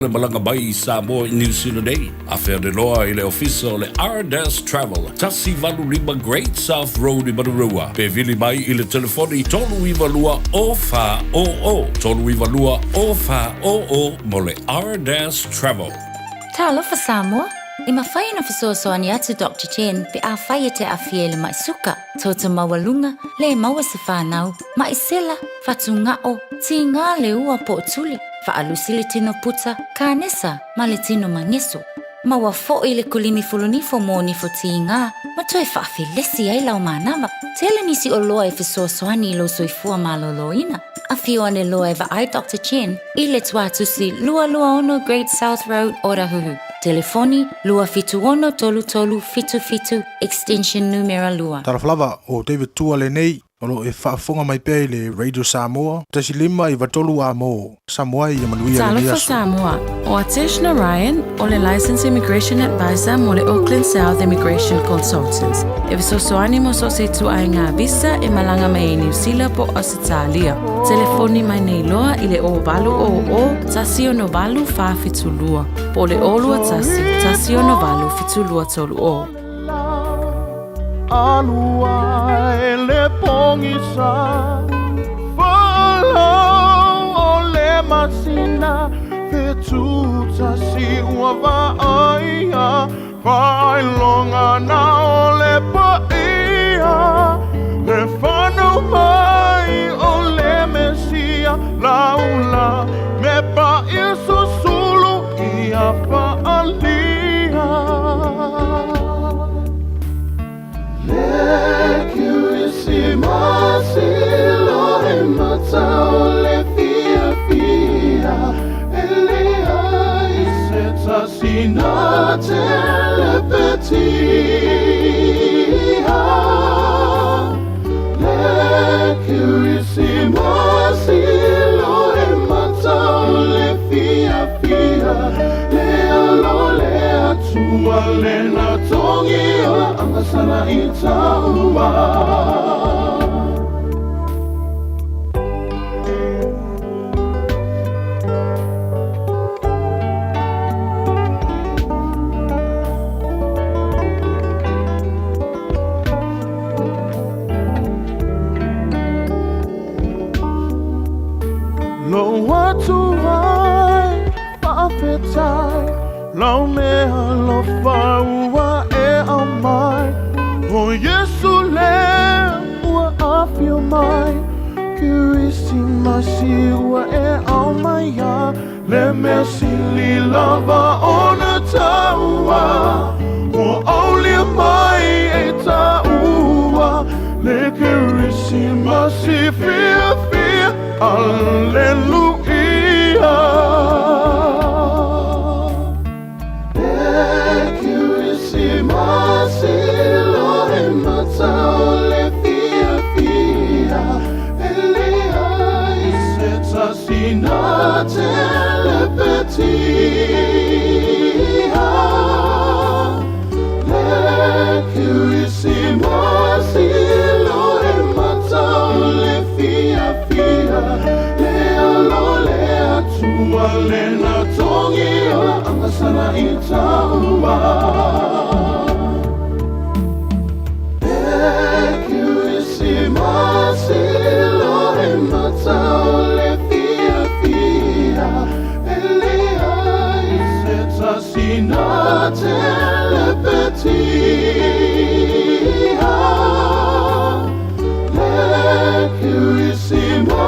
Le Malangabay sa mo New Zealand Day. Affair de loa ile official le R-Dash Travel. Tasi valu lima Great South Road i Marurua. Pe vili mai ile telefoni tolu i valua ofa o. Tolu i valua ofa o mo le R-Dash Travel. Talofa Samoa. I mawhai na fisoasoani atu Dr. Chen pe a whai te awhie le mai suka. Tota mawalunga le maua se whanau. Mai sela, fatu ngao, ti ngā le ua po tuli. Faalusi le tino puta, ka nesa, ma le tino mangeso. Maua fo i le kulimi fulunifo mo ni fo ti ngā. Ma toi whaafilesi ai lau manawa. Tele nisi o loa e fisoasoani i lo soifua maloloina. A fio ane loa e va ai Dr. Chen i le tuatusi lua ono Great South Road Orahuhu. Telefoni lua fitu ono tolu fitu extension numero lua. Taraflava o David Tua le nei, olo e whaafonga mai pēi le Radio Samoa, tasi lima i watolu a mo, Samoa i amanuia le Talofa niaso. Samoa, o Ateshna Ryan, o le Licensed Immigration Advisor mo le Auckland South Immigration Consultants. E visosoani mo so se tu ai ngā visa e malanga mai e New Zealand po Australia. Telefoni mai nei loa i le o valu o, tasi o no valu wha fitulua. Po le olua tasi o no valu fitulua tolu o. Alua ele pongisa Follow ole masina Fetuta si uava aia Failonga na ole paia Le whanu mai ole mesia Laula me pa iso sulu ia faalia Lecurissima silo e matao le fia Elea i seta sina telepetia Lecurissima silo e matao le fia Lea lo lea tua lena tongia Angasana itaua Lo watu ai whawhetai Lau mea lo whaua e au mai O Yesu le ua awhio mai Kirisi masi ua e au mai a Le mea sili lava ona taua O aulia mai e taua Le kirisi masi fia Alleluia Lecurissima silo e matao le fia Elea i seta sina telepetia Lecurissima silo e matao le fia Lea lo lea tua lena tongia Angasana itaua Lecurissima silo e matao le fia Elea i seta sina telepetia Lecurissima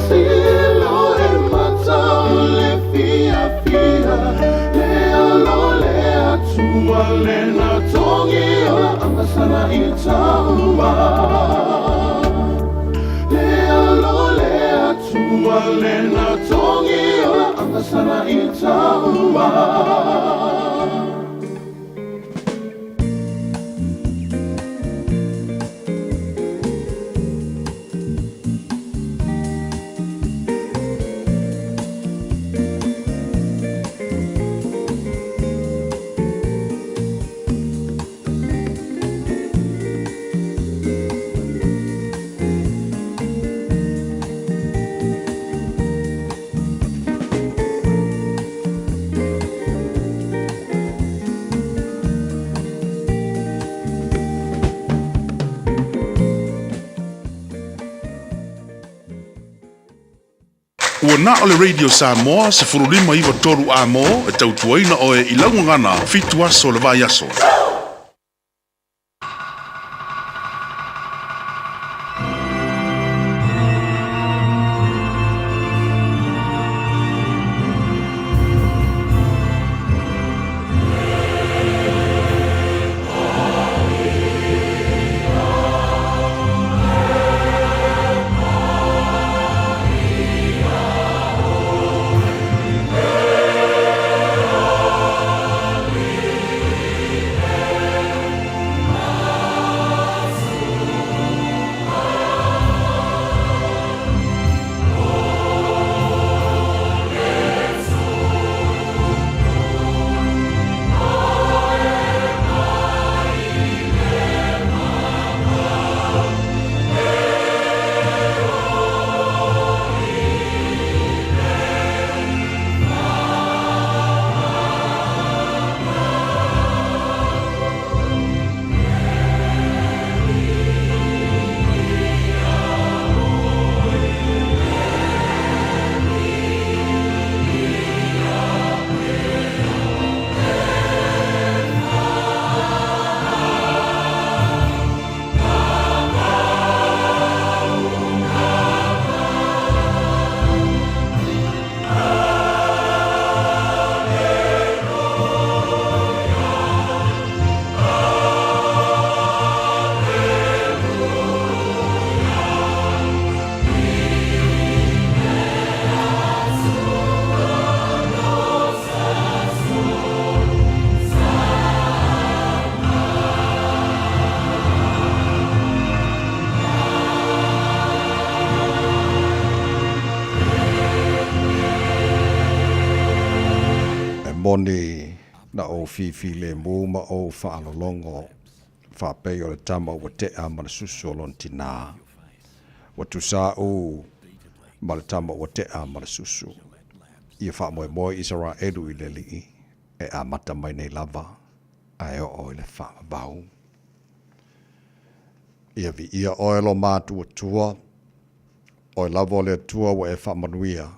silo e matao le fia Lea lo lea tua lena tongia Angasana itaua Lea lo lea tua lena tongia Angasana itaua na o le Radio Samoa se furulima iwa toru a mo e tautuaina o e ilaungangana fitu aso le vai aso. Moni na o fifi le mo ma o whaalolongo whapei o le tama ua te a ma le susu o lontina. Wa tu sa o ma le tama ua te a ma le susu. Ia wha moe moe isara edu i le li e a mata mai nei lava a e o le wha vau. Ia vi ia oelo mātua tua o lava o le tua wa e wha manuia.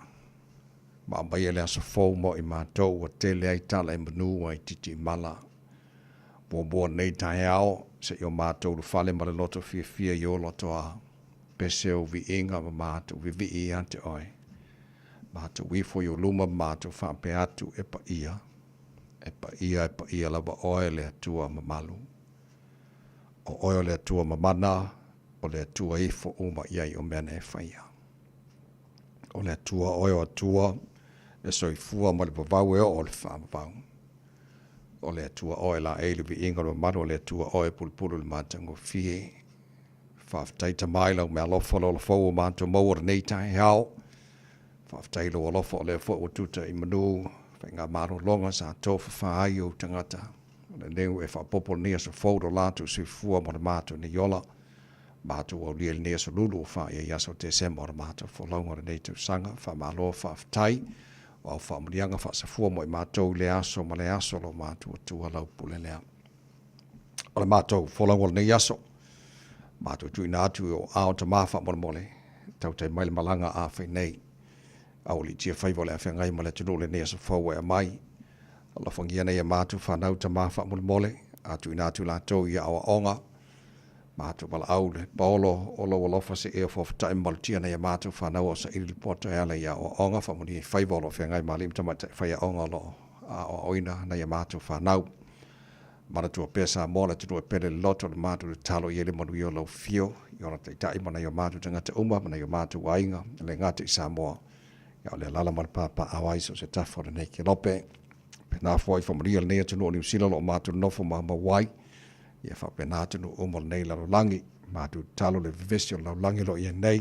Ma mai ele asa fou mo i mātou wa tele ai tala i manu ai titi mala. Bua nei tae ao se i o mātou lu fale ma le loto fia fia i o loto a. Pese o vi inga ma mātou vi i ante oi. Mātou wifo i o luma mātou whape atu e pa ia. E pa ia lava oe le atua ma malu. O oe le atua ma mana o le atua ifo uma iai o mene e whaia. O le atua oe o atua e soifua ma le pavau e o le whamavau. O le atua oe la eilu vi inga ma manu o le atua oe pulpulu le mātango fie. Whaftaita mai lau mea lofa lo fau o mātou mauara nei tae hao. Whaftaita lo lofa o le fua o tuta i manu. Whainga maro longa sa tofa whaai o tangata. O le neu e whapopo nia sa fau do lātou soifua ma le mātou ni yola. Mātou au lia nia sa lulu o whaia yaso te sema o le mātou whalaunga le nei tau sanga. Whamalo whaftai. O whamurianga whasafua mo i mātou le aso ma le aso lo mātou atua lau pule lea. O le mātou whalaunga le nei aso. Mātou tui nā atu o ao ta mawha mole mole. Tau te maile malanga a whai nei. Au li tia whaivo le a whengai ma le tunu le nei aso whaua e mai. Ala whangia nei a mātou whanau ta mawha mole mole. A tui nā atu lātou i awa onga. Mātou wala au le paolo o lo walofa se ea whoftai malutia nei a mātou whanau o sa iri poto e ala i awa onga. Whamuni e whaivo lo whengai ma lim tamata whaia onga lo a oina nei a mātou whanau. Mana tua pesa mola tu pele loto le matu le talo i ele manu i o lau fio. I ora te tai mana i o matu tangata uma, mana i o matu wainga, le ngata i Samoa. Ia o le lala mana papa awai so se tafo le nei ke lope. Pena fwoi whamaria le nea tunu o New Zealand o matu nofo ma wai. Ia wha pena tunu umo le nei lalo langi. Matu talo le vivesi o lau langi lo i nei.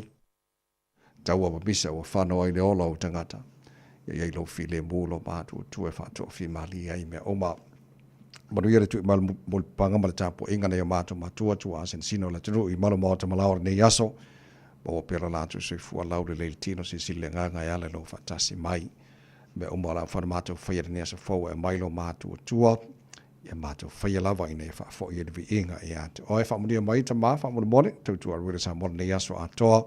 Tau wa misa o whano ai le ola o tangata. Ia iei lau fi le mūlo matu tu e whato fi mali ai mea oma. Manuia le tui malu panga ma le tapo inga nei o mātou matua tua asen sino le tunu i malu maota malaora nei aso. Bo pera lātou sui fua lau le leil tino si sile nganga e ale lo fatasi mai. Me umala whana mātou whaia nei aso fau e mailo mātua tua. Ia mātou whaia lava i nei wha i vi inga e ate. O e whamunia mai ta maa whamuna mone, tautua ruere sa mone nei aso atoa.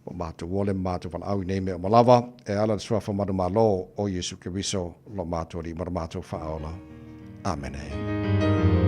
o mātou wole mātou wala au nei mea malawa e ala sua whamadu malo o Yesu Kiriso lo mātou ri mara mātou whaola. Amen.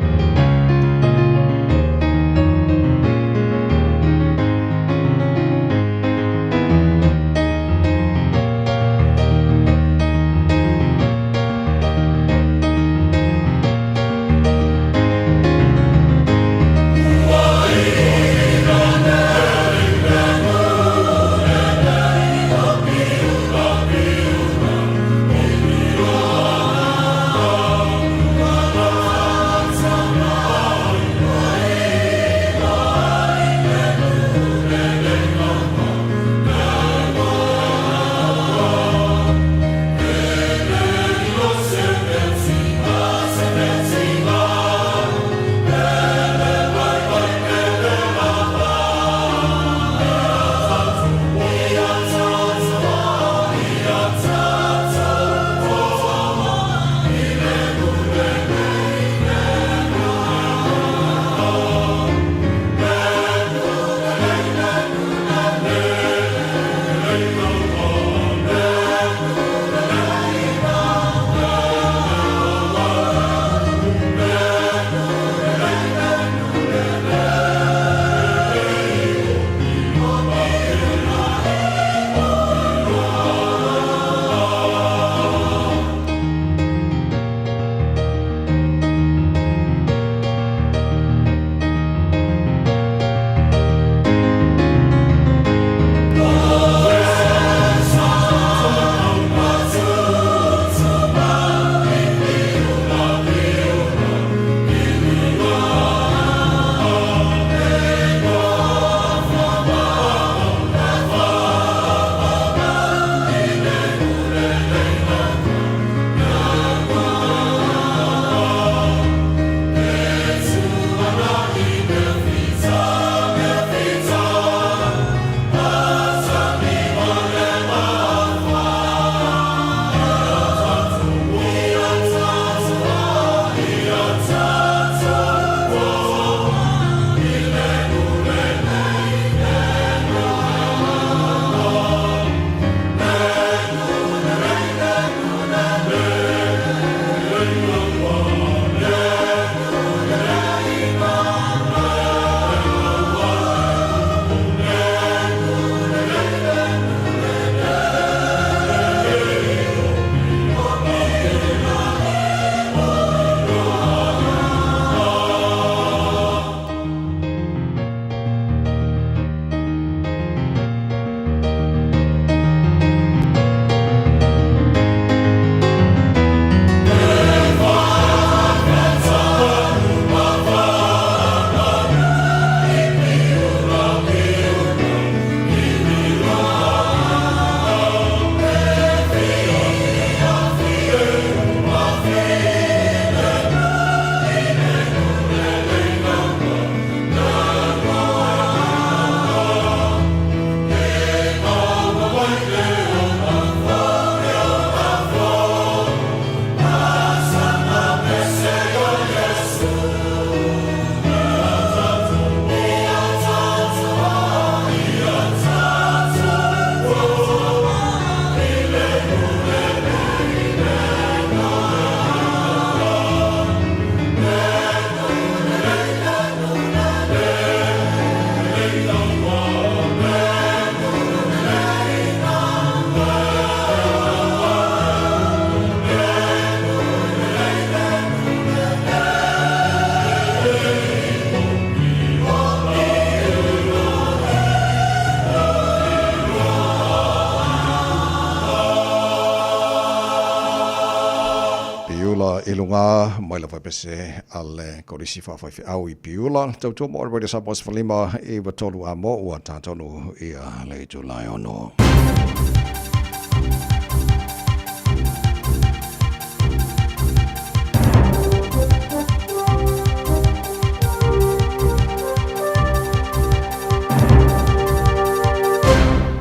ilunga mai la pese ale korisi fa fa au I piula tau mo already sa pos falima e watolu amo wa tatonu ia le July ono.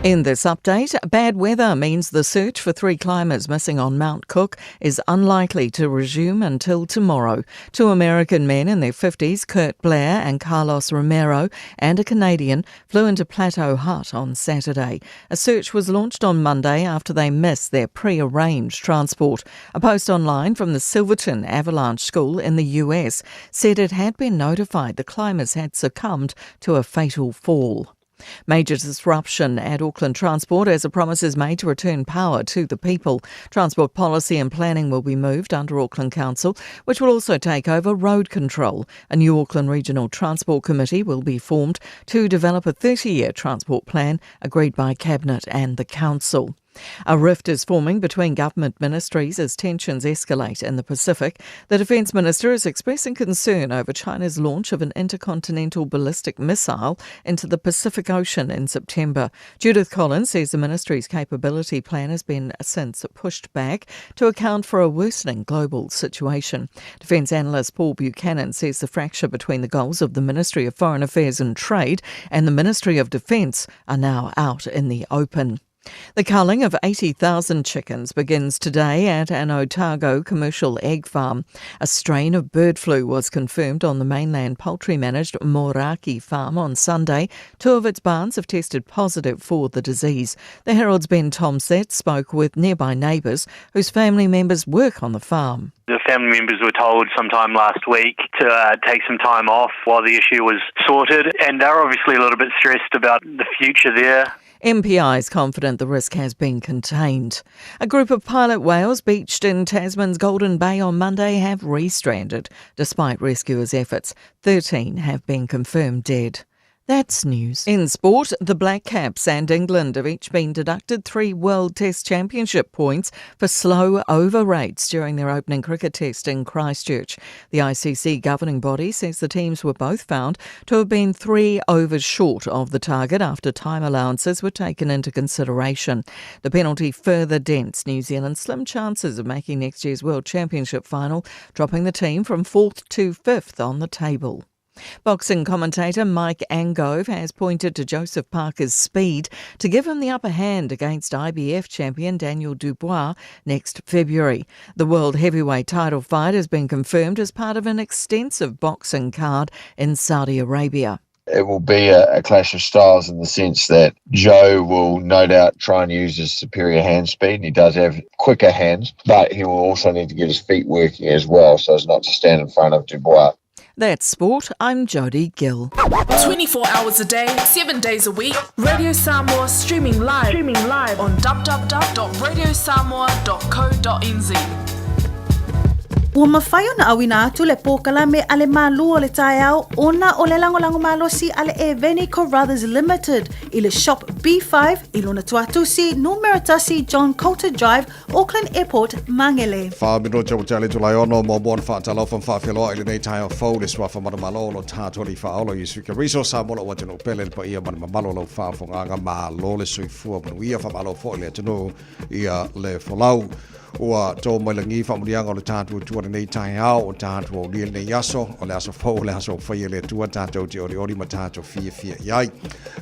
In this update, bad weather means the search for 3 climbers missing on Mount Cook is unlikely to resume until tomorrow. 2 American men in their 50s, Kurt Blair and Carlos Romero, and a Canadian, flew into Plateau Hut on Saturday. A search was launched on Monday after they missed their pre-arranged transport. A post online from the Silverton Avalanche School in the US said it had been notified the climbers had succumbed to a fatal fall. Major disruption at Auckland Transport as a promise is made to return power to the people. Transport policy and planning will be moved under Auckland Council, which will also take over road control. A new Auckland Regional Transport Committee will be formed to develop a 30-year transport plan agreed by Cabinet and the Council. A rift is forming between government ministries as tensions escalate in the Pacific. The Defence Minister is expressing concern over China's launch of an intercontinental ballistic missile into the Pacific Ocean in September. Judith Collins says the ministry's capability plan has been since pushed back to account for a worsening global situation. Defence analyst Paul Buchanan says the fracture between the goals of the Ministry of Foreign Affairs and Trade and the Ministry of Defence are now out in the open. The culling of 80,000 chickens begins today at an Otago commercial egg farm. A strain of bird flu was confirmed on the mainland poultry-managed Moraki farm on Sunday. 2 of its barns have tested positive for the disease. The Herald's Ben Tomsett spoke with nearby neighbours whose family members work on the farm. The family members were told sometime last week to take some time off while the issue was sorted, and they're obviously a little bit stressed about the future there. MPI is confident the risk has been contained. A group of pilot whales beached in Tasman's Golden Bay on Monday have re-stranded. Despite rescuers' efforts, 13 have been confirmed dead. That's news. In sport, the Black Caps and England have each been deducted 3 World Test Championship points for slow over rates during their opening cricket test in Christchurch. The ICC governing body says the teams were both found to have been 3 overs short of the target after time allowances were taken into consideration. The penalty further dents New Zealand's slim chances of making next year's World Championship final, dropping the team from 4th to 5th on the table. Boxing commentator Mike Angove has pointed to Joseph Parker's speed to give him the upper hand against IBF champion Daniel Dubois next February. The world heavyweight title fight has been confirmed as part of an extensive boxing card in Saudi Arabia. It will be a clash of styles in the sense that Joe will no doubt try and use his superior hand speed, and he does have quicker hands, but he will also need to get his feet working as well so as not to stand in front of Dubois. That's sport. I'm Jodie Gill. 24 hours a day, 7 days a week. Radio Samoa streaming live on www.radiosamoa.co.nz. Ua mawhaio na awina atu le pokala me ale malu o le tae au ona o le langolango malosi ale e Veni Carruthers Limited i le shop B5 i lona tuatusi numeratasi John Coulter Drive, Auckland Airport, Mangele. Whamino tau tale tulai ono mo buon whaatalo whan whawhialoa i le nei tae au fau le swafa maramalo lo tātori whaolo i suika riso sa mola wa tino pele pa ia maramalo lo whawhonganga ma lo le sui fua manu ia whamalo fo le tino ia le folau. Ua tō mai langi whamurianga o le tātua tua nei tae au o tātua o lia nei aso o le aso fau le aso whaia le tua tātou te ori ma tātou fia iai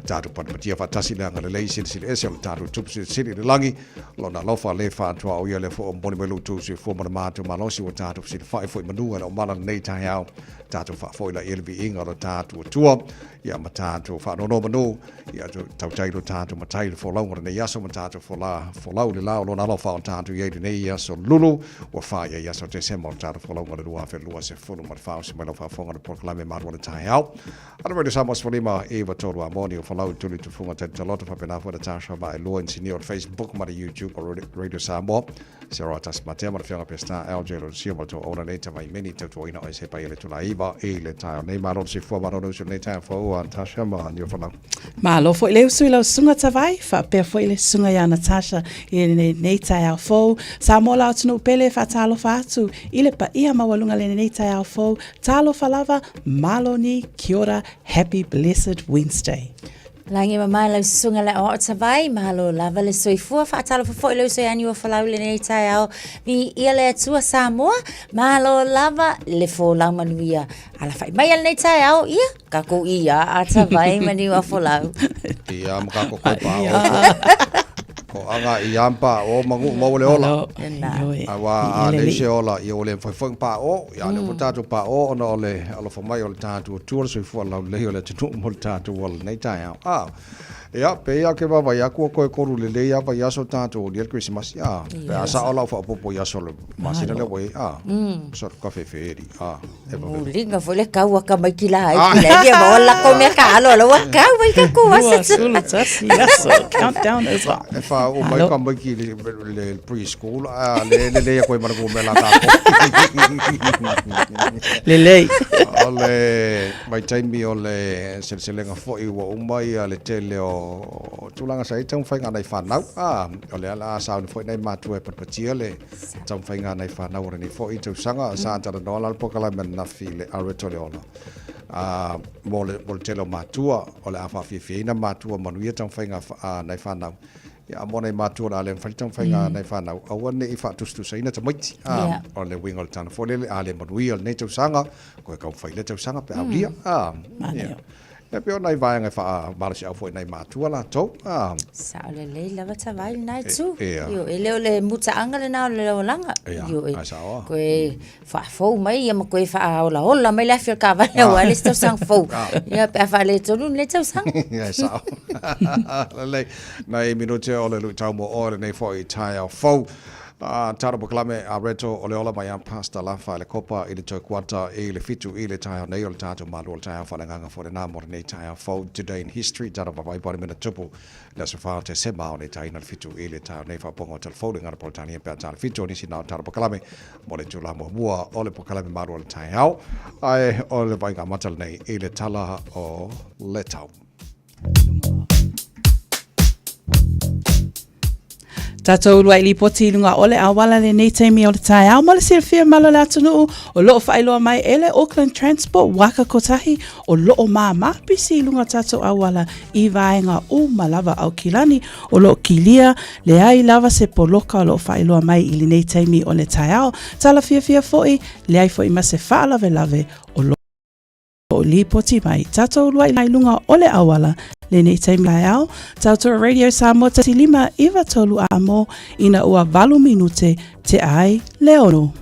tātou panapatia whatasi le anga le lei sili ese o le tātou tupu sili le langi lona lofa le whātua o ia le fo o mboni mai lutu sui fua mana mātou malosi o tātou sili whae fwoi manua o mana nei tae au tātou whaafoi la elvi inga o tātua tua ia ma tātou whaanono manu ia tau tailo tātou ma tailo wholau ngore nei aso ma tātou wholau le lao lona alofa o tātou iei nei aso lulu wa whaia i aso te sema o tātou wholau ngore rua whelua se whulu ma whao se mai lau whafonga na proklame marua le tae au. Ana Radio Samoa Svalima Eva Toru Amoni o wholau tuli tu funga te taloto whapena fwa na tāsha ma e lua insini o Facebook ma YouTube o Radio Samoa. Se roa tas matea ma na whianga pesta LJ lo sio ma to ona nei tamai meni tau tuaina o e se pai ele tula iwa e le tae o nei maro se fua maro nusu nei tae fwa Natasha ma ni whalau. Malo fo ile usui lau sunga tawai, fa pia fo ile sunga ya Natasha i nei tai au fo. Sa mo lau tunu pele fa talo fa atu, ile pa ia mawalunga le nei tai au fo. Talo fa lava, malo ni, kia ora, happy blessed Wednesday. Langi mama lau sunga le o tawai, mahalo lava le soifua, whaatala fo le usai ani o whalau le nei tai au, mi ia le atua Samoa, mahalo lava le fo lau manuia, ala whai mai ala nei tai au, ia, kako ia, a tawai mani wa fo lau. Ia, makako koe pao. Ko anga I ampa o mangu mau le ola. Awa a le se ola I o le whaiwhang pa o, ia le potatu pa o, ona o le alofamai o le tātu o tuara soifua lau lehi o le tunu mo le tātu o le nei tai au. Ia, pe ia ke wawa ia kua koe koru le le ia wa iaso tātu o liel Christmas. Ia, pe asa o lau whaapopo iaso le masina le wei. Sort kafe feeri. Linga fo le kau waka mai ki la hai ki la ia ma ola ko mea ka alo la waka wai ka kua sa sulu tasi iaso. Countdown is on. E wha o mai ka mai ki le preschool. Le ia koe mana kua mea la tāko. Le. O le mai taimi o le selselenga fo'i wa umai a le tele o tulanga sa itang whainga nei whanau. O le ala asau ni fo'i nei mātua e patpatia le tang whainga nei whanau rani fo'i tau sanga sa antara noa lalpo kalai men nafi le areto le ola. Mo le tele o mātua o le awha whiwhiina mātua manuia tang whainga nei whanau. Ia mo nei mātua la le whaitang whainga nei whanau. Aua ne I whatustu sa ina ta maiti. O le winga o le tana fōlele a le manuia le nei tau sanga. Koe kau whaile tau sanga pe au lia. E pe o nei vaenga wha marasi au fwoi nei mātua la tau. Sao le lei lava tawai nai tu. Yo, e leo le muta anga le nao le leo langa. Yo, koe whaafou mai, ia ma koe wha hola mai le afio ka vane o ale stau sang fou. Ia pe a wha le tonu le tau sang. Ia sao. Lei, nei minute o le lui tau mo ore nei fwoi tai au fou. Tara Buklame a reto o le ola mai am pasta la fa le copa I le toi kuata I le fitu I le tai nei o le tātou malu o le tai au whalenganga fo le nāmore nei tai au fo today in history tara wawai pari mena tupu le so whao te sema o le tai na le fitu I le tai nei whaponga o telefone ngara politania pe a tara fitu nisi nao Tara Buklame mo le tula mua o le Buklame malu o le tai au ai o le vainga matal nei I le tala o le tau. Tātou rua I li poti lunga ole a wala le nei teimi o le tai au ma le silfia malo le atunu o loo whailoa mai ele Auckland Transport waka kotahi o loo maa mapisi lunga tātou a wala I vaenga o malawa au kilani o loo kilia le ai lava se poloka o loo whailoa mai I le nei teimi o le tai au tala fia foi le ai foi ma se whaalave lave o loo o li poti mai tātou rua I lunga ole a wala le nei taimi lai au, tātou Radio Samoa tati 5 iwa tolu a mo ina ua 8 minute te ai leono.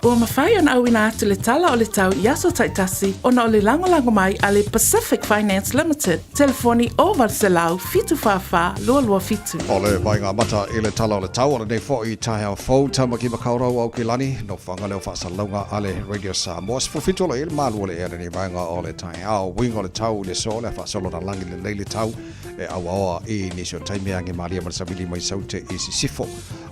Ua mawhai ana au ina atu le tala o le tau Iaso Taitasi ona o le lango mai a le Pacific Finance Limited. Telefoni o Varselau fitu whawha lua fitu. O le vainga mata I le tala o le tau o le nei fōi tai au fau tamaki makaurau au ki lani no whanga leo whaasalunga a le Radio Samoa. Sfofitu o le il malu o le ere ni vainga o le tai au wing o le tau le so le whaasalo na langi le leili tau e awaoa I nisio taimi angi maria marasabili mai saute I sifo.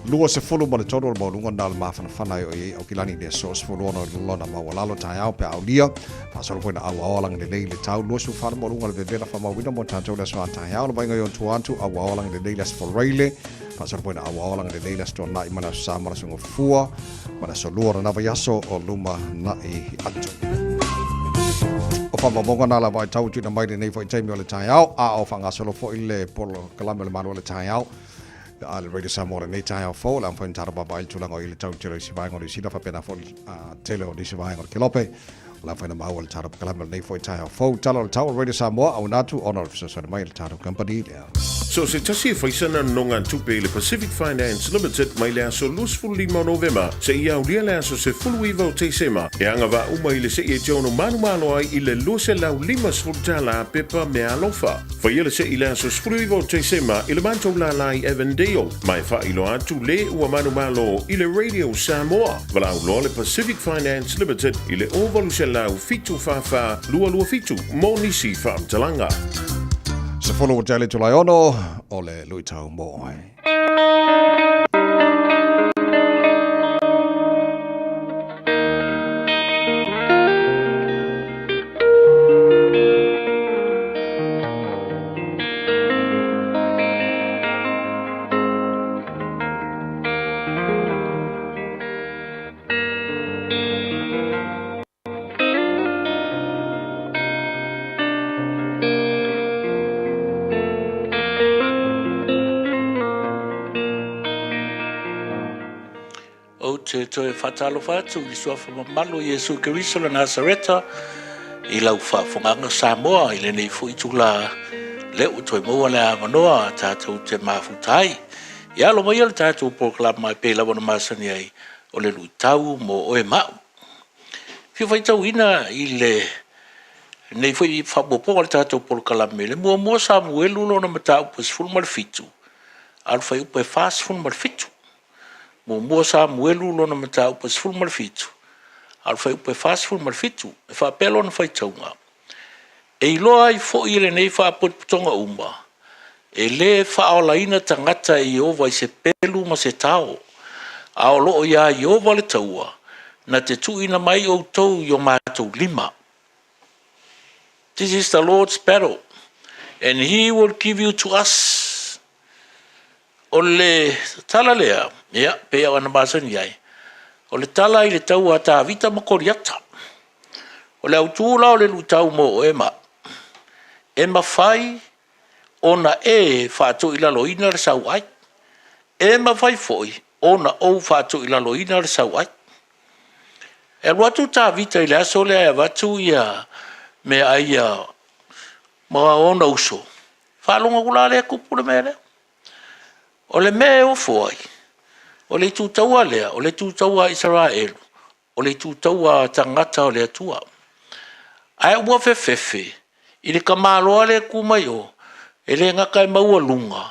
Lua se fulu ma le tono o le maununga na le mawhana whanai o I au ki lani le so sfulu ono lona mawalalo tai au pe au lia. Whaasalo poina awaoa langi le leili tau. Lua su whana maununga le vevela whamawina mo tātou le soa tai au. Le vainga yon tuantu awaoa langi le leili asforeile. Pasal poina awaoa langi le leili asto na I mana sa mara sunga fua. Mana so lua na yaso o luma na I atu. O whamamonga nā la vai tau tūna mai nei fo I taimi o le tai au. A o whangasolo fo I le polo kalame le manu o le tai au. A le Radio Samoa nei tai au fo. La mpoin tara baba I tūlanga o I le tau tira I sivaenga o le sina whapena fo tele o le sivaenga o le Kelope. La whaina mau o le tara kalame nei fo I tai au fo. Tala o le tau o Radio Samoa au natu ono le fisosana mai le tara company lea. So se tasi whaisana nonga tupe le Pacific Finance Limited mai le aso lusfuli mo November se ia ulia le aso se fulu iwa o teisema e anga wa uma I le se ia jono manu malo ai I le luse lau 5 sfultala pepa me alofa. Fa ia le se ia aso fulu iwa o teisema I le mantou la lai Evandale mai fa ilo atu le ua manu malo I le Radio Samoa. Vala ulo le Pacific Finance Limited I le ovalu se lau fitu fafa lua fitu mo nisi whaamtalanga. Se folo o tele tulai ono o le lui tau mo ai. te toe whatalo whatu i suafa mamalo Yesu Keriso la Nazareta i lau whafonganga Samoa i le nei fu i tula leo toi moa le amanoa tātou te mafutai. I alo mai ala tātou proklama mai pēla wana masani ai o le luitau mo oe mau. Whiwhai tau ina i le nei fu i whapopo le tātou proklama le mua Samuelu lona matau pas fulmar fitu. Alfa i upe fast fulmar fitu. Mua Samuelu lona matau pas fulmar fitu. Alfa i upe fast fulmar fitu. E whapelo na whai taunga. E iloa i fo i le nei whaaputputonga uma. E le whaolaina tangata i ova i se pelu ma se tau. A o loo ia i ova le taua. Na te tuina mai o tau i o mātou lima. This is the Lord's battle. And he will give you to us. O le tala lea. Ia, pea wana masani ai. O le tala i le tau a tā vita makoriata. O le autūla o le lutau mo o ema. Ema fai ona e whātu i laloina le sau ai. Ema fai foi ona o whātu i laloina le sau ai. E watu tā vita i le aso le ai watu ia me ai mga ona uso. Whalonga kula lea kupule me lea. O le me o foi. O le tūtaua lea, o le tūtaua Israel, o le tūtaua tangata o le atua. Ai ua fefefe, i le kamaloa le kumai o, e le ngaka e maua lunga,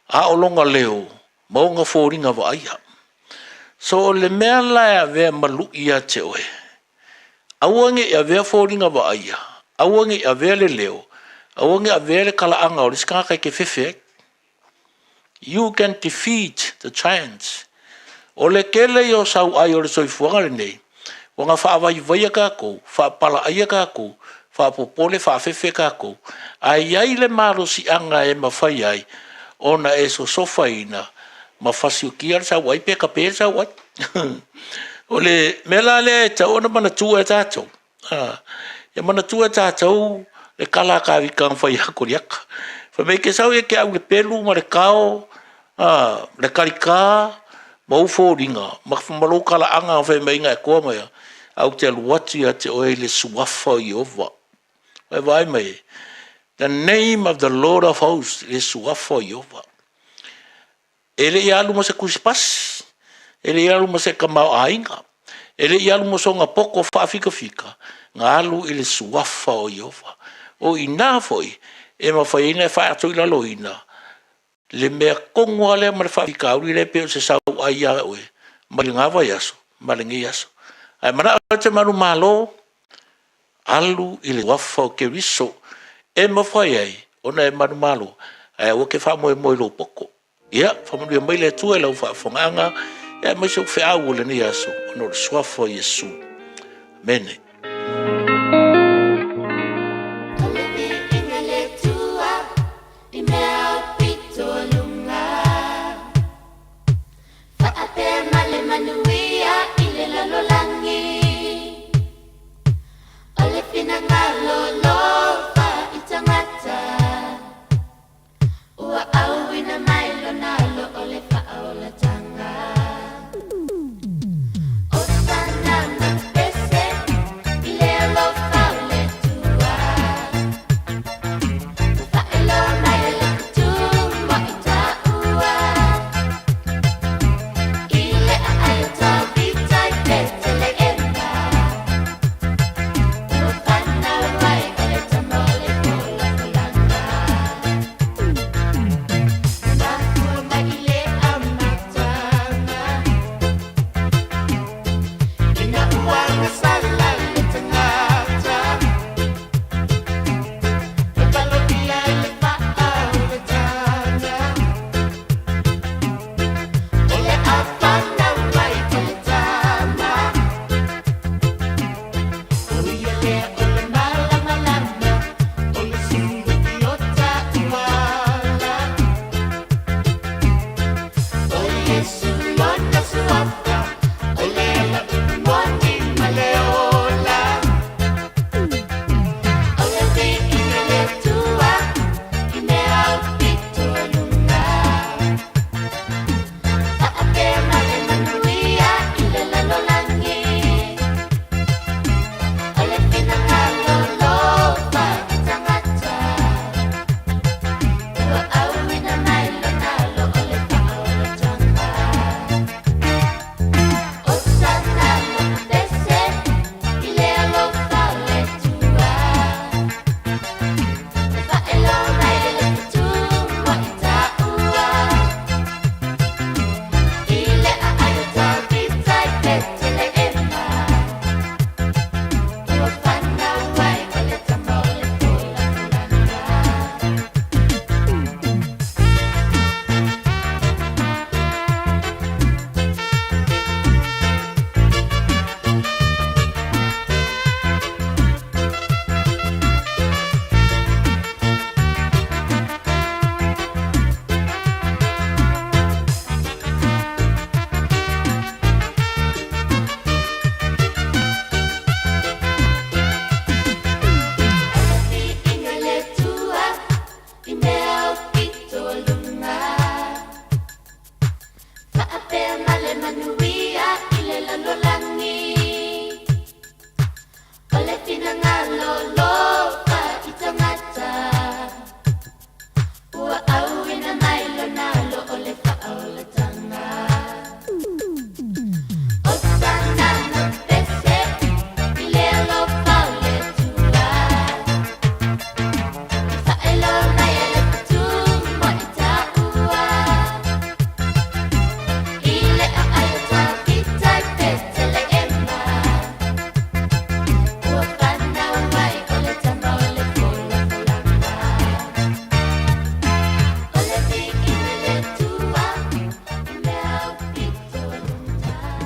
a o longa leo, maunga fōringa wa aia. So o le mea lai a vea malu ia te oe. Auange a vea fōringa wa aia, auange a vea le leo, auange a vea le kalaanga o le skaka ke fefe. You can defeat the giants. O le kele i o sau ai o le soifuanga le nei. O ngā whaawai vaia kākou, whaapala aia kākou, whaapopole whaafefe kākou. Ai ai le marosi anga e mawhai ai, ona e so sofa ina, mawhasi o kia le sau ai, peka pēr sau ai. O le mela le e tau, ona mana tua e tātou. E mana tua e tātou, le kala kāwi kāng whai hakoriaka. Whameke sau e ke au le pelu ma le kao, le karika, mau fōringa, makawhamalo kala anga whai mainga e kua mai, au te aluati a te oe le suafa i ova. Wai vai mai, the name of the Lord of hosts le suafa i ova. E le i alu ma se kusipasi, e le i alu ma se kamau ainga, e le i alu ma so ngā poko whaafika fika, ngā alu i le suafa o i ova. O i nā foi, e mawhaina e whaatu i laloina, le mea kongoa lea ma le whaafika auri le peo se sau ai a oe, ma le ngāwa yaso, ma le ngi yaso. Ai mana o te manu malo, alu i le wafa o ke riso, e mawhai ai, ona e manu malo, ai o ke wha moe moe lo poko. Ia, whamanu ia mai le tua e lau whaafonganga, ia mai se uwhi au le ni yaso, ono le swafa Yesu. Mene.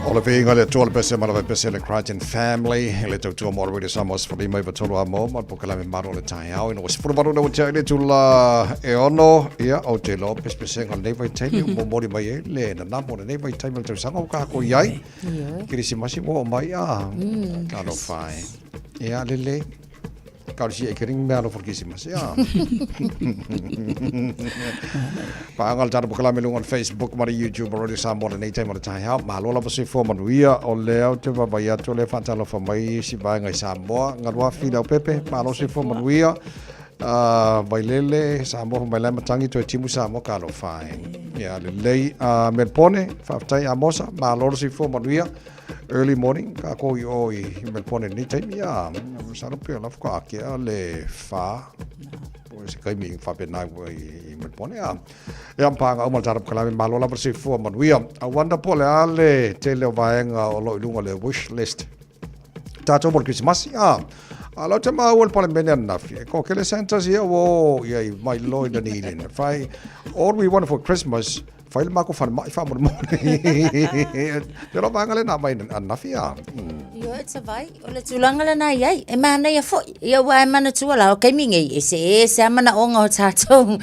Ole vinga le tuolle pese mala pese le Crichton family le tu mo really samos for me va tolo amo ma pokala me maro le tai au no for maro no chale tu la e ono ia o te lo pese ngal nei vai tai mo mori mai le na mo nei vai tai mo tu sanga ka ko yai kirisi masi mo mai a ka do fai ia le kalau si ekering me alo forkisimas ya pangal tar bukala melungan Facebook mari YouTube mari samor nei tai mari tai ha malo la pasi fo manuia o leo te va ya to le fatalo fa mai si ba ngai sambo ngalwa fila pepe malo si fo manuia bailele sambo mai la matangi to timu sambo kalo fai ya le melpone fa tai amosa malo si fo manuia early morning ka ko yo I Melbourne ni tai ya sa no pe la fa ke le fa o se kai mi fa pe na I Melbourne ya pa nga o mal tarap kala malo la persi fo man wi a wanda pole ale tele vaenga o lo lunga le wish list ta to por Christmas ya alo te ma wol pole benen na fi ko ke le centers ya wo ya my lord the need in fai all we want for Christmas file mako fan mai fa mo pero bangale na mai na fia yo it's a vai o le tulanga le na yai e mana ya fo ya wa mana tuala o kai mingi ese mana onga o tato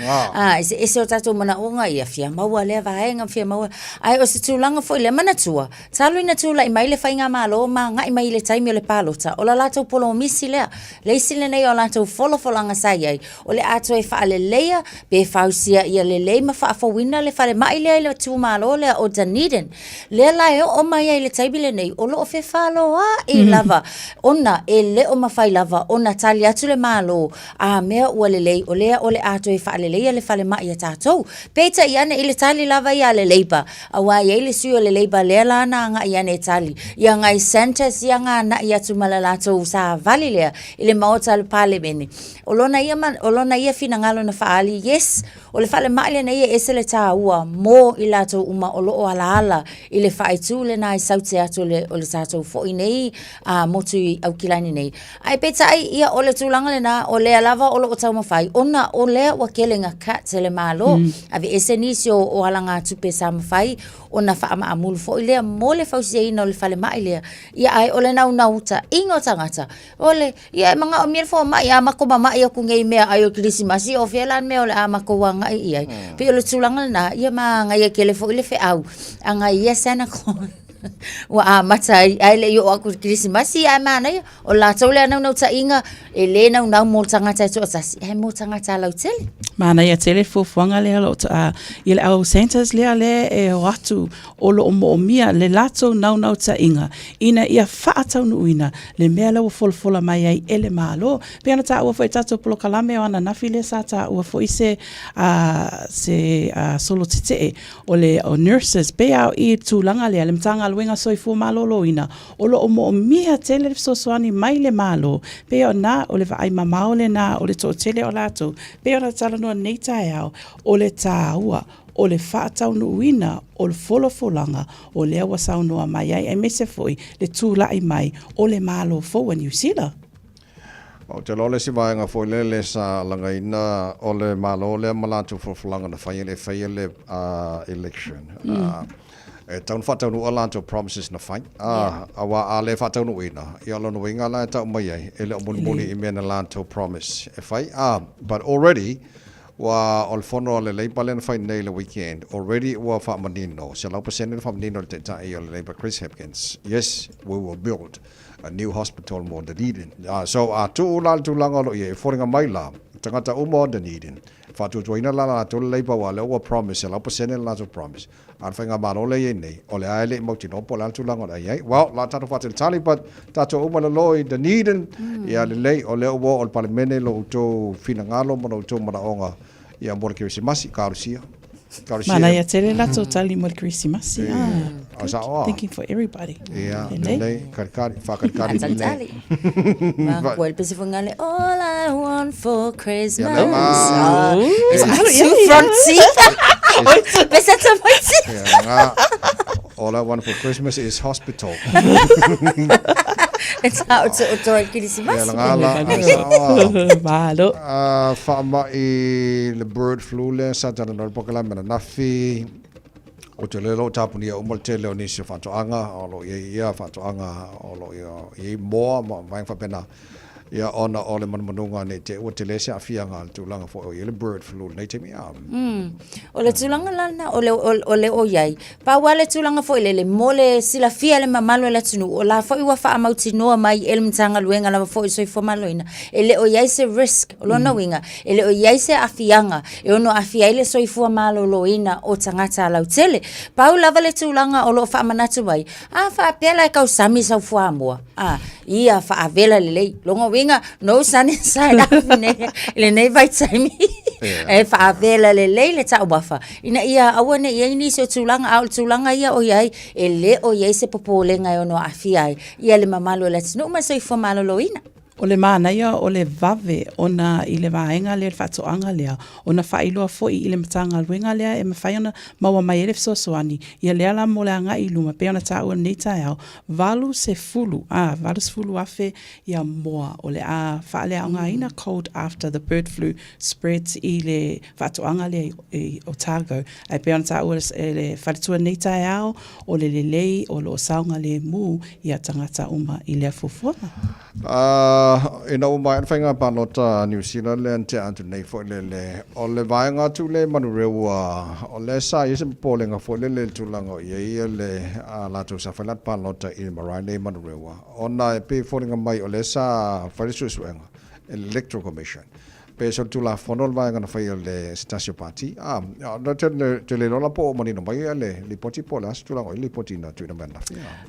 ese o tato mana onga ia fia maua le vai nga fia maua ai o se tulanga fo le mana tua talo ina tula I mai le fainga malo ma nga I mai le taimi o le palota o la lato polo misi le sile nei o lato folanga sai ai o le ato e fa le leia be fausia ia le le ma fa wina le fa le mai le tu malo le o Dunedin le la o mai le taibile nei o lo fe falo I lava ona le o mafai lava ona tali atu le malo a me o le o le ato e fa le le fa le mai tato peta iana ile tali lava ia le leiba a wa ile su le leiba le la na nga iana tali ia ngai centers ia nga na ia tu malalato sa vali le ile maota le pale bene o lona ia fina ngalo na faali yes o le fa le mai le nei ese le taua mo I lato uma o loo ala I le whaetu le nai saute atu o le tato fo I nei motu I au kilani nei. Ai peta ai ia o le tūlanga le na o le alava o loo tau mawhai. Ona o le wa kelenga ka te le malo. Ave ese nisi o alanga tupe sa mawhai. Ona wha ama amulu fo I lea mo le fausia ina o le whale mai lea. Ia ai o le nau nauta ingo tangata. O le ia mga o mire fo mai a mako mamai o kungei mea ai o Krisimasi o whialan mea o le a mako wanga I ai. Pe o le tūlanga le na ia ngai ke le fo ile fe au anga ia sana ko wa mata ai le yo aku Krisimasi ai mana o la tole na no ta inga ele na mo tanga ta to sasi ai mo tanga ta la hotel mana ia tele fo fanga le lo ile au centers le e watu o lo mo mia le lato na ta inga ina ia fa ta no ina le mela o folfola mai ai ele malo pe ana ta o foi tato polo kalame ana na file sa ta o foi se solo tite o le o nurses pe au I tu langa le mtanga luenga soi fu malo loina o lo mo mia tele so soani mai le malo pe ona o le vai mama o le na o le to tele o lato pe ona tala no nei tai au o le taua o le whaatau no uina o le folanga o le awa sau noa mai ai me se foi le tūlai mai o le malo fo New Zealand. O te lole si vaenga foi le sa langa ina o le malo le malatu folanga na whai le election. Taun whatau nu alanto promises na whai. Awa a le whatau nu ina. Ia lono inga la tau mai ai. Ele o muni I mena lanto promise. E whai. But already, wa ol fono le leipa le whai nei le weekend. Already wa wha manino. Se lau pasene le wha manino le te tai o le leipa Chris Hopkins. Yes, we will build a new hospital more Dunedin. So tu ulal tu langa lo ye. Foringa mai la. Tangata umo Dunedin. Fatu tuina la tu leipa wa le wa promise. Se lau pasene la tu promise. An whainga mano le ye nei, o le aile mo tino po lan tulanga ai ai. Well, la tatu whatel tali, but tato uma le loi Dunedin, ia le lei o le uo o le palemene lo uto fina ngalo mo lo uto maraonga ia mo le Krisimasi, karusia. Mana ia tele lato tali mo le Krisimasi. Thinking for everybody. Ia, nei, karikari, whakarikari nei. Well, pese fungale, all I want for Christmas is two front seat. Pese ta moi seat. All I want for Christmas is hospital. It's out to Krisimasi. Malo. Whaama I le bird flu le sa tana nol pokala mena nafi o te lelo tapuni o mal te leo nisi whatoanga o lo ia whatoanga o lo ia moa ma vai whapena ia ona o le manunga nei te ua te lese a fianga le tūlanga fo o le bird flu nei te mea. O le tūlanga lana o le o iai. Paua le tūlanga fo le mole sila fia le mamalo le tunu o la fo iwa wha amauti noa mai ele mtanga luenga lava fo isoi fo maloina. E le o iai se risk o lona winga. E le o iai se afianga. E ono afia ile soi fua malo loina o tangata alau tele. Pau lava le tūlanga o lo wha amanatu mai. Wha apela e kau sami sau fua amua. Ia wha avela le lei. Longa winga no sun inside le nei vai taimi e fa vela le le ta wafa ina ia awane ia ni so tulanga au tulanga ia o iai e le o iai se popolenga ono afia ia le mamalo le tino ma so i formalo loina. O le mana ia o le vave ona i le vaenga le whatoanga lea ona whailoa fo i le matanga luenga lea e mawhai ona maua mai ele fisosoani ia lea la mo le anga i luma pe ona ta ua nei tai au valu se fulu afe ia moa o le a whaalea onga ina cold after the bird flu spreads i le whatoanga lea i Otago ai pe ona ta ua le whalitua nei tai au o le lei o lo saunga le mu ia tangata uma i lea fufuana. Ina umai whainga panota New Zealand le ante antu nei fo le o le vaenga tu le manurewa o le sa yese polenga fo le tulanga ia le lato sa falat panota i marai nei manurewa ona e pe foringa mai o le sa farisusuenga electoral commission pe so tu la fonol vaenga na fai le stasio party na te le lola po mani no mai le lipoti po la tulanga i lipoti na tu na mena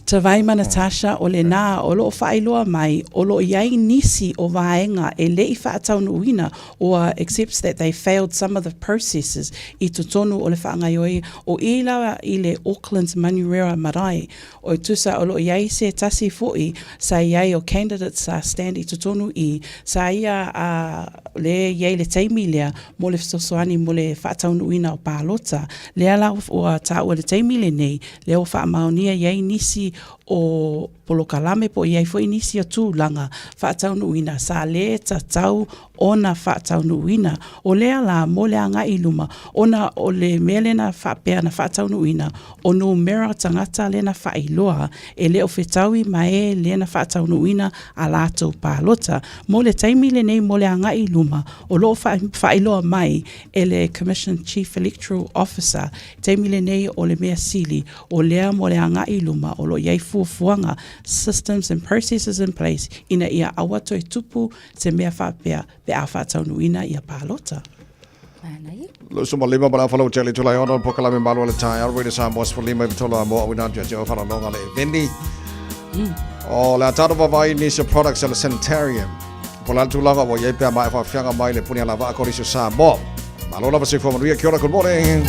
Te vai mana Natasha o le nā o lo whaailoa mai o lo iai nisi o vaenga e le I whaataunu uina or accepts that they failed some of the processes I tutonu o le whaangaioi o I lawa I le Auckland's Manurewa Marae o tusa o lo iai se tasi foi sa iai o candidates stand I tutonu I sa ia le iai le teimi lea mo le fisosoani mo le whaataunu uina o pālota le ala o ta o le teimi le nei le o whaamaunia iai nisi o polokalame po iai foi nisi o tūlanga whaataunu uina sa le tatau ona whaataunu uina o lea la mo le anga I luma ona o le melena whapea na whaataunu uina o no mera tangata lena whailoa e le o whetaui mai lena whaataunu uina a lato pālota mo le taimi le nei mo le anga I luma o lo whailoa mai e le Commission Chief Electoral Officer taimi le nei o le mea sili o lea mo le anga I luma o lo iai fuafuanga systems and processes in place ina ia awato e tupu se mea whapea pe a whaataunuina ia pālota. Lo suma lima bara follow tele to la ona pokala me malo le tai already some was for lima tola mo we not just over longa le vendi. Oh la tado vai ni se products al sanitarium. Pola tu lava wo ye pe mai fa fianga mai le punia lava ko riso sa mo. Malo lava se fo mo kia ora good morning.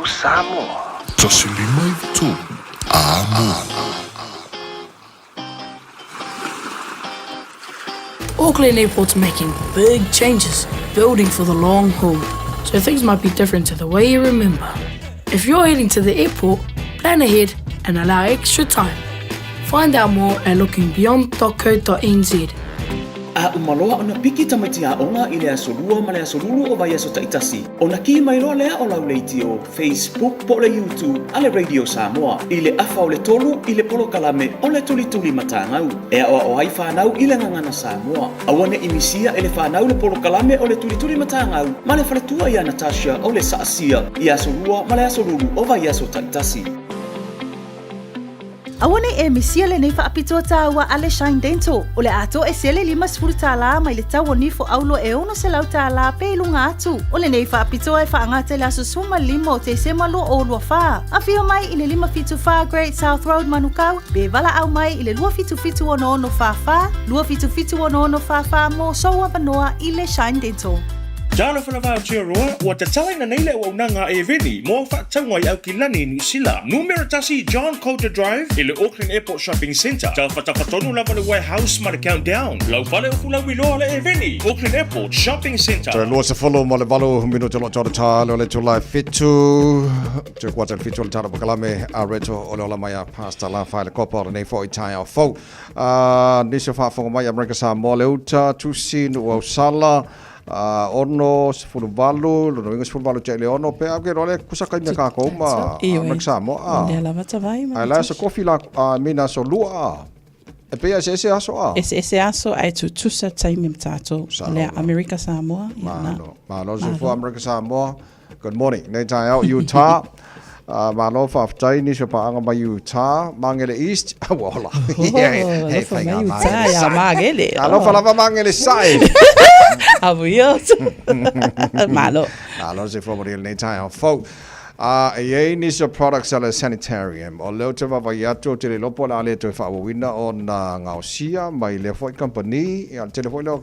Radio Samoa. Tasilima i tu. Auckland Airport's making big changes, building for the long haul, so things might be different to the way you remember. If you're heading to the airport, plan ahead and allow extra time. Find out more at lookingbeyond.co.nz. A umaloa ona piki tamaiti a onga i le asolua ma le asolulu o vai aso taitasi. Ona ki mai loa lea o lau leiti o Facebook po le YouTube a le Radio Samoa. I le afa o le tolu i le polo kalame o le tuli matangau. Ea oa o hai whanau i le ngangana Samoa. Awane imisia e le whanau le polo kalame o le tuli matangau. Ma le whaletua i a Natasha o le saasia i asolua ma le asolulu o vai aso taitasi. Awane e misia le nei whaapitoa tāua ale Shine Dental. O le ato e sele 5 tāla mai le tau nifo aulo e ono se lau tāla pe ilunga atu. O le nei whaapitoa e whaangate la susuma 5 o te semalo o lua wha. A whio mai i le 5 Great South Road Manukau. Be wala au mai i le 2 ono wha. 2 ono wha mo soa wanoa i le Shine Dental. Jana whanawha tia roa, ua te talaina nei le waunanga e veni, mō whaatangwa i au ki lani New Sila. Numero tasi John Coulter Drive, i le Auckland Airport Shopping Centre. Tau whatawhatonu lava le warehouse ma le countdown. Lau whale o kula wiloa le e veni, Auckland Airport Shopping Centre. Te lua se whalo ma le walu, minu te loa tā leo le tulai fitu. Te kuata le fitu le tāra pakalame, a reto o le ola mai a pasta la whaile kopa o le nei fo i tai au fau. Nisi o whaafonga mai Amerika Samoa le uta, tusin o Sala. Ono sefulu balu, lono inga sefulu balu cek le ono pe ake role kusaka ina kako ma Amerika Samoa. Le lava tavai ma. Ai la so kofi la mina so lua. E pe ese aso a. Ese aso ai tu tusa taimi mtato le Amerika Samoa. Malo sefulu Amerika Samoa. Good morning. Nei tai au Utah. Malo whaftai ni so paanga mai Utah, mangele East, wala. Hey, Utah, ya mangele. Alo falava mangele side. Abuyo. Malo. Malo se fomori nei tai au fo. E ni so products ala sanitarium. O leo te vavaiato te le lopo la le te whaawawina o na ngausia mai le foi company. Ia te le foi leo,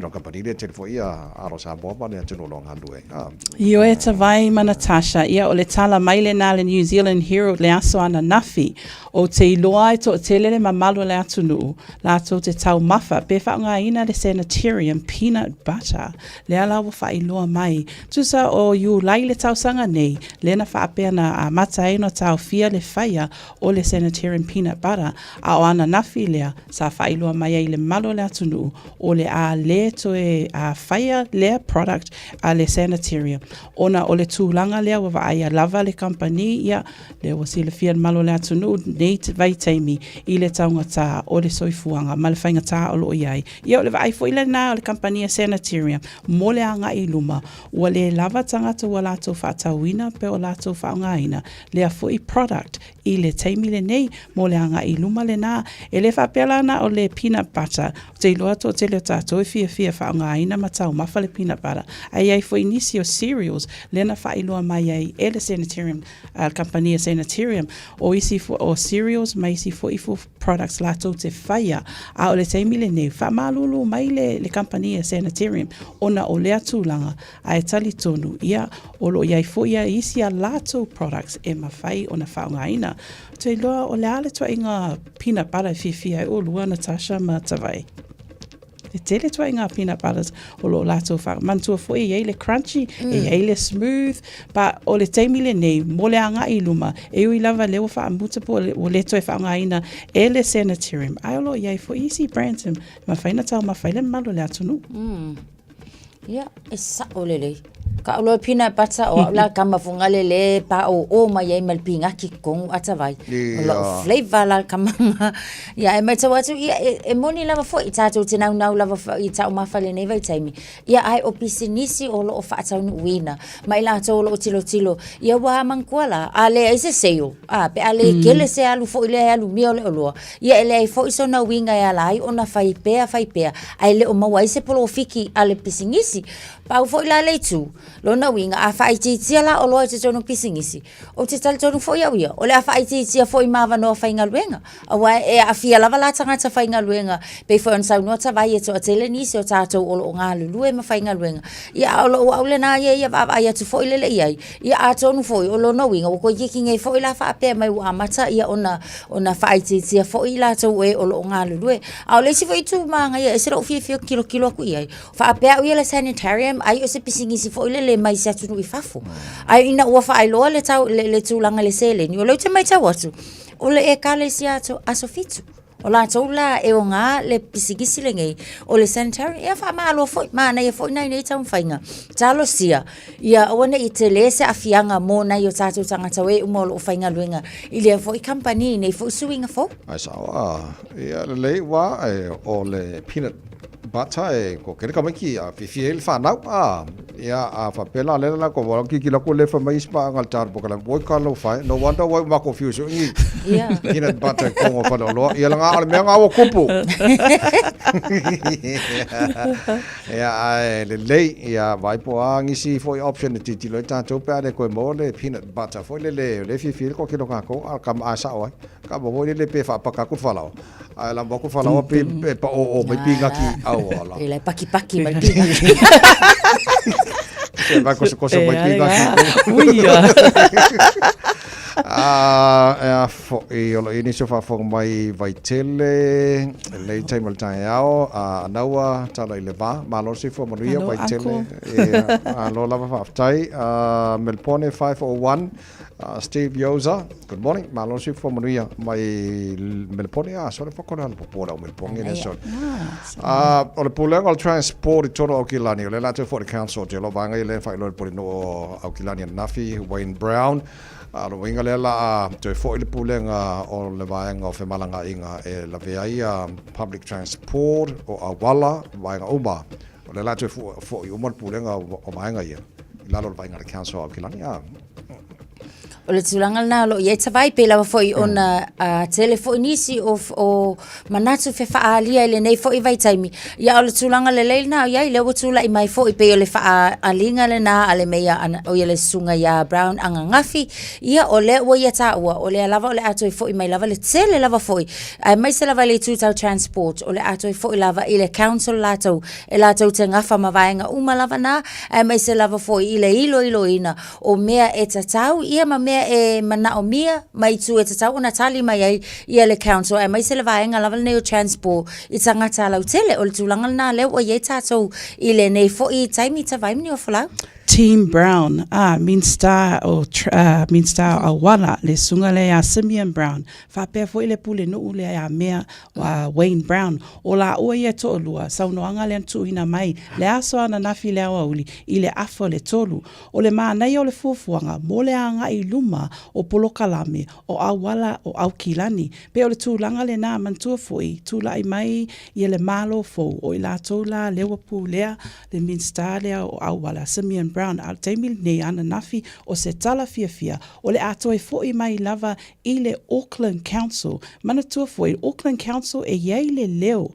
no company le te le foi a aro sa boba le te no long handue. Io e te vai ma Natasha, ia o le tala mai le nā le New Zealand Hero le aso ana nafi. O te iloa e to te lele ma malo le atunu. La to te tau mafa, pe whaunga ina le sanitarium peanut butter. Le ala wa wha iloa mai. Tusa o yu lai le tau sanga nei. Lena whaapea na a mata e no tau fia le whaia o le sanitarium peanut butter a o ana nafi lea sa whailua mai e le malo le atunu o le a le to e a whaia lea product a le sanitarium. Ona o le tūlanga lea wa vaia lava le company ia le wa si le fia malo le atunu nei te vai teimi i le taunga tā o le soifuanga ma le whainga tā o lo iai. Ia o le vai fo i le nā o le company a sanitarium mo le anga i luma ua le lava tangata ua lato whaatauina pe o lato whaungaina lea foi product i le teimi le nei mo le anga i luma le nā e le whapelana o le peanut butter o te iloa to te leo tātou e fia whaungaina ma tau mafa le peanut butter ai ai foi nisi o cereals le na whailoa mai ai e le sanitarium company a sanitarium o isi o cereals mai isi foi products lato te whaia a o le teimi le nei whamalulu mai le company a sanitarium ona o lea tūlanga a e tali tonu ia o lo iai foi ia isi a lato products e mawhai o na whaungaina. Te loa o le ale tua inga peanut butter fifia o lua Natasha ma tawai. Le tele tua inga peanut butters o lo lato whaka. Mantua foi e le crunchy, e le smooth, but o le teimi le nei, mo le anga i luma, e ui lava leo wha amuta po o le toi whaungaina e le sanitarium. Ai o lo iai foi easy brands ma whaina tau ma whaile malo le atunu. Ia, e sa o lele. Ka olo peanut butter o la kama funga lele pa o mai ai malpinga ki kong atawai. O flavor la kama. Ia e mai tawatu ia e moni lava fo i tātou te nau lava fo i tau mawhale nei vai taimi. Ia ai o pisinisi o lo o whaatau ni uina. Mai la tau lo o tilo. Ia wa mankuala. A le ai se seo. A pe a le kele se alu fo i le alu mio le oloa. Ia ele ai fo i so na winga ia lai o na whaipea. Ai le o mawai se polo fiki a le pisinisi. Pau fo i la le tu. lona winga a faititia la o loa te tonu pisingisi o te tala tonu foi au ia o le a faititia foi mava no fainga luenga awa e a fia lava la tangata fainga luenga pe foi on sau no ta vai e to tele ni se o tatou o nga lulu e ma fainga luenga ia o lo au le na ia va ia tu foi le ia ia a tonu foi o lona winga o ko yiki ngai foi la fa pe mai wa mata ia ona faititia foi la to e o lo nga lulu e a le si foi tu manga ia e se ro fia kilo ku ia fa pe au ia le sanitarium ai o se pisingisi foi le mai se tunu I fafo ai ina ua fa ai loa le tau le tūlanga le sele ni o lau te mai tau atu o le e kale si ato aso fitu o la tau la e o ngā le pisigisi le ngei o le sanitary e fa maa loa foi maa nei e foi nei nei tau mwhainga talo sia ia wane I te le se afianga mō nei o tātou tangata we umolo o whainga luenga I le foi company nei foi suinga fo ai sawa ia le lei wa o le peanut bata e ko kere kamaki a fifiel fa nau ia a fa pela le la ko wa ki la ko le fa mai spa ngal tar bo kala boy kalo fa no wonder why ma confuse ni ina bata ko fa lo ia nga al me nga wo kupu ia ai le ia vai po angi si foi option ti lo ta to pa de ko mo le peanut butter foi le fifiel ko kilo ka ko kam a sa wa ka bo le pe fa pa ka ku fa lao ai la bo ku fa lao pe pa o me pinga ki e le paki mai pinga se vai cosa mai pinga uia fo e o ini so fa fo mai vai tele le time tai ao naua tala I le va ma lo si fo maria vai tele lo lava fa tai Melpone 501 Steve Yoza good morning ma lo si fo maria mai Melpone so le fo na po o Melpone ne so o le pulenga transport toro o kilani o le lato for the council te lo vanga le fa lo por no o kilani nafi Wayne Brown lo winga le la te fo le pulenga o le vaenga o femalanga inga e la veia public transport o awala vaenga uma o le la te fo I umar pulenga o vaenga ia la lo vaenga le council o kilani o le tūlanga na lo ia tawai pe lawa foi ona telefoni nisi o manatu fe faalia ile nei foi vai taimi ia o le tūlanga le leina ia ile o tūla I mai foi pe o le faalinga le na ale meia o ia le sunga ia Brown anga ngafi ia o le o ia taua o le lava o le ato foi mai lava le tele lava foi mai se lava le tūtau transport o le ato foi lava ile council lato e lato te ngafa mavaenga uma lava na mai se lava foi ile ilo ina o mea e tatau ia ma mea e mana o mia mai tu e tatau ona tali mai ai ia le council mai se le vaenga lava nei o transport I tangata lau tele o le tūlanga na leo o ia tatou I le nei fo I taimi ta vaimni o whalau Team Brown, Minsta Awala, le sunga le a Simeon Brown, fa pe fo ile pule no ule a mea wa Wayne Brown, o la o ia to lua, sa no anga le tu ina mai, le aso ana nafi le awa uli, ile afo le tolu, o le maa nei o le fufuanga, mo le anga I luma o polo kalame, o awala o au kilani, pe o le tu langa le na mantua foi, tu la I mai, ia le malo fo, o ila tola lewa pulea, le Minsta lea o awala, Simeon Brown al taimil nei ana nafi o se tala fia o le ato e foi mai lava I le Auckland Council mana tua foi Auckland Council e iei le leo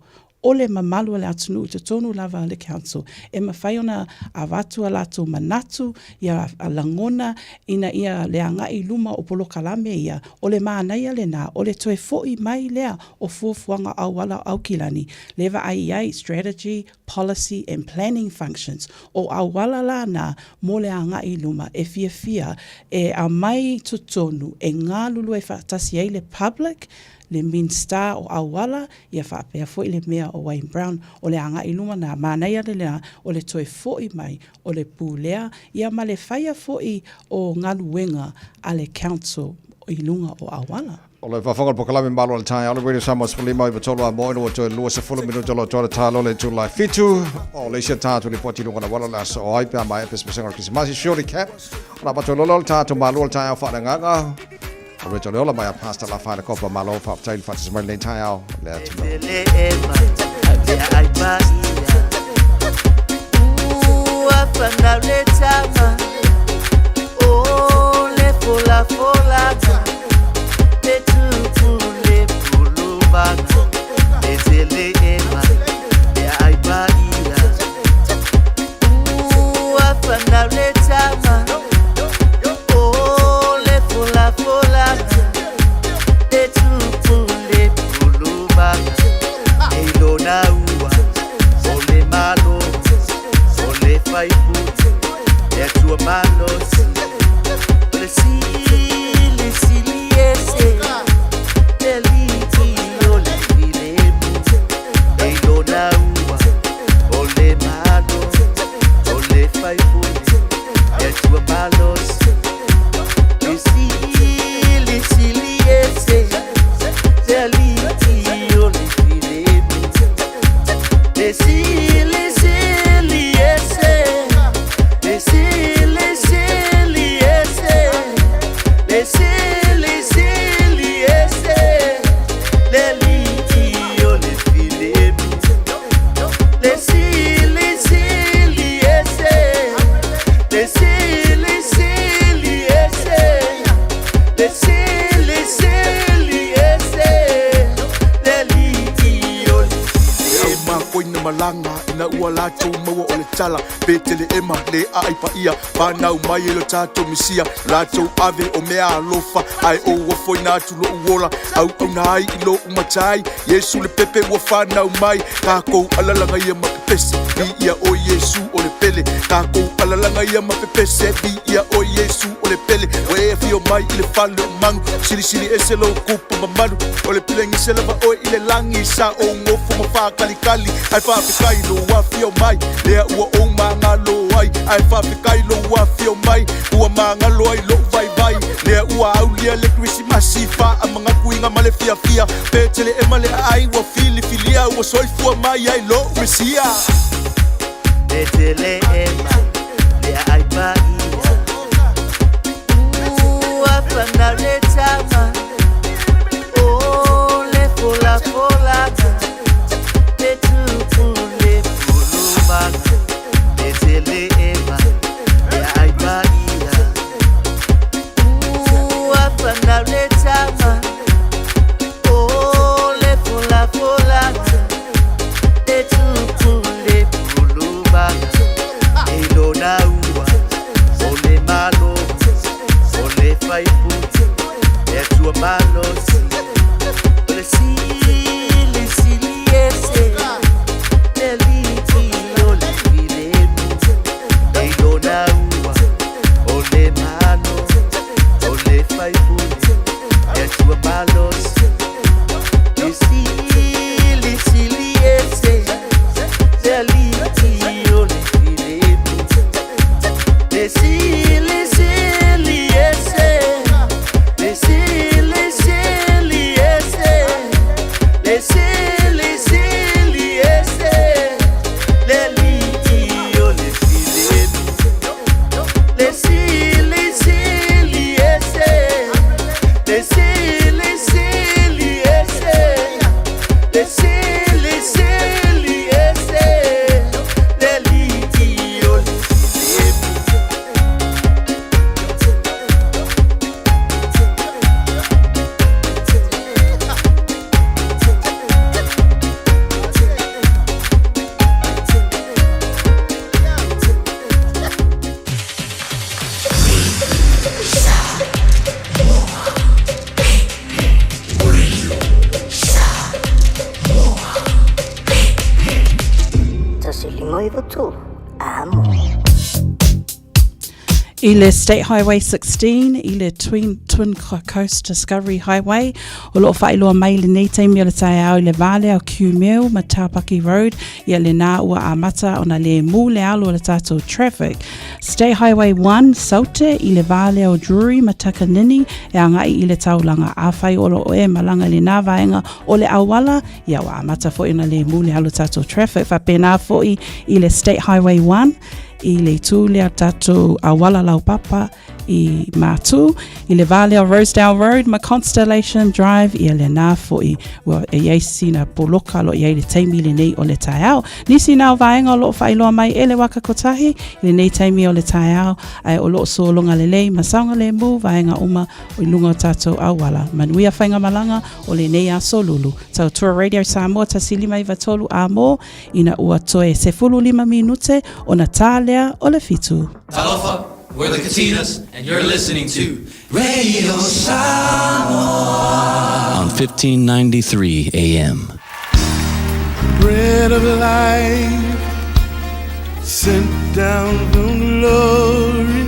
o le mamalu le atunu te tonu lava le council e mawhai ona a watu alato manatu ia a langona ina ia le anga I luma o polo kalame ia o le maanaia le na o le toe foi mai lea o fuafuanga au wala au kilani leva ai strategy, policy and planning functions o au wala la na mo le anga I luma e fia e a mai tutonu e ngā lulu e whaatasi ai le public le Minsta o awala ia whaapea foi le mea o Wayne Brown o le anga I luma na manai ale lea o le toe foi mai o le pūlea ia ma le whaia foi o ngaluenga a le council I lunga o awala. O le whawhangal po kalame malo le tai, ale radio Samoa Spalima I watolo a moe no to lua se fulu minu jolo to talo le July fitu o le sia tatu le poti lunga na wala la so ai pe mai pe spesial Christmas surely cap. Ona batolo lo tatu malo le tai o fa nganga. Original ola mai pasta la fare copa malo fa tail fa smile le tai au le atu. Now let's Koina malanga ina ua lato maua o le tala petele ema le ai pa ia panau mai lo tato misia lato ave o mea alofa ai o wa foina tu lo uola au nai i lo umatai Yesu le pepe wa fanau mai kako alalanga ia mapepese bi ia o Yesu o le pele kako alalanga ia mapepese bi ia o Yesu o le pele we fio mai i le falo mangu sili sili ese lo kupu mamanu o le pelengi se lava o i le langi sa o ngofu mafa kali ai fa fikai lo wa fio mai le ua o manga lo ai ai fa fikai lo wa fio mai ua manga lo ai lo vai le ua au lia le Christmas fa amanga kuinga male fia petele emale ai wa filia wa soifua mai ai lo mesia petele ema le ai ba ua fana le tama o le fola Petele ema ya aibaia Uafana le tama O le fola Le tupu le pulubana Elo na ua O le malo O le faipu E tua malo si O le sili ese I State Highway 16, i Twin Coast Discovery Highway, o loo whailoa mai le nei taimi o le tae au le vale au Kiumeu, Matapaki Road, ia le nā ua amata o na le mū le alo le tātou traffic. State Highway 1, Saute, i le vale au Drury, Matakanini, e angai i le taulanga awhai o loo e malanga le nā vaenga o le awala, ia ua amata fo i na le mū le alo tātou traffic. Whapena fo i le State Highway 1, i le tū lea tātou awala lau papa i mātū, i le vale o Rosedale Road, ma Constellation Drive, i le nā fo i e eisi na poloka lo i le teimi le nei o le tae au. Nisi nā vaenga o loo whailoa mai e le waka kotahi, i le nei teimi o le tae au, ai o loo so lunga le lei, ma saunga le mū, vaenga uma o i lunga o tātou awala. Manuia whainga malanga o le nei a solulu. Tau Tour Radio Samoa, ta silima i vatolu a mō, ina ua toe se fulu 5 minute o na tālea o le fitu. Talofa, we're the Katinas, and you're listening to Radio Samoa on 1593 AM. Bread of life sent down from glory.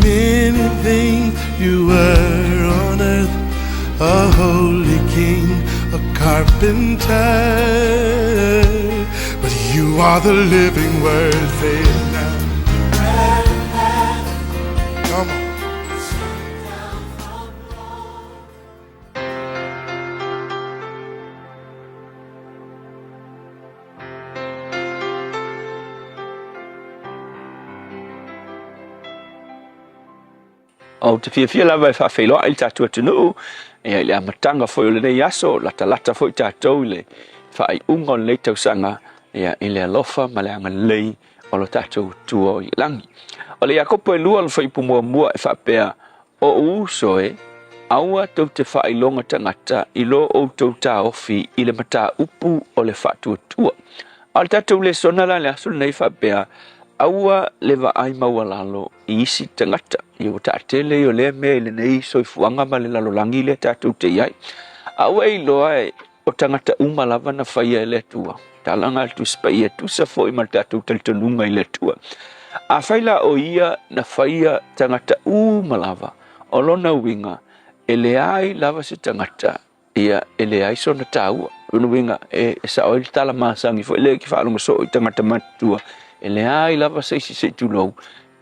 Many things you were on earth, a holy king, a carpenter. But you are the living word, say it now. Come on. O te fia lava e whawhiloa i tātua tunu, e le amatanga foi o le nei aso, lata foi tātou le whai ungon le tausanga, e le alofa ma le anga lei o lo tātou tua i langi. O le akopo e lua le whaipu mua e whapea o uso e aua tau te whailonga tangata i lo o tau tā ofi i le mata upu o le whatua tua. Al tātou le sonala le asul nei whapea aua le wa ai maua lalo i isi tangata. I o tātele i o le mea i le nei soifuanga ma le lalo langi le tātou te iai. Aua i loa e o tangata umalava na whaia e le tua. Talanga tu spai e tu sa fo i ma tātou taltanunga i le tua. A whaila o ia na whaia tangata umalava o lona winga e le ai lava se tangata ia e le ai sona tāua. Lona winga e sa o il tala masangi fo ele ki whaalunga so i tangata matua e le ai lava se se tulou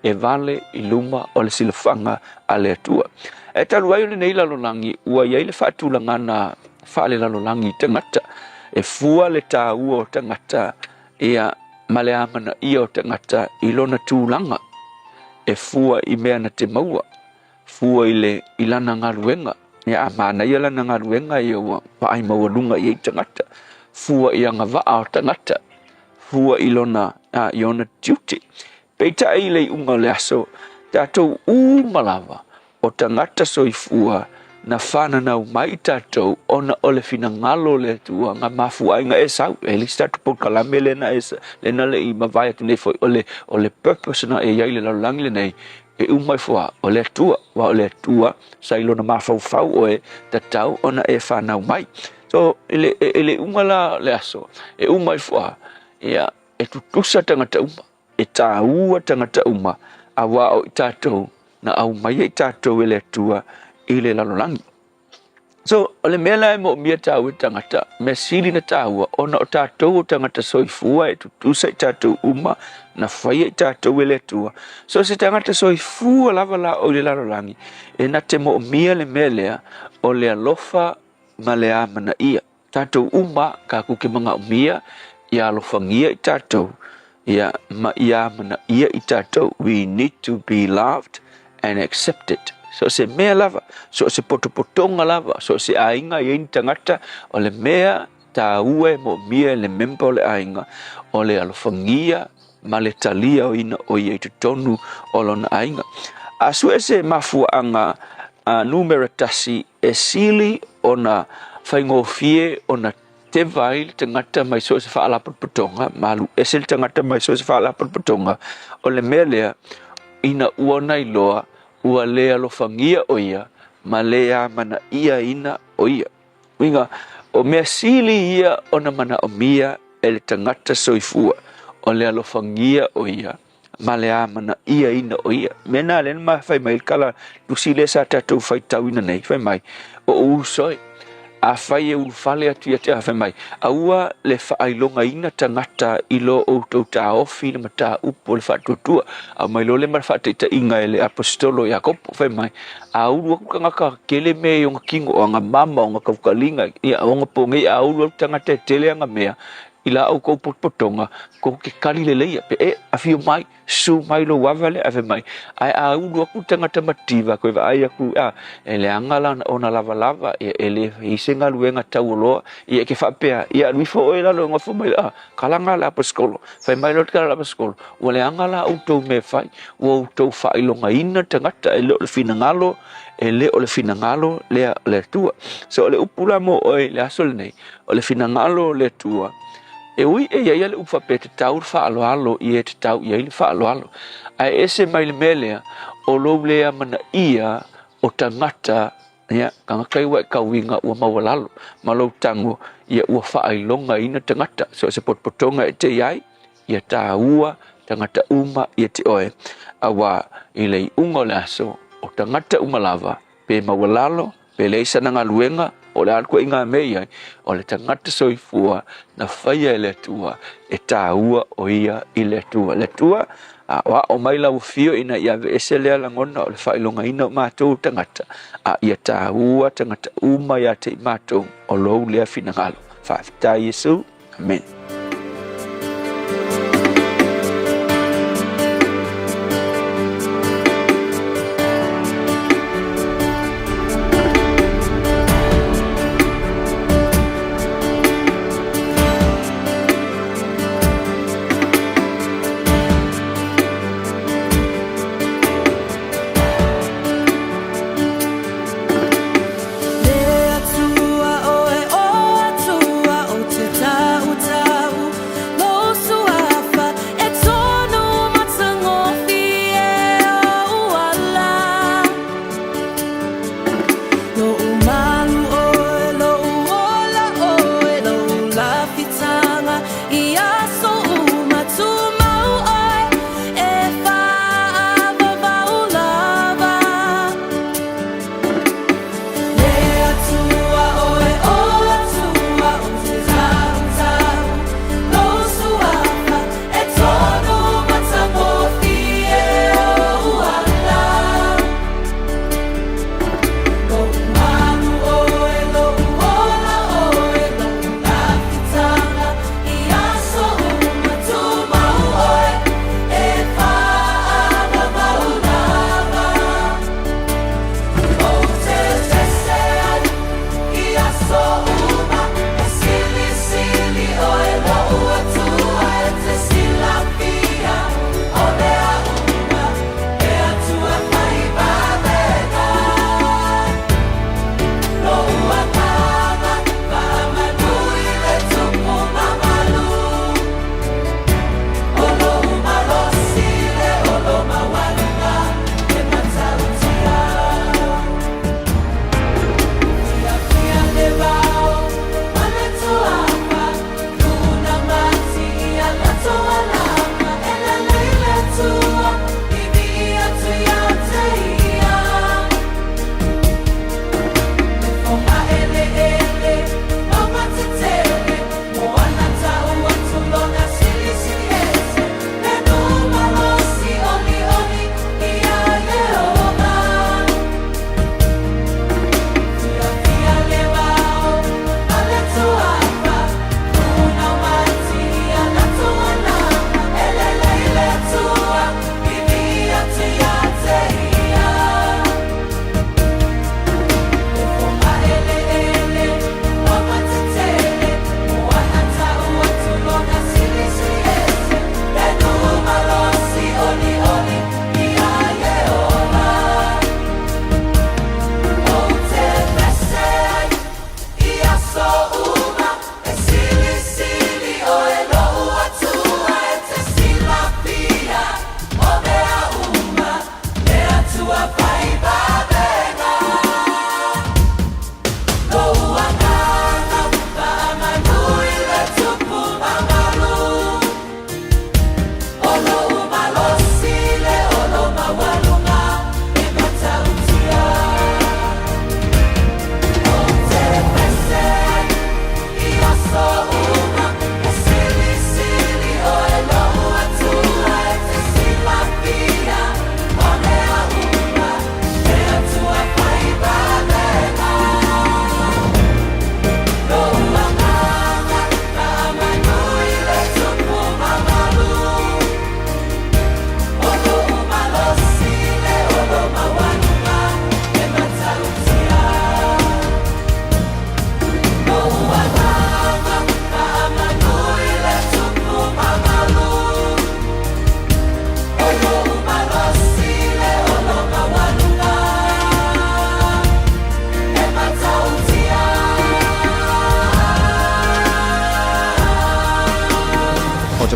e vale i luma o le silafanga a le tua. E talu ai o le nei lalolangi ua iai le whaatulanga na whaale lalolangi tangata e fua le tāua o tangata ia male amana ia o tangata i lona tūlanga e fua i mea na te maua fua i le ilana ngaruenga ia amana ia lana ngaruenga i o paai maua lunga i tangata fua i anga waa o tangata fua i lona i ona duty peita i le unga le aso tātou malava o tangata soifua na whana nau mai tātou ona o le fina ngalo le tua ngā mafuainga e sau e li statu po kalame le na esa le na le i mawai atu nei foi o le purpose na e iai le laulangi le nei e umai fua o le tua wa o le tua sa ilo na mafau o e tatau ona e whanau mai so ele umala le aso e umai fua ia e tutusa tangata uma e tāua tangata uma a wa o i tātou na au mai e tātou e le tua i le lalolangi. So, o le mea e mo mia tāu e tangata, mea sili na tāua, ona o tātou o tangata soifua e tutusa i tātou uma, na whaia i tātou e le tua. So, se tangata soifua lava la o le lalolangi, e na te mo mia le mea lea, o le alofa ma le amana ia. Tātou uma, ka kuke manga o mia, ia alofangia i tātou, ia ma ia amana ia i tātou. We need to be loved and accepted. So se mea lava, so se potopotonga lava, so se ainga i tangata o le mea ta ue mo mia le mempa o le ainga o le alofangia ma le talia o ina o i tonu o lona ainga. A sue se mafuanga numera tasi e sili o na whaingofie o na te vai tangata mai so se whaalapapotonga, malu esel tangata mai so se whaalapapotonga o le mea lea ina uona i loa ua lea lofangia o ia, ma lea mana ia ina o ia. Winga, o mea sili ia o na mana o mia e le tangata soifua, o lea lofangia o ia, ma lea mana ia ina o ia. Mena lena ma fai mai kala tusile sa tatou fai tauina nei, fai mai, o usoi, a fai e ulufale atu ia te a fai mai, a ua le whaailonga ina tangata ilo o tau ta ofi le mata upo le whaatuatua, a mai lo le mara whaataita inga e le apostolo Iakopo fai mai, a ulu aku kangaka kele mea i onga kingo o anga mama o nga kaukalinga, ia o nga ponge a ulu aku tangata e tele anga mea, ila au kou potonga kou ke kali le leia pe a fio mai su mai lo wavale ave mai ai a ulu aku tangata mativa ko ai aku ele angala ona lava ele isenga luenga taulo ia ke fapea ia mi fo ela lo ngofo mai kalanga la paskolo fai mai lo kala paskolo wale angala auto me fai o to fai lo ngaina tangata ele o fina ngalo ele o le fina ngalo le tua so le upula mo o le asol nei o le fina ngalo le tua e ui e ia le ufa pe te tau whaaloalo i e te tau ia le whaaloalo. Ai ese mai le melea o lo lea mana ia o tangata ia kanga kai wa kauinga ua mawalalo ma lo tango ia ua whaailonga ina tangata so se potpotonga e te iai ia tā ua tangata uma i te oe awa i lei unga le aso o tangata umalava pe mawalalo pe leisa nanga luenga o le alko inga mei o le tangata soifua na whaia le tua e tā ua o ia i le tua wa o mai lau fio ina ia ve ese lea langona o le whailonga ina o mātou tangata ia tā ua tangata uma ia te mātou o lou lea finangalo whaafita Yesu, amen.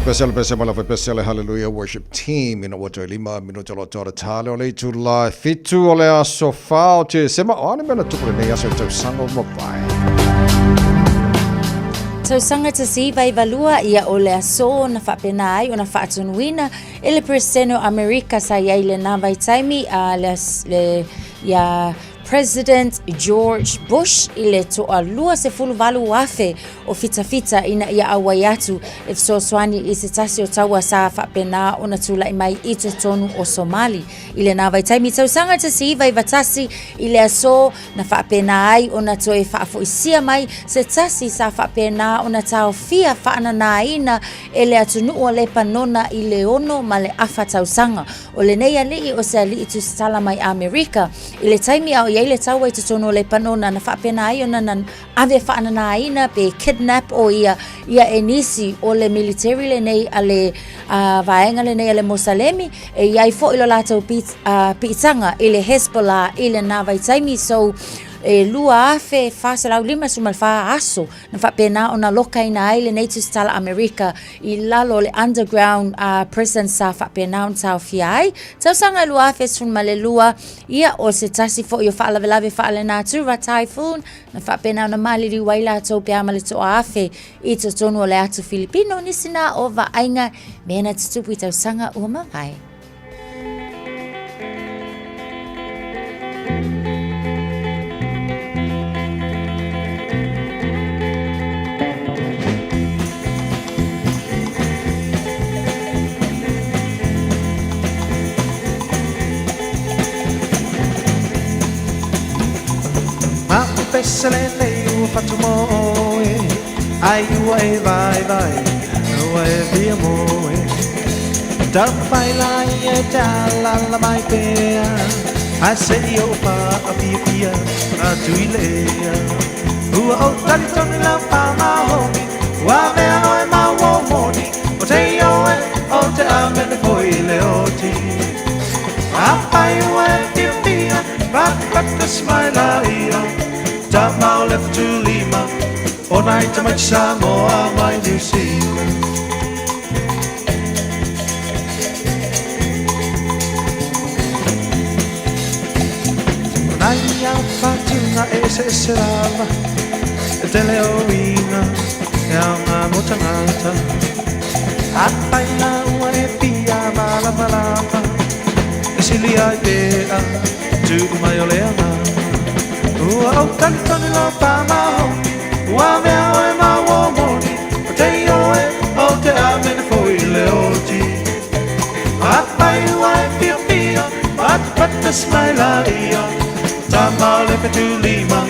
Pesele Hallelujah Worship Team ina wato lima minuto lo tora tale o le tula fitu o le aso fao te sema ona mena tukule nei aso tau sango mapai. Tausanga te si vai valua ia o le aso na whapena ai o na whaatunuina ele preseno Amerika sa ia ile na vai taimi a le ia President George Bush ile toa lua se fulu valu wafe o fita ina ia awai atu if so swani i se tasi o taua sa whapena o na tula i mai i to tonu o Somali ile na vai taimi tausanga te si vai vatasi ile aso na whapena ai o na toe whaafo isia mai se tasi sa whapena o na tau fia whaana na ina ele atunu o le panona i le ono ma le afa tausanga o le neia lii o se ali i tu stala mai Amerika ile taimi au ia le taua i te tono le panona na whapena ai o na ave whaana na ina pe kidnap o ia enisi o le military le nei a le vaenga le nei a le Mosalemi e iai fo ilo lātou pitanga i le Hezbollah i le nā vai taimi so e lua afe whasalau lima sumal wha aso na whapena o na loka ina ai le nei tu stala Amerika i lalo le underground prison sa whapena o tau fiai tau sanga lua afe sumal le lua ia o se tasi fo i o whaalavelave whaale nā tura typhoon na whapena o na maliri waila tau pia male toa afe i to tonu o le atu Filipino nisina o vaenga mena tutupu i tau sanga ua mawai. Pesele nei fatu moe ai ua e vai no e via moe da fai la e la mai pea a se io pa a pia a tuilea ua o tali toni la pa ma homi wa me no e ma wo moni o te io e o te ame ne foi le oti a pai ua e pia but the smile io Tamau left to Lima, all night to my Samoa, my New Zealand. Naya Fatina ese lava, te leoina, e una motanata. Apaina ua e pia malama, e si li ai pea, tu mai oleana. Ua o tali toni lo pa ma homi Ua mea oe ma wo moni O te ioe o te amene foi le oti Apai ua e pia pia Pata smaila ia Tamau le petu lima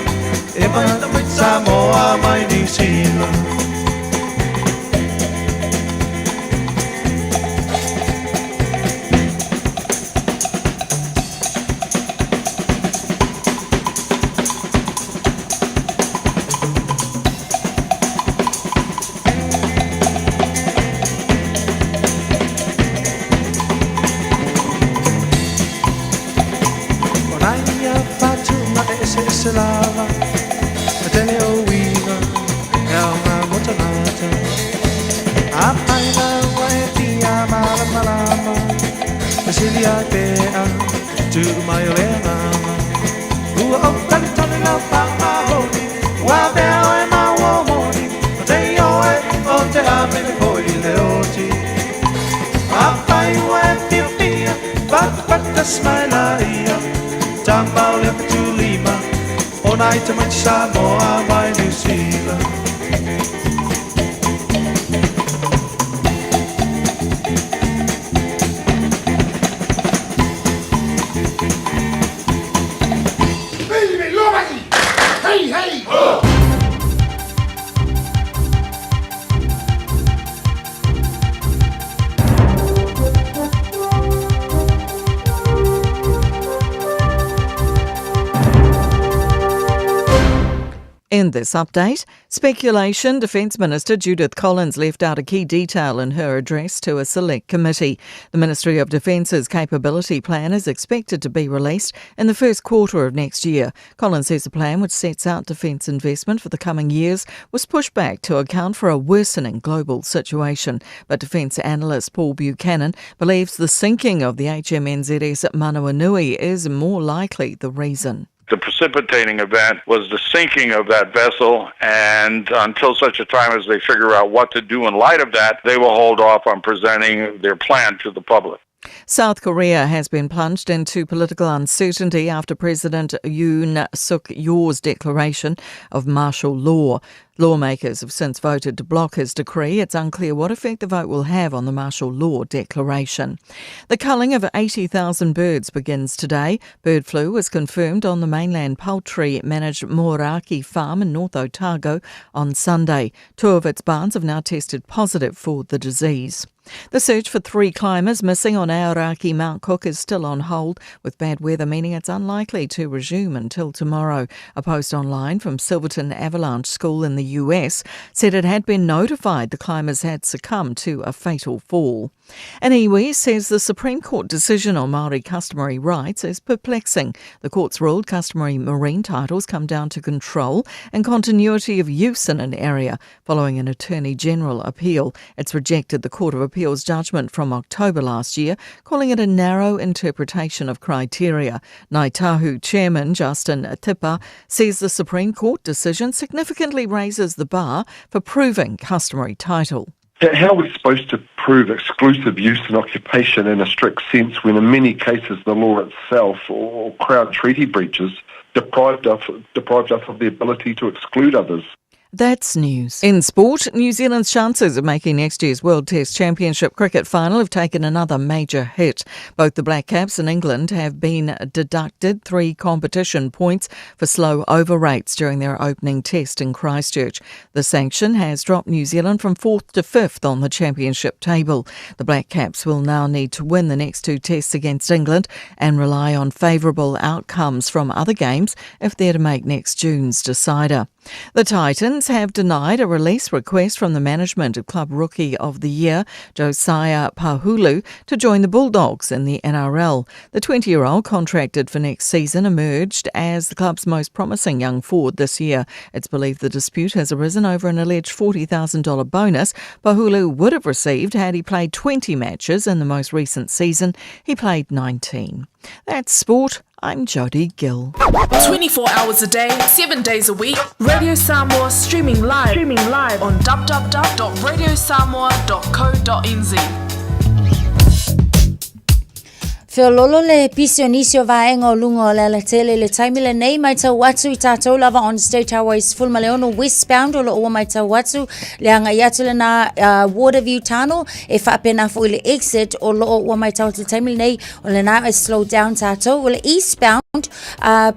E mai Samoa mai New Zealand to my Samoa, my New Zealand. Baby, Lomani! Hey, hey! In this update, speculation Defence Minister Judith Collins left out a key detail in her address to a select committee. The Ministry of Defence's capability plan is expected to be released in the first quarter of next year. Collins says the plan, which sets out defence investment for the coming years, was pushed back to account for a worsening global situation. But defence analyst Paul Buchanan believes the sinking of the HMNZS at Manawanui is more likely the reason. The precipitating event was the sinking of that vessel, and until such a time as they figure out what to do in light of that, they will hold off on presenting their plan to the public. South Korea has been plunged into political uncertainty after President Yoon Suk Yeol's declaration of martial law. Lawmakers have since voted to block his decree. It's unclear what effect the vote will have on the martial law declaration. The culling of 80,000 birds begins today. Bird flu was confirmed on the mainland poultry-managed Moeraki farm in North Otago on Sunday. 2 of its barns have now tested positive for the disease. The search for 3 climbers missing on Aoraki Mount Cook is still on hold, with bad weather meaning it's unlikely to resume until tomorrow. A post online from Silverton Avalanche School in the US said it had been notified the climbers had succumbed to a fatal fall. An iwi says the Supreme Court decision on Māori customary rights is perplexing. The court's ruled customary marine titles come down to control and continuity of use in an area. Following an Attorney General appeal, it's rejected the Court of Appeal's judgment from October last year, calling it a narrow interpretation of criteria. Ngāi Tahu Chairman Justin Tipa says the Supreme Court decision significantly raises the bar for proving customary title. How are we supposed to prove exclusive use and occupation in a strict sense when in many cases the law itself or Crown Treaty breaches deprived us of the ability to exclude others? That's news. In sport, New Zealand's chances of making next year's World Test Championship cricket final have taken another major hit. Both the Black Caps and England have been deducted 3 competition points for slow over rates during their opening test in Christchurch. The sanction has dropped New Zealand from 4th to 5th on the championship table. The Black Caps will now need to win the next 2 tests against England and rely on favourable outcomes from other games if they're to make next June's decider. The Titans have denied a release request from the management of Club Rookie of the Year, Josiah Pahulu, to join the Bulldogs in the NRL. The 20-year-old, contracted for next season, emerged as the club's most promising young forward this year. It's believed the dispute has arisen over an alleged $40,000 bonus Pahulu would have received had he played 20 matches in the most recent season. He played 19. That's sport. I'm Jodie Gill. 24 hours a day, 7 days a week. Radio Samoa streaming live on www.radiosamoa.co.nz. Whiololo le pisionisio vaenga o lunga o le tele le taimile nei mai tau watu I tātou lava on State Highways Fulmaleono westbound o lo ua mai tau watu le anga iatu le na Waterview Tunnel e whaapena fo le exit o lo ua mai tau te taimile nei o le na slow down tātou o le eastbound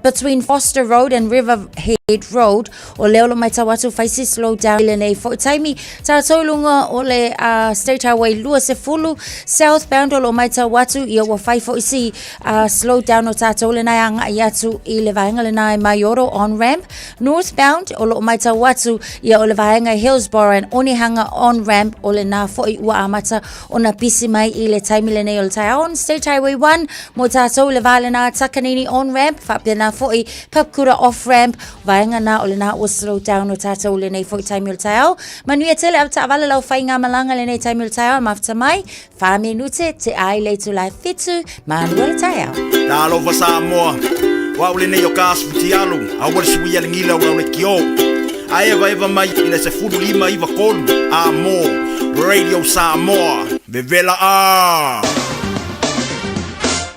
between Foster Road and Riverhead Road o leolo mai tau watu faisi slow down le nei fo taimi tātou lunga o le State Highway lua se fulu southbound o lo mai tau watu ia ua fai fo isi slow down o tātou le nai anga iatu I le vaenga le nai Maioro on ramp northbound o lo mai tau watu ia o le vaenga Hillsborough and Onehanga on ramp o le na fo I ua amata o na pisi mai I le taimi le nei o le tai on State Highway 1 mo tātou le vale na Takanini on ramp whapena fo I Papkura off ramp vaenga na o le na ua slow down o tātou le nei fo I taimi o le tai au manuia tele au ta vale lau whai ngā malanga le nei taimi o le tai au mafta mai wha minute te ai le tu lai fitu Manuel Tayao. Talofa Samoa. Wa ule nei o kaasputi alu. Awar sui alingila ura ule kio. A eva mai ina se furu lima iwa kolu. Amo. Radio Samoa. Vevela a.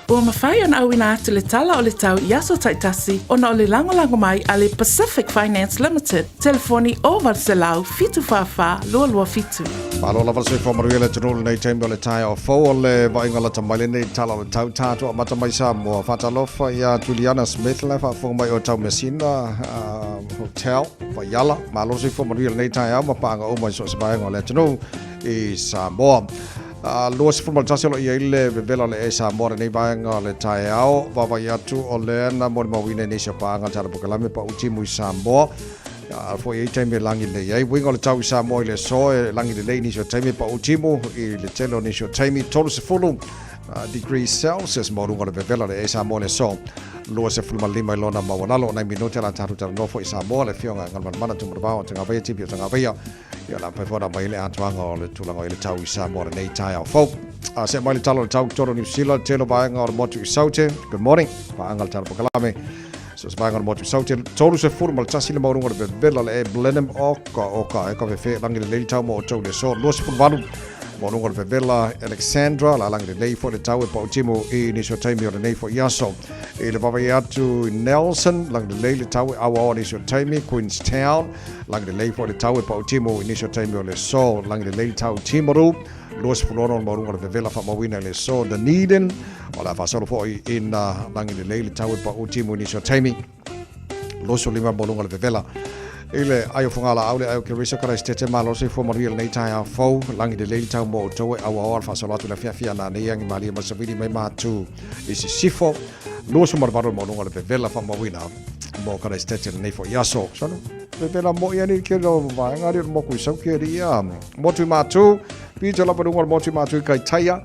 Ua mawhai ona au ina atu le tala o le tau Iaso Taitasi ona o le lango mai a le Pacific Finance Limited. Telefoni o Varselau fitu whawha lua fitu. Malo lava se whamaruia le tunulu nei teimio le tai o fau o le vainga la tamaile nei tala o le tau tātua a mata mai Samoa. Whatalofa ia Juliana Smith le whawhonga mai o tau Messina Hotel, Waiala. Malo se whamaruia le nei tai au mapanga o mai so se vainga le tunulu I Samoa. Lua se formal taselo ia ile vevela le Samoa nei vaenga le tai au vava atu o le na mo mawine nei se paanga tara pokalame pa uti mu Samoa Fo e taimi langi le ai winga le tau I Samoa I le so e langi le ni so taimi pa utimo I le telo ni so taimi tolu se fulu degrees Celsius mo runga le vevela le e Samoa le so lua se fulma lima I lona mawanalo na minuto la tatu tala nofo I Samoa le fionga ngal mana tu mrava tanga vai tipi tanga vai ya la pa fora mai le atuanga o le tulanga I le tau I Samoa nei tai au fo se mai le talo le tau toro New Zealand telo baanga o motu I Saute good morning pa angal talo pakalame so sbaga no motu Saute tolu se fulma le tasi le maurunga le vevela le e Blenheim oka e ka fe langi le tau mo tau le so lua se fulvalu Morunga le vevela Alexandra la langi le fo le tau e pa utimo I ni so taimi o le nei fo iaso e le vavai atu Nelson langi le tau e awa ni so taimi Queenstown langi le fo le tau e pa utimo I ni so taimi o le so langi le tau Timaru Luas fulono morunga le vevela fa mawina le so Dunedin o la fa solo fo in langi le tau e pa utimo ni so taimi loso lima morunga le vevela Ile ayo fungala aule ayo kirisa kara stete malo se fo maria nei tai a fo langi de leili tau mo to awa fa solo tu la fia na nei yangi mali ma savidi mai matu isi sifo lo so marvaro mo no le vela fa mawina mo kara stete nei fo yaso sono vela mo yani ke lo va ngari mo ku so ke ria mo tu matu pi jola pa mo tu matu kai taia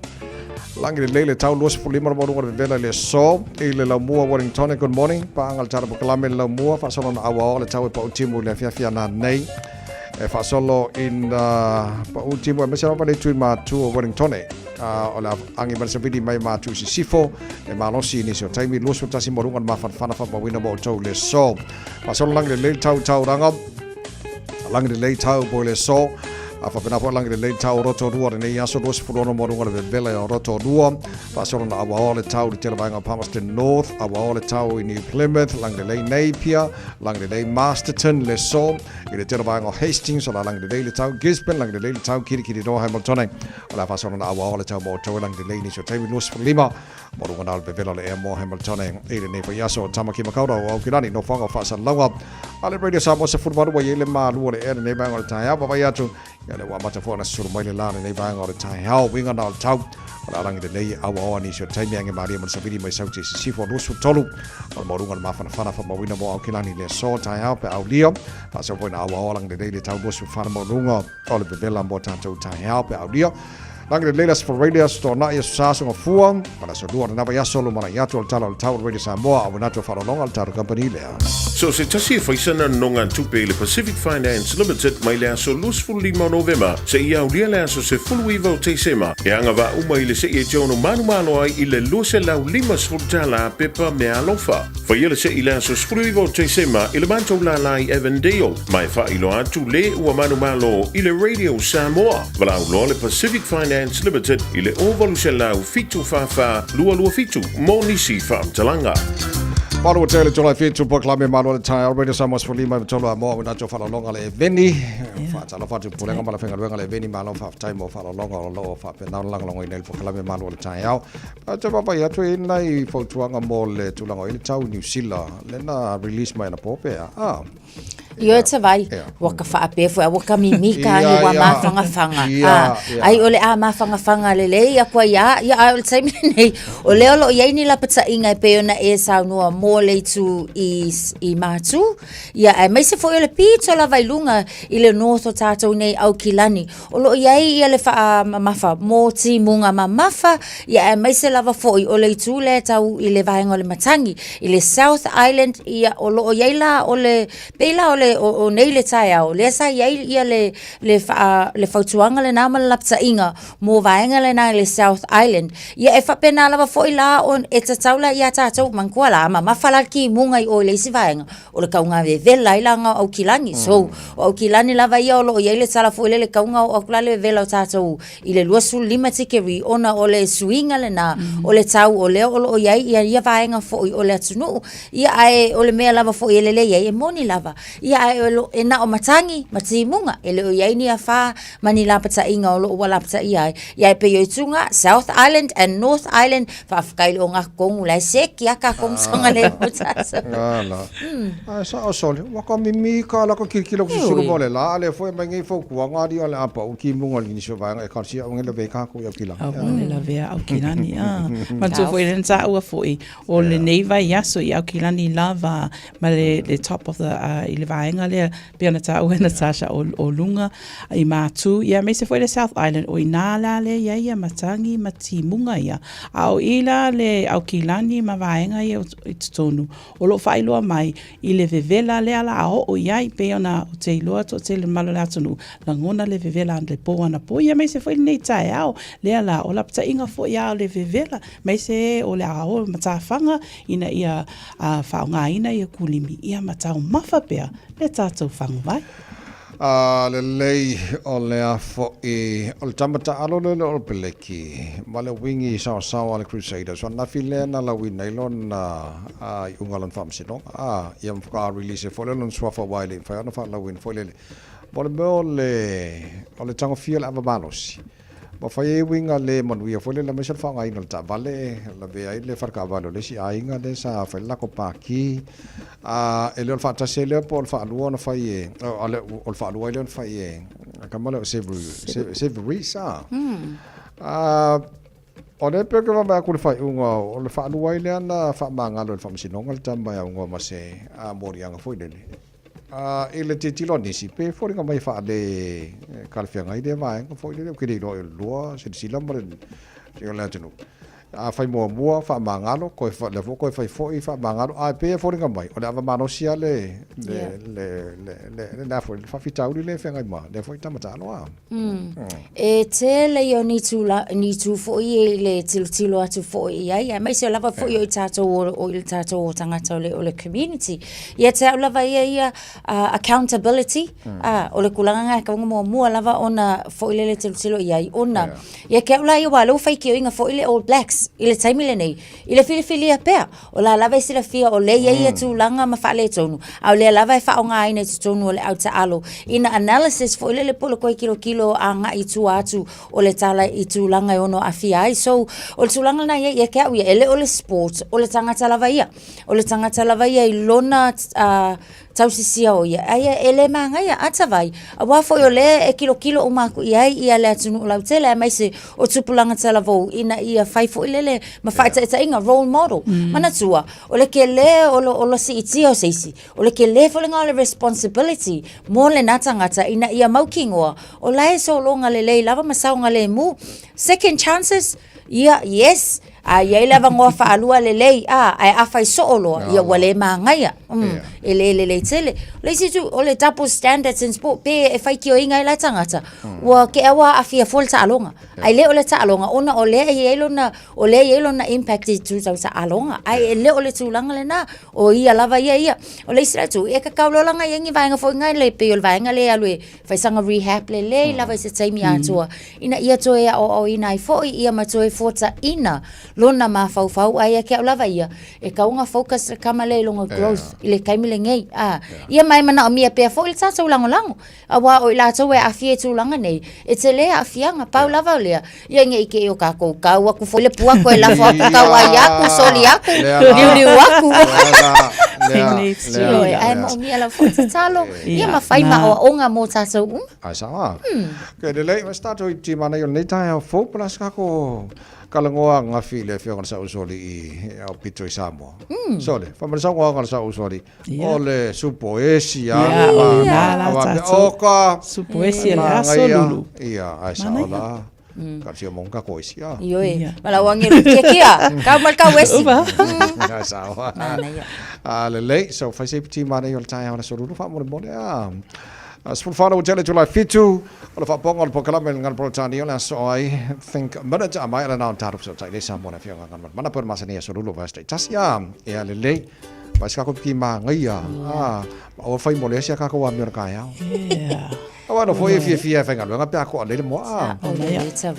langi de leili tau lo so lima mo no le vela le so ile la mua Wellington good morning pa angal tara bokalame la mua fa solo na awa le tau pa utimu le fia na nei e fa solo in pa ultimo e mesa pa le tu ma tu Wellington o la angi ba se vidi mai ma tu si sifo e ma lo si ni so taimi lo so tasi morunga ma fa fa ma wina mo to le so fa solo langi le tau ranga langi le tau bo le so a fa pena po langi le tau roto rua nei aso dos furono morunga le vela o roto rua fa solo na awa le tau le televanga Palmerston North awa le tau I New Plymouth langi le Napier langi le Masterton le so I le televanga Hastings o la langi le tau Gisborne langi le tau Kirikiri no Hamilton o la fa solo na awa le tau mo to langi le ni so taimi nos lima morunga na le vela le mo Hamilton e le nei fa yaso tamaki makaura o Kirani no fanga fa sa lawa ale radio sa mo se futbaru wa yele ma lu le nei banga le tai ba ba yatu le wa mata fo na suru mai le la nei banga le tai how winga na tau la langi de nei awa ni so taimi ange maria mo sabidi mai sauti si fo no su tolu o morunga ma fa fa mawina mo au Kirani le so tai how pe au lio fa so na awa langi de nei tau no su fa morunga o le vela mo tau tai how pe au lio langi de leilas for radio sto na ia saso nga fuang para so duar na ya solo mana ya tol talo tau radio Samoa au na to fa longa al tar company le so se tasi faisana nonga tupe le Pacific Finance Limited mai le so lusful lima November se ia ulia le so se full vivo te sema e anga va uma ile se e jono manu ai ile luse lau lima sfutala pepa me alofa fa ile se ile so full vivo te sema ile manto la lai Evandale mai fa ilo atu le u manu ile radio Samoa vala lo le Pacific Finance Limited ile ovaluselau fitu fafa lua fitu monisi fam talanga Palu tele tola fitu proclame malo le tai already samos for lima tola mo na to fa longa le veni fa tala fa tu pulenga mala fenga longa le veni malo fa tai mo fa longa lo fa pe na longa longa ile proclame malo le tai au to papa ya to nai fo tuanga mo le tulanga ile tau New Zealand le na release mai na pope Yo te vai waka fa pe fo waka mimika ni wa ma fanga ai ole a ma fanga le ya kwa ya o time nei o le lo ya ni la pata inga pe ona e sa no mo le tu I matu ya ai mai se fo le pizza la vai lunga I le north o tato nei au kilani o lo ya le fa mafa mo ti munga mafa ya ai mai se lava fo o le tu le tau I le vai ngole matangi I le South Island ya o lo ya la o le pela o nei le tai au le sa ia le fautuanga le nama lapsa inga mo vaenga le na le South Island ia e fa pena lava foi la on e taula ia tatou mankuala ma mafala ki munga I o le si vaenga o le kaunga vela ilanga au kilani so o kilani lava ia o lo ia le sala foi le kaunga o klale vela tatou I le luasu lima tikeri ona o le swinga le na o le tau o le o lo ia vaenga foi o le atunu ia ai o le mea lava foi le ia e moni lava ia e na o matangi matimunga ele o yaini afa manila pata inga o lo wala pata ia ia pe yo tunga South Island and North Island fa fkailo nga kong la sek ya ka kong songa le mutasa ala sa o sol wa ka mimi ka la ko kirkilo ko suru mole la ale foi mangi fo ku nga di ala apa o ki munga ni so va e ka si o ngela ve ka ko ya kila la ve au kilani ma tu foi ren sa o foi o le neiva yaso ya kilani lava ma le top of the vaenga le peona ta o Natasha o lunga I matu ia me se foi le South Island o inala le ia matangi matimunga ia au ila le au kilani ma vaenga ia I tonu o lo failoa mai I le vevela le ala o ia I peona o te iloa to te le malo le atonu langona le vevela le po ana po ia me se foi nei tae au le ala o la pata inga fo ia le vevela me se o le ao matafanga ina ia faunga ina ia kulimi ia matau mafapea le tātou whangu vai. Le lei o le a fo I o le tamata alo le o peleki ma le wingi sawa le Crusaders so na file na la wina ilon I ungalan famsino ia mfuka release fo le lon swafa wile fa na fa la win fo le mo le tango feel ava malos ma fa e winga le manuia fo le la mesel fa ngai no ta vale la ve ai le farka valo le si ainga le sa fa la ko paki e le fa tase le po fa lu na fa e o fa lu le fa e kamala severi sa o le pe ko ba ku fa unga o le fa lu le na fa manga lo fa msinonga tamba ya unga ma se morianga fo le ele te tilo nisi pe fori nga mai fa le kalfia ngai de mai ko foi le kiri no lua se sila mo le la tenu fai mo fa mangalo ko fa le ko fai foi fa mangalo pe fori nga mai o le ava mano sia le na foi fa fitau le fe ngai ma le foi tamata no e te le yo ni tu foi le tilo atu foi ia mai se lava foi o tato o il tato o tangata o le community ia te lava ia accountability o le kulanga ka mo lava ona foi le tilo ia ona ia ke la ia walo fai ke inga foi le All Blacks ile taimi le nei ile fili pea o la lava sila fia o le ia tulanga ma fa le tonu au le lava fa nga ina tonu le auta alo ina analysis fo le polo ko kilo anga I tu atu o le tala I tulanga ono afia so o le tulanga na ia ke ia ele o le sport o le tanga lava ia o le tanga lava ia I lona tau sisia o ia ai ele manga ia atavai a wa fo yo le kilo o maku ia le tunu la tele mai se o tupulanga tala vo ina ia fai fo ile ma fai ta inga role model mana tua o le ke le o lo si o seisi o le ke le fo le ngale responsibility mo le natangata ina ia maukingoa o lai so longa le lava masaunga le mu second chances yes ia lava ngofa alua le lei ai afai soolo ia wale mangaia ele tele le situ o le double standards in sport pe e fai ki o inga la tangata wa ke awa afia folta alonga ai le o le ta alonga ona o le elona impact tu sa alonga ai le o le tulanga le na o ia lava ia o le sira tu e ka kaulo langa yengi vainga fo ngai le pe o vainga le alue fai sanga rehab le lava se taimi atua ina ia to e o ina I fo ia ma to e fota ina lona ma fau ai ke lava ia e ka unga focus kama le longa growth ile kai mile ngei ia mai mana o mia pe fo il sa lango awa o la to e afie tu langa nei e te le afianga pau lava le ia ngei ke o ka ko ka wa ku fo le pua ko la fo ka wa ya ku soli ya ku li waku ai mo mia la fo talo ia ma fai ma o onga mo ta so sawa ke le ma sta to ti mana yo nei ta fo plus ka ko kalangoa nga file fe sa usoli I au pito I Samoa. Sole, fa sa nga sa usoli. Ole supoesia. Oka supoesia la solulu. Ia, ai sa ola. Kasi monka koisia. Iyo wala wangi kia. Ka mal ka wesi. Ai sa wa. Le le so fa se piti mana yo tai ona solulu fa mo mo Spulfano would tell it to like Fitu, or if I bong on Pocalam and Ganprotania, so I think Manager I might announce out of so tight someone if you're on Manapur Masania Solo Vasta. Tasia, Lele, by Skakopima, or Fay Molesia Kako America. Yeah. I want to for if you have a back a little more. It's a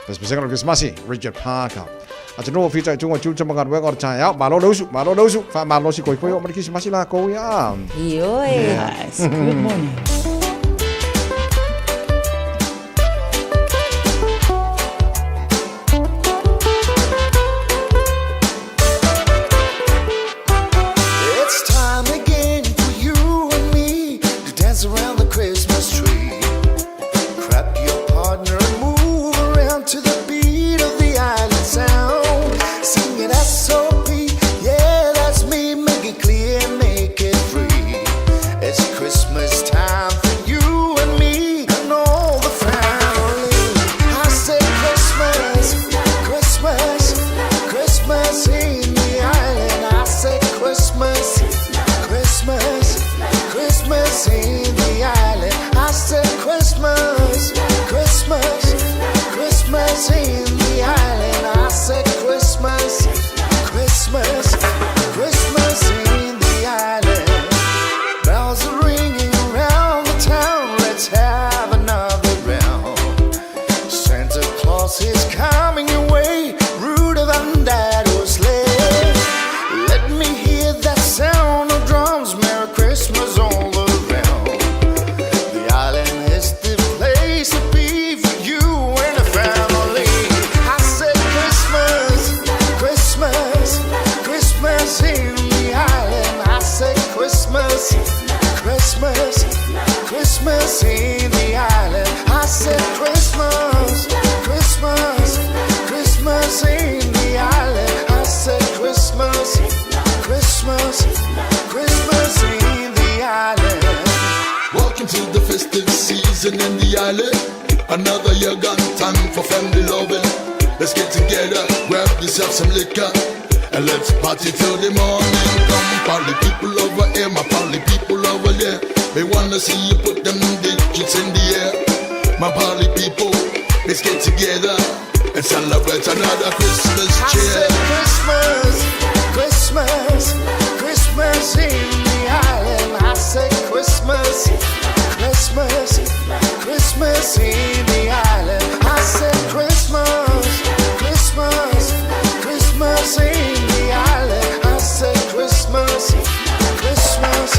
the specific Christmassy, Richard Parker. At no feature to what you can work on time. Malosu, Malosi, Koi, Marquis Masila, Koya. Yes, good morning. It's time again for you and me to dance around the Christmas tree. Grab your partner and move around to the beat of the island sound. Singing SOP, yeah, that's me, make it clear, man. Christmas in the island. I said Christmas, Christmas, Christmas in the island. Welcome to the festive season in the island. Another year gone, time for family loving. Let's get together, grab yourself some liquor, and let's party till the morning. Come, party people over here, my party people over there. They wanna see you put them digits in the air. My party people, let's get together and celebrate another Christmas cheer. I said Christmas, Christmas, Christmas in the island. I said Christmas, Christmas, Christmas in the island. I said Christmas, Christmas, Christmas in the island. I said Christmas, Christmas,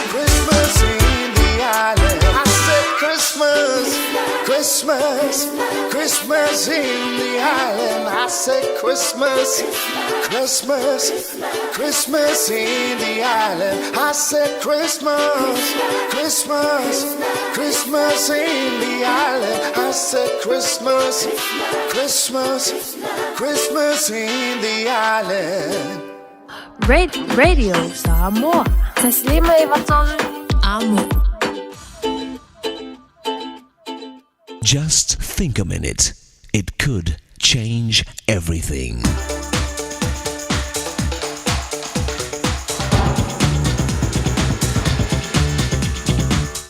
Christmas in the island. I said Christmas, Christmas, Christmas in the island. I said Christmas, Christmas, Christmas in the island. I said Christmas, Christmas, Christmas in the island. I said Christmas, Christmas, Christmas in the island. Radio Samoa. Taslima ivatolu amo. Just think a minute. It could change everything.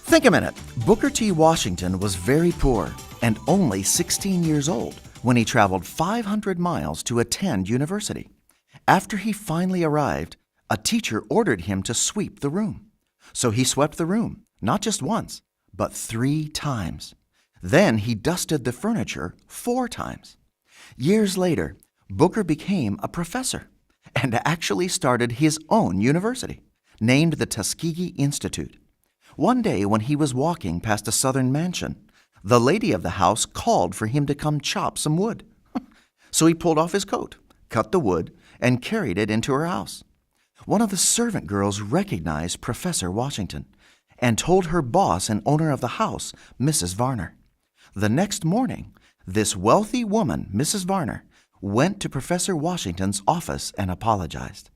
Think a minute. Booker T. Washington was very poor and only 16 years old when he traveled 500 miles to attend university. After he finally arrived, a teacher ordered him to sweep the room. So he swept the room, not just once, but 3 times. Then he dusted the furniture 4 times. Years later, Booker became a professor and actually started his own university, named the Tuskegee Institute. One day when he was walking past a southern mansion, the lady of the house called for him to come chop some wood. So he pulled off his coat, cut the wood, and carried it into her house. One of the servant girls recognized Professor Washington and told her boss and owner of the house, Mrs. Varner. The next morning, this wealthy woman, Mrs. Varner, went to Professor Washington's office and apologized.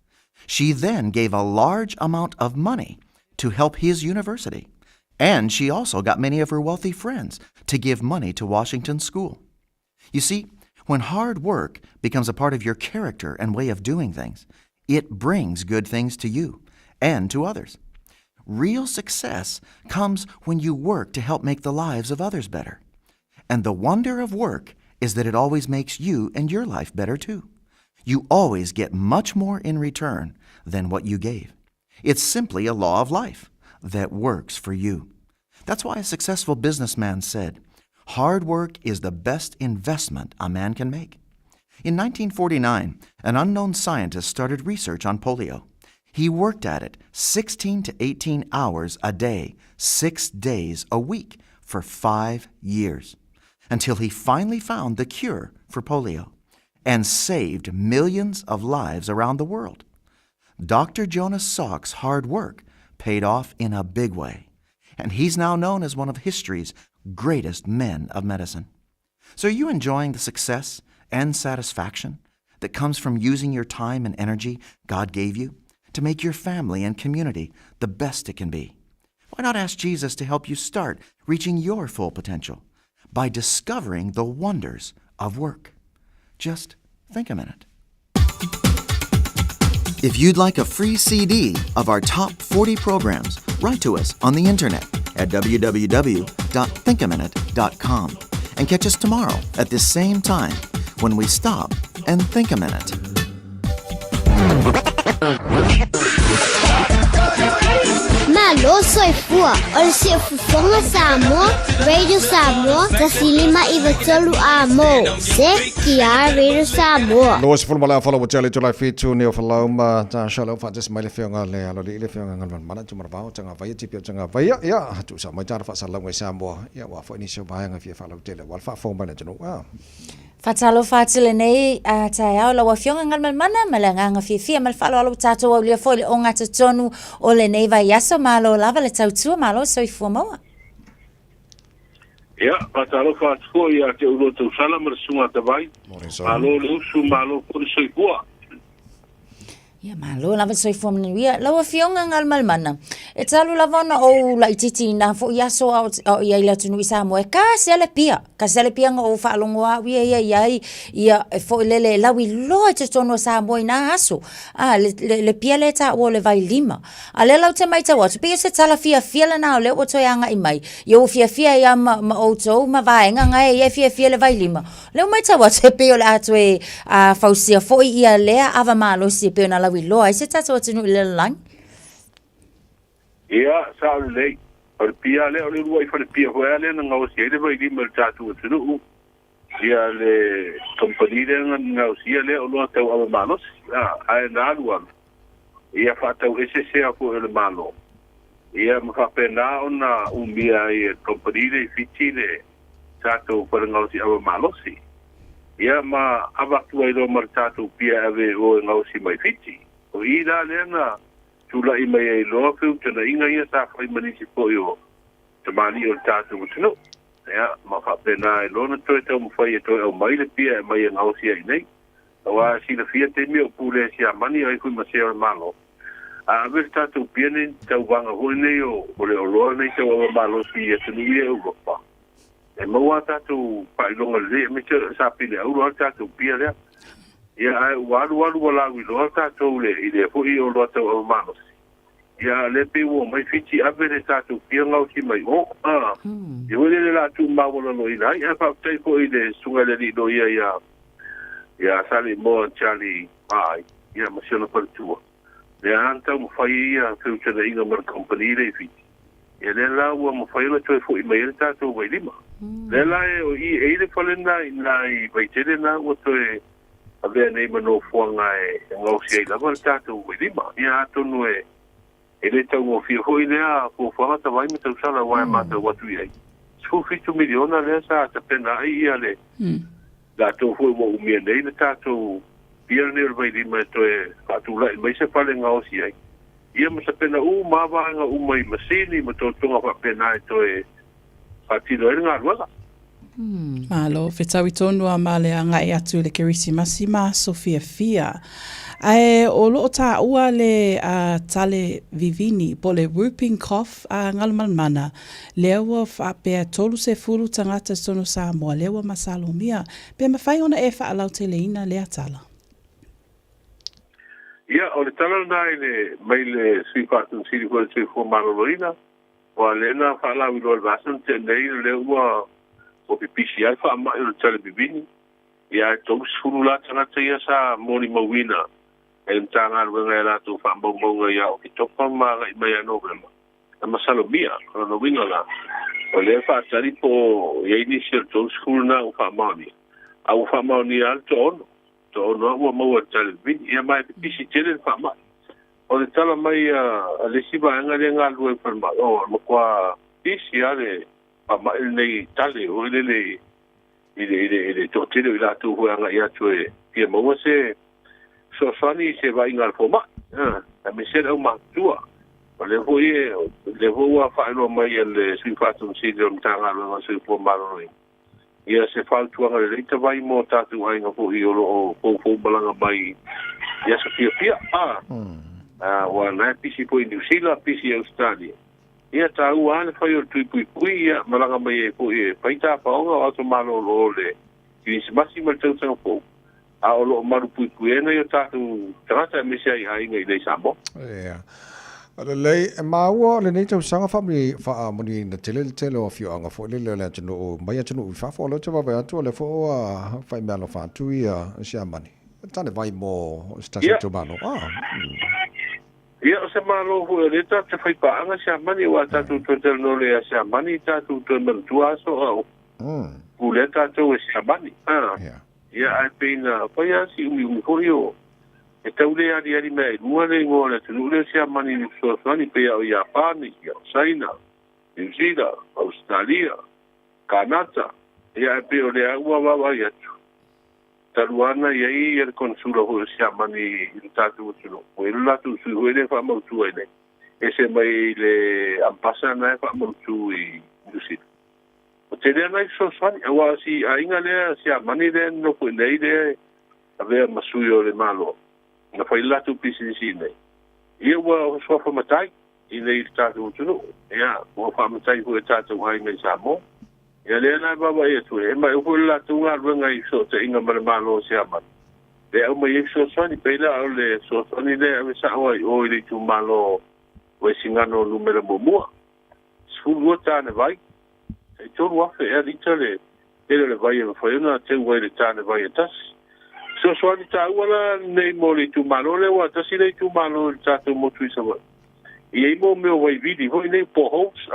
She then gave a large amount of money to help his university, and she also got many of her wealthy friends to give money to Washington's school. You see, when hard work becomes a part of your character and way of doing things, it brings good things to you and to others. Real success comes when you work to help make the lives of others better. And the wonder of work is that it always makes you and your life better too. You always get much more in return than what you gave. It's simply a law of life that works for you. That's why a successful businessman said, "Hard work is the best investment a man can make." In 1949, an unknown scientist started research on polio. He worked at it 16 to 18 hours a day, 6 days a week, for 5 years, until he finally found the cure for polio and saved millions of lives around the world. Dr. Jonas Salk's hard work paid off in a big way, and he's now known as one of history's greatest men of medicine. So are you enjoying the success and satisfaction that comes from using your time and energy God gave you to make your family and community the best it can be? Why not ask Jesus to help you start reaching your full potential by discovering the wonders of work? Just think a minute. If you'd like a free CD of our top 40 programs, write to us on the internet at www.thinkaminute.com and catch us tomorrow at this same time when we stop and think a minute. Malo soy fua, ol si fufonga Samoa, Radio Samoa, tasilima ivatolu amo, se kia Radio Samoa. Lo se fulma la follow with Jelly July feed to Neo Faloma, Shalom Fatis Mile Fianga Le, Lili Fianga, Mana to Marvao, Changa Vaya Tipia Changa Vaya, ya, to some Majar Salam with Samoa, ya, for any surviving if you follow Jelly, while far from Manager. Wow. Fatalo fatile nei tae la wa fionga ngal mana malanga nga fia mal falo lo tato o le fo le onga tonu o le nei vai yaso malo lava le tautua malo so i fu moa. Ia, patalo whaatiko ia te ulo tau sala marasunga te vai. Malo le usu, malo kore soipua. Ia malo lava soifua manuia lawa fionga ngal malmana. E talu lava na o la ititi na fo ia so o ia ila tunu isa mo e ka sele pia nga o fa longoa ia ia fo lele lawi lo te tono sa mo ina aso. Le pia le ta o le vai lima. A le lau te mai ta watu pia se tala fia la na o le o to yanga i mai. Yo fia ia ma o to ma vaenga ngai e fia le vai lima. Le mai ta watu pia le atu e fausia fo ia lea ava malo si pia na lawi lo ai se tata o tunu le lang. Ia, sa le o le pia le o le ruai fa le pia ho le na ngau si le vai lima tatu o tunu. Ia le company le ngau si le o lo tau ava malo. Ai na luan. Ia fa tau ese se a ko le malo. Ia ma fa pena ona umia e company le fiti le tatu for ngau si ava malo si. Ia ma ava tu ai lo martatu pia ave o ngau si mai fiti. O ida lena tula i mai ai loa fiu tana inga ia sa whai manisi po i o te mani o tātu utinu. Ia, ma whapena ai lona toi tau mwhai e toi au mai le pia e mai e ngau si ai nei. Awa si na fia te mi o pule si a mani ai kui masea o malo. A ave tātu pia nei tau wanga hoi nei o le o loa nei tau awa malo si e tanu ia u gopa. E maua tātu pailonga le me te sa pile au loa tātu pia lea. Ia ai walu wala wi lo ta to le ile fo I o lo ta o manos. Ia le pe wo mai fiti ave le ta to pia ngau si mai o Ia le la tu ma wala lo ina ia fa tai ko ile sunga le do ia sali mo chali ai ia ma se no per tu. Le anta mo fai ia fe te le inga mar company le fiti. Ia le la wo mo fai lo to fo I mai le ta to vai lima. Le la o I le falenda I vai te na o to avea nei mano fuanga e ngau si ai lava tātou i lima. Ia atonu e le tau ngō fia hoi lea ko fuanga ta vai me tau sala wai mata watu i ai. Sfu fitu miliona lea sa ta pena ai ia le. Tātou hoi mo umia nei le tātou pia nei le vai lima e toe kātou lai mai se pale ngau si ai. Ia ma sa pena mawanga umai masini ma tō tonga wha pena e toe kātino e ngā ruanga. Malo, whetau I tonu a male a ngai atu le kerisi masima Sofia Fia. Ai o loo tā ua le tale vivini po le whooping cough a ngalumalmana. Lewa whapea tolu se furu tangata sono Samoa, lewa masalomia. Pea mawhai ona e whaalau te leina lea tala. Ia, o le tala nai le mai le swipatun siri kua te fua maroloina. Wa lena whaalau I loa le vasan te nei le ua o pipisi ai wha mai o tale bibini. Ia e tau suru la tangata ia sa moni mawina. E mtanga ruenga e ratu wha maunga ia o ki topa maga I mai anō grema. E masalo mia, kono winga la. O le wha atari po iaini sir tau suru na o wha mauni. A o wha mauni al to ono. To ono ua maua tale bibini. Ia mai pipisi tere wha mai. O le tala mai a lesiba anga le ngā lua I whanma. O makua pisi ale a mai nei tale o ile to tele ila tu hoanga ia tue pia mo se so sani se vai ngal fo ma a me se o ma tua o le ho fa no mai le sifatu si de tanga no se fo ma no ia se fa tu nga le ta vai mo ta tu ai nga fo I o fo balanga mai ia se pia wa na pisi po New Zealand pisi Australia. Ia ta ua ne fai o tui pui ia malanga mai e po e paita paonga o ato malo lo le. Kini se masi mal tau tanga po. A o lo maru pui ena i o tātu tangata e mesi ai hainga I lei Samoa. Ia. Ala lei, e maua le nei tau sanga whamri wha moni na tele o fio anga fo le le tino o mai atino I whafo lo te wawe atu le fo a whai mea lo whātu I a sia mani. Tane vai mo stasi tu mano. Ia o se malo hu le ta te fai paanga se mani wa tatu to te no le se mani tatu to men tua so o. Ku le tatu se mani. Ia ai pena pa ia si umi korio. E tau le ari me lua le ngole tu le se mani ni so ni pe o Japani, o China, New Zealand, Australia, Canada. Ia pe o le agua wa ia. Taruana ia I konsula ho se mani tatu tuno. O ila tu su ele fa mo tu ele. Ese mai le ampasa na fa mo tu I New Zealand. O Tele nai so swani wa si ainga le si mani le no pu nei le ave masuyo le malo na fa ila tu pisi si nei ia wa so fa matai i nei tatu tu ia wa fa matai fu tatu ai mai samo ia le na baba ia tu e mai fu la tu nga runga i so te inga malo si ama le au mai so swani pe la au le so swani le ave sa o le tu malo we singano numero mo sulu ta ne vai e tolu afe e aditale ele vai e foi na te vai le tane vai tas so swani ta wala nei mo le tu malo le wa tasi le tu malo ta tu mo tu sa e mo me vai vidi voi nei po house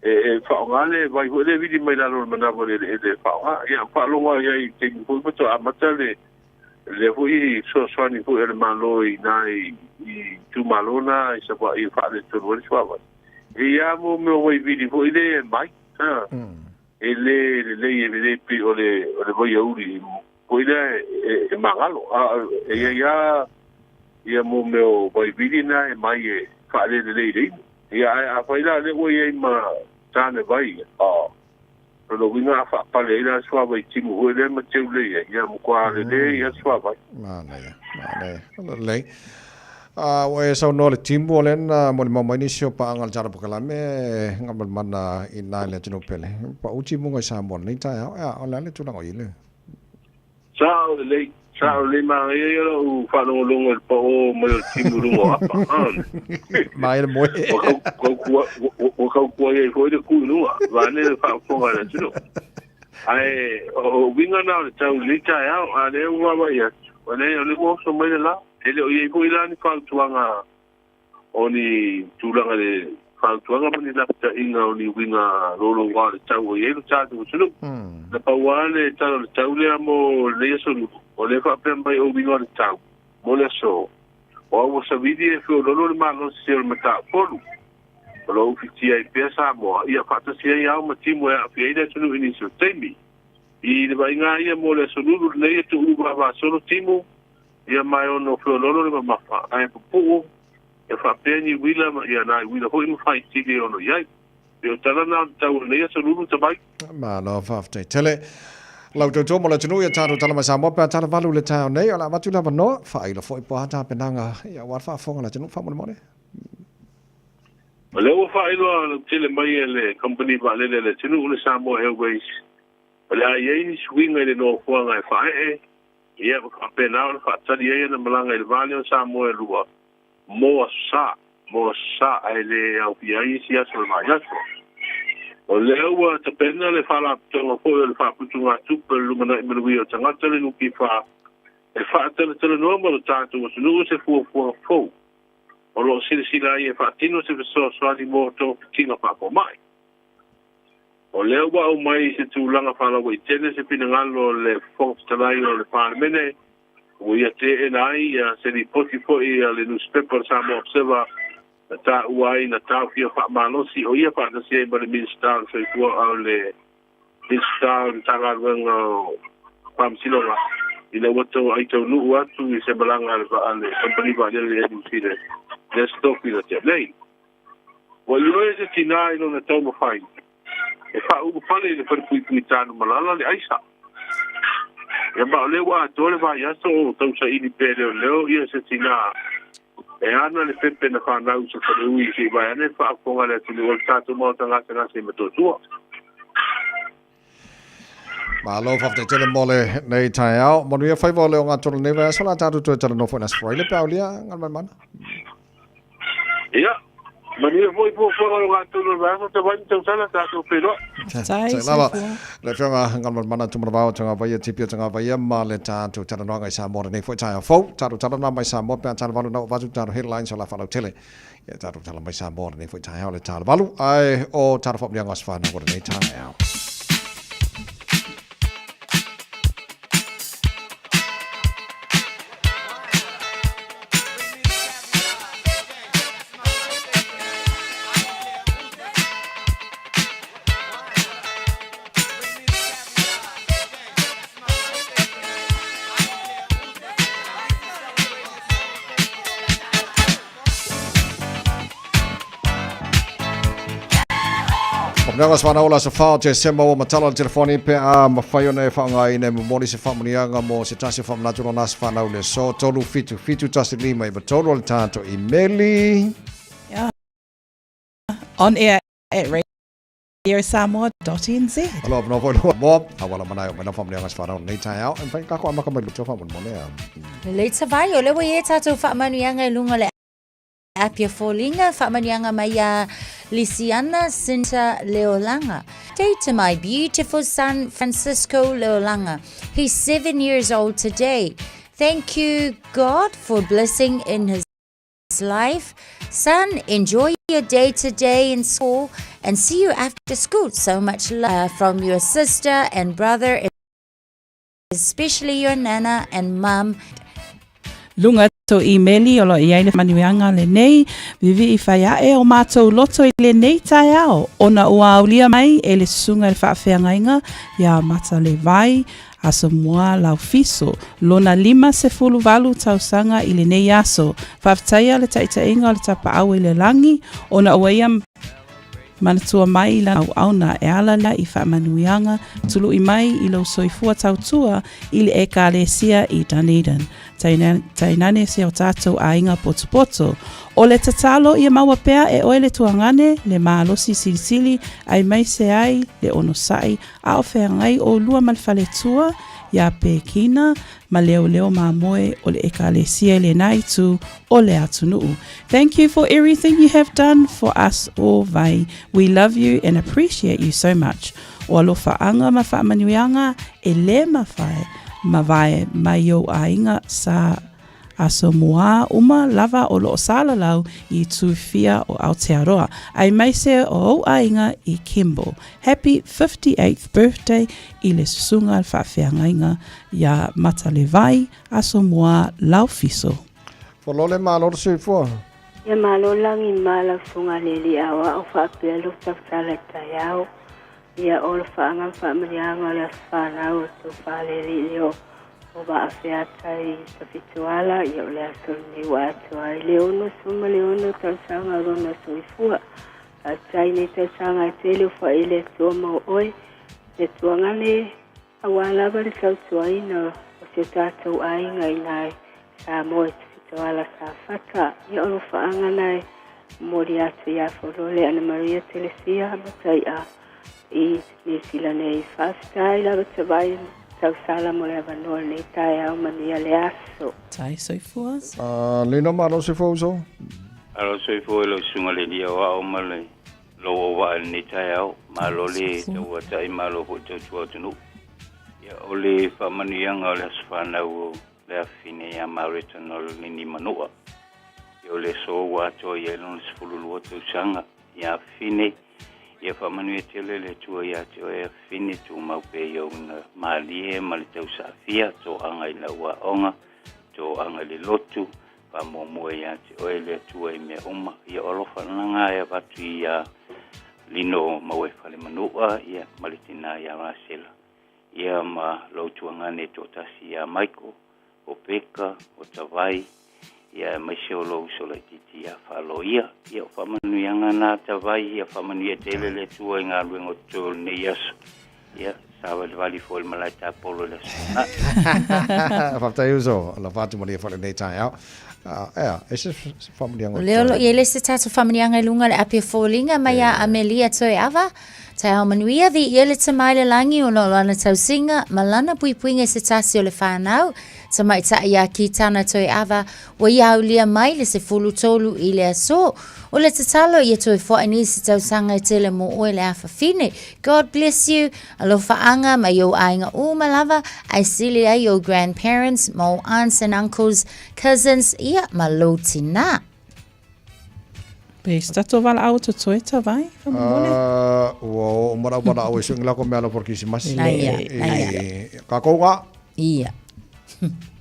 e fa ngale vai ho le vidi mai la lo mana vo le fa ya fa lo wa ya i te ko to amatale le voi so swani fu ele malo i nai i tu malo na i sa i fa le tu lo swava e ya mo me vai vidi voi le mai ele pi ole voi uri poida e magalo ia mo meu vai vidina e mai e fa le ia a faila le voi ma tane vai lo vinga fa pale ila swa vai timu le ma teule ia mo kwa le ia swa vai le wa so no le timbo le na mo mo ni sio pa ngal jara pakala me ngal mana ina le tino pele pa uchi mo sa mo ni ta ya ola le tuna ngoi le sa le ma ye o fa no lo ngol pa o mo timbo lo apa mai le mo ko ye ko de ku no va ne fa ko ngala tino ai o winga na le tau le ta ya ale wa ba ya ole ole mo so mai la ele o ye ko ila ni fa tuanga oni tulanga le fa tuanga ni la ta inga oni winga rolo wa le tau ye lu ta tu sulu na pa wale tau le mo le so o le fa pemba o winga le tau mo le so o sa vidi e fo lo ma no se le mata polu lo fiti ai pesa mo ia fa ta se ia o timo e fi ida sulu ini so temi i le ba inga ia mo le so lu le tu ba solo timo ia mai ono florolo le mafa ai pu e fa peni wila ia na wila ho in fai tigi ono ia e tala na tau le so lulu te bai ma no fa te tele lau to mo la tunu ia taro tala ma sa mo pa tala valu le tau nei ala matu la no fa ilo foi po hata penanga ia wa fa fonga la tunu fa mo mo le o fa ilo tele mai le company va le tunu le Samoa Airways le ai ni swing le no fo ngai fa ia ka pena fa tali ia na malanga il valio Samoa lua mo sa ele au piai sia so mai aso o lewa te pena le fala tonga po le fa putunga tupe lumana imelu o tanga tele luki fa e fa tele no mo tanto o no se fu o lo sila ia fa tino se so di mo to tinga pa ko mai o lewa o mai se tulanga fala o tele se pinangalo le fonts talai o le parmene o ia te enai ia se di poti ia le newspaper Samoa Observer ta uai na ta fia fa malosi o ia pa na se ba le minister se fu au le minister tanga venga pam silonga ile wato ai to nu watu se balanga le company ba le sile le stock ile te nei o lo e se tinai no na tomo fai e fa u pale le per cui tano malala le aisa e ba le wa tole va ya so to sa ini pele leo ia se tina e ana le pepe na fa na u se fa ui se va ne fa ko ngale tu le tato mo tanga tanga se meto tua ma lo fa te tele mole nei tai au mo ia fai vole nga tole ne va sala tatu to tele no fo na spoil le paulia ngal man ia mani voi po nga tole va so te va te sala tatu pero sai lava le fenga ngal man tu mra tanga va ia tipia tanga va ia ma le tatu tele no nga sa mo nei fo tai fo tatu tele na mai sa mo pe tele valu no va tu tatu headlines la fa lo tele ia tatu tele mai sa mo nei fo tai le tele valu ai o tatu fo nga sfa no nei tai au Nanga swana ola sa fao te sema o matala telefoni pe a mawhai ona e whaangai ne mori se whamanianga mo se tasi whamanaturo nasa whanau le so tolu fitu tasi lima i matolo le tātou i meli. Yeah. On air at radiosamoa.nz. Alo, no voi lo mo, awala manai o mana whamanianga sa whanau nei tai au, en whain kako amaka mai luto whamun mo lea. Le tawai o le wa e tātou whaamanuianga e lunga le Apia Fōlinga, whaamanianga mai a Lisiana Sinta Leolanga. Day to my beautiful son, Francisco Leolanga. He's 7 years old today. Thank you, God, for blessing in his life. Son, enjoy your day today in school and see you after school. So much love from your sister and brother, especially your nana and mum. Lunga to imeli o lo i aile manuianga le nei, vivi I whaiae o mātou loto I le nei tai ao. Ona ua aulia mai e le sunga le whaafeangainga ia mata le vai, aso mua lau fiso. Lona 5 tausanga I le nei aso. Whaaftaia le taitainga o le tapa au I le langi, ona ua ia manatua mai la au na e ala la I whaamanuianga, tulu I mai I lau soifua tautua I le ekalesia I Dunedin. Tainane se o tātou a inga poto. O le tatalo I maua pea e oe le tuangane, le maalosi silisili, ai mai se ai, le onosai, a o whengai o lua malfale tua, ia pekina, ma leo mamoe o le ekalesia le naitu o le atunuu. Thank you for everything you have done for us all vai. We love you and appreciate you so much. O alofa anga ma whaamanuianga e le mawhai. Mawai mai o ainga sa asomoa uma lava o lo sala lau I tūwhia o Aotearoa. Ai mai se o ainga I Kimbo. Happy 58th birthday I le susunga al whawhiangainga ia matalewai asomoa lau fiso. Folole malo to sui fua. Ia malo langi mala sunga leli awa o whapea lo tawtala tayao. Ia o le whaanga whaamarianga le whanau o tu whaleli leo o wa awhiatai sa fituala ia o le asoni wa atua I leono suma leono tausanga rona soifua a taine tausanga tele wha ele tua mau oi le tuangane awalava le tautuaina o se tātou ainga I nai sa moe sa fituala sa whaka ia o le whaanga nai mori atu ia wholole Ana Maria Telesia matai a I ni sila nei whaftai la te vai tausala mo le avanoa nei tai au mania le aso. Tai soifua. Lino malo soifua uso? Alo soifua lo sunga le dia wa o male lo o wa nei tai au malo le te wa tai malo ho te tua tunu. Ia o le whamanianga o le aswhanau le afine ia maurita no le nini manua. Ia o le so wa to ia lon sfululu o tausanga ia afine ia whamanui tele le tua ia te oe whini tu maupe iau na maalie ma le tau safia tō anga I la ua onga, tō anga le lotu, pa momoe ia te oe le tua I mea uma, ia olofa nanga ia watu ia lino maue whale manua, ia malitina ia rasela. Ia ma lautuanga ne tō tasi ia Michael, o Peka, o Tawai, ia mai se o lo sola titi ia falo ia whamanuianga nā tawai ia whamanuia tele le tua I ngā ruengo tōl ne yasu ia sawa le wali fōl malai tā polo le sona Whaftai uso la whātu maria whale nei tai au e se whamanianga Leo ia le se tātou whamanianga I lunga le Apia Fōlinga mai a Amelia Toe Awa Tai hao manuia vi ia le tamai le langi o no lana tausinga ma lana puipuinga se tasi o le whanau ta mai ta ia ki tana Toe Awa wa ia aulia mai le se fulu tolu I le aso o le tatalo ia toe fo ni se tausanga I tele mo oe le awhawhine. God bless you alofa anga ma yo ainga malava I sili ai yo grandparents mo aunts and uncles cousins ia ma lotina. Pe stato vala auto toeta vai? O mara au e sunga ko me ala por kisimasi. Ka ko nga? Ia.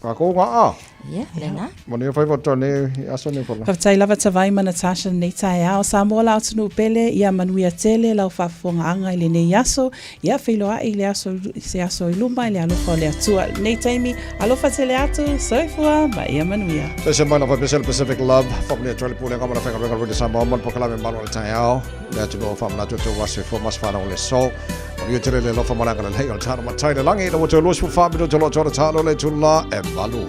Kako nga Yeah, lena. Moni fai voto ne aso ne pola. Whaftai lava tawai ma Natasha nei tai ao. Samoa lau tunu pele ia manuia tele lau whafonga anga i le nei aso. Ia whiloa i le aso, se aso i luma i le alofa o le atua. Nei taimi, alofa tele atu, soifua, ma ia manuia. Tese mana fa Pacific Love, family atoli pule kamana whaka whaka rudi Samoa, mon pokalame manu le tai ao. Lea tuko famna tu wase fo mas whana o le so. Moni tele le lofa malanga le hei o tano matai le langi na wato luas fu family to lo tona talo le tula e malu.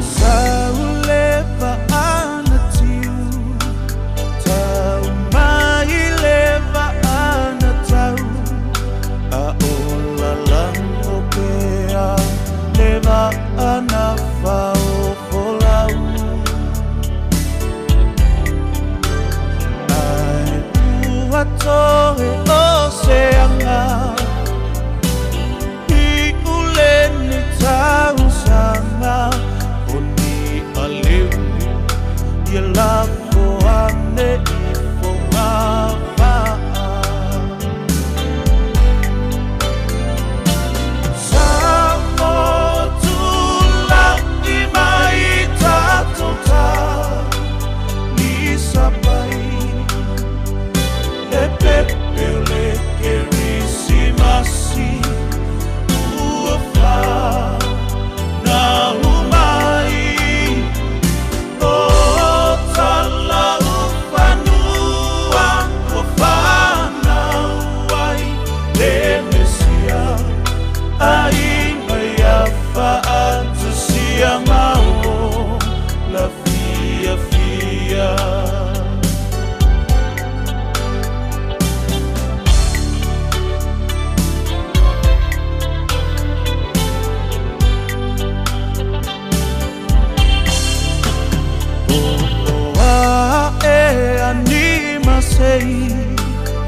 Sauleva anatiu tau mai leva anatau a ola lango pea leva anafa o folau ai uatoe oseanga i uleni tau sanga your love for ane for mama Samo tu la imai tatota Lisa pai Le pepe le kerisi masi Uafa na umai La fia fia e anima sei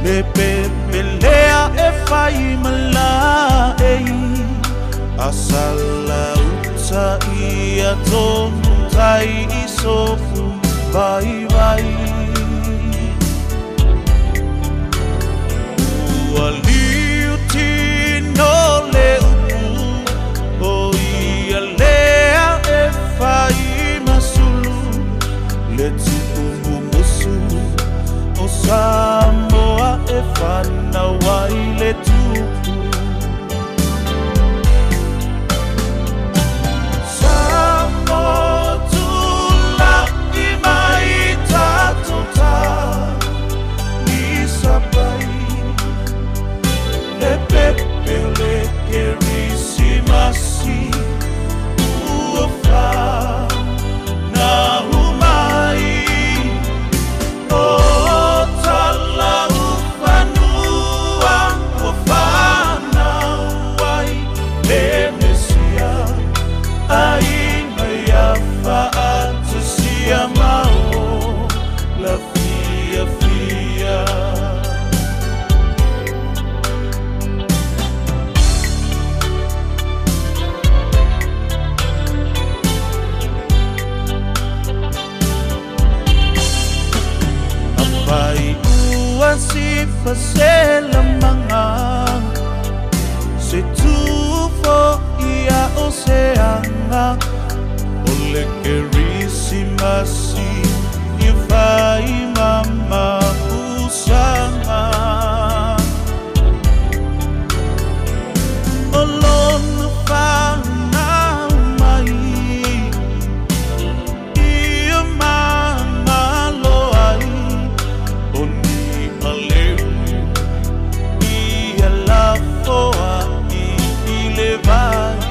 le pepelea e fai mala asala uta ia tonu tai isofu vai vai ualiuti no le upu o ia lea e fai masulu le tupu musu o Samoa e fana wai le tupu Pasela manga se tufo ia oceana ole kerisi masi i vai mama usanga olon fana mai ia mama loai oni ale vai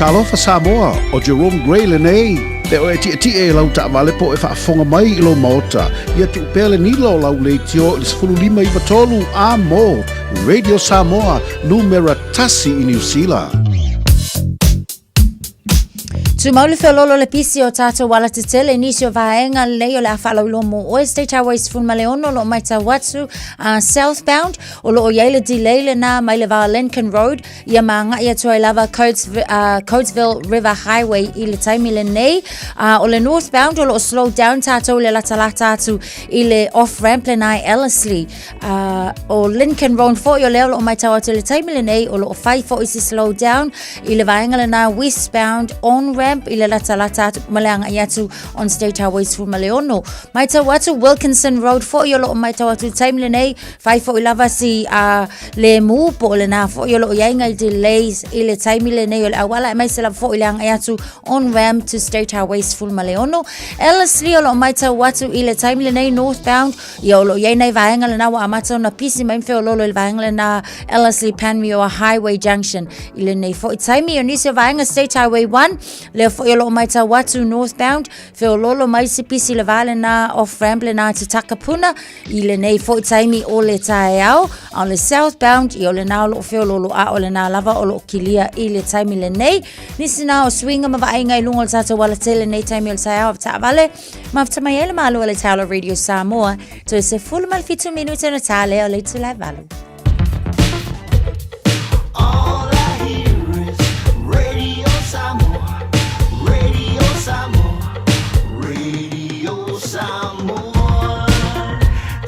talofa Samoa o Jerome Gray lenei. Pe o e ti e lau ta vale po e whaafonga mai i lo maota. Ia tu pele ni lo lau le tio i sifululima i watolu a mo. Radio Samoa, numera tasi i New Zealand. Tu maule feololo le pisi o tato wala te tele nisi o vaenga lei o le awhala ulo mo o State Highways Funmaleono lo mai tawatu southbound o lo o yeile di leile na mai le va Lincoln Road ia maanga ia toi lava Codesville River Highway i le taimi le nei o le northbound o lo slow down tato le latalata atu i le off-ramp le nai Ellerslie o Lincoln Road fo i o leo lo mai tawatu le taimi le nei o lo o fai fo isi slow down i le vaenga le na westbound on ramp i le lata maleanga iatu on State Highways Funmaleono. Mai tawatu Wilkinson Road fo i o lo mai tawatu taimi le nei fai fo i lava si le mu po le na fo i o lo iainga i delays i le taimi le nei o le awala mai se la fo i le anga iatu on ramp to State Highways Funmaleono. Ellerslie o lo mai tawatu i le taimi le nei northbound i o lo iainga i vaenga le na wa amata na pisi mai mfe o lolo i vaenga le na Ellerslie Panmure Highway Junction i le nei fo i taimi o nisi o vaenga State Highway 1 le fo i o lo mai tawatu northbound fe o lolo mai si pisi le vale na off ramp le na te Takapuna i le nei fo i taimi o le tae au on le southbound i o le na o lo fe o lolo a o le na lava o lo kilia i le taimi le nei nisi na o swinga ma vaenga i lungo le tata wala tele nei taimi o le tae au av ta vale ma avta mai ele malu o le tala Radio Samoa to se full mal fitu minuta na tale o le tu lai valu. All I hear is Radio Samoa, Radio Samoa, Radio Samoa.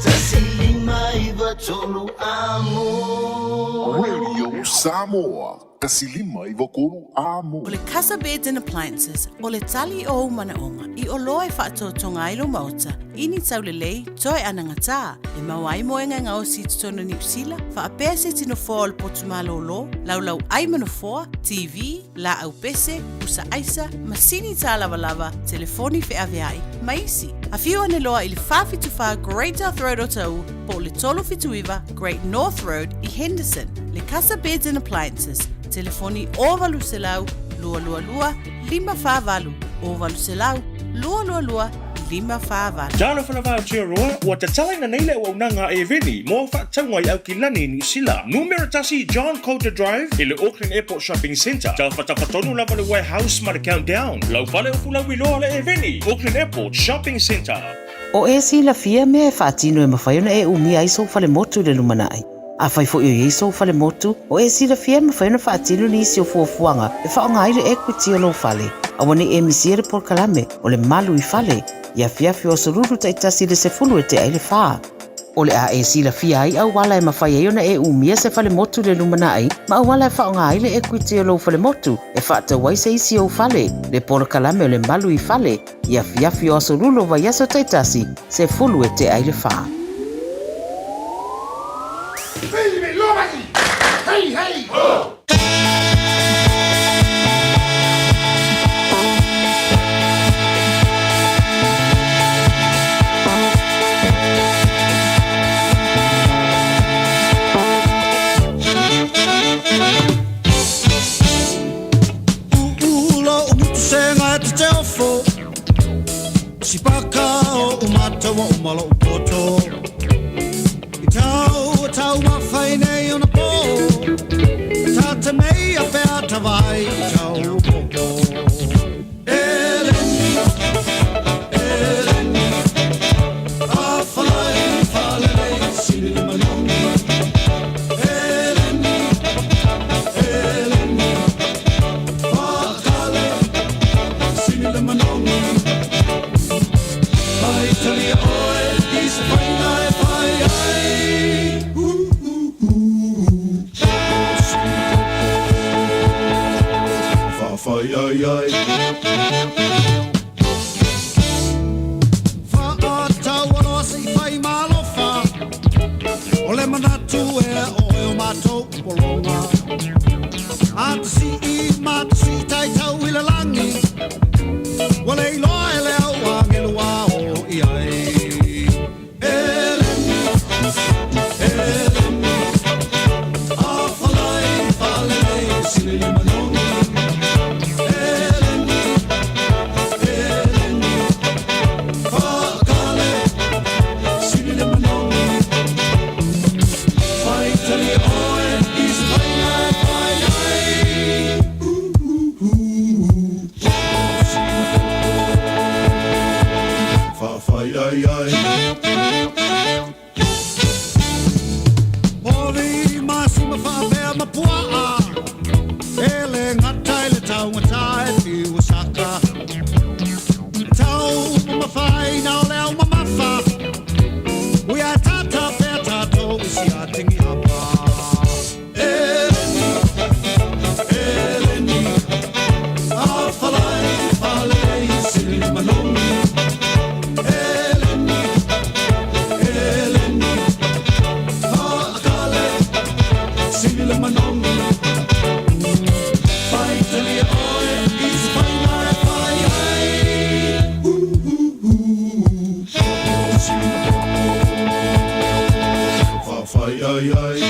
Tasilima iwa tolu amo. Radio Samoa, tasilima iwa kolu amo. O le Casa Beds and Appliances, o le tali o manaonga, i o loa e whaatotonga ilo mauta, ini tau le lei, toi anangata, e mawai moenga ngao si tutono New Zealand, whaapea se tino fōa o le potumalo o lo, laulau aimano fōa, TV, la au pese, usa aisa, masini tā lava, telefoni fe aveai, maisi. A fiu ane loa i le whawhituwha Great North Road o tau, po le tolo fituiva Great North Road i Henderson, le Casa Beds and Appliances, telefoni ovalu selau, lua lua lua, lima whāwalu, ovalu selau, lua lua lua, lima whāwalu. Jalo whanawau tia roa, ua te talaina neile o unanga e veni, mo whaataunga i au ki lani New Zealand. Numera tasi John Coulter Drive, i le Auckland Airport Shopping Centre. Jalo whatawhatonu lava le warehouse ma le countdown. Lau whale o fulau iloa le e veni, Auckland Airport Shopping Centre. O e si la fia me e whaatino e mawhaiona e umia iso whale motu le lumanai. A fai fo i so fale motu o e sira fia ma fai na faatino ni si o fuafuanga e whaonga aile equity o lo fale. A wane e misiere por kalame o le malu i fale. Ia fiafi o soruru taitasi le se fulu e te aile wha. O le a e sira fia ai au wala e mawhai e ona e umia se fale motu le lumana ai ma au wala e whaonga aile equity o lo fale motu e whaata wai se isi o fale. Le por kalame o le malu i fale. Ia fiafi o soruru wa yaso taitasi se fulu e te aile wha. Hey, hey, oh! Ulo umutusenga te teofo Sipaka o umata wa umalo upoto Tau mawhaine ona po Tata mei a whea tawai Tau popo Eleni, Eleni A whai whalele sini le malongi Eleni, Eleni Whakale sini le malongi Mai tali oe Isa whaina e whai ai Fai ai ai Fa tau ono si fai malofa O le manatu e o matou polonga Atasi I matasi tai tau I le langi Wale I loa e le au angelu a o I ai Eleni, Eleni A whalai whalele sile li manongi ai ai. Ori masi mawhapea mapua ele ngatai le tau ngatai ti Osaka. Tau mawhai nao leo mamafa we are tata pea tato isi a tingi hapa. Eleni a whalai whalei sili manongi. Eleni haakale sili manongi. Faitali oe isi whainai whai ai. Whai ai ai.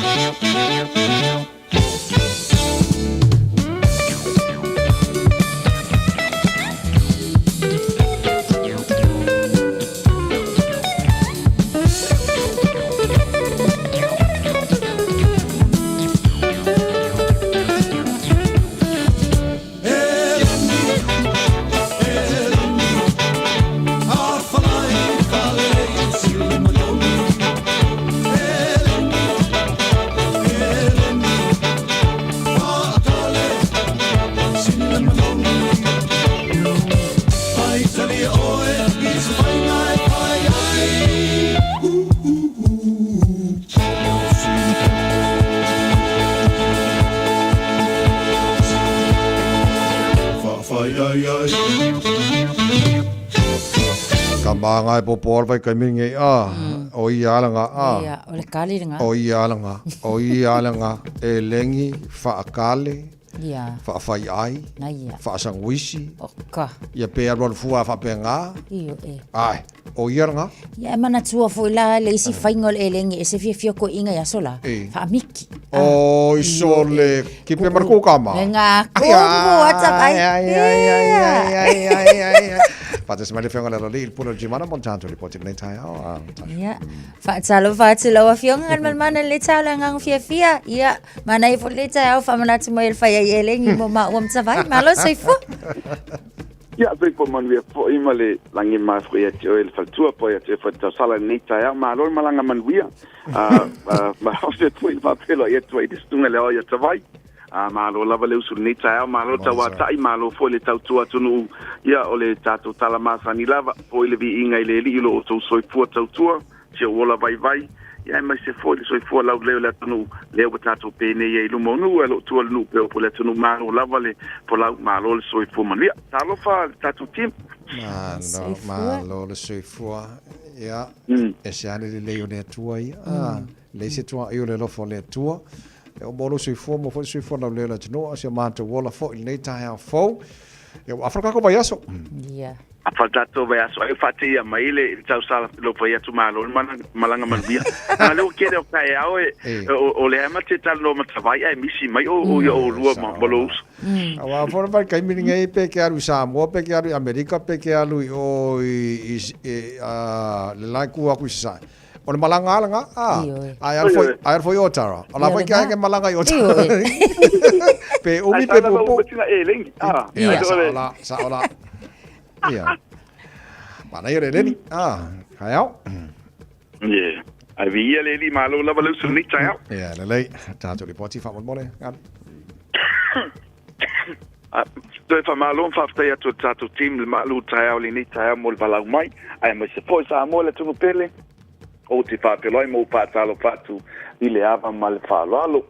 Kambangai popor vai kamingi o ialanga Ia, o le kali ringa. o ialanga e lengi faakale Ia. faafai ai Na ia. faasanguisi Oka. ia pe arol fua faapenga Iyo e. ai o ialanga Ia mana tua fo la le isi faingol elengi e se fia ko inga ya sola. E. Fa miki. o isole kipe marku kama Nga kuku WhatsApp ai. Pate se male fenga la il pulo jimana montanto li poti nei tai Ia. Fa tsalo wa fionga ngal mana le tsalo ngang fia. Ia. Mana i fo le tsalo fa mana tmo el fa ya elengi mo ma wam tsavai malo sai fo. Ia pe po man via po imale langi ma fria tio el faltua po ya te fa sala nei tai ma lo malanga man via. Ma hoste tu va pelo ia tu i stunga le ia tsavai. Ma lo lava le usu nei tai ma lo tawa tai ma lo fo le tau tua tunu ia o le tatu tala masa ni lava po le vi inga le li lo so soi fu tau tua se wola vai ia mai se fo le soi fu la le tunu le o tatu pe ne ia lu monu lo tu lu pe po le tunu ma lo lava le po la ma lo soi fu mania talo fa tatu tim ma lo le soi fu ia e se ane le leo le tua ia le se tua io le lo fo le tua o bolo sui fu mo fo sui fu la le la tino se manta wola fo il nei tai fo eu afrika ko bayaso Ia. Afatato vai aso ai fati ia mai le tau sala lo foi atu malo malanga malbia ale o kere o kai au o le ama te tal no matavai ai misi mai o lua ma bolos awa for ba kai mininga e pe ke aru Samoa pe ke aru Amerika pe ke aru o le la ku aku sa o le malanga alanga ai foi otara ala foi ke malanga otara pe umi pe popo ia sa ola ia mana ia leni kayau yeah ai via leli malo lava lu suni tayau ia lelei tato li poti fa mole gan Toi fa malo fa fta tu tato team malo tayau li ni tayau mol balau mai ai ma se foi sa mole tu pele o te fa peloi mo pa talo fatu ile ava mal fa lalo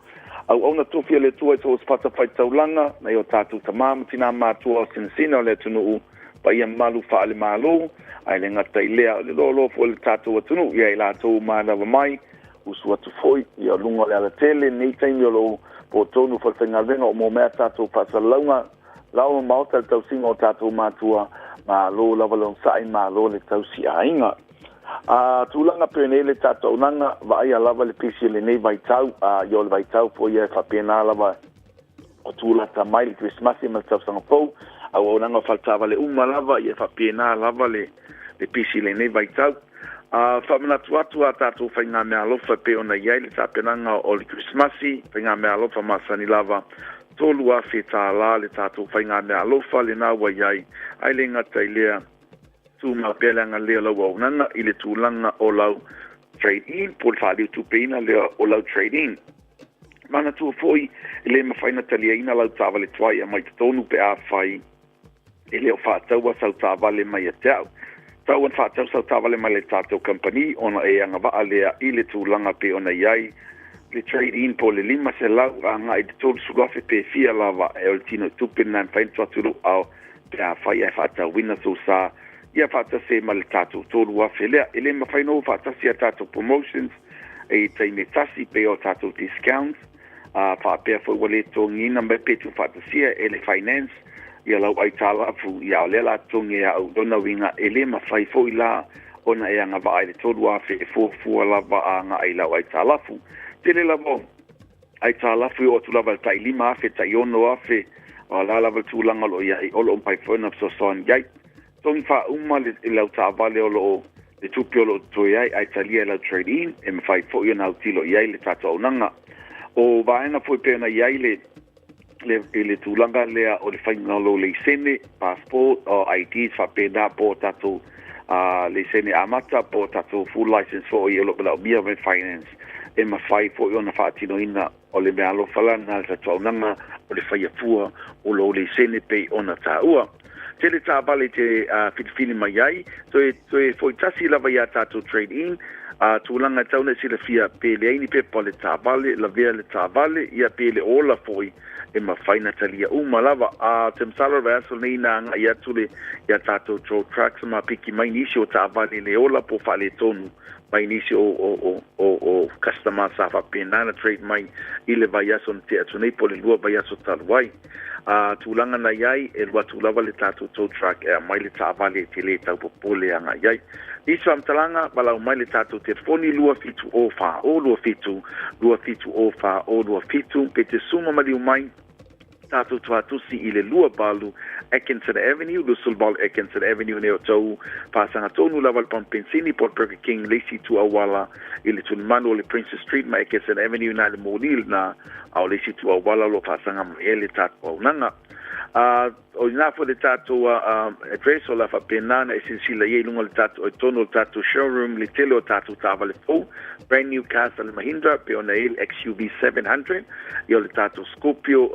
au ona tu fia le tu so spata fai taulanga na yo tatu tamam tina ma tu o sinsina le tunu pa ia malu fa le malu ai le ngata ilea le lo fo le tatu tunu ia ila tu ma na mai usu atu foi ia lunga le ala tele ni time yo lo po tonu fa tenga venga o mo me tatu pa salonga lao ma o tau singo tatu ma tua ma lo la valon sai ma lo le tau si ainga tulanga pene le tatu nanga vai ala le pisi le nei vai tau yo le vai tau po ia fa pena lava o tula ta mai Christmas ma tau sanga po au nanga faltava le lava ia fa pena lava le pisi le nei vai tau fa mana tuatu tatu fa nga me alofa pe ona ia le tapenanga o le Christmas fa nga me alofa masani lava tolu a feta la le tatu fa nga me alofa le na wa ia ai le ngata ilea tu ma pelanga le lo wa nanga ile tu langa o lau trade in por fali tu pena le o lau trade in mana tu foi le ma faina taliaina lau tava le twai mai tonu pe a fai ele o fa tawa sa tava le mai tau tau an fa tau sa tava le mai le tato company ona e anga va ale ile tu langa pe ona yai le trade in por le lima se lau anga i tolu sugafe pe fia lava e o tino tu pena fain tu au pe a fai e fa tau wina tu sa ia fata se mal tato tolu wa fele ele ma fai no fata se tato promotions e taime tasi pe o tato discounts fa pe fo wale to ngina me pe tu fata se ele finance ia lau ai tala fu ia le la tonge ia o dona winga ele ma fai fo ila ona e anga va ai tolu wa fe fo la va anga ai lau ai tala fu tele la bo ai tala fu o tu la va tai lima fe tai ono afe o la la tu langa lo ia o lo pai fo na so son yai tong fa uma le lau tavale o lo le tupi o lo toiai ai talia lau trade in e me fai fo iona tilo iai le tata onanga o vaenga foi pena iai le tulanga lea o le fainga lo le sene passport o IDs fa pena po tato le sene amata po tato full license fo i lo la bia me finance e me fai fo iona fa tino ina o le mealo falana le tata onanga o le fai fua o lo le sene pe ona taua tele ta vale te fitfini mai ai so foi tasi lava ia tato trade in tulanga tauna sila fia pele ai ni pe pole ta vale la via le ta vale ia pele ola foi e ma faina talia uma lava tem sala verso nei na ia tule ia tato tro tracks ma piki mai nisi o ta vale le ola po fale tonu mai nisi o customer safa penana trade mai ile vai son te atune pole lua vai so talwai tulanga na yai e wa tulava le tato tow truck e mai le tavale te le tau popole anga yai isa mtalanga bala mai le tato telefoni lua fitu ofa o lua fitu ofa o lua fitu pe te suma mali mai tato tuatusi ile lua balu Atkinson Avenue, Lusul Bal Atkinson Avenue neo tau pasanga tonu laval Pampensini Port Burger King Lacey tu awala ile tu mano le Princess Street ma Atkinson Avenue na le Monil na au Lacey tu awala lo pasanga ele tato nanga o ina fo le tato address o la fa penana esensila ye lungo le tato o tono tato showroom le telo tato tavale fo brand new Castle Mahindra Pioneer XUV 700 yo le tato Scorpio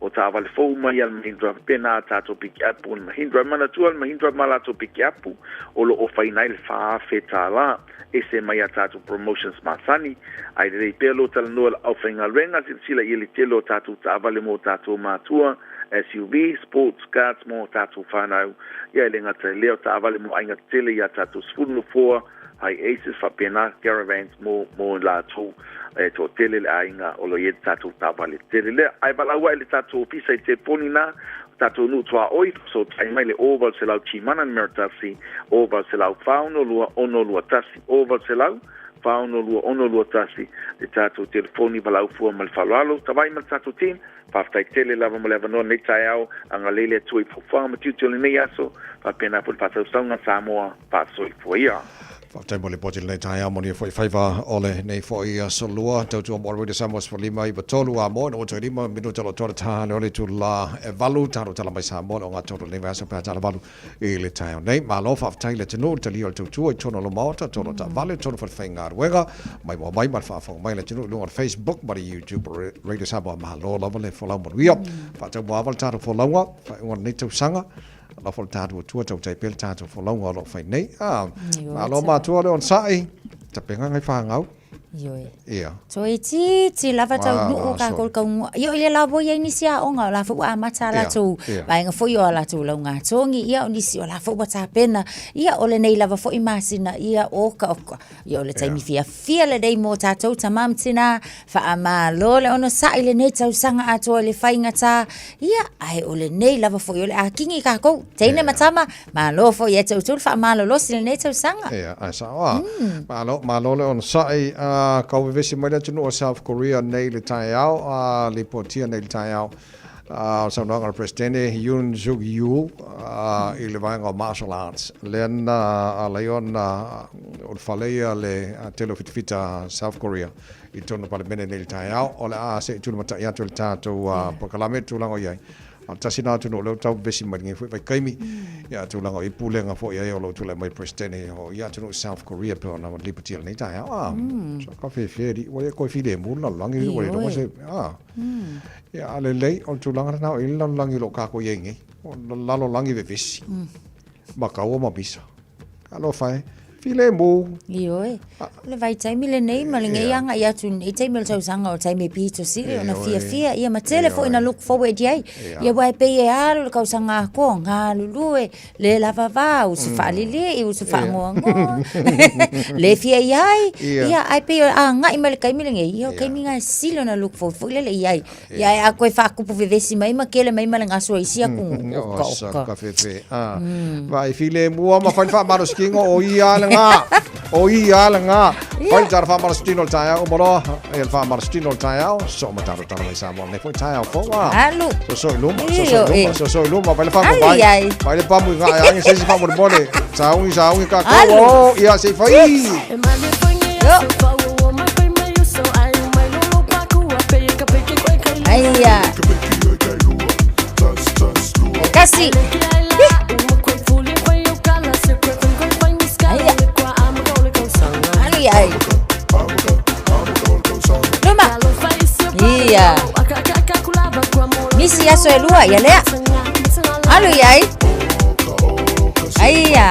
o tavale fo mai al Mahindra pena tato pick up on Mahindra mana tu al Mahindra mala to pick up o lo o final fa fetala ese mai tato promotions masani ai le pelo tal no al offenga renga sila ye le telo tato tavale mo tato matua SUV, sports cars, mo tato whanau. Ia le ngata leo ta avale mo ainga tele ia tato sfunu foa, hai aces fa pena caravans mo la to to tele le ainga o lo yet tato ta avale tele le. Ai bala wa le tato pisa i te poni na, tato nu toa oi, so ai mai le oval se lau chimana mertasi, oval se lau fauno lua ono lua tasi, oval se lau fauno lua ono lua tasi, le tato telefoni balau fua mal falalo, tawai mal tato team, faftai tele lava mo leva no nei tai au anga lele tui fofa ma tiutole nei aso fa pena pul pasau saunga Samoa pasoi foia Faftai mo le potil nei tai au mo ni foi faiva ole nei foi solua tau tu mo already Samoa's for lima I tolu a mo no to lima minuto lo tora ta ole tu la valu taro tala mai Samoa o nga toro nei vasa pa tala valu e le tai nei ma lo faftai le tenu tali o tu tono lo mota tono ta vale tono fa fengar wega mai mo mai mal fa mai le tenu lo on Facebook ma YouTube Radio Samoa ma lo la vale fo la mo wi fa tau mo aval taro fo lawa fa on nei tu sanga la fo tatu tu tau tai pel tatu fo lawa lo fa nei ma lo ma tu le on sai ta penga ngai fa ngau Yoi. Ia. So ti lava tau nuku ka kol kau. Yo ile lavo ia inisia onga la fu a mata la tu. Vai nga foi o la tu la nga tongi ia inisi o la fu bata pena. Ia ole nei lava foi masina ia o ka. Yo le tai mi fia le dei mo tatou tamam tina fa ama lo le ono sa ile nei tau sanga ato le fainga ta. Ia ai ole nei lava foi ole a kingi ka ko. Teine matama ma lo foi e tau tu fa ma lo sile nei tau sanga. Ia ai sa wa. Ma lo le ono sai kau vesi mai le tunu o South Korea nei le tai au le potia nei le tai au sa nonga presidente Yoon Suk Yeol i le vanga martial arts len a leon o falea le telo fitfita South Korea i tono pale mene nei le tai au o le a se tunu mata ia tu tato pakalame tu lango iai Tasina tu no lo tau besi mai foi vai kaimi ya tu langa I pulenga fo ya lo tu la mai president ho ya tu no South Korea pe na liberty nei tai so ka fe di o ko fi le mu la langi o le do se ya ale lei o tu langa na il la langi lo ka ko yengi la lo langi ve vesi ma ka o ma bisa alo fai File mo. Ioi. Le vai taimi le nei ma le ngai anga ia tu nei taimi le tausanga o taimi pito sili ona fia ia ma telefo ina look forward ia. Ia wai pe e alu le kausanga ko nga lulue le lava va u se fali le u se fa ngo le fia ia ai pe a nga I le kaimi le ngai ia kaimi nga sili ona look forward le ia ia a ko fa ku pu vesi mai ma kele mai ma le ngaso isia ku ka fe vai file mo ma fa maros kingo o ia o ia la nga pai tar fa marstino taia o moro e fa marstino taia so ma tar mai sa mo ne foi taia fo wa alu so luma vai fa mo vai pa mo nga ai se fa mo bole sa un ka ko ia se fa Aia Casi Ai. Luma. Iya. Misi aso e lua ia lea. Alu iai. Aia.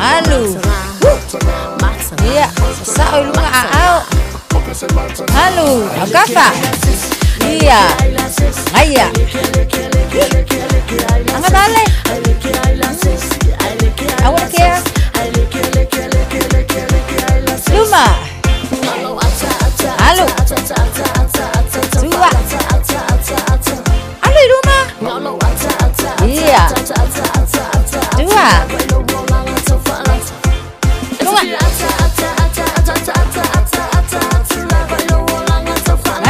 Alu. Iya. Sao luma ao. Alu. Agafa. Iya. Aia. Anga dale. Awak care. Luma. Halo. Tua. Halo Luma. Iya. Tua. Luma.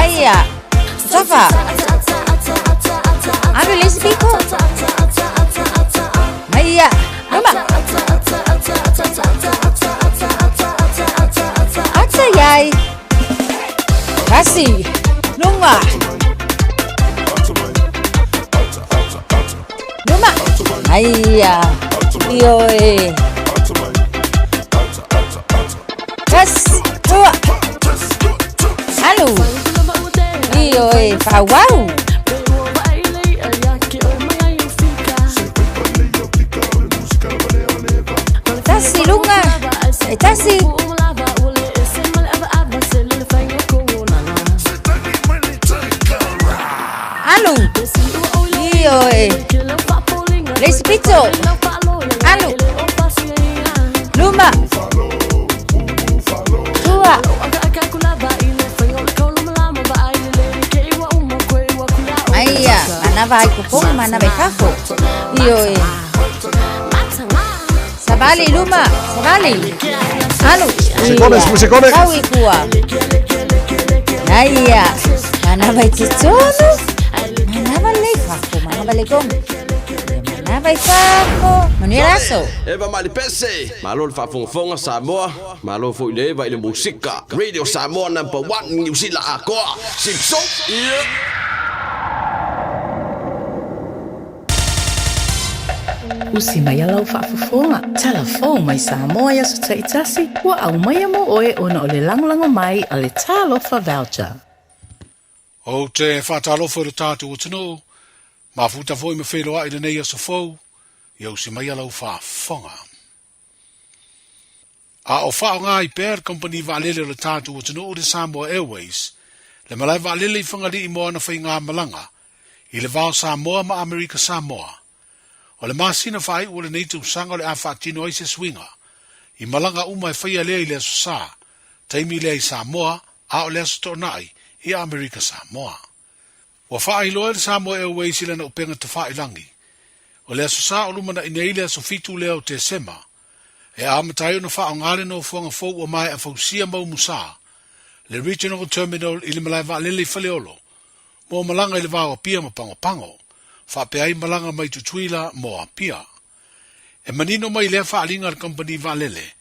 Iya. Safa. Ambil lesi piko. Iya, Luma. Atsa yai. Kasih. Luma. Luma. Iya. Yoi. Kas. Tua. Halo. Yoi. Wow. Tasi lunga, tasi. Alu, iyo Respito, alu, Luma, tua. Aiya, mana vai kupong, mana vai kako. Iyo Sabali Luma, sabali. Halo. Sekone. Kawi kuwa. Naya. Mana vai titono? Mana vai leifako, mana vai legom. Mana vai fako. Maniraso. Eva mali pese. Malo le fafonga Samoa. Malo foi le vai le musika. Radio Samoa #1 New Zealand akoa. Simpson. Usi mai alau whaafafonga. Telefon mai Samoa ia sa taitasi. Wa au mai mo oe ona o le langolango mai a le talofa voucher. O te whaatalofa o le tātou o tino. Mafuta foi me wheroa I le nei asa fau. Ia usi mai alau whaafonga. A o whao ngā I Per Company waalele o le tātou o tino o le Samoa Airways. Le malai waalele I whangari I moana whai ngā malanga. I le vau Samoa ma Amerika Samoa. O le masina whai ua le nei tu sanga o le a whaatino ai se swinga. I malanga uma e whaia lea I le aso sa. Taimi lea I Samoa, a o le aso tornai I Amerika Samoa. Ua wha loa le Samoa Airways I lana upenga te wha langi. O le aso sa o lumana I nei le aso fitu lea o te sema. E amatai o na wha o ngare no fuanga fau o mai a fausia mau musa. Le Regional Terminal I le malai wa lele I whaleolo. Mo malanga I le wā o pia ma pango pango. Whapea I malanga mai tutuila mo a pia. E manino mai lea whaalinga al company valele,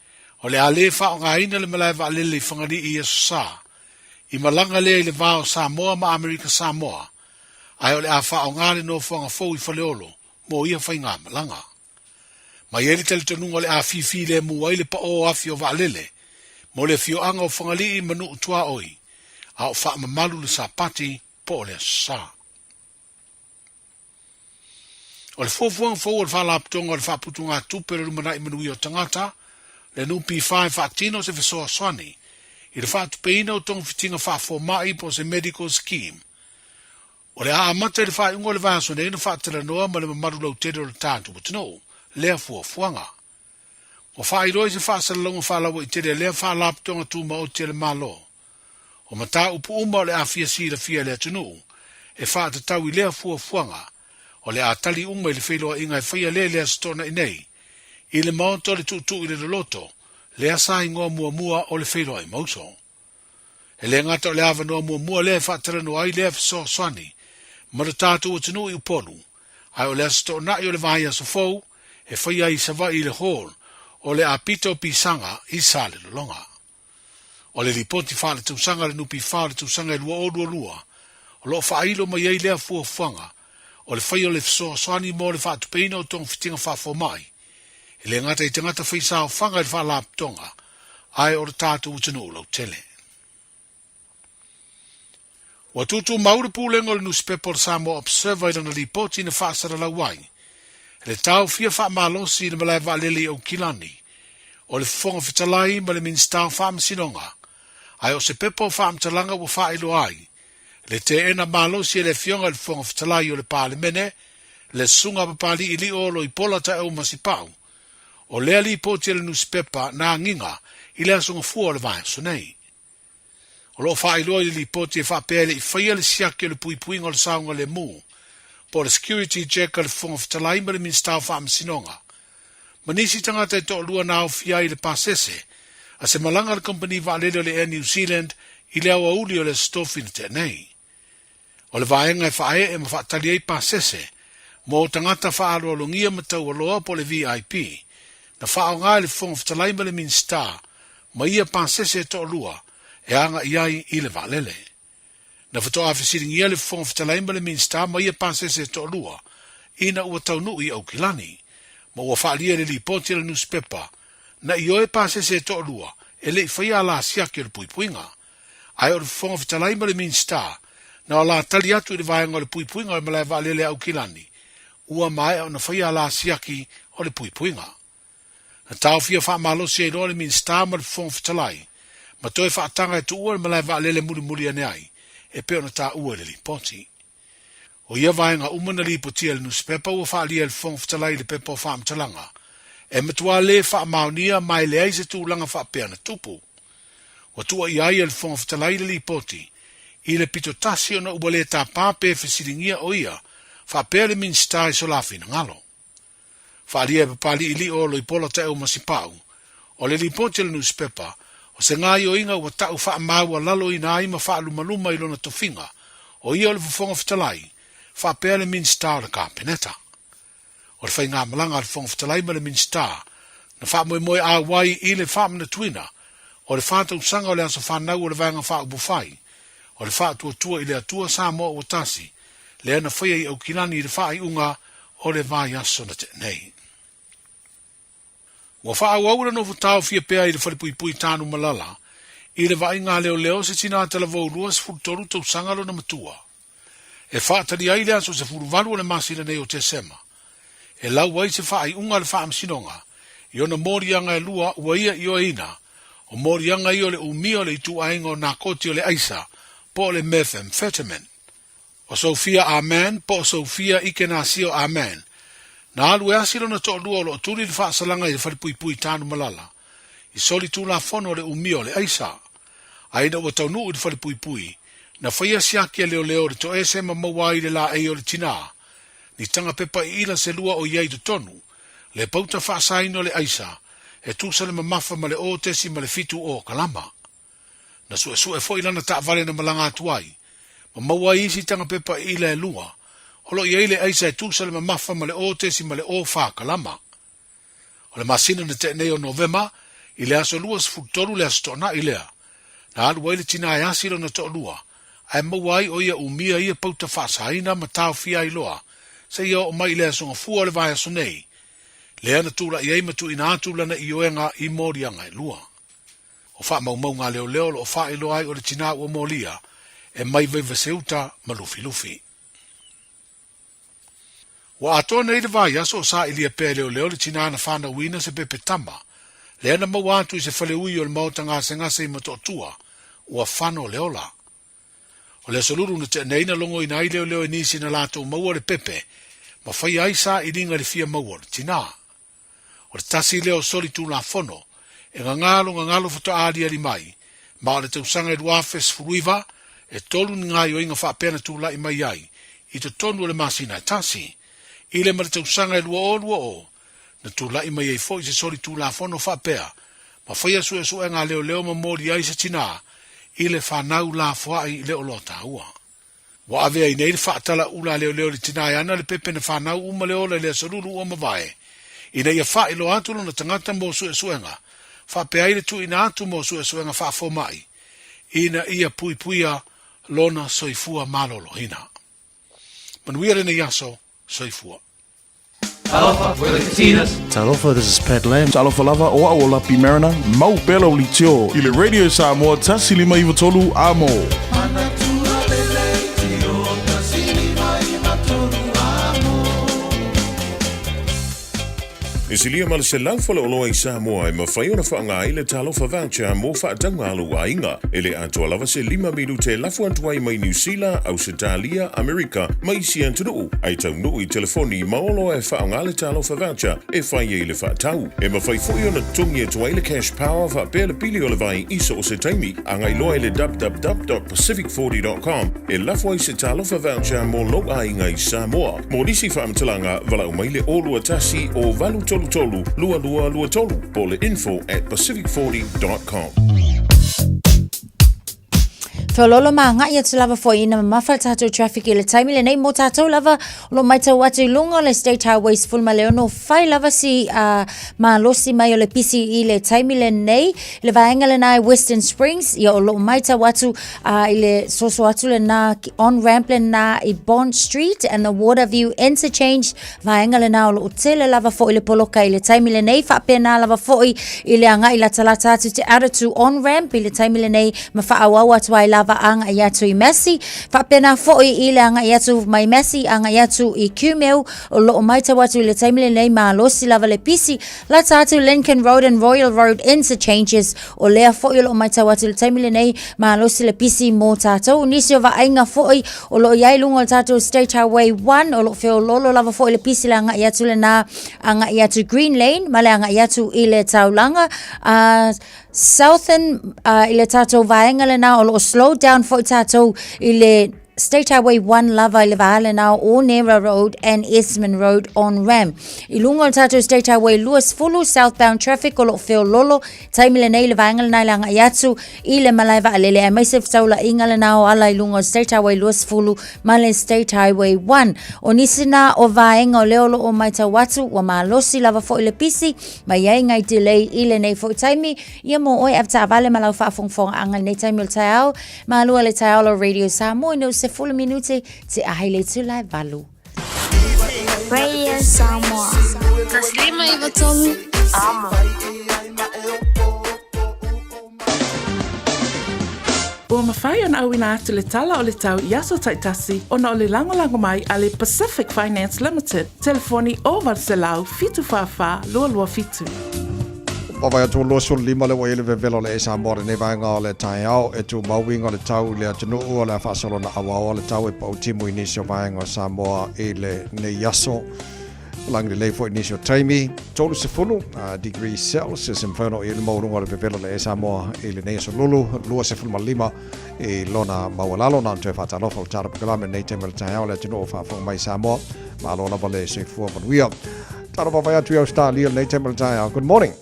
O le ale wha o ngā ina le malai wa lele i whangari i Yesu sa. I malanga lea i le vāo Samoa ma Amerika Samoa. Ai o le a wha o ngā le no whanga fōu i whaleolo, mō ia whai ngā malanga. Mai eri tali tonunga le a fifi le mua i le pa o afi o wa lele, mo le fio anga o whangali i manu utua oi, a o wha mamalu le sa pati po le sa. O le fōfuang fōu o le wha laptonga o le wha putu ngā tupere rumana i manui o tangata, le nupi whae wha tino se fesoa swani, i le wha tupeina o tonga fitinga wha fō mai po se medical scheme. O le a amata i le wha ungo le vaso ne ina wha tera noa ma le mamaru lau tere o le tātu patino, lea fuafuanga. O wha i roi se wha salalonga wha lawa i tere lea wha laptonga tu ma o tere malo. O mata upu uma o le a fia si la fia lea tunu, e wha te tau i lea fuafuanga, o le a tali unga i le whailoa inga i whaia lea stona i nei, i le maonto le tutu i le loto, lea sa ingoa mua o le whailoa i mauso. E le ngata o le awa noa mua lea whaatara noa i lea fiso swani, ma le tātu o tunu i uponu, ai o lea stona i o le vahia so fau, e whaia i sawa i le hall, o le a pito pisanga i sa le lolonga. O le lipoti wha le tausanga le nupi wha le tausanga i lua o lua, o lo whailo mai ei lea fuafuanga, o le whaio le fiso swani mo le whaatupeina o tong fitinga wha mai. E le ngata i tangata whaisa o whanga i wha laptonga, ai o le tātu utanu lau tele. Wa tutu maure pūlengo le newspaper Samoa Observer i lana lipoti na whaasara lau wai. Le tau fia wha malosi le malai wa lele o kilani, o le fonga fitalai ma le minstau wha masinonga, ai o se pepo wha mtalanga wa wha ilo ai, le te ena malosi e le fionga le fonga fitalai o le pāle mene, le sunga papali ili o lo i pola ta e o masipau, o lea li poti le newspaper na nginga i lea sunga fua le vai sonei. O lo wha ilo i li poti e wha pēle i whaia le siaki o le puipuinga o le saunga le mū, po le security check le fonga fitalai ma le minstau wha masinonga. Manisi tangata e toa lua nao fia i le pasese, a se malanga le company wa lele o le Air New Zealand i le awa uli o le stofina te nei. O le vaenga e whae e mawhatali ei pasese, mo tangata wha aloa longia matau aloa po le VIP, na wha o ngai le fonga fitalai ma le minstau, ma ia pasese e toa lua, e anga iai i le wa lele. Na whatoa awhisiringia le fonga fitalai ma le minstau, ma ia pasese e toa lua, ina ua tau nui au kilani, ma ua whaalia le lipoti le newspaper, na i oe pasese e toa lua, e le i whaia la siaki o le puipuinga. Ai o le fonga fitalai ma le minstau, na o la tali atu i le vaenga o le puipuinga o le malai waalele au kilani, ua mai o na whaia la siaki o le puipuinga. Na tau fia wha malosi e roa le minstau ma le fonga fitalai, ma toi whaatanga e tu ua le malai waalele muri ane ai, e peo na ta ua le lipoti. O ia vaenga umana lipotia le newspaper ua whaalia le fonga fitalai le pepo wha mtalanga, e matua le wha maonia mai le aise tūlanga wha pea na tupu. O tua i aia le fonga fitalai le lipoti, i le pito tasi o na ua le tā pāpe whisiringia o ia, wha pea le minstau i solafi na ngalo. Whaalia e papali ili o lo i pola te au masipau, o le lipoti le newspaper, o se ngai o inga ua tau wha maua lalo i na aima wha lumaluma i lona tofinga, o ia le fonga fitalai, wha pea le minstau le kāpeneta. O le whai ngā malanga le fonga fitalai ma le minstau, na wha moe a wai i le wha mana tuina, o le wha tau sanga o le aso whanau o le vanga wha ubufai, o le wha tua i le atua Samoa o tasi, le ana whaia i au kilani i le wha i unga o le vai aso na te nei. Wa wha au aura no futau fia pea i le whalipui tānu malala, i le vai ngā leo se tina tala vau lua se furutoru tau sangalo na matua. E wha tali ai le aso se furuvalu o le masina nei o te sema. E lau wai se wha i unga le wha amsinonga, i ona morianga e lua ua ia i o ina, o morianga i o le umia le itu ainga o nakoti o le aisa, po le methamphetamine. O Sofia Amen, po Sofia Ikenasio Amen. Na alu e asilo na toa lua o lo turi le wha salanga i le whalipui tānu malala. I soli tu la fono le umia o le aisa. Aina ua tau nuu i le whalipui, na whaia siakia leo le to e sema mawai le la e o le tina. Ni tanga pepa i ila se lua o iei to tonu, le pauta whaasaino le aisa, e tūsa le mamafa ma le o tesi ma le fitu o kalama. Na su e fo ilana ta vale na malanga atuai, ma mawai isi tanga pepa i ila e lua, holo iei le aisa e tūsa le mamafa ma le o tesi ma le o wha kalama. O le masina na te neo Novema, I le aso lua sfutolu le aso tona i lea. Na alu waile tina e asiro na to lua. Ai mawai o ia umia ia pauta whaasaina ma tau fia i loa. Se ia o mai le aso ngafua le vai aso nei. Lea na tula i ei matu ina atula na i oenga i morianga i lua. O wha mau ngā leo leo o wha i loa ai o le tina ua molia. E mai vai vaseuta ma lufi lufi. Wa atona i le vai aso o sa ilia pe leo leo le tina na whana wina se pepe tama. Lea na mau atu i se whale ui o le mauta ngase ngase i matotua. Ua whano leola. O le soluru na te neina longo i nai leo leo e nisi na lato maua le pepe. Ma whai aisa i ringa le fia maua le tina. O le tasi leo soli tu la fono. E ngangalo futa aali ali mai. Ma o le tausanga i duafes furuiva. E tolu ni ngai o inga whaapena tu la i mai ai. I te tonu le masina e tasi. I le mara tausanga e lua o. Na tu la i mai ei fo i se soli tu la fono whaapea. Ma whai asu e su e ngā leo leo ma mori ai se tina. I le whanau la fwa i leo lota ua. Wa avea i nei le whaatala ula leo leo le tina e ana le pepe na whanau uma leo le saruru ua mawae. I nei a wha ilo atulo na tangata mo su e suenga. Whaapea i le tu ina atu mo su e suenga whaafo mai. Ina ia pui puia lona soifua malolo hina. Manuia rena yaso soifua. Talofa, we're the casinas. Talofa, this is Pat Lamb. Talofa lava o a ola pi marina. Mau belo li tio. I le radio Samoa tasi lima iwa tolu amo. E silia ma le se laufale o loa i Samoa e mawhai ona whaanga i le talofa voucher mo whaatanga alu a inga. E le atua lava se 5 minute lafu antuai mai New Zealand, Australia, Amerika, mai si antunuu. Ai tau nuu i telefoni maolo e whaanga le talofa voucher e whai e le whaatau. E mawhai fui ona tungi e tuai le cash power whaapea le pili o le vai iso o se taimi. Anga i loa i le www.pacific40.com e lafu ai se talofa voucher mo lo a inga i Samoa. Mo risi whaamatalaga vala umai le olua tasi o valu tolu lua tolu po le info@pacific40.com. Whaololo maa ngai atu lava fo ina mawhal tātou traffic i le taimi le nei mo tātou lava lo mai tau atu lunga le State Highways fulma leo no whai lava si maa losi mai o le pisi i le taimi le nei le vaenga le nai Western Springs i o lo mai tau atu i le soso atu le na on ramp le na i Bond Street and the Waterview Interchange vaenga le na o lo utele lava fo i le poloka i le taimi le nei whapena lava fo i le anga i la talata atu te aratu on ramp i le taimi le nei ma whaawau atu ai lava anga i atu i Messi. Whapena foi i le anga i atu mai Messi, anga i atu i Cumeu, o lo o maita watu i le taimile nei maa losi lava le pisi, la tātu Lincoln Road and Royal Road interchanges, o lea foi o lo o maita watu i le taimile nei maa losi le pisi mō tātou. Nisi o wa ainga foi o lo iai lunga o tātou State Highway 1, o lo feo lolo lava foi le pisi le anga i atu le nā, anga i atu Green Lane, ma le anga i atu i le taulanga, Southern i le tātou vaenga le nā o lo slow down for tātou i le State Highway 1 lava i le vaale nā o Nera Road and Esmond Road on Ram. I lunga o tātou State Highway Lewis Fulu southbound traffic o lo feo lolo taimi le nei le vaenga le nā le anga i atu i le malaiva alele e maisef taula inga le nā o ala i lunga o State Highway Lewis Fulu ma le State Highway 1. O nisina o vaenga o leo lo o maita watu wa maa losi lava fo i le pisi ma iai ngai delay i le nei fo i taimi ia mo oi afta avale malau whaafongfonga anga nei taimi o le taiao ma lua le taiao lo Radio Samoa no se full minute te ahile tu lai valu. Radio Samoa. Taslima iwa tolu. Amo. Ua mawhai ona au ina atu le tala o le tau i aso taitasi ona o le lango mai a le Pacific Finance Limited. Telefoni o Valselau fitu whawha lua fitu. Pawai atu lo sul lima le wai le vevelo le esa more ne vai ngā le tai au e tu mauinga le tau le atunu ua le whaasolo na awa le tau e pau timu inisio vai ngā Samoa e le ne yaso lang le leifo inisio taimi tolu se funu degree Celsius inferno e le maurunga le vevelo le esa moa e le ne yaso lulu lua se fulma lima e lona mawalalo na te whatalofa o tara pakalame nei te mele tai au le atunu o whaafonga mai Samoa ma lona vale se fua manuia tara pawai atu i Australia nei te mele tai au. Good morning.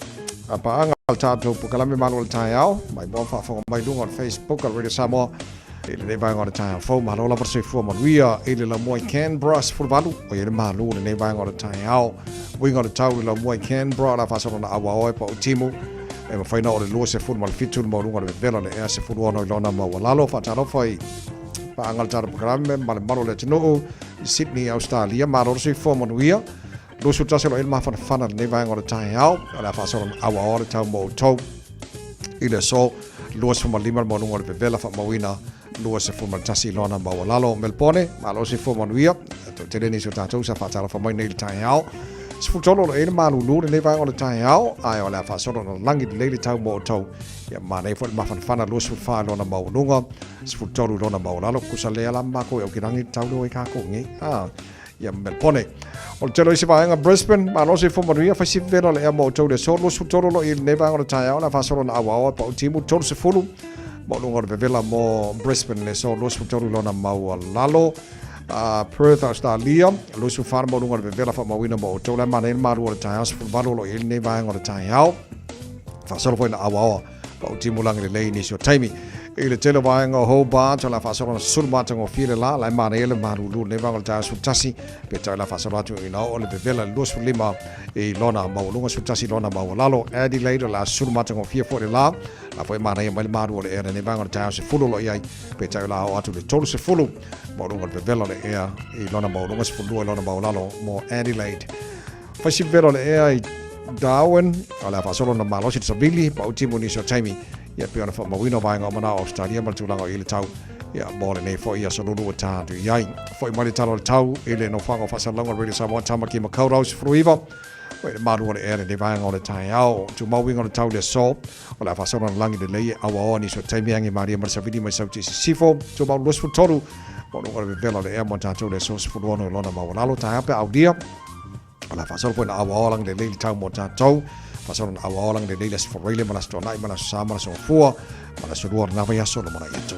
Pa anga al tātou pukalame manual tai au mai mo whaafonga mai lunga on Facebook al Radio Samoa e le vai ngora tai au fo mahalo la verse fo manuia e le la moi Canberra fulvalu o e le malu le vai ngora tai au winga le tau le la moi Canberra la fasona na awa oi pa utimu e mawhaina o le lua se fulu ma le fitu le maurunga le vela le ea se fulu ono i lona mawalalo whaatalofa i paangal tara programe ma le malo le tino i Sydney, Australia ma rorsi fo manuia lusu taselo ilma whanawhana le nevaenga o le tahe au a le whaasoro awa o le tau mo tau i le so lua se lima le maurunga le vela whamawina lua se fulu ma le tasi i lona mawalalo Melbourne ma rorsi fo manuia te reni so tatou sa whaatalofa mai nei le tahe au Sfutolo lo ele malulu le vai o le tae au ai o le fa solo no langi le tau mo tau ya mane fo ma fana lo su fa lo na maulunga sfutolo lo na maulalo kusale ala ma ko e kirangi tau lo ka ko ngi ya Melbourne o le telo isi vai nga Brisbane ma lo se fo maria fa si vero le mo tau le solo sfutolo lo ele vai o le tae au na fa solo na awa pa o timu tolo se fulu mo lo le vela mo Brisbane le solo sfutolo lo na maulalo Perth Australia lusu far mo lunga be vela fa mawina mo to la manen maru o tae as valo lo il ne vai ngor tae au fa solo foi na awa pa o timulang le ni so taimi ile tele vai ngo Hobart la fa solo sul mata ngo file la manele maru lu ne vai ngor tae su tasi pe tae la fa solo atu ina o le be vela lusu lima e lona mo lunga su tasi lona mo lalo Adelaide la sul mata ngo fie foi la la foi manele mal maru le ere ne vai ngor tae se fulo lo ia pe tae la o atu le tolu se fulo Morunga le velo le ea i lona morunga se fulua lona maulalo mo Adelaide. Fasi velo le ea i Darwin, a la fasolo na malosi sabili, pa utimu ni so taimi, ia piona fa mawino vai ngā mana Australia, ma tūlanga i le tau, ia mōle nei fo ia solulu o tātu iai. Fo i mali talo le tau, i le no whanga whasalonga Radio Samoa tamaki ma kaurau se fruiva, o i le maru o le ere ne vai ngā le tai au, tu mawinga le tau le so, o la fasolo na langi le lei, awa oa ni so taimi angi maria marisavili mai sauti si sifo, tu mau losfu toru, mo no le vela le mo tatou le so se fulono lona mawalalo ta ape audia ala fa so na awalang le le tau mo tatou fa so na awalang le le se forele mana sto nai mana sama so fua mana so ruor na vai so mana itu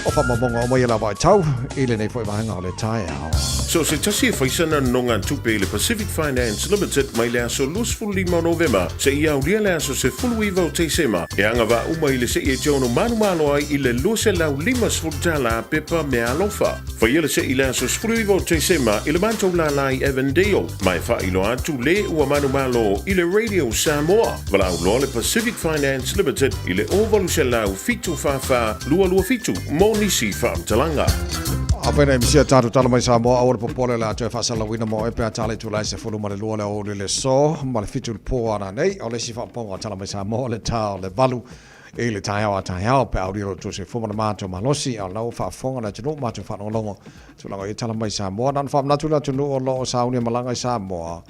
o fa mabonga o mai la vai tau ile nei foi vanga le tai au So se tasi faisana nonga tupe le Pacific Finance Limited mai le aso lusful lima November se ia ulia le aso se fuluiva o teisema e anga va uma ile se ia jono manu ai ile luse lau lima sfultala pepa me alofa fa ile se ile aso fuluiva o teisema ile manto la lai Evandale mai fa ilo atu le ua manu ile Radio Samoa vala ulo le Pacific Finance Limited ile ovalu se lau fitu fafa lua fitu monisi fam talanga Apena e misia tātu tala mai Samoa aore popole la atoe whaasala wina mo e pēr tale tu lai se fulu ma le lua le o le so ma le fitu le pō ana nei o le si whaponga tala mai Samoa le tāo le valu e le tae hao pe auriro tu se fuma na mātou malosi au lau whaafonga na tino mātou whaanolongo tu langa i tala mai Samoa nan whaamnatu la tunu o lo o saunia malanga i Samoa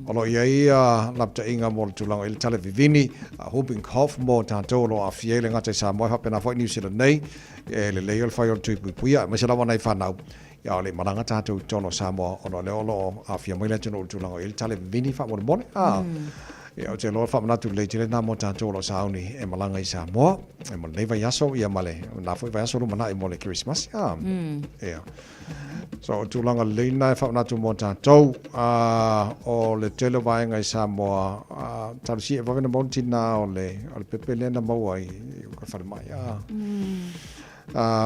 o lo ia lapta inga mo tu langa i tale vivini hoping hof mo tātou lo a fiele ngata i Samoa hapena fwoi New Zealand nei e le leo le whai o tui puia ma se lawa nei whanau ia o le malanga tātou tono Samoa o lo leo lo a fia moile tunu tu langa i tale vivini wha mo mone ia o te loa whamanatu le tire nā mo tātou lo sauni e malanga i Samoa e mo nei vai aso ia male nā fwoi vai aso rumana i mo le Christmas ia so tūlanga leina e whamanatu mo tātou o le tele vaenga i Samoa tarusi e wawena montina o le pepe lena maua i ka whare mai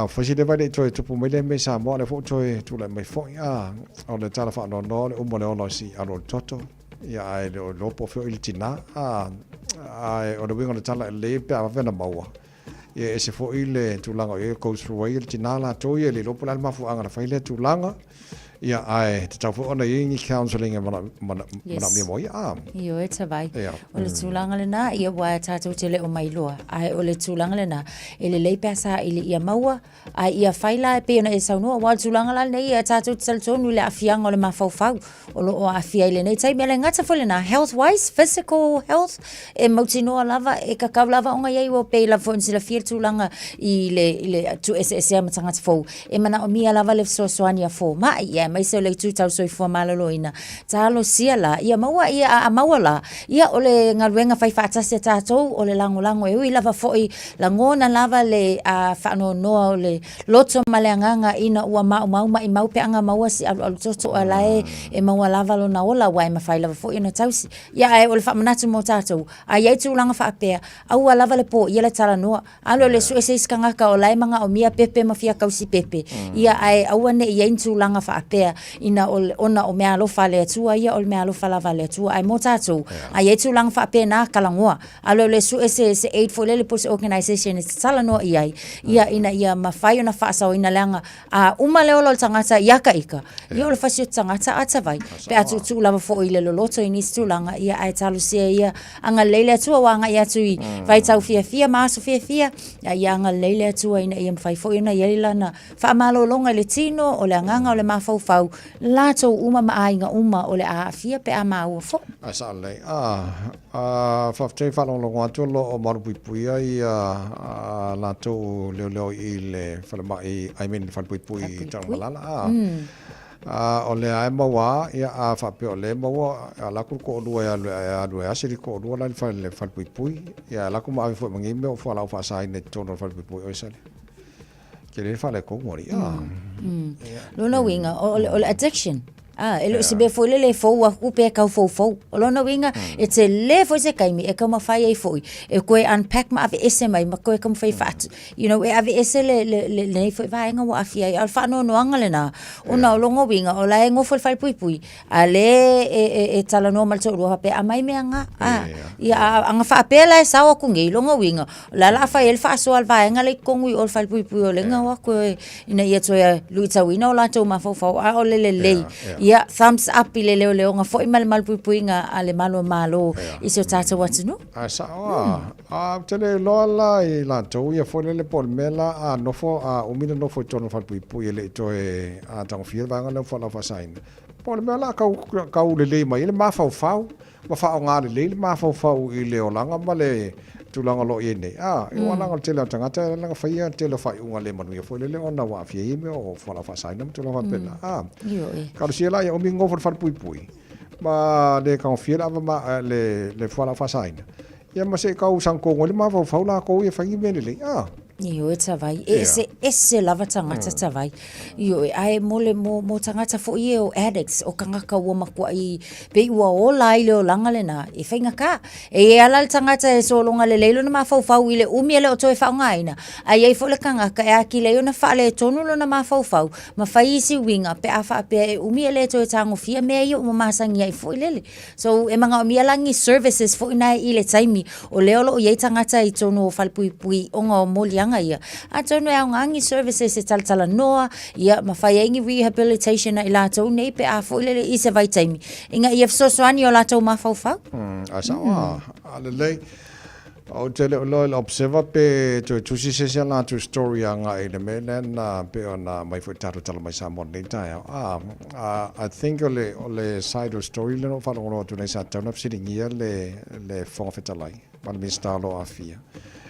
Fasi le vai le toi tupu mai le me Samoa le fo toi tūle mai fwoi o le tala whaanono le umo le olo si alo toto ia ai le lopo feo ili tina ai o le winga le tala le pe a vena maua ia e se fo ile tulanga e goes through ile tina la to ia le lopo la mafu anga fa ile tulanga ia ai te tau fo ona i counseling e mana mi mo ia io e tavai o le tulanga le na ia wa tatu te le o mai loa ai o le tulanga le na ele le pesa ile ia maua ai ia faila e pe ona e saunu wa tulanga la nei ia tatu tsel tonu le afianga o le mafau o lo o afia ile nei tai mele ngata fo le na health wise physical health e motino lava e ka lava onga ia o pe la fo sila fir tulanga ile tu sse matanga fo e mana o mia lava le so soania fo ma ia mai se le tu tau soi fo maloloina talo siala ia maua ia a mawala ia ole ngaluenga fai fata se tatou ole lango e ui lava foi langona lava le a fano no le loto maleanganga ina ua mau i mau pe anga maua si al toto ala e maua lava lo na ola wai ma fai lava foi na tausi ia e ole fa manatu mo tatou a ia tu langa fa pe au lava le po ia le tala no alo le su ese skanga ka ola manga o mia pepe mafia kausi pepe ia ai au ne ia tu langa fa pea ina ona o mea alofa le atua ia o le mea alofa lava le atua ai mo tātou ai e tūlanga wha pea nā kalangoa alo le su ese aid for lele pose organisation e tala noa ia ina ia mawhai ona whaasau ina leanga a uma leo lo tangata iaka ika ia o le whasio tangata ata vai pe atu tu lava fo i le loloto i nisi tūlanga ia ai talu sia ia anga leile atua wanga ia tui vai tau fia maaso fia ia anga leile atua ina ia mwhai fo ina ia lana wha amalo longa le tino o le anganga o le mawhau lato uma maainga uma o le a fia pe a maua fo Asa lei. Whafte whalongo atu lo o marupui ai lato leo i le whalemai I mean whalpui tangalala. O le ai maua ia a whape o le maua a laku ko lua a lua asiri ko lua la le whalpui ia laku maa fo mangime o whalau whaasai ne tono whalpui o isale. Kere whale kongori. Luna winga o le addiction. Elo se be foi le fo wa ku pe ka fo o lona winga e te le fo se kaimi e ka ma fai e foi e koe unpack ma ave ese mai ma koe ka ma fai fat you know e ave ese le foi vai nga wa afia al fa no anga le na ona longo winga o la ngo fo fai pui ale e tala no mal so ro pe a mai me anga ia anga fa pe la sa o ku ngi longo winga la fa el fa so al vai nga le kongui o fai pui o le nga wa koe ina ia to ya luita wina o la to ma fo o le ia thumbs up i le leo nga foi mal pui nga ale malo iso tata watunu sa tele lola i la to ia foi le pol mela a no fo a umina no fo tono fal pui le to e a tang fia va nga fo la fa sain pol mela ka le mai le ma fa fa nga le ma fa i le olanga male tulanga lo ine e wala ngal tele tangata la fa ia tele fa unga le manu foi le ona wa fia i me o fo la fa sain nam tulanga pena ka sia la o mingo for fal pui ma le ka fia la ma le fo la fa sain ia ma se ka usang ko ngol ma fa la ko ia fa i me le Io e tawai, ese lava tangata tawai. Io e ai mole mo tangata fo i o addicts o kangaka ua makua i pe ua o lai leo langa le na e whainga ka. E alal tangata e so longa le leilo na mawhau i le umi ele o toi whaungaina. Ai ei fo le kangaka e aki leo na whaale e tonu lo na mawhau ma whai isi winga pe a wha pe e umi ele toi tango fia mea i o masangi ai fo i lele. So e manga o mialangi services fo ina i le taimi o leo lo o iei tangata i tonu o whalpui o ngā o moli ia a tonu e ngangi services e tala noa ia mawhai aingi rehabilitation i latou nei pe a fo lele i se vai taimi inga ia fsosoani o latou mawhau asawa alelei o tele lo observa pe tu si se la tu story anga e le menen pe ona mai fo tatu tala mai sa mon nei tai I think ole side of story le no fa no tu nei sa tona sitting ia le fonfetalai mal mi stalo afia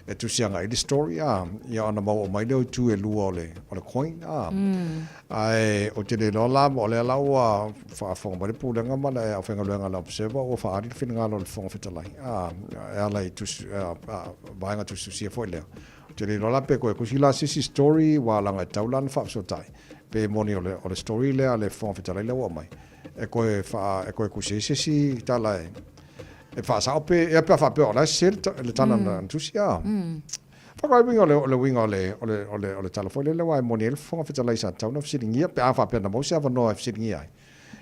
e tu sianga i story ia ona mau mai le tu e lua ole coin ai o te lo la mo le la wa fa fo mai pu lenga mala e fa ngalo la observa o fa ari fin ngalo le fo fetalai ala i tu ba nga tu si fo le te lo la pe ko sila si story wa la nga taulan fa so tai pe moni ole story le ale fo fetalai le wa mai e ko ku si tala e fa sa pe e pa fa pe ola sel le tana entusia fa ko winga le winga le telefone le wa moniel fo fa tala sa tau no sitting ia pe a fa pe na mo sa va no sitting ia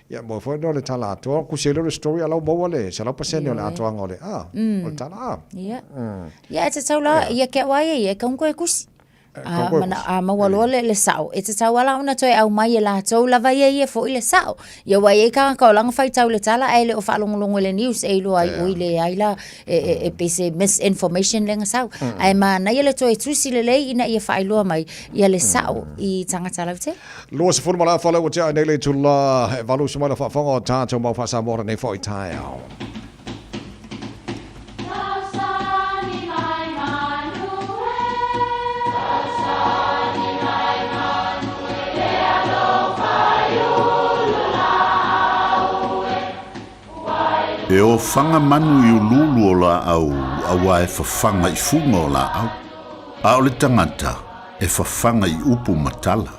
ia mo fo no le tala to ku sel le story ala mo le sa la pasene le ato ngole o tala ia te taula ia ke wa ia ka ko kusi mana mawalo le sao e te tawala una toi au mai la tau lava ia fo ile sao ia wa ia ka lang fai tau le tala ele o fa longo le news e lo ai ile ai la e pese misinformation lenga sao ai ma na ile toi tusi le ina ia fa lo mai ia le sao i tanga tala te lo se forma la fala o te nei le tula valu se mala fa fonga ta to mo fa sa mo nei fo i tai E o whanga manu i ululu o la au, awa e whawhanga i funga o la au. A o le tangata e whawhanga i upu matala.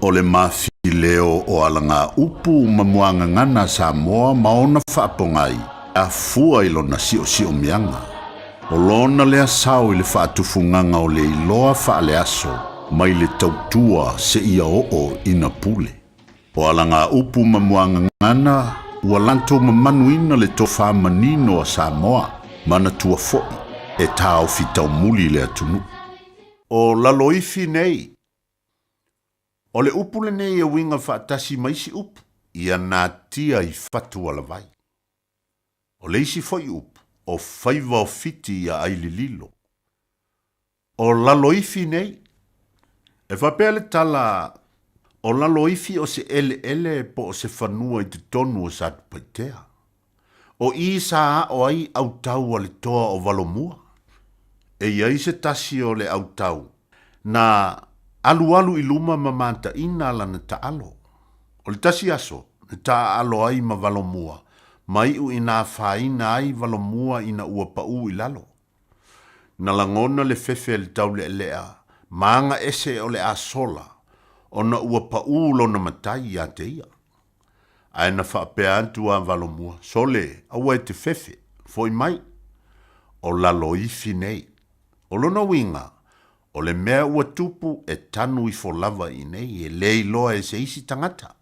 O le mawhi leo o alanga upu mamuanga ngana sa moa maona whaapongai, a fua i lona si o mianga. O lona lea sao i le whaatufunganga o le iloa whaale aso, mai le tautua se ia o ina pule. O alanga upu mamuanga ngana, ua lanto mamanuina le tofa manino a Samoa, mana tua foi, e tau fitau muli le atunu. O laloifi nei, o le upu le nei e winga whaatasi maisi upu, ia nā tia I fatu ala vai. O leisi foi upu, o whaiva o fiti ia aili lilo. O laloifi nei, e whapele tala o laloifi o se ele po o se whanua I te tonu o sa paitea. O I sa o ai au tau ale toa o valomua. E iai se tasi o le au tau. Na alu I luma mamanta ina lana ta alo. O le tasi aso, na ta alo ai ma valomua. Mai u ina whaina ai valomua ina ua pau I lalo. Na langona le fefe le tau le lea. Maanga ese o le asola. O na ua pau lo na matai ia te ia. Ai na whaapea antu a valomua. Sole, aua e te fefe. Foi mai. O lalo ifi nei. O lona winga. O le mea ua tupu e tanu I folava I nei. E lei loa e se isi tangata.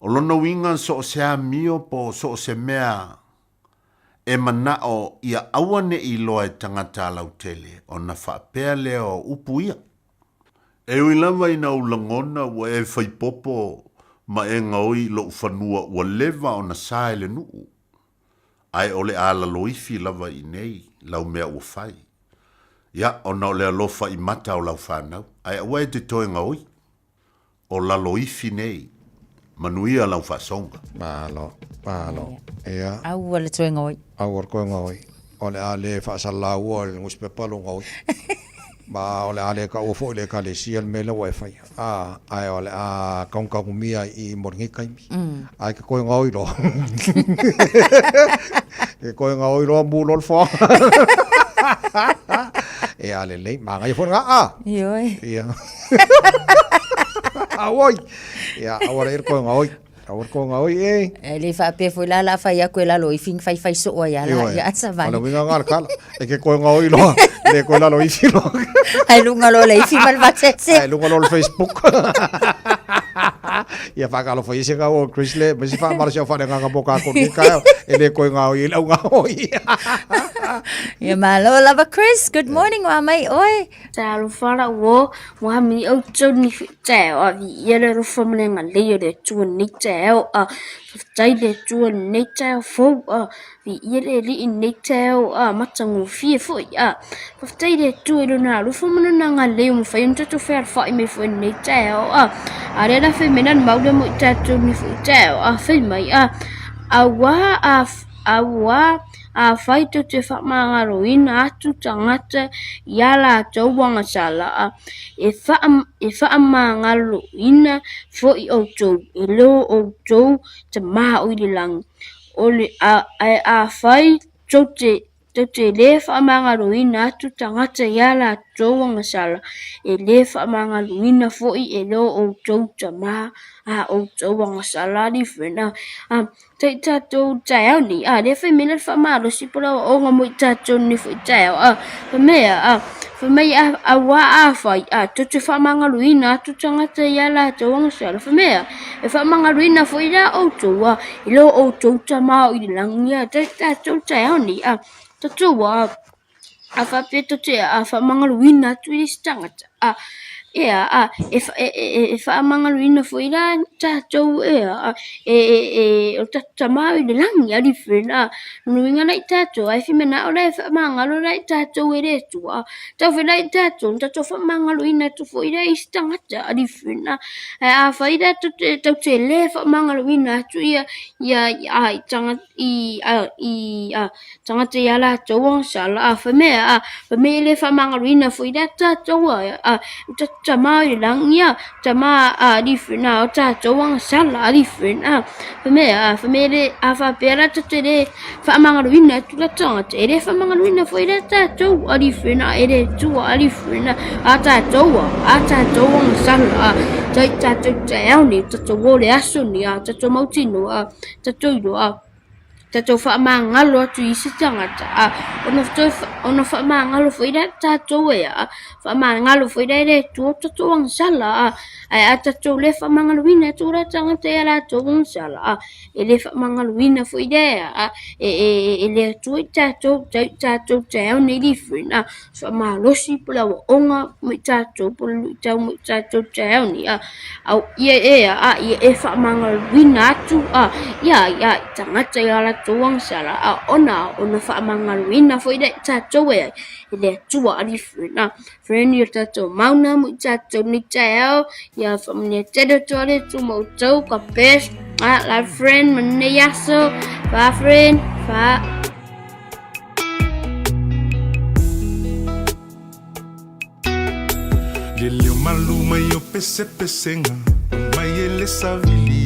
O lona winga so o se a mio po so o se mea e manao ia awane I loa e tangata lau tele. O na whaapea leo upu ia. E ui lava ina ulangona wa e whaipopo ma e ngaoi lo ufanua ua leva o na saele nuu. Ai ole ala loifi lava I nei lau mea ua whai. Ia o na ole alofa I mata o lau whanau. Ai awa e te toe ngaoi. O la loifi nei. Manuia lau whasonga. Palo. Ea. Au wale toe ngoi. Au wale koe ngoi. Ole a le whasala ua le nguspe palo ngoi. Ba ole ale ka ofo le ka le sial mele wifi ai ole a kong mia I morngi kai ai ka ko ngoi lo e ko ngoi lo mu lo fo e ale le ma ngai fo nga yoi ia awoi ia awara ko ngoi awar ko ngoi le fa pe fo la fa ya ko la lo ifing fai so o ya la ya sa va lo winga ngal kala e ke ko ngoi lo le ko la lo ifi lo ai lunga lo le ifi mal va tse ai lunga lo Facebook ia fa kalo foi se ga o Chrisle me se fa mar se fa nga boka ko ni ka e le ko ngoi la ngoi ia malo lava Chris good morning wa mai oi ta lo fara wo wa mi o choni tse o vi ye le ro fo mne nga le ye tu ni tse o tai le tu ni tse fo vi ye le li ni tse o matangu fi fo ya tai le tu lo na lo fo mne nga le mo fa yunta tu fer fa me fo ni tse o are la fe menan mau le mo tse tu ni fo tse o fe mai awa a faito te whamangaroina atu tangata yala tau wanga sala e whaamangaroina fo I o tau e leo o tau te maha oiri lang ole a whai tau te le whaamangaroina atu tangata yala tau wanga sala e le whaamangaroina fo I e leo o tau te maha o tau wanga sala di whena te tatou tau ni le whai mena whamaro si pura o nga mo tatou ni whai tau whamea wa a whai te whamangaruina tu tangata yala tau wanga sala whamea e whamangaruina whai la o tau I lo o tau tamao I langia te tatou tau ni tatou a whapeto te whamangaruina tu I tangata e whamangaruina whai la tatou o tamau I le langi a different nuinga nei tatou ai fimena o le whamangaru nei tatou e re tua tau whenai tatou whamangaruina tu whai la istangata a different a whai la tau te le whamangaruina tu ia tangata ia la tau wang sala whamea le whamangaruina whai la tatou tamau I langi tama a different o tatou wang sala a different whamea le a whapera te le whamangaruina tu la tangata e le whamangaruina whai la tatou a different e le tua a different a tatou wang sala tatou te au ni tatou o le aso ni tatou mautino tatou ilo tatou whaamangalo atu I se tangata ona whaamangalo whaida tatou ea whaamangalo whaida ere tua tatou angsala ai a tatou le whaamangalo wina tura tangata ea la tatou angsala e le whaamangalo wina whaida ea e le tua tatou tau nei different whaamalosi pula wa onga mi tatou pula tau mi tatou tau ni au ia ea ia e whaamangalo wina atu ia tangata ea la tuang sala ona whaamangalo wina whaida tatou ea le tua different friend ia tatou mauna mi tatou ni tau ia whamania tedo tole tu mau tau ka pes la friend mene yaso fa friend fa Leleu maluma yo pese pesenga mai ele savili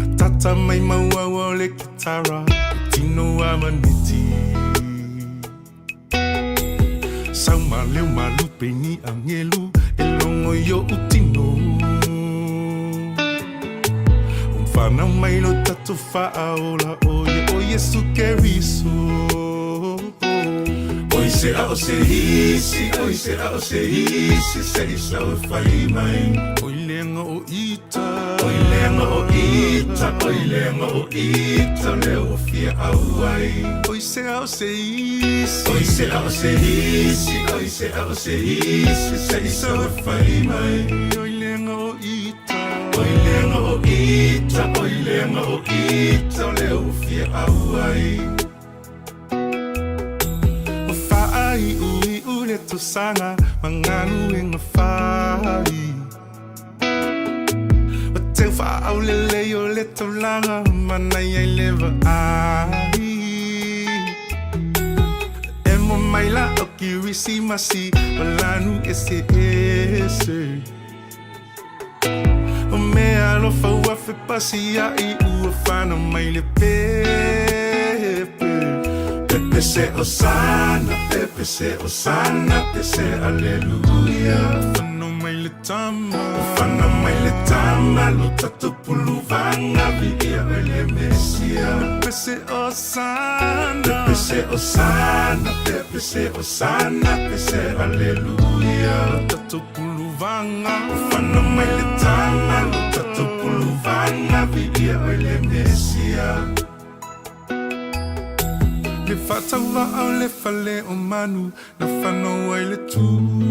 Atata mai maua le kitara tino amaniti Sauma leu malu peni angelu elongo yo utino Umfana mai no tatu faaola oye sukeriso Oise a se hisi, se isa o fai mai. Oilenga o ita, leo fia auai. Oise a se hisi, se isa o fai mai. Oilenga o ita, leo fia auai. Ai ui to sanga manganu in fai But tell fa au le yo le to langa manai ai leva ai Emo mai la o kirisi masi malanu ese O me alo fa wa fe pasi ai u fa no mai le Pepe se osana, Pepe se aleluya. Ufana mai le tama, lo tatu pulu vanga vidia ele mesia. Pepe se osana, aleluya. Lo tatu pulu vanga, ufana mai le tama, lo tatu pulu vanga vidia ele mesia. Le fatava au le fale o manu na whanau ai le tupu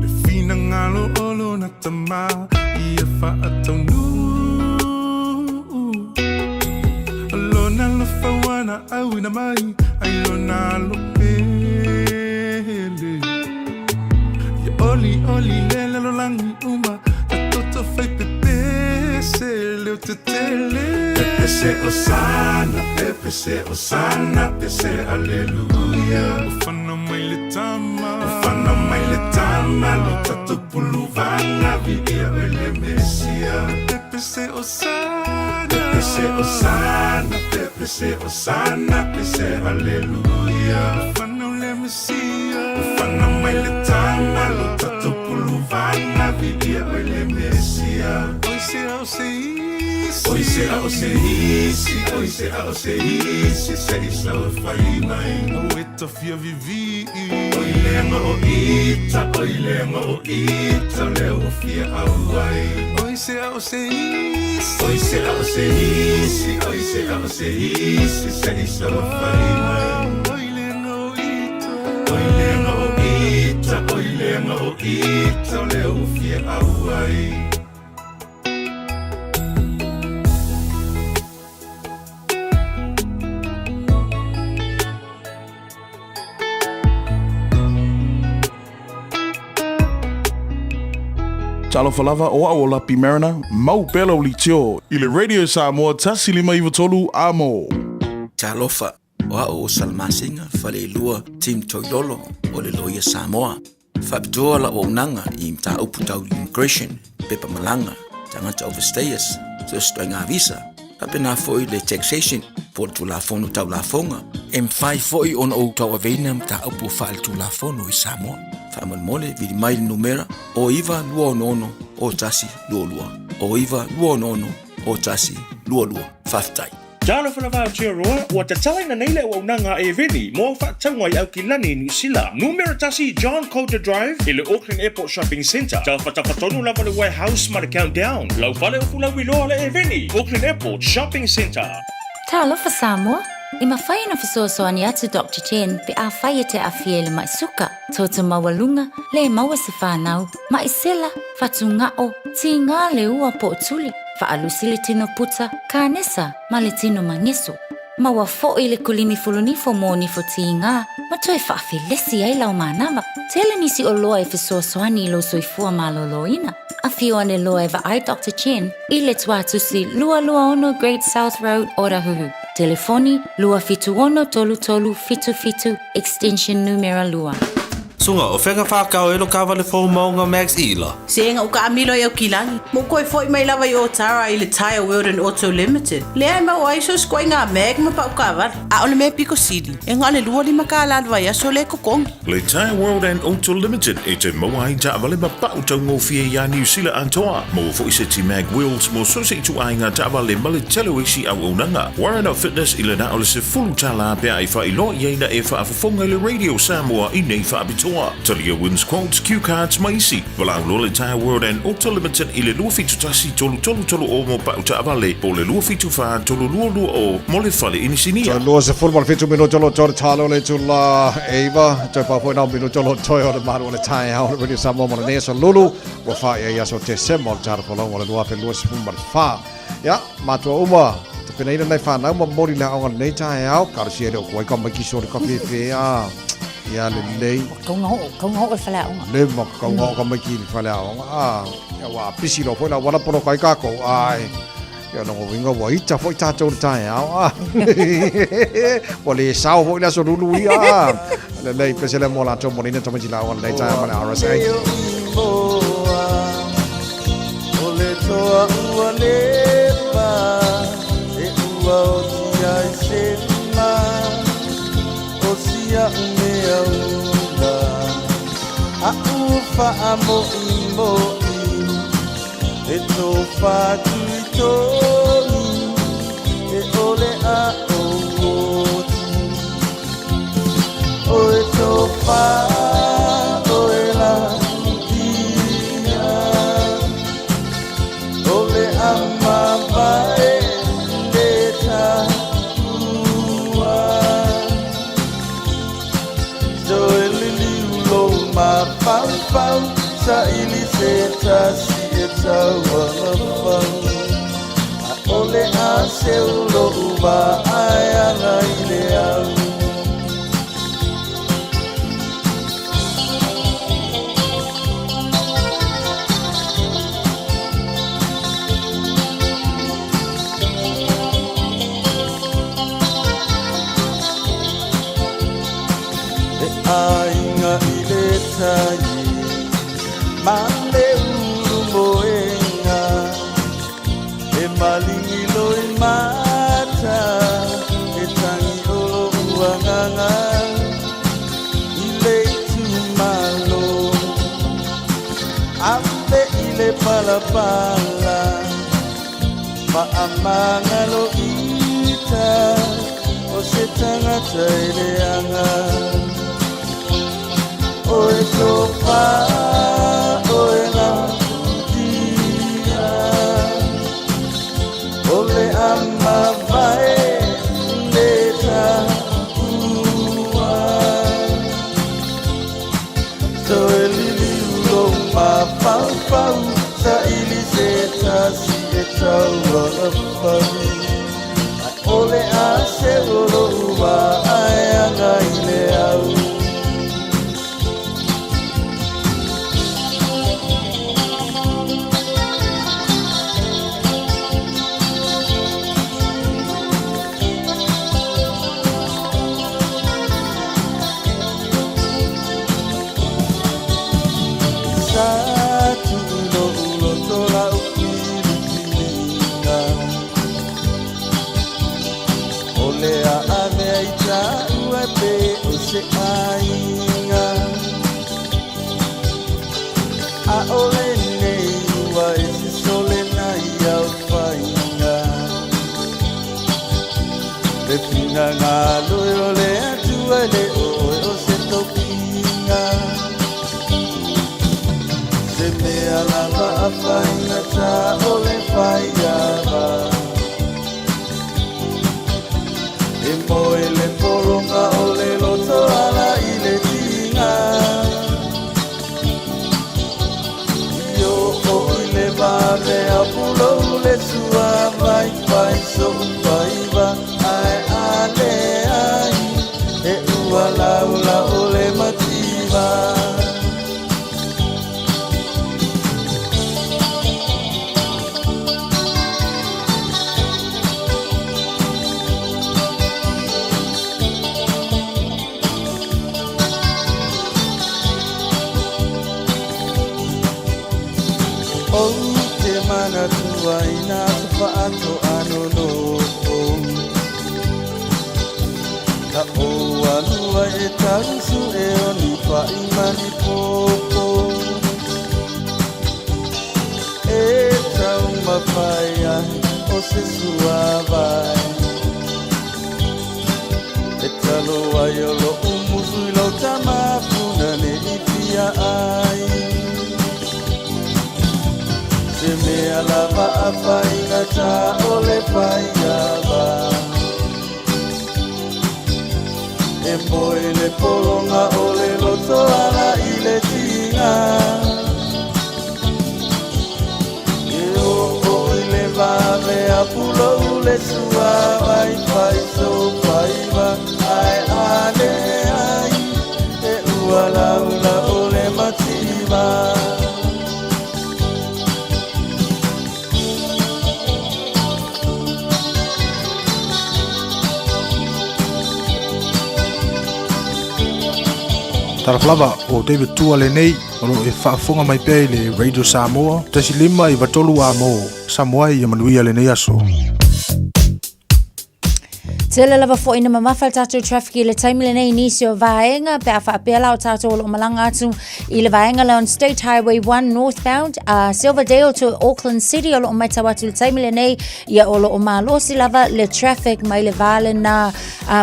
Le fina ngalo olo na tama ia whaatau nu Alona la whawana au ina mai ai lona lo pele Ia oli lele lo langi uma a toto fai pepe se leo te tele Pepe se osana, aleluya. Ufana mai le tama, lo tatu pulu vanga vidia ele mesia. Pepe se osana, aleluya. Ufana le mesia. Ufana mai le tama, lo tatu pulu vanga vidia ele mesia. Oise ao se hisi, se isa o fai mai. O eta fia vivi. Oilenga o ita, leo fia auai. Oise ao se hisi, se isa o fai mai. Oilenga o ita, leo fia auai. Talo falava o au la pimerna, mau pelo li tio, i le radio Samoa tasi lima iwa tolu amo. Talofa, o au salmasinga, fale lua, tim toilolo, o le loia Samoa. Fapitoa la o unanga, i mta uputau immigration, pepa malanga, tangata overstayers, so ngā visa. Apena foi le taxation, por tu la fono tau la fonga. M5 foi on o tau aveina mta upu faal tu la fono i Samoa. Whaman mole, vidi mai numera, o iwa lua ono o tasi lua lua. o iwa lua nono o tasi lua whaftai. Jalo whanawau tia roa, ua te talaina neile o unanga e veni, mo whaatangwai au ki lani New Zealand. Numera tasi John Coulter Drive, ile Auckland Airport Shopping Centre. Jalo whatapatonu lava le warehouse ma le countdown. Lau whale o fulau iloa le e veni, Auckland Airport Shopping Centre. Talofa Samoa, i mawhaina fisoasoani atu Dr. Chen pe a whaia te awhiele mai suka. Toto mawalunga, le maua se whanau, ma i sela, whatu ngao, ti ngā le ua po tuli. Whaalusi le tino puta, ka nesa, ma le tino mangeso. Ma wa fo i le kulini fulunifo mo ni fo ti ngā, ma toi whaafilesi ai lau manama. Tele nisi o loa e fisoasoani i lo soifua maloloina. A fione loa eva ai Dr. Chen, i le tuatusi lua ono Great South Road, Orahuhu. Telefoni lua fitu ono tolu tolu fitu fitu, extension numera lua. Sunga o whenga whakao elo ka wale fo maunga Max Ila. Senga o ka amilo e o kilangi. Mo koe foi mai lava i o Tara i le Tire World and Auto Limited. Lea ma o aiso skoi ngā meg ma pa o ka wale. A ole me Pico City. E ngā le lua lima ka alalwa ia so le kokong. Le Tire World and Auto Limited e te maua i ta wale ma pa o tau ngofia ia New Zealand antoa. Mo fo i se ti mag wheels mo so se i tu ai ngā ta wale ma le telewishi au unanga. Warren Up Fitness i le na o le se fulu tala pia i wha i lo i eina e wha a fafonga i le Radio Samoa i nei wha abitoa. Talia wins quotes, cue cards, maisi. Walang Lola Tire World and Auto Limited i le lua fitu tasi tolu o mo pa uta avale. Po le lua fitu wha tolu lua o mo le fale inisinia. So lua se fulmal fitu minuto lo tore talo le tu la Eva. Toi pa foi nau minuto lo toi o le maru o le tae hao. Le sa mo le nesa lulu. Wa fa ia so te semo le tara polong o le lua pe lua se fulmal fa. Ya, matua uma. Te pena ina nei whanau ma mori le aonga nei tae hao. Karo si ere o kuai kama ki so le kafi fea. Ya le lei. Kong ho e whalea onga. Le mo kong ho ka mai ki whalea onga. Ya wa pisi lo foi la wala pono kai kako. Ai. Ya no winga wa ita foi ta tau tae hao. Wa le sao foi la so lulu ia. Le lei pese le mo la to monina to mai la on le tae ma le RSA. Ole toa ua lepa e ua o tia i sema o sia mea ula a ufa a mo i e to fatu i tonu e ole a o o e to fa o e la ama vai leta ua so lili ulo ma pau pau sa ili se tasi e taua pau a ole a se ulo uva ai ana ile au ainga ile tai male uru moenga e malingi loi mata e tangi olo uanganga ile tu malo ambe ile pala pala ma amanga lo ita o se tangata ile anga oe topa, oe la dia ole ama vai leta ua so lili ulo ma pau pau sa ili se tasi e taua pau ole a se ulo ua ai anga ile au se ainga a ole nei ua esi sole na mea lava a whainga tā ole whaiava. E moe le poronga o le loto ala i le tinga. Io o i le vare a pulo le sua vai vai so vaiva ai ale ai. E ua laula o le mativa. O te mana tua ina te whaato ano no. Ka o anua e tarusu e oni whai mani popo. E trauma whai ai o se sua vai. E talo ai o lo umusu i lo tamafuna ne i pia ai. Se mea lava a whainga tā ole whaiava. E moe le poronga o le loto ala i le tinga. E o i le vave a pulo le sua vai whai so whaiva ai ale ai. E ua laula o le mativa. Taraflava o David Tua le nei, oro e whaafonga mai pēi le Radio Samoa, tasi lima i watolu a mo, Samoa i amanuia le nei aso. Tele lava fo ina mamawhal tātou traffic I le taimi le nei nisi o vaenga pe a whaapea o tātou o malanga atu I le vaenga le on State Highway 1 northbound Silverdale to Auckland City o lo mai tawatu le taimi le nei ia o lo o malosi lava le traffic mai le vale na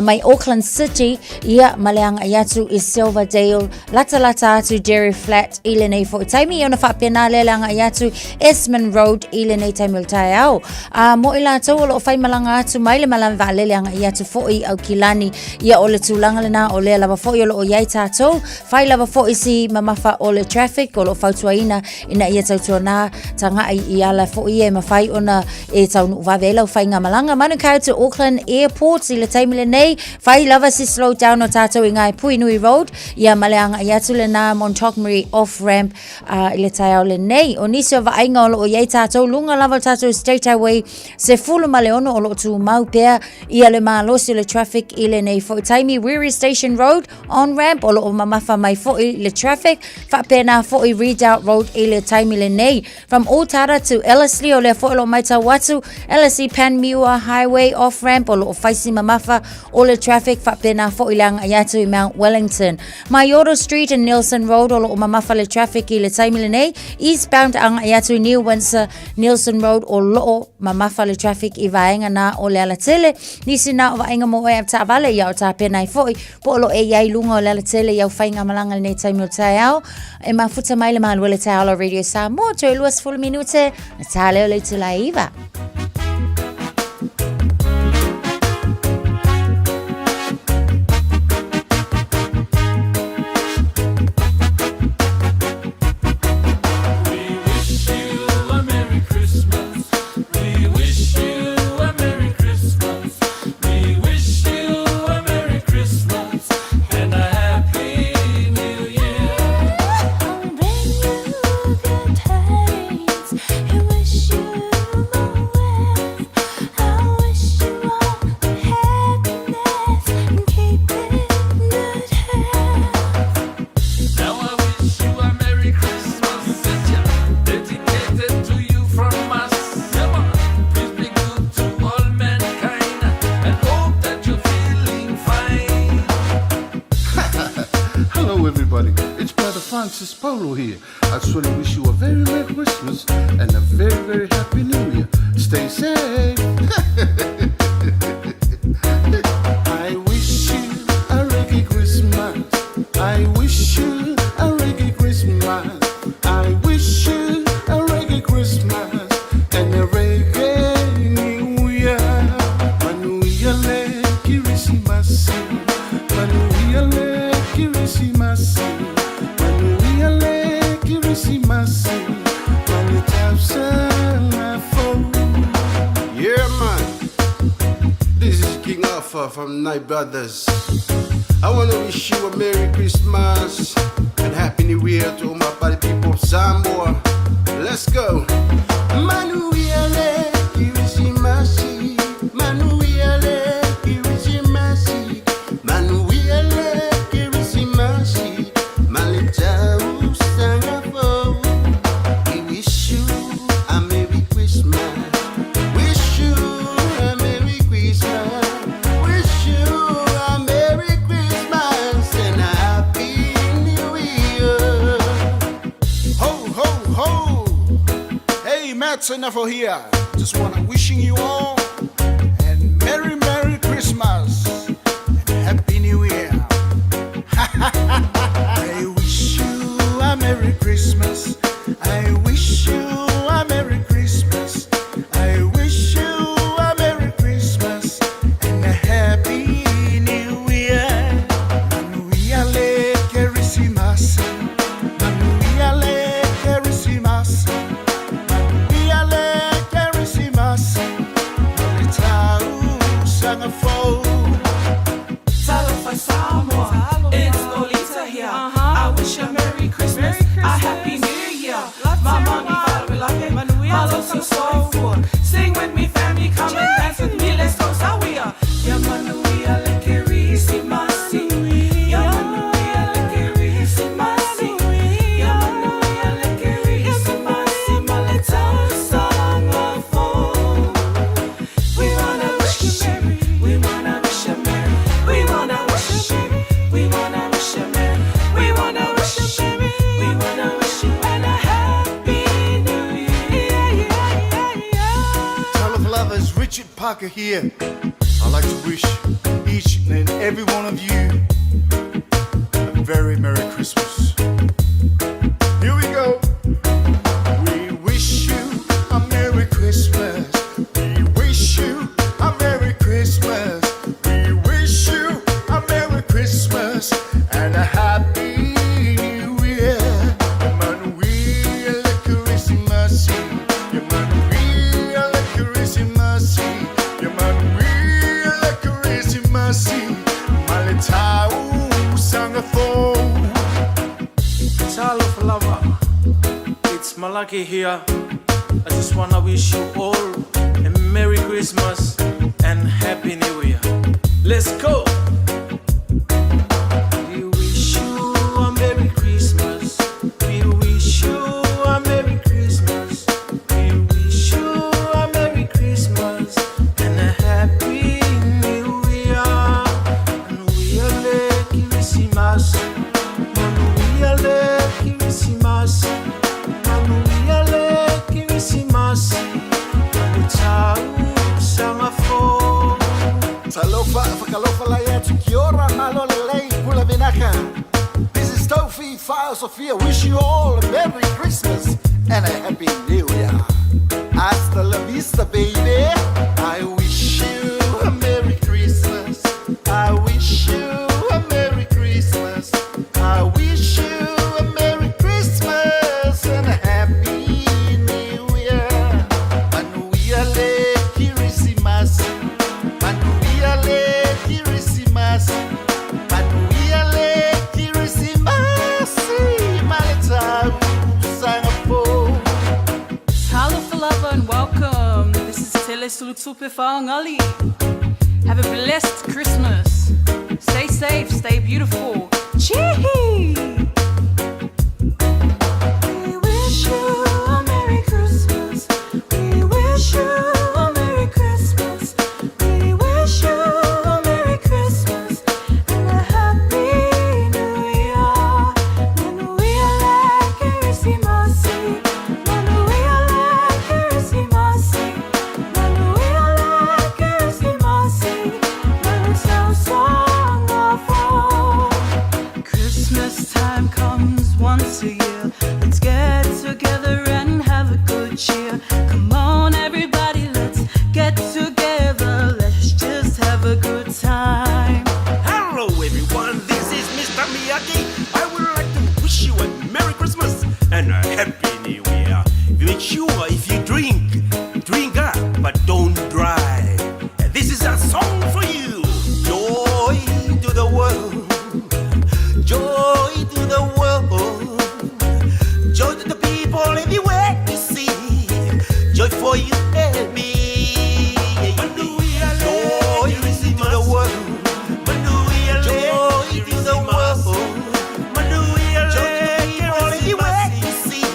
mai Auckland City ia maleanga iatu I Silverdale lata atu Dairy Flat I le nei fo I taimi I ona whaapea na le langa iatu Esmond Road I le nei taimi le tai au mo I la tau o lo o whai malanga atu mai le malam vale leanga ia tu foi au kilani ia o le tūlanga lena o le lava foi o lo o iai tātou whai lava foi si mamafa o le traffic o lo whautuaina ina ia tautua nā tanga I ala foi e mawhai ona e taunu wawela o whai ngā malanga manu kau to Auckland Airport I le taimi le nei whai lava si slow down o tātou I ngai Puinui Road ia maleanga ia tu le nā Montgomery off-ramp I le tai au le nei o nisi o vainga o lo o iai tātou lunga lava tātou State Highway se fulu maleono o lo tu mau pēr ia le malosi le traffic I le nei fo taimi Weary Station Road on ramp o lo o mamafa mai fo I le traffic fa pena fo I Redoubt Road I le taimi le nei from Otara to Ellerslie o le fo lo mai tawatu Ellerslie Panmure Highway off ramp o lo o faisi mamafa o le traffic fa pena fo I lang ayatu I Mount Wellington Mayoro Street and Nelson Road o lo o mamafa le traffic I le taimi le nei eastbound ang ayatu New Windsor Nelson Road o lo o mamafa le traffic I vaenga na o le ala tele nisi na o vaenga mo e ta vale ia o ta pena I foi po lo e iai lunga o le ala tele ia o whainga malanga nei taimi o tai au e mafuta mai le manuele tai au Radio Samoa to e luas full minute na ta leo le tula iwa Francis Polo here. I just want to wish you a very Merry Christmas and a very, very Happy New Year. Stay safe. I wish you a reggae Christmas. I wish you a reggae Christmas. I wish you Christmas, Yeah, man. This is King Alpha from Night Brothers. I want to wish you a Merry Christmas and Happy New Year to all my party people of Samoa. Let's go. Manuele, Kirisimasi, Manuele, Kirisimasi, Manuele, Kirisimasi, Malitau Sangapore. We wish you a Merry Christmas. Wish you a Merry Christmas. Wish you a Merry Christmas and a Happy New Year. Ho, ho, ho! Hey, Matt Senafo here. Just wanna wishing you all a Merry, Merry Christmas and Happy New Year. I wish you a Merry Christmas. I wish you a Merry Christmas. I wish you a Merry Christmas and a Happy New Year. Manuiale Christmas. Manuiale Christmas. Manuiale Christmas. Maritau Sangapore. Talofa Samoa, it's Lolita here. I wish you a Merry Christmas, a Happy New Year. My mommy, Father, Malo so soulful. Sing with me, family, come and dance with me. Let's go, Sawia. Ya Manuia Lekerisi Masi. Ya Manuia Lekerisi Masi. Ya Manuia Lekerisi Masi. Maletau Sangapore. We wanna wish you Merry. We wanna wish you Merry. We wanna wish you Merry. We wanna wish you Merry. We wanna wish you Merry. We wanna wish you and a Happy New Year. Tell of lovers, Richard Parker here. I'd like to wish each and every one of you a very Merry Christmas. Here we go. We wish you a Merry Christmas. We wish you a Merry Christmas. We wish you a Merry Christmas and a Happy New Year. Emmanuel Christmas. Emmanuel Christmas. Emmanuel Christmas. Malitau Sangapore. Talo Flava, it's Malaki here. I just wanna wish you all a Merry Christmas and Happy New Year. Let's go! We wish you a Merry Christmas. We wish you a Merry Christmas. We wish you a Merry Christmas and a Happy New Year. And we are lucky Christmas. Manuiale Christmas. Manuiale Christmas. Manuiale Sangapore. Talofa, Fakalofa Layat, Kiora, Malolele, Pula Vinaka. This is Tofi, Fire Sophia. Wish you all a Merry Christmas and a Happy New Year. Hasta la vista, baby. I wish you a Merry Christmas. I wish you a Merry Christmas. I wish you a Merry Christmas and a Happy New Year. Manuiale Christmas. Manuiale Christmas. Manuiale Christmas. Malitau Sangapore. Hello, Falava, and welcome. This is Tele Sulutupe Whaongali. Have a blessed Christmas. Stay safe, stay beautiful. Chee! We wish you a Merry Christmas. We wish you a Merry Christmas. We wish you a Merry Christmas and a Happy New Year. Manuiale Christmas. Manuiale Christmas. Manuiale Christmas. Manuiale Sangapore. Christmas time. make sure if you drink up, but don't drive. And this is a song for you. Joy to the world. Joy to the world. Joy to the people everywhere you see. Joy for you and me. Joy to the world. Joy to the world. Joy to the people everywhere you see.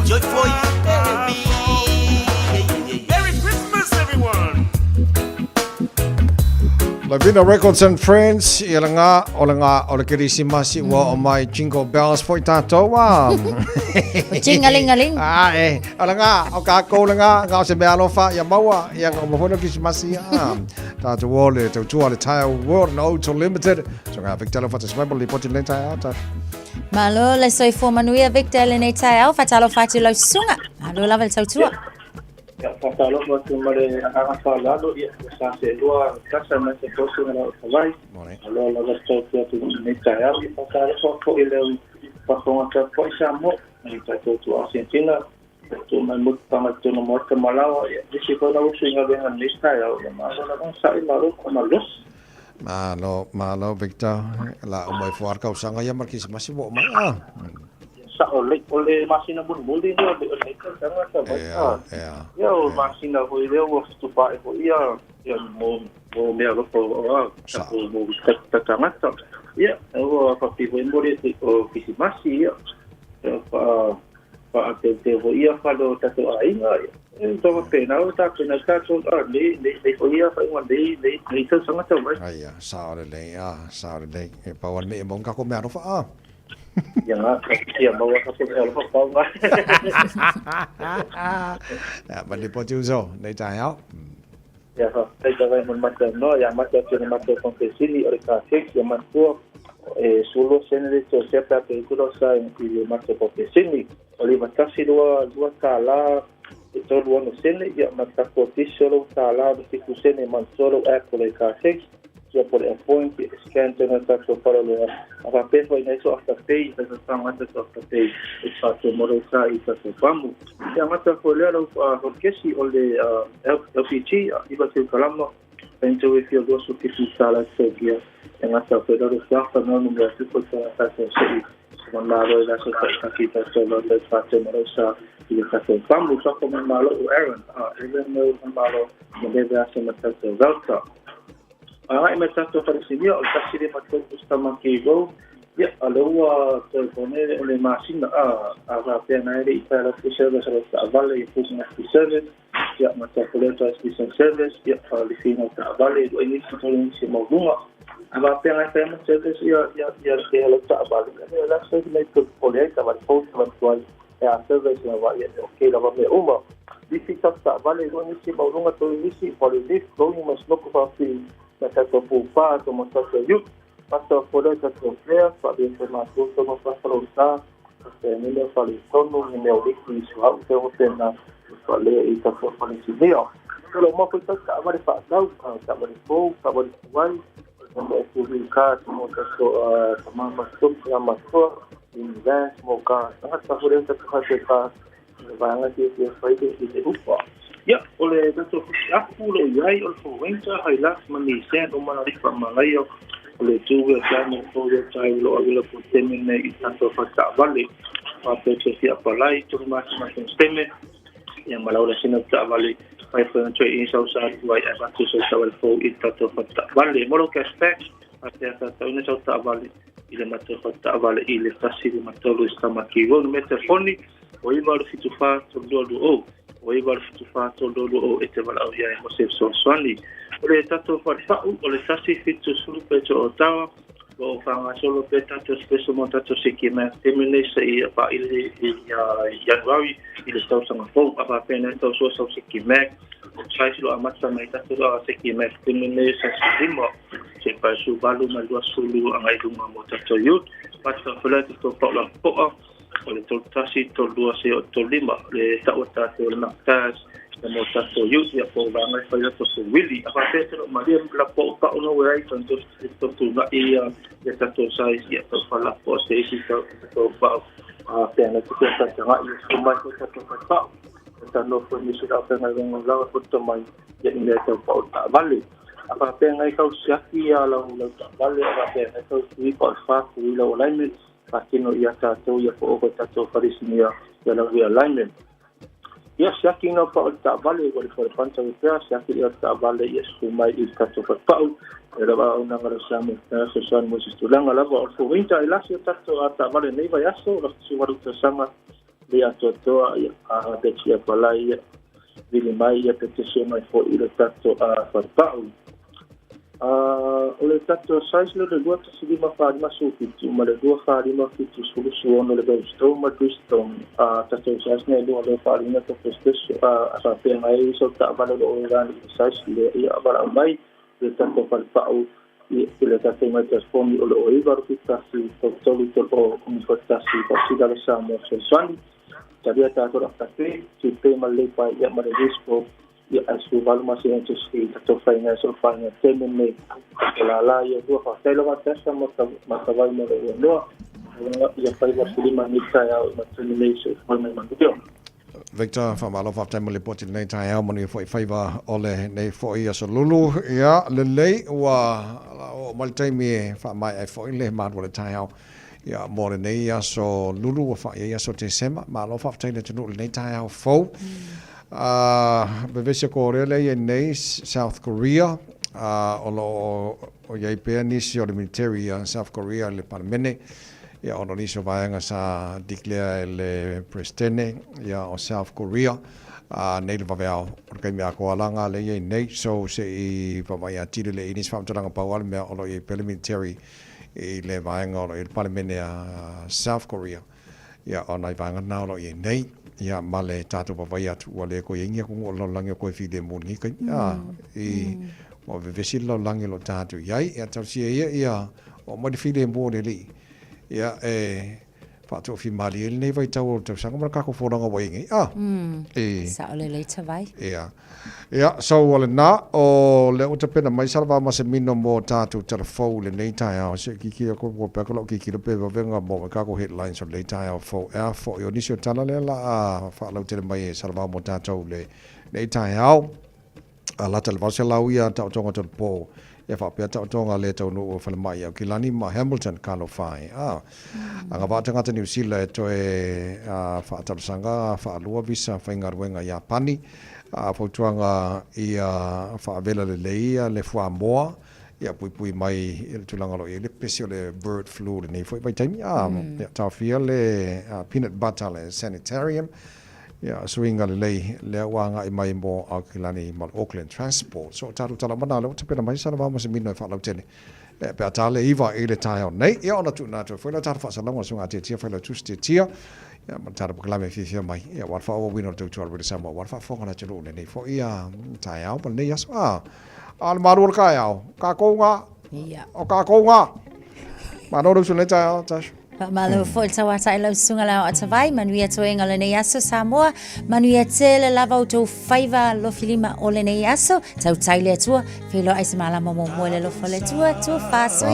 Joy for you and me. Merry Christmas, everyone. Lavina Records and Friends, ilanga ola Christmas wa my jingle bells for tato wa. Jingaling-aling. Alanga okako langa nga se belo fa ya mawa yang mo hono Christmas ya. Tato wole to the entire world no to limited. So nga Victor fa se mabel report in entire out. Malo le soi fo manuia Victor le nei tai au fatalo fatilo sunga. Alo lavel tautua. Fatalo watu mare akafalado ya sasa dua kasa na se tosu na vai. Alo la vasto tu nei tai au fatalo fo ile fa ka po samo nei tai tu Argentina. Tu mamut pama tu no morte malawa ya disi ko na usu nga dengan nei tai au ya malo na sa malo malos. Malo Victor la umay fuar ka usanga ya markis masibo ma. Sa ole masina bun buldi dia ole ka sangat sa. Ya masina ko ile wo tu pa ko ya mo me alo ko sa mo ta sangat sa. Ya wo pa pi bun buldi ko kisi masi ya. Pa te wo ia falo ta to ainga. Então pena tá pena tá so le ko ia fa un le ta sangat sa ba. Aya sa le pa wan me mong ka ko me ro fa. Ya mau ka se ka fa pa. Ya ba le po tu so nei tai ao. Ya fa te ka vai mon mata no ya mata te mata con que sili o ka se ya mata solo senere to septa pe kulo sa in ki mata po que sili oli mata si dua kala to dua no sene ya mata po ti solo kala de ku sene man solo apple ka se ya por el point scan to na so para lo a pe foi nisso hasta pei essa são essa hasta pei es fato morosa e fato famu ya mata folero porque si ole LPG iba se kalama então if you go so que sala se dia en hasta folero sa no no se puede hacer eso mandado de esa casita solo de fato morosa y fato famu so como malo Aaron even no malo no debe hacer mata delta. Ai me tanto parecia o taxi de matou estava aqui go ya alo to poner le máquina a pena ele para o service a vale e pus na service ya matou coleta station service ya ali fino a vale o início do início alguma a pena tem service ya ela tá vale ela só me to poder que vai post virtual é a service na vale ok lá vai uma difícil tá vale o início alguma to início pode ir going mas não para Masa pupa, masa youth, masa poder satu player, pada informasi semua pasal usaha, ni dia paling tono, ni dia ulik suam, semua pernah paling itu paling sini. Kalau mau kita tak boleh tahu, tak boleh tahu, tak boleh tuan, semua publikasi, semua sama masuk, sama masuk, invest, semoga sangat boleh terkhawatir, banyak dia faedah itu upah. Ya, oleh itu aku lo yai oleh winter highlight Malaysia umar hari Malaysia oleh juga kami boleh cari lo agak potemen itu tanpa fakta balik apa setiap balai itu masing-masing statement yang malau dah sini tak balik baik pencuci ini sahaja baik apa tu sahaja kalau itu tanpa fakta balik malu cashback apa tahu ini sahaja tak balik ia macam fakta balik ia kasih macam lu sama kiwon meter phone oi baru situ fa dulu o i wal fitu fato lolo o e te wala o ia e mose so swani o le tato whau o le tasi fitu sulu pe to o tawa o whanga solo pe tato speso mo tato siki me temine se i pa ili Januari i le stau sanga fau a pa pena tau so sau siki me o chaisilo a matsa mai tato a siki me temine sa simo se pa su balu ma lua sulu a ngai lunga mo tato yut pata whalati to pau la poa o le toltasi tolua se o tolima le tauata te o naktas le mo tato yut ia po vanga i whaia to so wili a pa petero maria la po pa ono wei tanto to tu na ia ia tato sai ia to whala po se isi to pa Pena te kenta tanga i sumai ko tato pa. Ta no fo ni sura pena ngo la ko to mai ya ni ta pa ta vale. Apa pena i kau siaki ya la ta vale apa pena kau si ko fa ku la alignment pa kino ya ta to ya ko tato farisinia ya la alignment. Ya siaki no pa ta vale ko for pancha ya siaki ya ta vale ya sumai i tato pa. Era ba una grasamo so son mo stulanga la ba fo winta ila si tato ata vale nei vai aso la si waru sama dia to ya a te chia palai vile mai ya te se mai fo ila tato a farpau ole tato sais le dua te si ma fa ma su tu ma le dua fa ma tu soluzione le do sto ma questo tato sais ne do le fa ma to stesso a sa pe mai so ta vale lo organi sais le ya bara mai le tanto palpau e le tato mai trasformi o lo ivar pitasi to o come fatasi pasi da samo so sani tadia tato rakate ti pe male pa ya mare disco ya asu valma se antes que tato faina so faina temene la ya do fa telo va testa mo vai mo no ya fai va silima ni sa ya ma temene so valma mandio Victor from all of our time report in night I money for favor ole nei for years lulu ya le lei wa multi me fa mai for le mat wa tai ya more nei ya so lulu fa ya so te sema ma lo fa tai le tu nei tai fo bevese Korea le nei South Korea o ya pe ni si o military South Korea le parmene ya ono ni so vaenga sa declare le presidente ya o South Korea nei le vavea o kai mea ko alanga le nei so se I pa mai atire le inis fam tanga pa wal mea o le parliamentary le vaenga o le parliament ya South Korea ya ona vaenga na o nei ya male tatu pa vai atu wale ko yengia ko lo langi ko fi de mun ni kai mo vesi lo langi lo tatu yai ya tau ya o mo fi de mo le ya fato fi mali el nei vai tau tau sanga marka ko foranga wai ngi sa ole le tavai ya so wala na o le utapena mai salva ma se mino mo tatu telefo le nei tai a se kiki ko ko pe ko kiki pe venga mo ka ko headlines o le tai a fo fo yo nisio tala le la fa lo tele mai salva mo tatu le nei tai a la telva se la uia tau tonga tol po e fa pe tau tonga le tau no fa mai o kilani ma Hamilton kalo fai anga va tanga te New Zealand to fa tau sanga fa lua visa fa ngarwenga ya pani fa tuanga ia fa vela le leia le fua moa ia pui mai il tulanga lo le pesio le bird flu le nei foi vai time ya tau fia le peanut butter le sanitarium ya swinga le wanga I mai mo akilani mal Auckland Transport so taru tala mana le te pena mai sana va mas mino fa lautene le pe tale iva ile tai on nei ya ona tu na tu foi la tar fa salonga sunga te tia foi la tu ste tia ya man tar bu klame fi mai ya war fa we no tu tu already sama war fa fo na chelo le nei fo ia tai au mal nei ya al marur ka ya ka ko nga ya o ka ko nga ma no su le tai ta Malo fo tawa tai lo sunga la o tavai manuia toenga le nei aso Samoa manuia tele lava o tau faiva lo filima o le nei aso tau tai le tua felo ai semala mo mo le lo fole tua tu fa so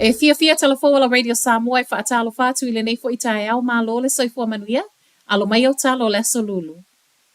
E fia telefoa la Radio Samoa e whaatalo whātu i le nei fo i tae au mā lole soifua manuia, alo mai au talo le solulu.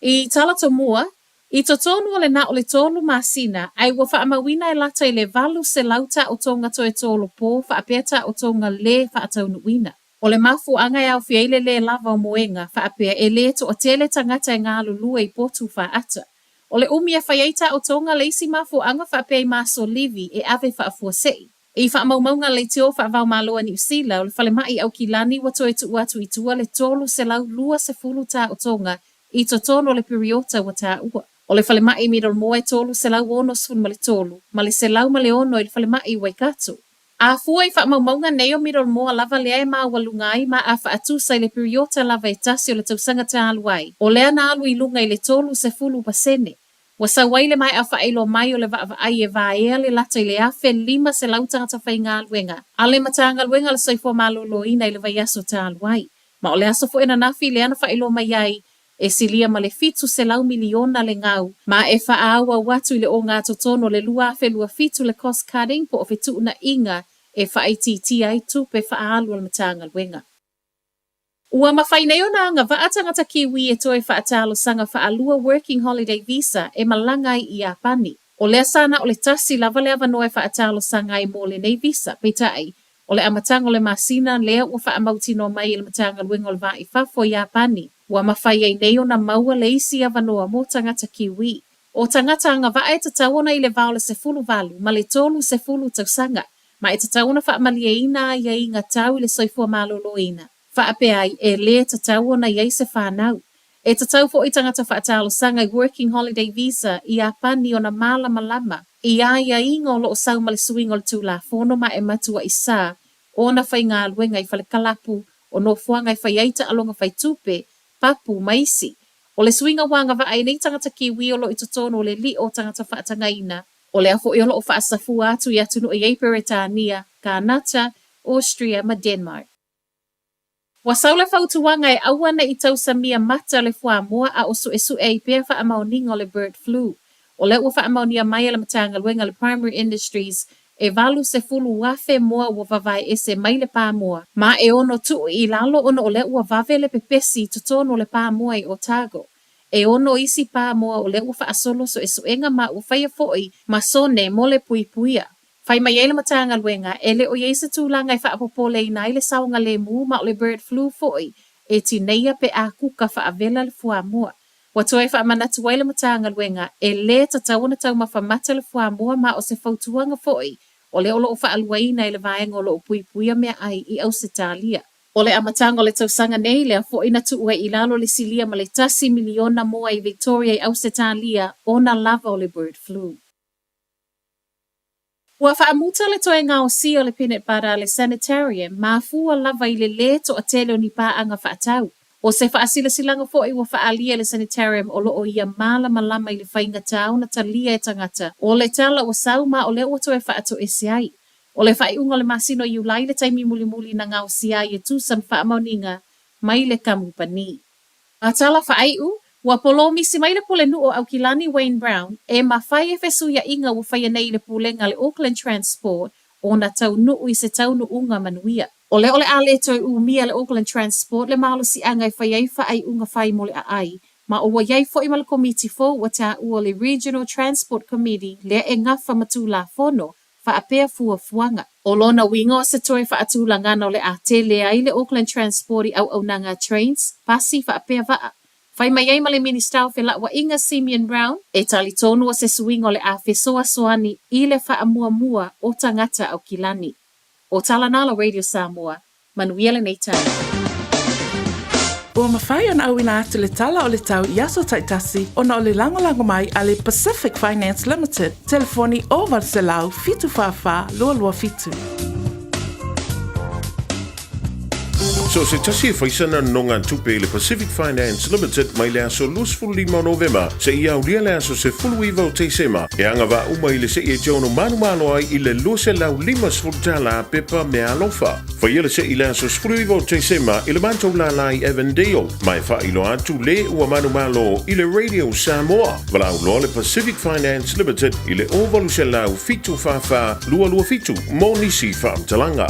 I tala to mua, i to tonu le na o le tolu masina, ai wa whaamawina e lata i le valu se lauta o tonga to e tolu po, whaapeta o tonga le whaataunuina. O le mafu anga e au fiaile le lava o moenga, whaapea e le to o tele tangata e ngā lulua i potu whaata. O le umia whaiaita o tonga le isi mafu anga whaapea i maso livi e ave whaafua sei. I whaamaumaunga le teo whaavau maloa ni usila o le whale mai au kilani wa toe tu atu i tua le tolu se lau lua se fulu ta o tonga i to tono le periota wa ta ua. O le whale mai midol moe tolu se lau ono sfun ma le tolu, ma le se lau ma le ono i le whale mai waikato. A fua i whaamaumaunga neo midol moa lava lea e maa walungai ma a whaatu sai le periota lava e tasi o le tausanga ta aluai. O lea na alu i lunga i le tolu se fulu pasene. Wa sa waile mai a whaelo mai o le wa ai e vaea le lata i le afe lima se lautanga ta whai ngā luenga. A le matanga luenga le soifua malolo ina i le vai aso ta aluai. Ma o le aso fo ena nafi le ana whaelo mai ai e silia ma le fitu se lau miliona le ngau. Ma e whaawa watu i le o ngā totono le lua afe lua fitu le cost cutting po o fitu na inga e whaititi ai tupe whaalu al matanga luenga. Ua mawhaineo na nga vaatangata kiwi e toi whaatalo sanga whaalua working holiday visa e malangai i Apani. O lea sana o le tasi lava lea vanoe whaatalo sanga i mōle nei visa, peitai. O le amatanga o le masina lea ua whaamautino mai i le matanga luenga o le vai fafo i Apani. Ua mawhai ai neo na maua le isi a vanoa mō tangata kiwi. O tangata nga vaa e tataona i le vaole se fulu valu, ma le tolu se fulu tausanga. Ma e tataona whaamalia ina ia i ngā tau i le soifua malolo ina. Whaapea ai e le tatau na iei se whanau. E tatau fo i tangata whaatalo sanga i working holiday visa i Apani o na malama lama. I aia ingo lo o sau male suingo le tūla fono ma e matua i sā. O na whai ngā luenga i whale kalapu o no fuanga i whai eita alonga whai tupe, papu, maisi. O le suinga wanga wa ai nei tangata kiwi o lo i totono o le li o tangata whaatanga ina. O le afo i o lo o whaasafu atu i atunu i Eiperetania, Kanata, Austria, ma Denmark. Wa saule fautuanga e awana i tau samia mata le fua moa a osu esu e pia wha amauninga le bird flu. O le ua wha amaunia mai le matanga luenga le primary industries e valu se fulu wafe moa ua vavai ese mai le pā moa. Ma e ono tu i lalo ono o le ua vave le pepesi tutono le pā moa i Otago. E ono isi pā moa o le ua wha asolo so esu enga ma ua whaia foi ma sone mo le pui puia. Whai mai ele matanga luenga, ele o yeisa tūlanga i whaapopole i nai le saunga le mu ma o le bird flu foi, e tineia pe a kuka whaavela le fua mua. Watoe whaamanatu wai le matanga luenga, e le tatawana tau ma whamata le fua mua ma o se fautuanga foi, o le olo o whaaluaina i le vaenga o lo o pui puia mea ai i Ausitalia. O le amatanga o le tausanga nei lea foi na tuua i lalo le silia ma le tasi miliona moa i Victoria i Ausitalia o na lava o le bird flu. Ua whaamuta le toe ngā o si o le Peanut Butter le sanitarium, ma fua lava i le to a tele o ni pā anga whaatau. O se whaasila silanga fo i ua whaalia le sanitarium o loo ia māla malama i le whainga tau na talia e tangata. O le tala o sau ma o le o toe whaato e si ai. O le whaiunga le masino i ulai le taimi muli muli na ngā o si ai e tūsan whaamauninga mai le kamupani. A tala whaiu, ua polomi si mai le pole nu o Aukilani Wayne Brown, e mawhai e fesu ia inga ua whaia nei le pulenga le Auckland Transport o na tau nuu i se tau nuunga manuia. O le ole ale toi umia le Auckland Transport le malo si angai whaiai whaai unga whai mole a ai, ma o waiai fo i mala komiti fo wa ta ua le Regional Transport Committee le e ngafa matu la fono wha apea fua fuanga. O lona wingo se toi wha atula ngana o le a te le ai le Auckland Transport i au nanga trains, pasi wha apea vaa. Whai mai ei male minister fe la wa inga Simeon Brown, e tali tonu o se suingo le a fesoa soani i le wha amua mua o tangata au kilani. O Talanala Radio Samoa, Manuela Neitai. Ua mawhai ana au ina atu le tala o le tau i aso taitasi o na o le lango mai a le Pacific Finance Limited, telefoni o Varselau fitu whawha lua fitu. So se tasi e whaisana nonga tupe le Pacific Finance Limited mai le aso lusful 5 November se ia ulia le aso se fulu iwa o teisema e anga wa uma i le se e jono manu malo ai i le luse lau 5 sfurtala pepa me alofa. Whaia le se i le aso fulu iwa o teisema i le mantou la lai Evandale mai wha ilo atu le ua manu malo i le Radio Samoa. Walau loa le Pacific Finance Limited i le ovalu se lau fitu fafa lua fitu mo nisi whaamtalanga.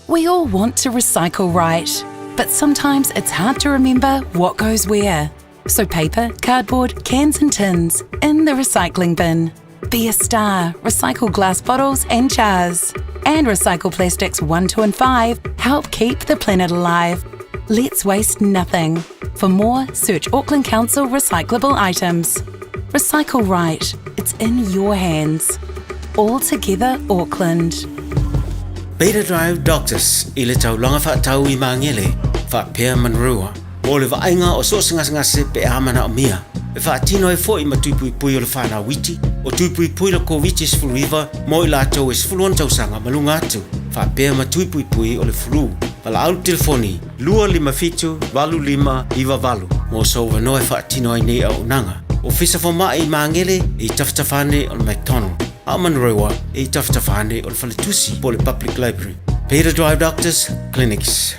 We all want to recycle right, but sometimes it's hard to remember what goes where. So paper, cardboard, cans and tins, in the recycling bin. Be a star. Recycle glass bottles and jars. And recycle plastics 1, 2 and 5. Help keep the planet alive. Let's waste nothing. For more, search Auckland Council recyclable items. Recycle right. It's in your hands. All together, Auckland. Beta Drive Doctors i le taulanga whaatau i mangele whaapea manrua. Mo le vaenga o so ngase pe amana o mia. E whaatino e fo i matupui pui o le whana witi. O tupui pui le COVID is fluiva mo i lato is fuluan tausanga malunga atu. Whaapea matupui pui o le flu. Wala au telefoni, 255 iwa valu. Mo so wanoe whaatino ai nei au nanga. O fisa fo mai i mangele i taftafane o le McDonald. Amanrewa e taftafane o le Faletusi po le Public Library. Beta Drive Doctors Clinics.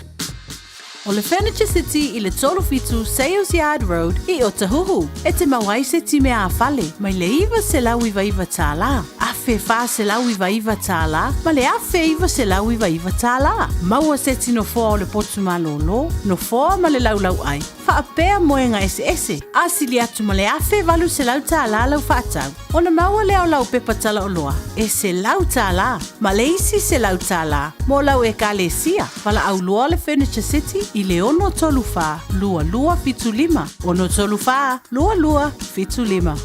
O le Furniture City I le tolo fitu Sales Yard Road I Otahuhu. E te mawai se ti mea awhale. Mai le iwa se lau iwa iwa tāla. Afe wha se lau iwa iwa tāla. Ma le afe iwa se lau iwa iwa tāla. Maua se tino foa o le potu malolo. No foa ma le lau lau ai. Whaapea moenga ese. Asili atu ma le afe valu se lau tāla lau whaatau. Ona maua leo lau pepa tala o loa. E se lau tāla. Ma le isi se lau tāla. Mo lau e ka le sia. Wala au loa le Furniture City I le ono tolu wha, lua lua fitu lima. Ono tolu wha, lua lua fitu lima.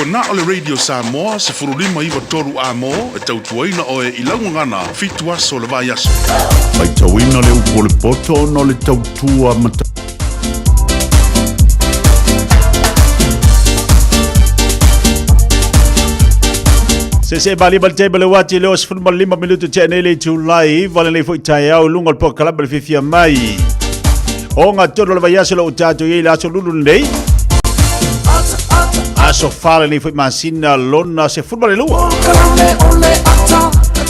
Na ole Radio Samoa se furulima iwa toru amo e tautuaina o e ilaungana fitu aso le vai aso. Mai tauina le upole poto no le tautua mata. Se bali bal te bale wati leo 5 minuto te nele tu live vale le foi tai au lungo po kalab le fifia mai. O nga tolo le vaya se lo tato ye la so lulu nei. Aso fale le foi masina lona se football le lua.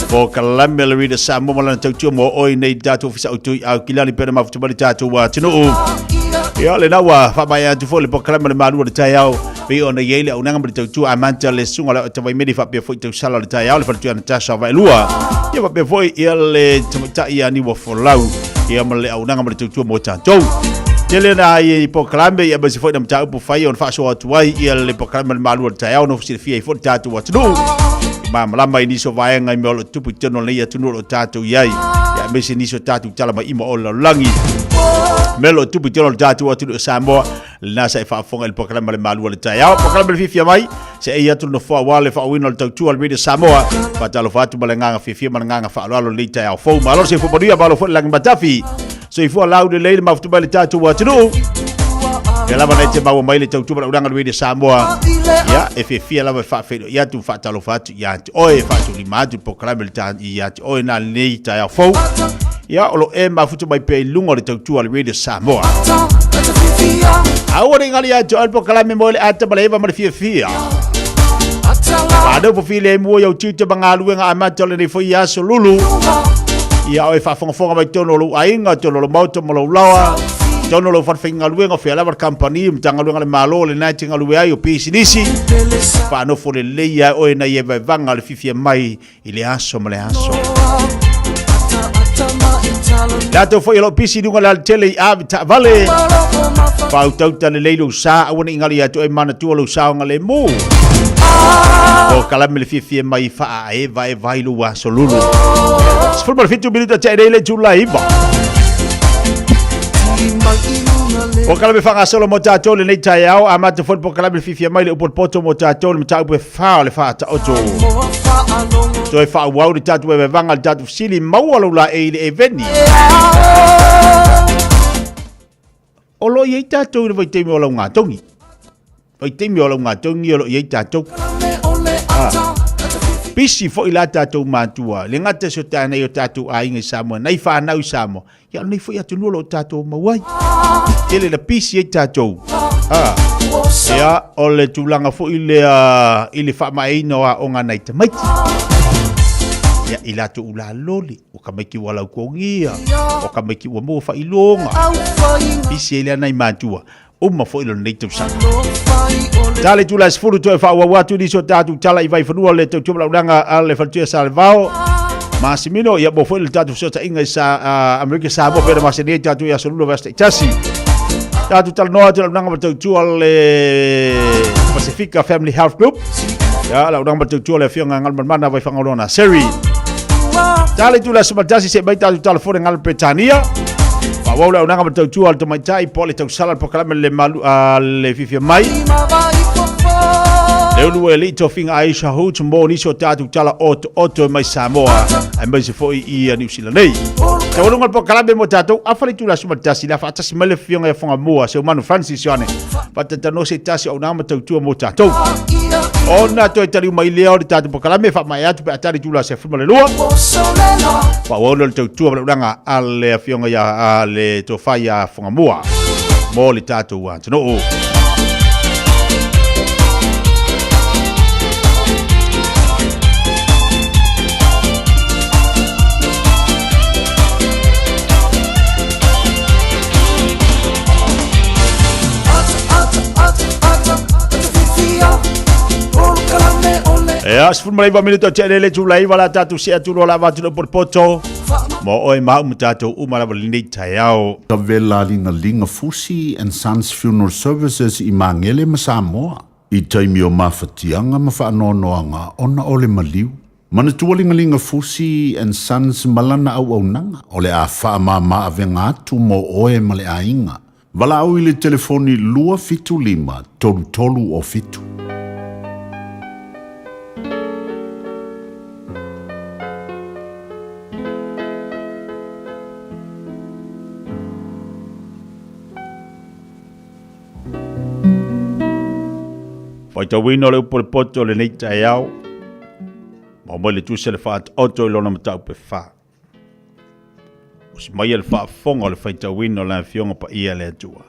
Po kalame le rida sa mo mala tau mo oi nei dato fisa utui au kilani pere ma futball tato wa tino. Ya le nawa fa mai atu fo le po kalame le malu le tai au. Pe ona yele au nanga mrito tu amanta le sunga la tawai medi fa pe foi tu sala le tai au le fa tu ana tasha vai lua. Ya fa pe foi ele tamata ia ni wo folau. Ya male au nanga mrito tu mo tanto. Ele na i po kalambe ya basi foi na mta upu fai on fa so tu wai ele po kalambe malu le tai au no fisi fia foi tatu wa tu. Ma malama ini so vai ngai me o tupu tono le ya tunu lo tatu yai. Ya mesi ni so tatu tala ma ima o langi. Melo tupu tono tatu wa tu Samoa. Na sa fa fonga el programa le malu le tai au programa le fifia mai se e atu no fo wale fa wino le tau al media Samoa pa talo fatu balanga fifia malanga fa lo le tai au fo malo se fo podia balo fo lang batafi so i fo laude le ma futu bale tatu wa tunu ya la bana te bawo mai le tau bala udanga le media Samoa ya e fifia la fa fe ya tu fa talo fatu ya oi fatu li maju programa le tai ya oi na le tai au fo ya olo e ma futu mai pe lungo le tau al media Samoa. Awari ngali ya jo alpo kalame mole ata baleva mar fia. Ado po file mo yo tite bangalu nga amato le fo ya so lulu. Ya o fa fonga mai tono lo ainga tono lo mauto mo lo lawa. Tono lo fa finga lu nga fela bar company mtanga lu ngale malo le na tinga lu ayo PCDC. Fa no fo le ya o na ye vanga le fifia mai ile aso mole aso. Dato foi lo pisi dunga la tele abita vale. Pau tau tane leilo sa awana ingali atu e mana tua lo sa ngale mo. O kalame le fifie mai fa e vai lo wa solulu. Football fitu minuto te ele tu live. O kalame fa solo motato le nei tai au amata football kalame fifie mai le upot poto motato le mata upe fa le fa ta oto. So e fa wau de tatu e vanga tatu sili maualo la e le eveni. Olo ye tatu le vai temi ola nga tongi. Vai temi ola nga tongi olo ye tatu. Pisi fo ila tatu matua. Le ngata so tana yo tatu a inga Samoa. Nai fa nau Samoa. Ya nei fo ya tunu lo tatu mawai. Ele la pisi ye tatu. Ya ole tulanga fo ile fa mai no a onga nai tamai. Ya ila tu ula loli o ka meki wala ko ngia o ka meki wa mo fa ilonga isi ile nai matua o ma fo ilo nei tu sa tale tu la sfuru tu fa wa tu di so tatu tala i vai fo le tu la udanga ale fa tu salvao Massimino ya bo fo il tatu so ta inga sa America sa bo pero masini tatu ya solo veste tasi tatu tal no tu la udanga tu ale Pacifica Family Health Group ya la udanga tu le fianga ngal mana vai fangolona seri. Tale tu la sebatasi se baita tu telefone ngal Britania. Fa wala unanga betul tu al tomai tai pole tu sala pokala le malu le fifia mai. Le ulu e lito finga Aisha hu tumbo ni so tatu tala oto mai Samoa. Ai mai se foi i New Zealand nei. Te wala ngal pokala be mo tatu afali tu la sebatasi la fa tasi mele fianga fonga moa se manu Francis yane. Patata no se tasi au nama tu mo tatu. Ona to itali mai leo di tatu pokala me fa mai atu pe atari tu la se fuma le lua. Fa wala tu blanga ale fionga ya ale to fa ya fonga moa. Mo le tatu wa no. Ya, 15 minuto cele tu lai wala tatu sia tu la va tu por poto. Mo oi ma tatu umala balini tayao. Tavela linga fusi and Sons Funeral Services i mangele ma Samoa. I taimi o mafatianga ma whaanonoanga ona ole maliu. Mana tualinga fusi and Sons malana au nanga. Ole a wha ma avenga atu mo oe male a inga. Wala au ile telefoni lua fitu lima tolu o fitu. Pai tau wino leu por poto le nei tai au. O mo le tu se le whaat auto lona matau pe wha. O si mai le wha fonga le whaita wino la fionga pa ia le atua.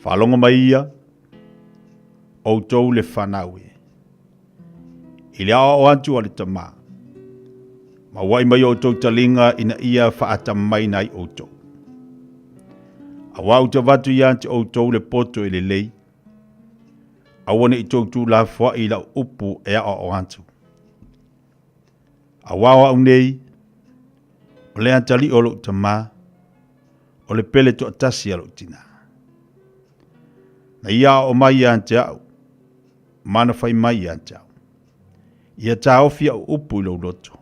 Whalonga mai ia, auto le whanaue. I le ao antu a le tama. Ma wai mai auto talinga ina ia whaata mai nai auto. A wau te watu ia te auto le poto i le lei. A wane i tautu la fwa i la upu e ao antu. A wawa unei, o le antali o lo tama, o le pele to atasi a lo tina. Na ia o mai ante au, mana fai mai ante au. Ia ta ofi au upu i lo loto.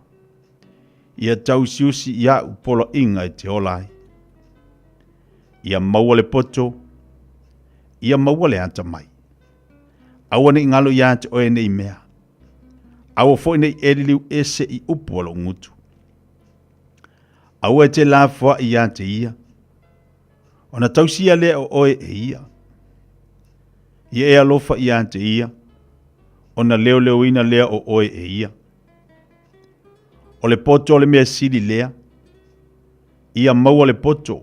Ia tau siusi ia upolo inga i te olai. Ia maua le poto, ia maua le anta mai. Awa ni ngalo ia ante oe nei mea. Awa fo nei eriliu ese i upu alo ngutu. Awa te la fwa i ante ia. Ona tausia lea o oe e ia. Ia e alofa i ante ia. Ona leo leo ina lea o oe e ia. O le poto o le mea sili lea. Ia maua le poto.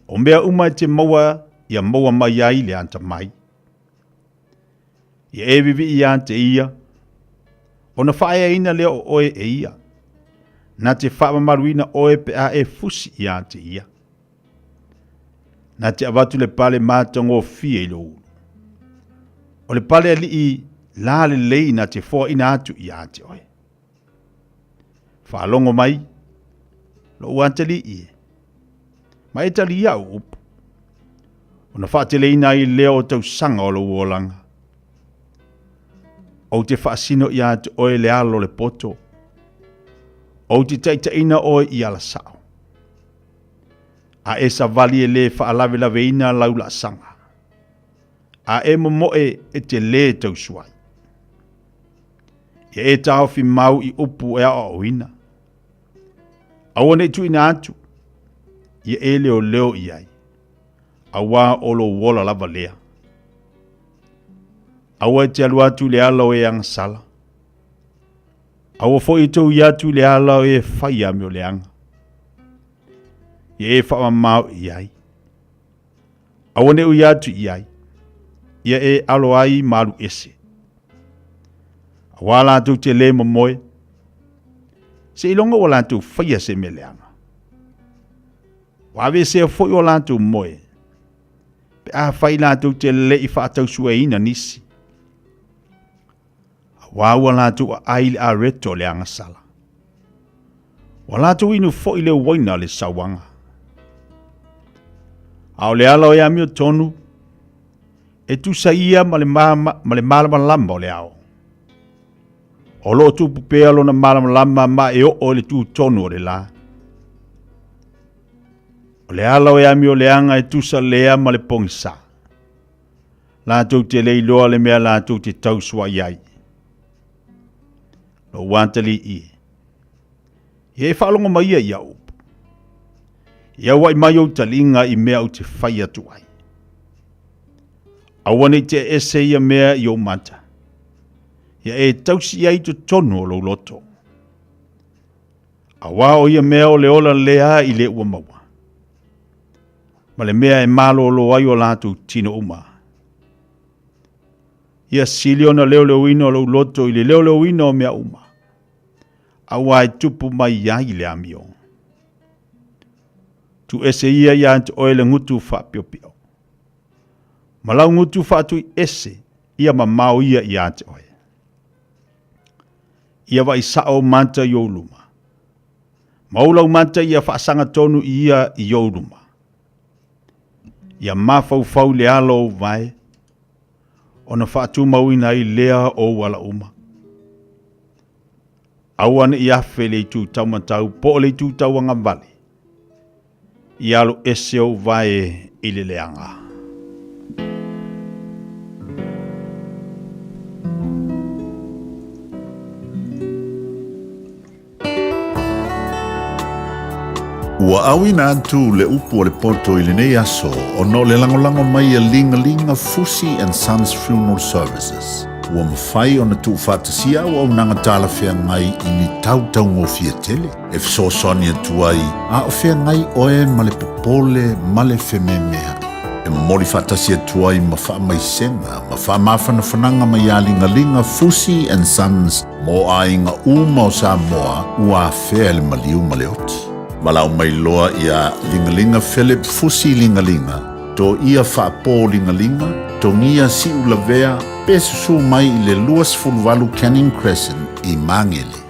O mea uma te maua, ia maua mai ai le anta mai. Ia e vivi i ante ia. Ona whaea ina lea o oe e ia. Na te whaama maruina oe pe a e fusi i ante ia. Na te avatu le pale mātango fia i lo ulu. O le pale ali i la le lei na te fua ina atu i ante oe. Whaalongo mai, lo uantali i e. Ma e tali ia upu. Ona whaatele ina i leo tau sanga o lo uolanga. O te whaasino i ante oe le alo le poto. O te taita ina oe i ala sao. A e sa vali e le whaalawe lawe ina laula sanga. A e momoe e te le tau suai. Ia e tau fi mau i upu e a o ina. Awane tu ina atu. Ia e leo leo i ai. Awa o lo wola lava lea. Awa te alu atu le ala o e ang sala. Awa fo i tau i atu le ala o e fai ame o le anga. Ia e wha mau i ai. Awane u i atu i ai. Ia e alo ai maru ese. Awa la tu te le momoe. Se ilonga o la tu fai se me le anga. Wawe se foi o la tu moe. Pe a fai la tu te le i wha tau sua ina nisi. Awa la tu a aile a reto le anga sala. Wala tu inu foi le waina le sawanga. Ao le ala o ya mio tonu. E tu sa ia ma le malama lamba o le ao. O lo tu pupea lo na malama lamba ma e o le tu tonu o le la. O le ala o ami o le anga e tu sa lea ma le pongisa. La tu te le iloa le mea la tu te tausua iai. Lo wantali i. Ie whaalonga mai ia ia upu. Ia wai mai o talinga i mea o te whai atu ai. Awane te ese ia mea i o mata. Ia e tausi ai tu tonu o lo loto. Awa o ia mea o le ola lea i le ua maua. Ma le mea e malo lo ai o latu tino uma. Ia silio na leo leo ino lo loto i le leo leo ino mea uma. Awa e tupu mai ia i le amio. Tu ese ia ia ante oele ngutu wha pio pio. Malau ngutu whaatu ese, ia mamau ia i ante oe. Ia wa isao manta i ouluma. Maulau manta ia whaasanga tonu ia i ouluma. Ia mafau le alo o vai. Ona whaatu mauina i lea o wala uma. Awane i afe le tu tau matau, po le tu tau anga vale. I alo ese o vai i le leanga. Ua awina atu le upu o le poto i le nei aso o no le langolango mai a Linga Linga Fusi and Sons Funeral Services. ua mawhai o na tu whatasia o au nanga tala whea ngai I ni tau ngofia tele. E whesosoni atu ai, a o whea ngai oe male popole male whememea. E mori whatasia atu ai ma wha mai senga, ma wha mawhana whananga mai a lingalinga Fusi and Sons mo a inga uma o Samoa ua whea le maliu maleoti. Malau mai loa ia lingalinga Philip Fusi lingalinga, to ia whaapō lingalinga, to ngia si ulavea, pesusu mai I le luas fulvalu Canning Crescent I Mangele.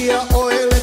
Ia o ele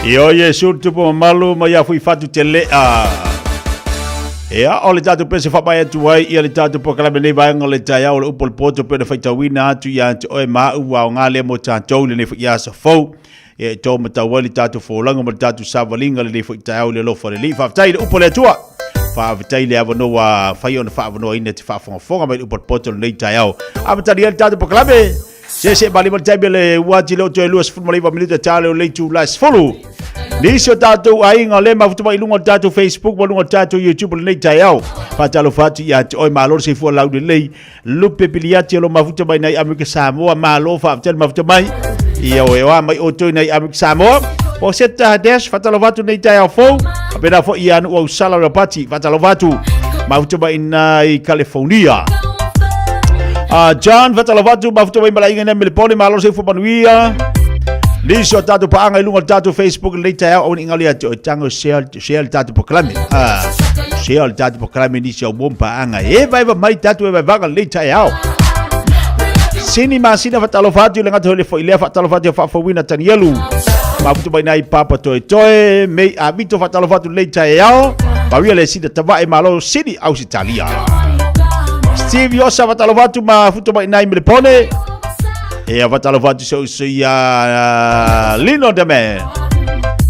Io Yesu tupo malu ma ya fui fatu te lea. Ea, o le tatu pese whapai atu ai, ia le tatu po kalame nei vai ngole tai au le upol poto pe le whaitawina atu ia ante oe maa ua o ngā le mo tātou le nei whi asa fau. E tō mataua le tatu fōlanga ma le tatu savalinga le nei whi tai au le lofa le li. Whaafitai le upol atua. Whaafitai le avanoa, whai ona whaavanoa ina te whaafonga mai le upol poto le nei tai au. Amatari ia le tatu po kalame. Se bali mo taimi le wati le o toe luas fulma leiva minuta tale o leitu las folu. Nisi o tātou ainga le mawhutuma i lunga tātou Facebook, lunga tātou YouTube le nei tai au. Patalo fatu ia te oi māloro se fua lau de lei. Lupe piliati alo mawhutuma i nei Amerika Samoa, mālo whaafutele mawhutuma i. Ia o ewa mai o toi nei Amerika Samoa. Po seta dash, fatalo fatu nei tai au fau. Apena fo i anu au sala rapati, fatalo fatu. Mawhutuma i nei California. John Vatalavatu mafutuma imala inga neme le pone malo se fupanuia. Liso tatu paanga ilunga tatu Facebook leita ya on ingali atu tango share tatu proklame. Share tatu proklame ni sio bompa anga. Eva mai tatu eva vaga leita ya. Sini masina Vatalavatu lenga tole fo ile Vatalavatu fa fo wina tanielu. Mafutuma inai papa toe me abito Vatalavatu leita ya. Bawia le sida tabai malo sini au Italia. Steve Yosa Vatalovatu ma futuma inai milepone. E Vatalovatu so ya Lino de me.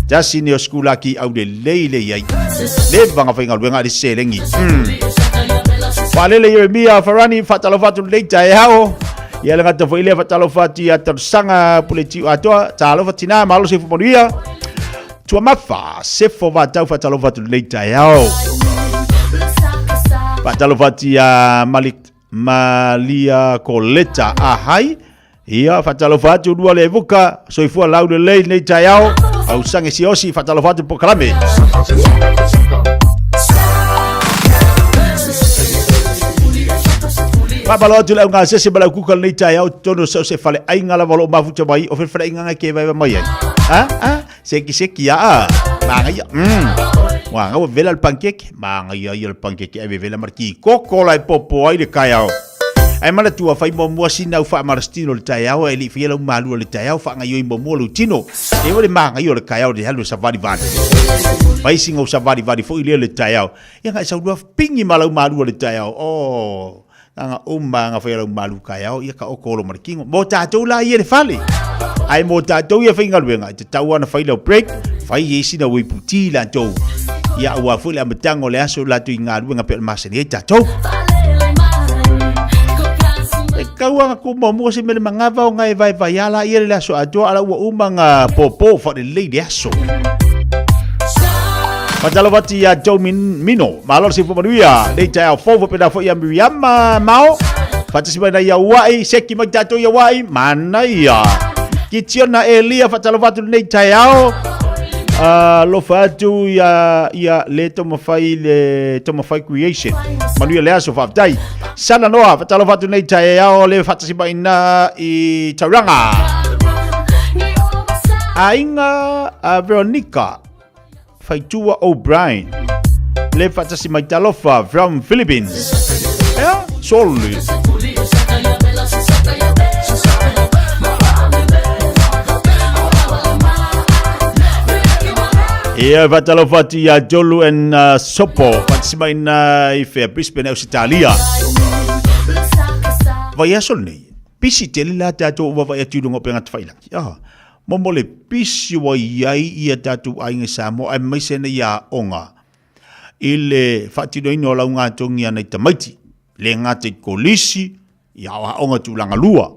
Jasi ni skula ki au de leile yai. Le banga fainga luenga di selengi. Palele Yeremia Farani Vatalovatu leita e hao. Ia lenga te foile Vatalovatu ya tersanga politi atoa. Talovatina malo se fumonia. Tua mafa sefo vatau Vatalovatu leita e hao. Vatalovati ya Malia Coleta ahai. Ia Vatalovati udua le vuka. Soifua lau de lei nei taiao. Au sange siosi Vatalovati po kalame. Papalo tu lau ngā sese balau kukal nei taiao. Tono sau se fale ainga la walo mafuta mai. O fele inga ke vai mai. Seki ya. Manga ya. Wanga wa vela al pancake, manga ia al pancake e vela marki koko lai popo ai le kaiao. Ai mala tua fai mo mo sina fa marstino le taiao e li fiela malu le taiao fa ngai mo mo lu tino. E wole manga ia le kaiao de halu savari van. Vai singo savari vari fo ile le taiao. Ia ngai sa dua pingi malu malu le taiao. Oh, nga umma fa ia malu kaiao ia ka okolo markingo. Mo tatou la ia le fale. Ai mo tatou ia finga luenga te tau ana fai le break. Fai yesi na wiputi la tou. Ia ua fule amatango le aso la tu inga luenga pe masani e tatou. E kaua ku mo se mele mangava o ngai vai ala ia le aso atoa ala ua umanga popo fa le lady aso. Vatalovati ya Joe Mino, malor si fumanuia, le tai fofo pe da fo ia Miriama mau. Fatasiba na ia wai, seki mai tatou ia wai, mana ia. Kitiona Elia Vatalovati nei tai ao. Lo fatu ya le tomafai creation manuia le aso faftai sana noa fatalo fatu nei tai ao le fatasiba ina I Tauranga ainga Veronica Faitua O'Brien le fatasiba Italofa from Philippines solely Ia Vatalovati ya Jolu and Sopo Fatsima ina ife Brisbane Australia Vaya solnei Pisi tele la tato Vaya tudungo penga tfailangi Momole pisi wa iai Ia tato ainga Samoa Ai maisena ya onga Ile Fatido ino la unga tongi ana itamaiti Le ngate kolisi Ia onga tulanga lua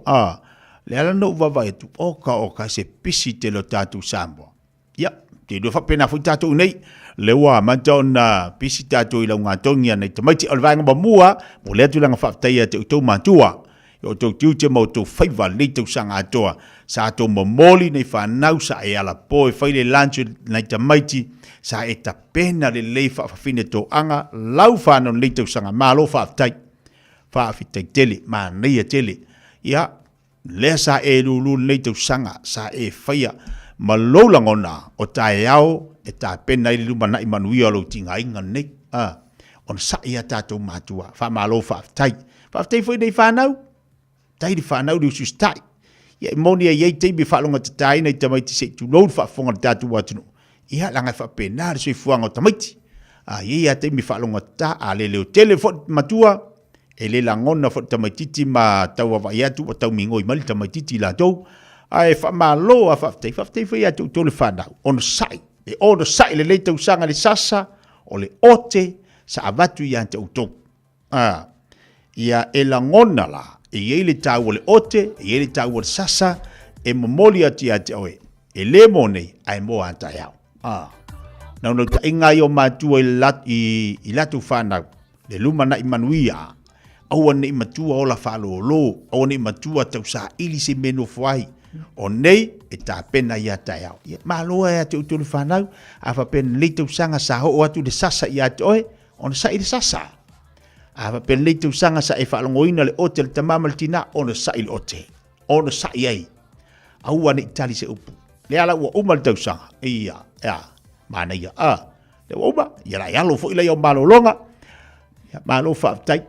Le ala no vaya tu Oka se pisi tele tato Samoa Ia Te do fa pena fu tatou nei le wa matona pisi tatou ila nga tongia nei te maiti alvanga mamua mo le tu langa fa tai te to matua yo to tiuche mo to faiva le to sanga toa sa to momoli nei fa nau sa e ala po e faile lancho nei te maiti sa e ta pena le fa fine to anga lau fa no le to sanga malo fa tai fa fitai tele ma nei tele ya le sa e lulu nei to sanga sa e faia malolangona o tae au e ta pena I luma na imanuia lo tinga inga nei on sa ia tatou matua fa malo fa tai foi dei fa nau tai di fa nau di sustai ia moni ia te bi falonga te tai nei tamaiti se tu load fa fonga tatu watu ia langa fa pena so fuanga tamaiti ia te mi falonga ta ale le telefon matua ele la ngona fo tamaiti ma tau wa ia tu tau mingo i mali tamaiti la do ai fa malo fa te fa ia tu le fana on sai e on sai le tau sanga le sasa o le ote sa avatu ia te uto ia e la ngona la e le tau le ote e le tau le sasa e momoli ati ate oe e le mone ai mo anta yao na no ta inga yo matua i latu fana le luma na imanuia au ne matua ola falo lo au ne matua tau sa ili se meno fuai o nei e ta pena ia ta yao malo e te utu fana a fa pen le tau sanga sa ho atu le sasa ia te oe on sa ile sasa ava pen le tu sanga sa e whaalongoina le ote le tamama le tina ona sa il ote ona sa iei au ane itali se upu le ala ua uma le tau sanga ia mana ia le uma ia la yalo fo ila ia malolonga ia malo whaatai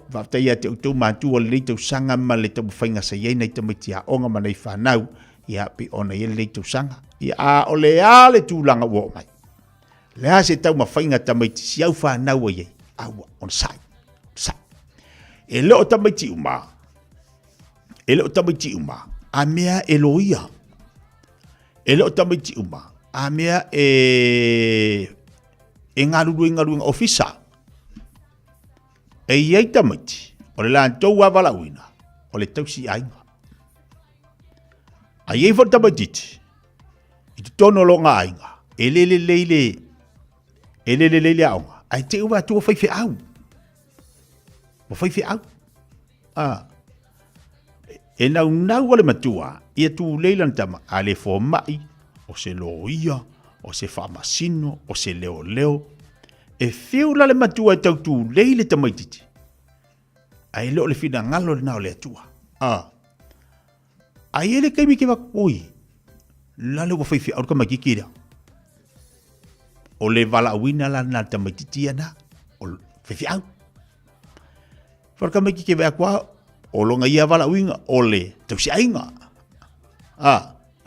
ia te utu mātua le tau sanga ma le tamu whainga sa iei nei tamiti a onga ma nei whanau ia pi ona ia le tau sanga ia o le ale tūlanga ua mai le a se tau ma whainga tamiti si au whanau a iei aua ona sai e leo tamaiti uma a mea e loia e leo tamaiti uma a mea e ngaruru ofisa e iei tamaiti o le lantou avalauina o le tausi ainga a iei fo tamaititi i te tono longa ainga e lele leile aonga ai te ua tua whaife au mo fai fi au e nau wale matua ia tu leilan tama ale fo mai o se loia o se famasino o se leo e fiu la le matua tau tu leile tamaititi ai lo le fina ngalo le nao le atua ai ele kaimi ke wakoi la le fai fi au ka makikira o le vala wina la na tamaititi ana o fai fi au Farka meki ke vea kua, o longa ia wala uinga, o le tausi ainga.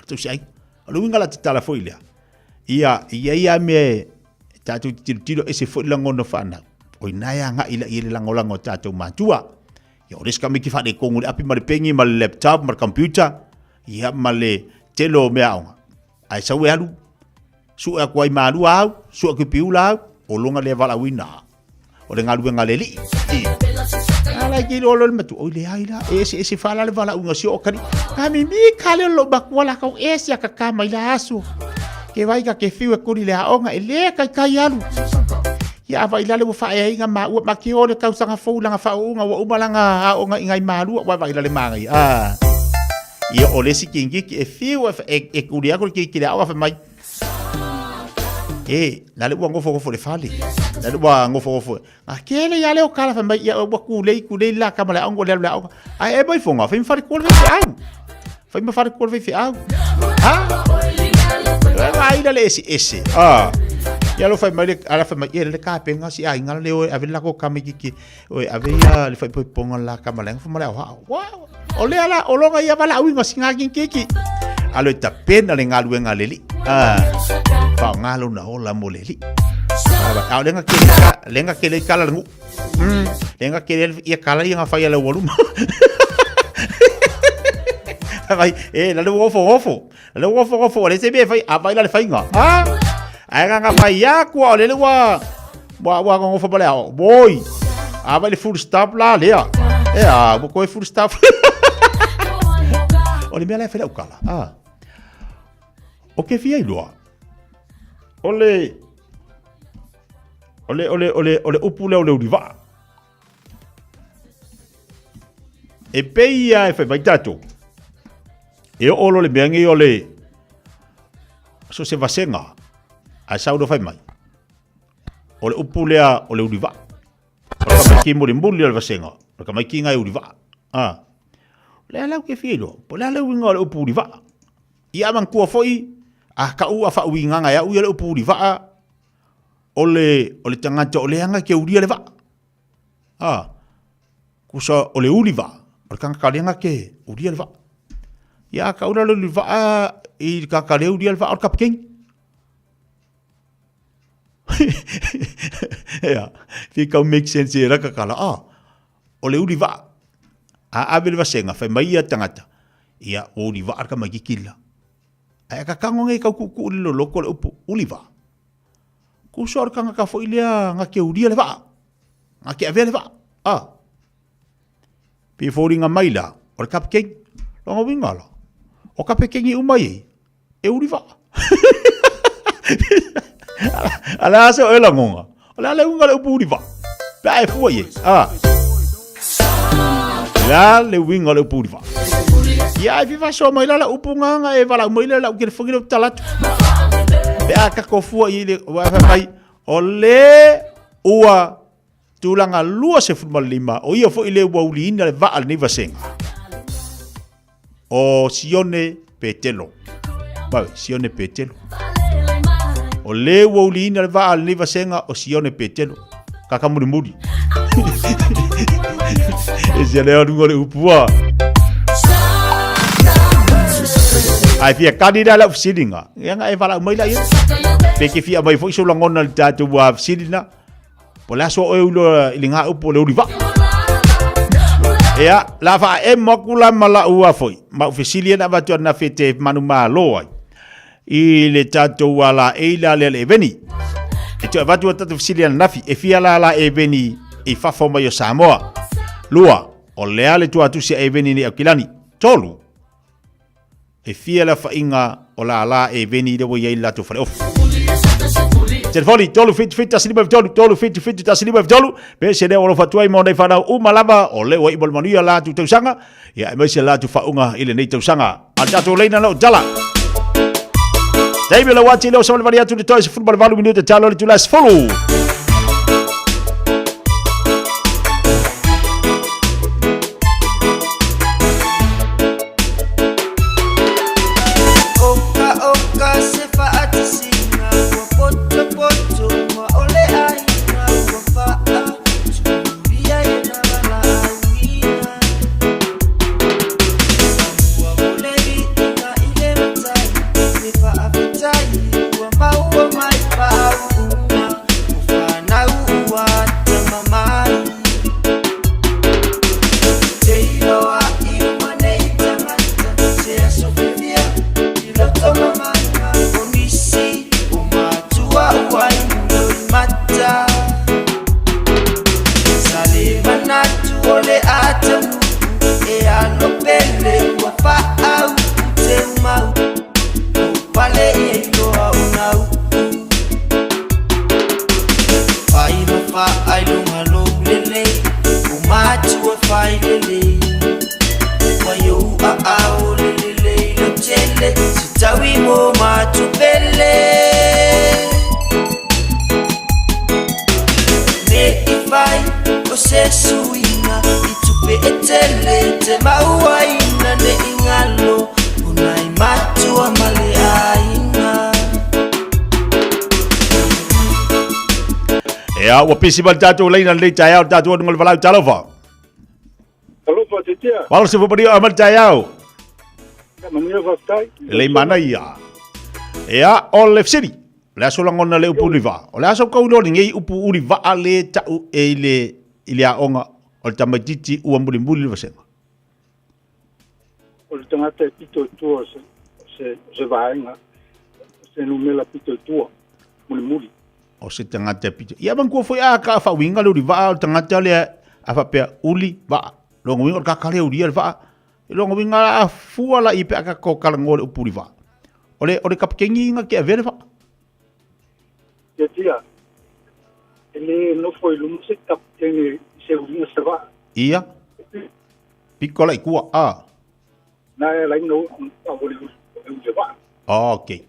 Tausi ainga. O le uinga la te tala foi lea. Ia me tātou tiro e se foi langono whanau. O inaya nga ila i le langolango tātou mātua. Ia o reska meki whane kongu le api ma le pengi, ma le laptop, ma le computer. Ia ma le telo mea aonga. Ai sau e alu. Su e kuai maalu au, su e kupiula au, o longa le wala uina. O le ngalu e ngaleli. Ala ki lo matu o le ai la ese fala le vala unga si o kari kami mi kale lo bakwala ka ese ka kama ila asu ke vai ka ke fiu e kuri le aonga e le kai alu ya vai la le fa e nga ma ma ki o le ka sanga fo langa fa unga wa umalanga aonga ingai malu wa vai la le mangai ia o le si kingi ki e fiu e kuri ako ki le aonga fa mai la le ngofo le fali la le ngofo kele ya le o kala fa mai ya wa kulei la kamala ango le la ai e mai fonga fa mi fare ko le au fa mi fare ko le au ai la le ese ya lo fa mai ala fa mai le ka penga si ai ngala le o ave la ko kamiki o ave ya le fa po ponga la kamala fa mala wow o le ala o longa ya bala winga singa kiki alo ta pena le ngalu ngaleli fa ngalo na ola moleli au lenga ke le kala ngu lenga ke le ia kala ia fa ia le volum vai la le wofo le se be fa a la le fainga ai nga fa ia ko le wa ngo fa bale boy a vai le full stop la le bo ko full stop o le mea le fa kala o ke fia iloa ole upule ole uliva e peia e fa baitato e olo le bengi ole so se vasenga a saudo fai mai ole upulea ole uliva ka ki mo mbuli ole vasenga ka mai ki ngai uliva le ala ke filo po le ala winga ole upuliva ia man ku foi ka u fa winga nga ya u ole upuliva ole tangata ole anga ke uria le va kusa ole uliva ole kanga kalenga ke uria le va Ia ka ura le va I ka ka leu dia va or kapking. Ia, fi ka make sense era ka kala o le uri va. A abel va senga fa mai tangata. Ia o uri va ka magikila. Ai ka kango ngai ka ku lo loko le upu uli va. Ku sor ka nga ka fo ilia nga ke uri le va. Nga ke ave le va. Pi fori nga maila or kapking. Longa wingala. O kapking I umai. E uri va. Ala asa o langonga. Ala le unga le upu uri va. Pa e fua ye. La le winga le upu uri va. Ia e viva so mai la upu nga e vala mai la ukir fugi le talat. Pe a ka ko fua I le wa mai o le ua tulanga lua se futbol lima o ia fo ile wa ulina le va al ni vasenga. O Sione Petelo. Ba Sione Petelo. O le wa ulina le va al ni vasenga o Sione Petelo. Kaka muri. E se le anu le upua. Ai fia kanida la fsilinga. Nga e vala mai la ia. Peke fia mai fo iso langona le tatu wa fsilina. Po la so o ulo ilinga upo le uriva. Ea, la fa e makula mala ua foi. Ma fsilia na vatu na fete manu malo. I le tatu wala e la le veni. E tu vatu tatu fsilia nafi e fia la e veni e fa fo mai Samoa. Lua, o leale tu atu si e veni ni akilani. Tolu. E fia la fa inga o la e veni de wo ye la tu fa off. Telefoni tolu fit tasliba tolu fit tasliba tolu be se de o fa tuai mo dai fa na u malava o le o ibol mania la tu tausanga ya e se la tu fa unga ile nei tausanga al tatu leina no dala. Dai bela wati lo so variatu de toys football valu minuto talo tu las follow. Wa pisi bal tatu leina le tayao tatu ngol vala talofa. Talofa titia. Wala se fo amal tayao. Mania vastai. Le mana ia. Ea o le fsiri. La so langona le upu liva. O la so ko lo ngi upu uliva ale ta e ile a onga o tamatiti u ambuli vasenga. O le tangata pito tua se vaenga. Se numela pito tua. Muli. O se tangata pito. Ia bang ko foi a ka fa winga lo riva o tangata le a fa pe uli va. Lo ngwi ka ka le uli va. Lo ngwi nga fu ala i pe ka ko ka ngol upu riva. O le kapkengi nga ke vere va. Tia. Ele no foi lo se kapkengi se winga se va. Ia. Piccola i kua a. Na la no a vole se va. Okay.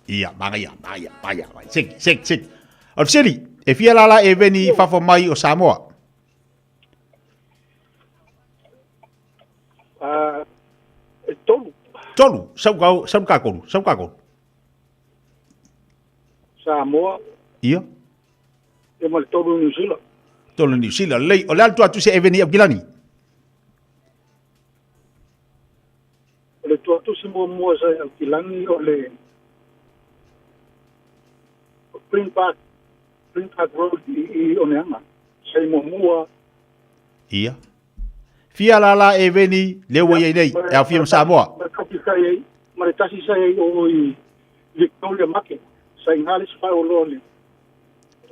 Ia, vaya. Sik. Ofseli, e fia la e veni fa fo mai o Samoa. Tolu, sau ka ko. Samoa. Ia. E mal tolu New Zealand. Tolu New Zealand. Lei, o le alto atu se e veni a Gilani. Le tusi mua sa kilangi o le Green Park Road i Oneanga. Sa mua. Ia. Fia la e veni le wa ye nei e fia Samoa. Ma tasi sai o i Victoria Market. Sa ingalis fa o lole.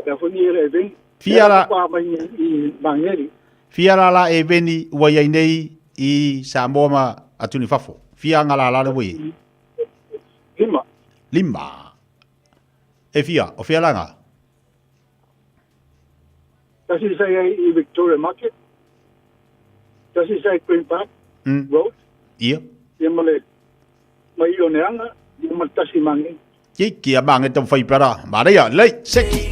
Ya fo ni e veni. Fia la i Mangeri. Fia la e veni wa ye nei i Samoa ma atuni fafo. Fia ngala la we. Lima. E fia o fia langa. Tasi sai i Victoria Market. Tasi sai Green Park Road. Ia. Ia male mai Oneanga, ia male tasi mangi. Kiki abang itu fai para. Maria lei seki.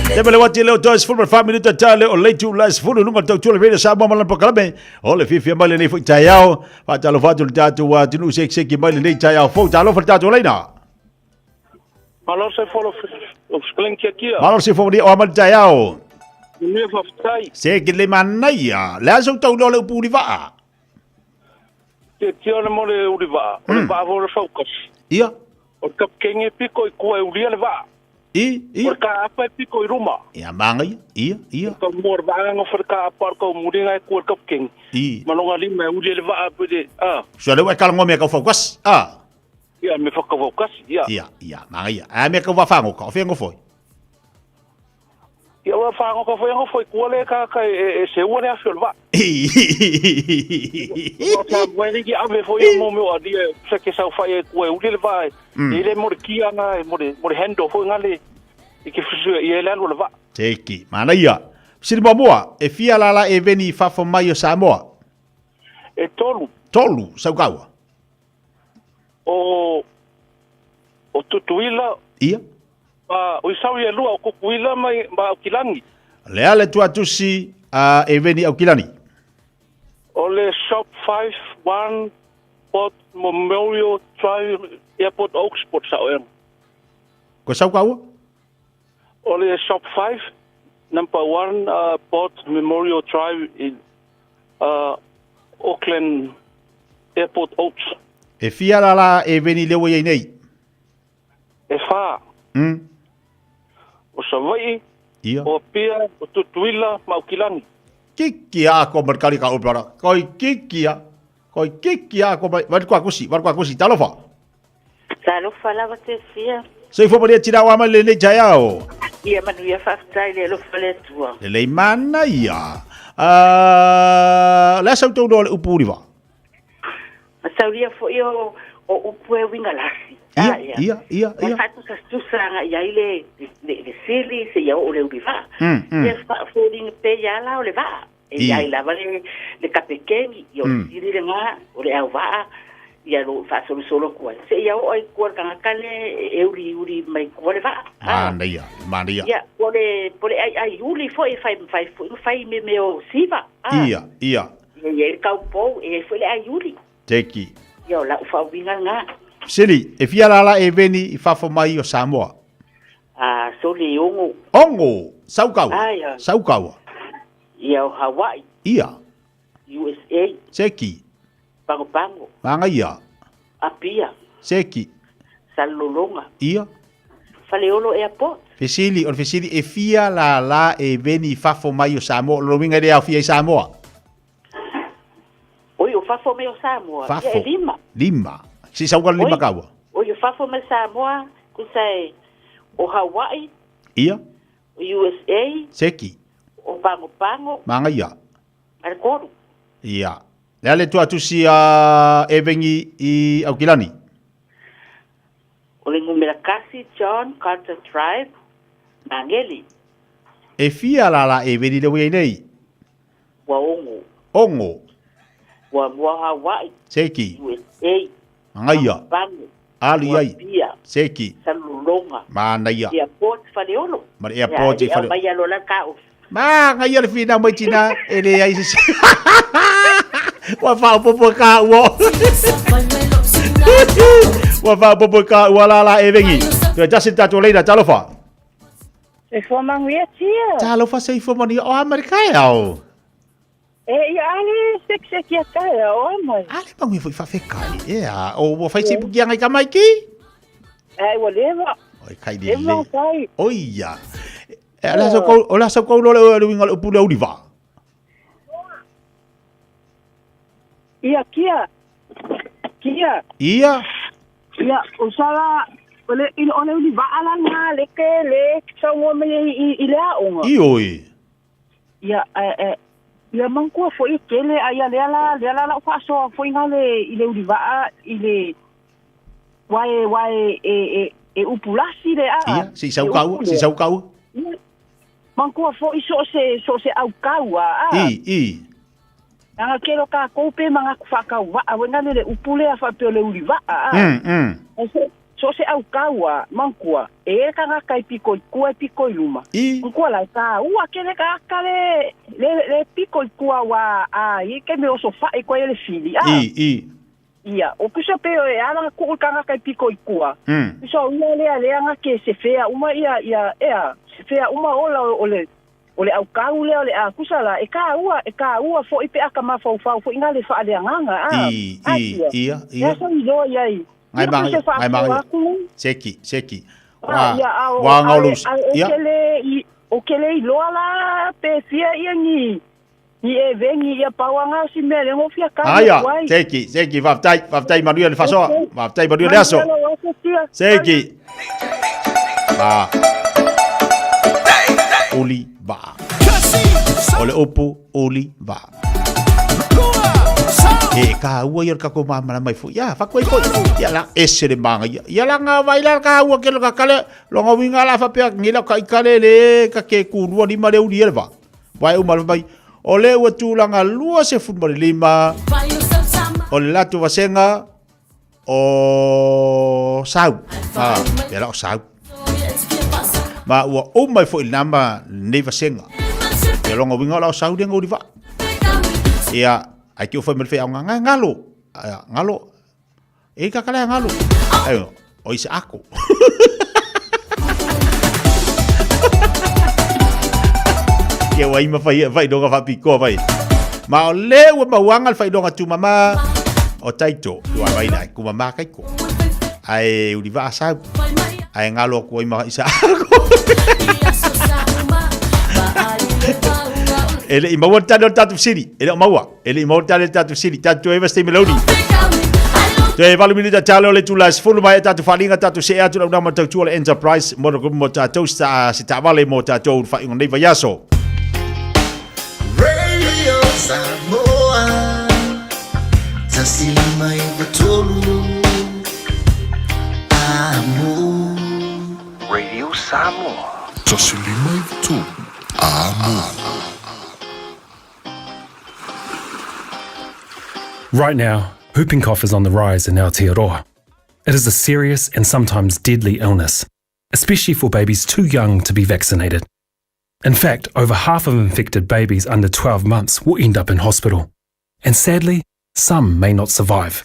Tebe le wati le dos full 5 minutes tale o lei tu las full nunga tu tu le vede sa mama lan pakalame. O le fifi male nei fu tayao. Pa talo fatu tatu wa tinu seki male nei tayao fu talo fa tatu leina. Malo se follow of sklenkia kia. Malo se fu di o mal tayao. Ni fa ftai. Seki le manaya. La so tau lo le pu di va. Te tio le mole uriva. O le va vo focus. Ia. O kapkenge piko I kua uria le va. Ia. O ka apa piko I ruma. Ia manga ia. Ka mor va ngo fer ka apa ko muringa I kua kapkeng. Ia. Malonga lima uria le va pede. So le wa kala ngome ka focus. Ia me fa ka focus. Ia. Ia manga ia. A me ka wa fango ka fe ngo foi. Ia wa fango ka foi ngo foi kua le ka se ua le afio le va. O ka wani ki ave foi mo me o dia se ke sa fai kua uria le va. Ile mo kia na mo hendo foi ngale. Iki fisu ia le le va. Teki. Mana ia. Siri moa e fia lala e veni fafo mai o Samoa. E tolu. Tolu, saukaua. O tutuila. Ia. O isau ia lua o kukuila mai ma Kilangi. Lea le tuatusi e veni au Kilani. O le Shop 51 Port Memorial Drive Airport Oaksport sa oeng. Ko saukaua? O le Shop 5 number 1 Port Memorial Drive in Auckland Airport Oaks. E fia lala e veni lewa iei nei. E fa. O savai. Ia. O pia, o tutuila, Maukilangi. Kiki a ko markali ka opera. Koi kiki a. Koi kiki a ko vai kwa kusi, talofa. Talofa lava te fia. Sei fo maria tira wa male le jayao. Ia manuia faftai le lo fale tua. Le mana ia. La sa to le upuriva. Masauria fo io o upue winga lasi. Ia. Fatu sa susanga ia ile le sili se ia o le ubiva. Ia fa folding pe ia la o le va. Ia ila vale le kapekeni io sili le nga o le au va. Ia lo fa solo kwa. Se ia o ai kwa kanga kale uri mai kwa le va. Mana ia. Ia pole ai uli fo e fai me o siva. Ia. Ia kau po e foi le ai uli. Teki. Ia la fa winga nga. Sili, e fia lala e veni I fafo mai o Samoa. So le ongo. Ongo, saukaua. Ia o Hawaii. Ia. USA. Seki. Pango. Manga ia. Apia. Seki. Salolonga. Ia. Faleolo Airport. Fesili e fia lala e veni I fafo mai o Samoa. Lo winga rea fia I Samoa. Oi, o fafo mai o Samoa. Fafo. Ia lima. Lima. Si sauka lima kaua. Oi, o fafo mai Samoa. Kusai o Hawaii. Ia. O USA. Seki. O Pango. Manga ia. Alkoru. Ia. Lea le tuatusi e vengi I Aukilani. O le Ngumerakasi John Carter Drive. Mangeli. E fia lala e veni le wei nei. Wa ongo. Ongo. Wa Hawaii. Seki. USA. Manga ia. Pango. Ali ai. Pia. Seki. Salulonga. Mana ia. Airport Faleolo. Mar airport Faleolo. Mai alo la kao. Manga ia le fina mai tina ele ai se. Wa fa popo ka wo. Wa fa popo ka wala la e vengi. Te just tato leina talofa. Se fo mangia tia. Talofa se fo mani o Amerika au. ia ale sek ia kai o mai. Ale pangi foi fa fekai. Ia, o fai se bukia ngai kamai ki? Wa leva. Oi kai di le. Oia. Ola so ko lo le winga pu le uliva. Ia kia. Ia. Ia, usala ole in ona uliva ala nga le so mo me I le onga. Ioi. Ia ia mangkua foi kele ia le ala fa so foi ngale ile uliva ile wai e upulasi le a. Ia, si sau kau. Mangkua foi so se au kau a. I. Anga kelo ka kope manga kufaka wa wenga le upule a fa pe le uliva a. So se au kaua mangkua e kanga kai piko kua piko luma. Mangkua la ka ua kele ka kale le piko kua wa a I ke me oso fa e kwa le fili a. Ia, o kusa pe e ala ku kanga kai piko kua. So le anga ke se fea uma ia se fea uma ola ole au kau le ole a kusala e ka ua fo ipe aka ma fo ingale fa ale nganga a. Ia. Ya so ilo ia. Ai bang. Seki. Wa ngaulus. Ia. O kele ilo ala pe fia ia ni e vengi ia pawanga si mele ngo fia ka. Aya, seki vaftai Manuel faso. Vaftai Manuel aso. Seki. Oliva. Ole opo Oliva. E ka ua ia ka ko mama mai fu. Ya, fa ko ya la ese de manga. Ya la nga vai la ka ua ke lo ka kale lo nga winga la fa pe ngila ka ikale le ka ke ku rua di mare uri elva. Vai o mal vai. Ole ua tu la nga lua se fu mare lima. Ole la tu vasenga o sau. Ya la sau. Ma ua o mai fo il namba ne vasenga. Ya lo nga winga la sau de ngori va. Ya ai que foi me fe ngalo e ka kala ngalo ayo o isa ako ke wai ma fai do ga piko vai ma le wa ma wangal fai do ga tu mama o taito tu vai dai ku mama kai ko ai uliva sa ai ngalo ko ma isa ako ele imawa tatu siri ele mawa ele imawa tatu siri tatu eva ste melodi te valu minita talo le tulas fulu mai tatu falinga tatu se atu na ma tatu le enterprise mo mo tatu sta si tavale mo tatu fa ngai va yaso Radio Samoa Tasilima Ivatolu Amo Radio Samoa Tasilima Ivatolu Amo Right now, whooping cough is on the rise in Aotearoa. It is a serious and sometimes deadly illness, especially for babies too young to be vaccinated. In fact, over half of infected babies under 12 months will end up in hospital, and sadly, some may not survive.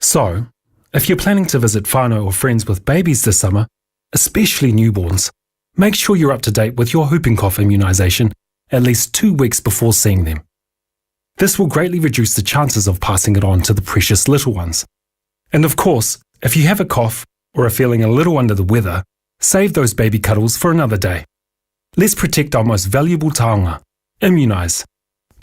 So, if you're planning to visit whānau or friends with babies this summer, especially newborns, make sure you're up to date with your whooping cough immunisation at least 2 weeks before seeing them. This will greatly reduce the chances of passing it on to the precious little ones. And of course, if you have a cough or are feeling a little under the weather, save those baby cuddles for another day. Let's protect our most valuable taonga. Immunise.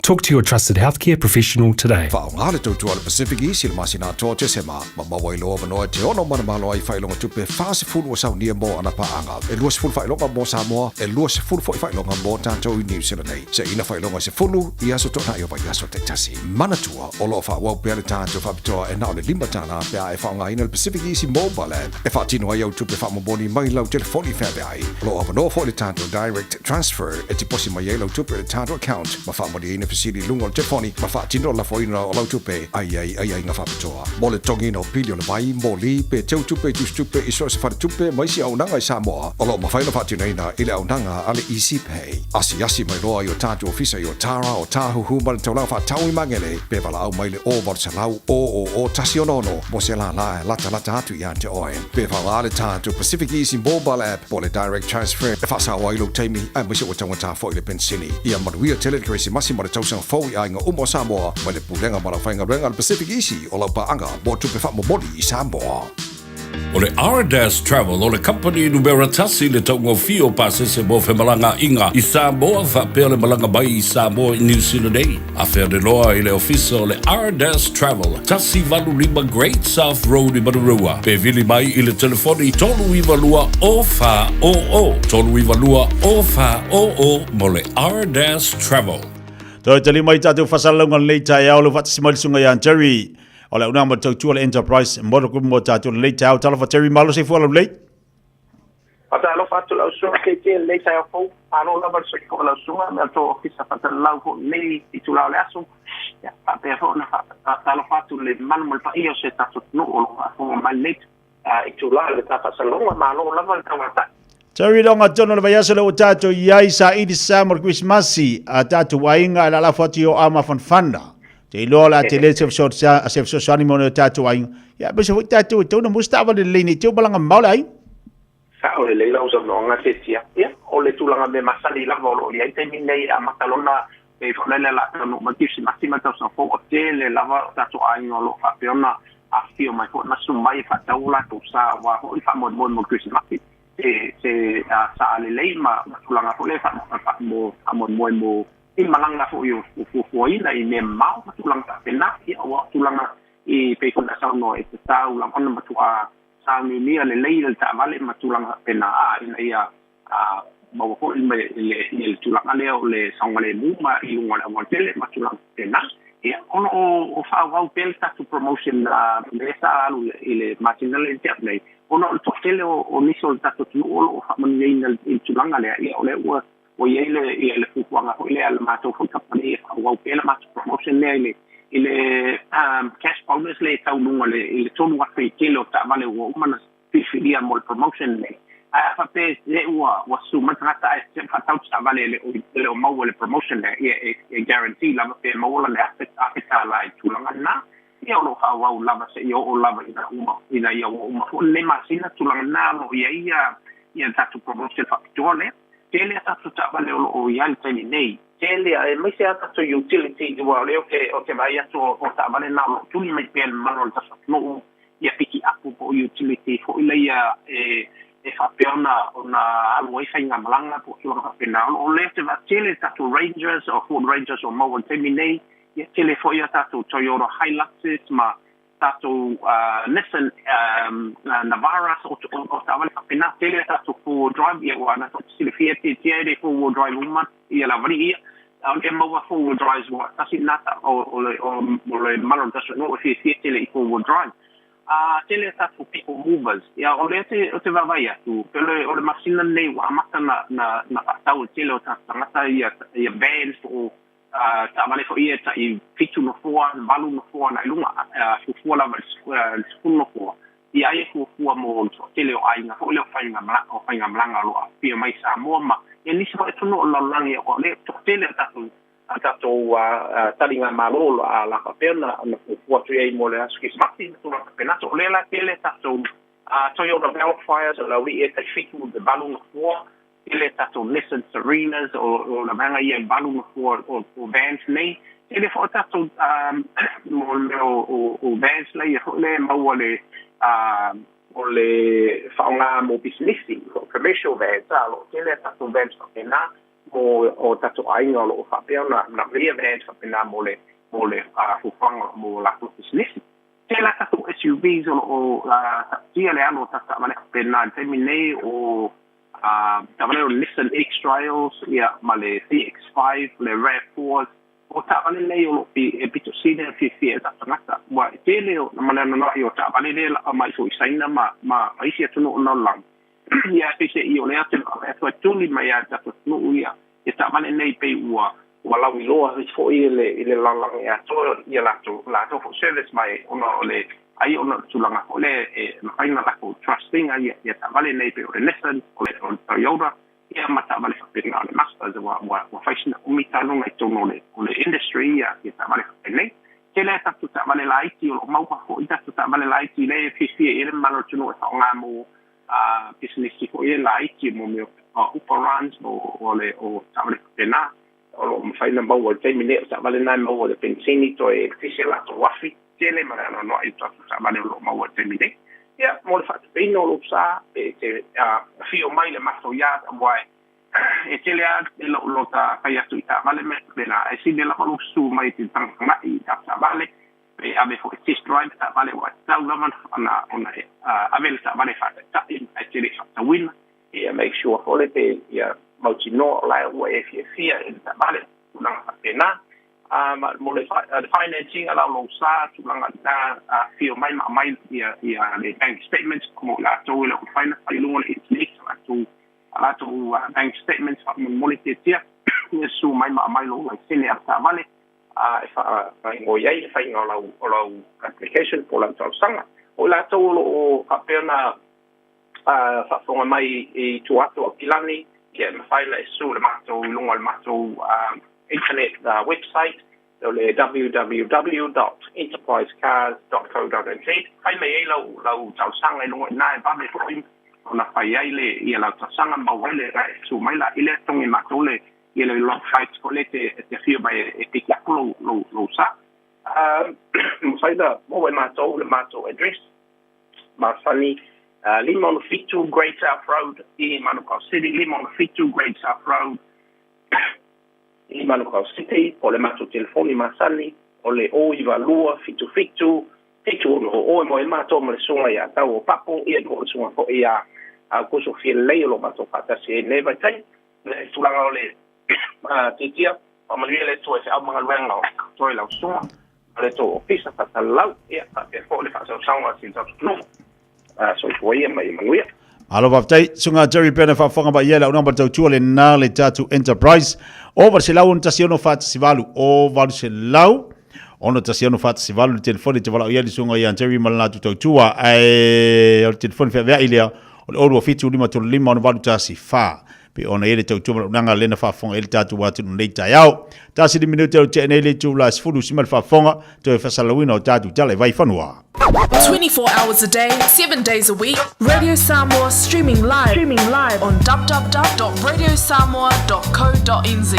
Talk to your trusted healthcare professional today. Whaongale tautua le Pacific East il masina toa te sema. Mamawa iloa manoa te ono mana malo ai whailonga tupe whaasifuru o saunia mo ana paanga. E lua sifuru whailonga mo Samoa, e lua sifuru whailonga mo tātou I New Zealand nei. Se ina whailonga sifuru, I aso tona i o vai aso te tasi. Manatua, o loa whawau pia le tātou whapitoa e nao le lima tāna pia e whaonga ina le Pacific East mobile app. E whaatino ai au tupe whamoboni mai lau telefoni whawe ai. Loa manoa fo le tātou direct transfer e tiposi mai e lau tupe le tātou account. Ma whamoni ina Siri lungo le telefoni ma fa tino la foina o lau tupe ai nga fa pitoa mo le tongi no pilio le mai mo li pe teu tupe tu stupe I so se fa tupe mai si au nanga I Samoa o lo ma fa fa tino ina ile au nanga ale easy pay asi mai loa yo tatu ofisa yo tara o tahu hu mal te la fa tau I mangele pe vala au mai le o var se lau o tasionono mo se la lata atu I ante oen pe vala le tatu Pacific Easy mobile app mo le direct transfer e fa sa wa ilo taimi ai mo se o tanga ta fo ile pensini ia manuia tele kresi masi mo le tausanga fau I ainga umo Samoa mai le pulenga malawhainga renga le Pacific Easy o lau paanga mo tupe whamomoli I Samoa. O le Ardas Travel, o le company numera tasi le taungo fio pasese mo whemalanga inga I Samoa, whapea le malanga mai I Samoa I New Zealand ei. A whea de loa I le ofisa o le Ardas Travel, tasi valu lima Great South Road I Marurua. Pe vili mai I le telefoni tolu I valua o wha o o. Tolu I valua o wha o o mo le Ardas Travel. Toi tali mai tātou whasalunga lei tai au le whatasi mai sunga Ian Terry. O le unanga tau tua le Enterprise, moro kumu mo tātou lei tai au tala Terry malo se fuala lei. Ata alo fatu lau sunga ke te lei tai au fau, alo lava se ko lau sunga, me ato ofisa fata lau ho lei I tu lau le asu. Ya, pape ho na alo fatu le manu mo le pa iyo se tātou no o lo ho mai lei I tu lau le tātou salonga, ma alo lava le tawata. Terry longa tono le vayasa le o tātou iai sa idi Samor Christmasi a tātou wainga la la fati o ama fanfanda. Te lola te le se so ani mo tātou wainga. Ya bese fu tātou tau na mustawa le leni tau balanga maula ai. Sa o le leila usa nonga te tia. Ya, o le tulanga me masali la volo ia te minei a matalona e fonele la no matisi masima tau sa fo te le lava tātou ainga lo fa peona a fio mai fo na sumai fa taula tu sa wa ho I fa mo Christmasi. Se sa ale lei ma tulanga fo le fa mo amon mo I malanga fo yo fo ina I me mau tulanga pena ia wa tulanga I pe kona sa no e ta ula ona matua sa ni ni ale lei le ta vale matulanga pena ina ia mo fo I le tulanga le sangale mu ma I ngala mo tele matulanga pena ia o fa wa pel ta to promotion le sa alu ile matinale internet ono to tele o nisol ta to o fa man nei tulanga le ia ole o ile fuanga o ile al mato fu kapani o pela mat promotion le ile cash bonus le tau lunga le ile tonu wa fe kilo ta vale o mana filia mo promotion le a fa pe le wa su matrata e fa tau ta vale le o mau le promotion le e guarantee la pe mo le afeta la tulanga na ia o fa wa lava se yo o lava ina ia o le masina tulanga na mo ia ta promotion fa tole tele ata tuta vale o ial tele nei tele e mai se ata to utility di wa le o vai ato o ta vale na tu ni mai pel mano ta no ia piki apu po utility fo ile ia e fa peona ona al wifi nga malanga po so ka pena o le te va tele ta to Rangers o Ford Rangers o mo tele nei ia tele fo ia ta to Toyota Hiluxes ma tato Nissan Navara o tawale pena tele tato four drive ia wana to sile Fiat tiere four drive uma ia la varia e mo four drive wa tasi nata o le malo taso no Fiat tele four drive tele tato people movers ia o le te va vai tu pelo o le masina nei wa mata na tau tele o tata ia vans o ta vale fo ia ta I fitu no fo valu no fo na lunga fo la school no fo ia e fo mo tele o ai na fo le fainga mlanga lo pia mai sa mo ma e ni so to no la langi o le tele ta to talinga malo la ka pena na fo tu ai mo le aski smati to la pena to le la tele ta to Toyota Bellfires o la wi e ta fitu de valu no fo ele tato Nissan Serenas o la manga ia balu o vans nei ele fo tato o vans nei fo le mau o le faunga mo businessi o commercial vans alo ele tato vans pena o tato ainga o fa pena na ria vans pena mo le fu fanga mo la businessi ele tato SUVs o tia le alo tato mane pena terminei o tavale o Nissan X-Trails ia ma le CX-5 le RAV4 o tavale nei o e pito sine fi ta tangata wa tele o na mana no o tavale le mai so isaina ma isi atu no lang ia pise I o le atu e tuli mai ata no ia e tavale nei pe ua wala wi loa fo ile lang ia to ia la to for service mai ono le ai ona tulanga ole na faina la ko trusting ai ia ta vale nei pe o Nissan o le Toyota ia mata vale pe na le Mazda wa faina o mitano ngai tono le industry ia ta vale pe nei tele ta tuta vale la IT o mau pa fo ita tuta vale la IT le fisi e le malo tuno ta nga mo business ko ia la IT mo me uparuns o ta vale pe na lo mfaina mau o te mine sa vale nai mau o le pensini to e fisi la to wafi tele ma no i to sa vale lo mau o te mine ia mo le fatu pe no lo sa e te fio mai le maso ya wai e tele a lo ta kai atu ta vale me la e si de la lo su mai te tang mai ta sa vale e ave fo test drive ta vale wa ta gaman ona ave sa vale fa ta e tele fa win e make sure for le pe ia Mautino la way fear in the valley lang pena mo le financing ala lo sa tu lang ta feel mai ya le bank statements como la to le finance ai lo le it's ala to bank statements mo le tia su mai lo le sene ata vale fa ngo yai fa ngo lo application pour la sanga o la to lo fa pena fa fonga mai e tu ato pilani yeah, file su le mato lungo le mato internet website le www.enterprisecars.co.nz fai me lo tau sanga lungo na ba me fo ona fai ai le ia la tau sanga ma wele su mai la ile tongi mato le ia le long fight colete te fio ba e te lo sa fai da mo le mato address ma fani Limon Fitu Great South Road in Manukau City, Limon Fitu Great South Road in Manukau City, o le mato telefoni masani, o le o iwa lua fitu o mo e mato mo le sunga ia tau o papo, ia mo le sunga ko ia kuso fie leo lo mato patasi e neva tai, le tulanga o le titia, o manuia le to e se au mga luenga o toi lau sunga, le to o pisa patalau, ia e fo le fasau saunga sin tatu no. So foi mai manuia alo vaftai sunga Jerry Pena fa fonga ba yela una batau tu le na le tatu enterprise over se lau tasiono fat sivalu o valu se lau ono tasiono fat sivalu le telefone te vala yeli sunga ya Jerry malna tu tua ai o telefone fa vea ilia o lo fitu lima to lima ono valu tasi fa pe ona ele tau tu nanga lena fa fonga el tatu watu no leita yao tasi di minuto o te nele tu la sfulu simal fa fonga to fa salawina o tatu tale vai fanua 24 hours a day, 7 days a week. Radio Samoa streaming live on www.radiosamoa.co.nz.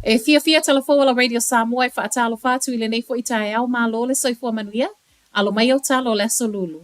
E fia telefoa Radio Samoa e whaatalo whātu I le nei fo I tae au mālo le soifua manuia, alo mai au talo le solulu.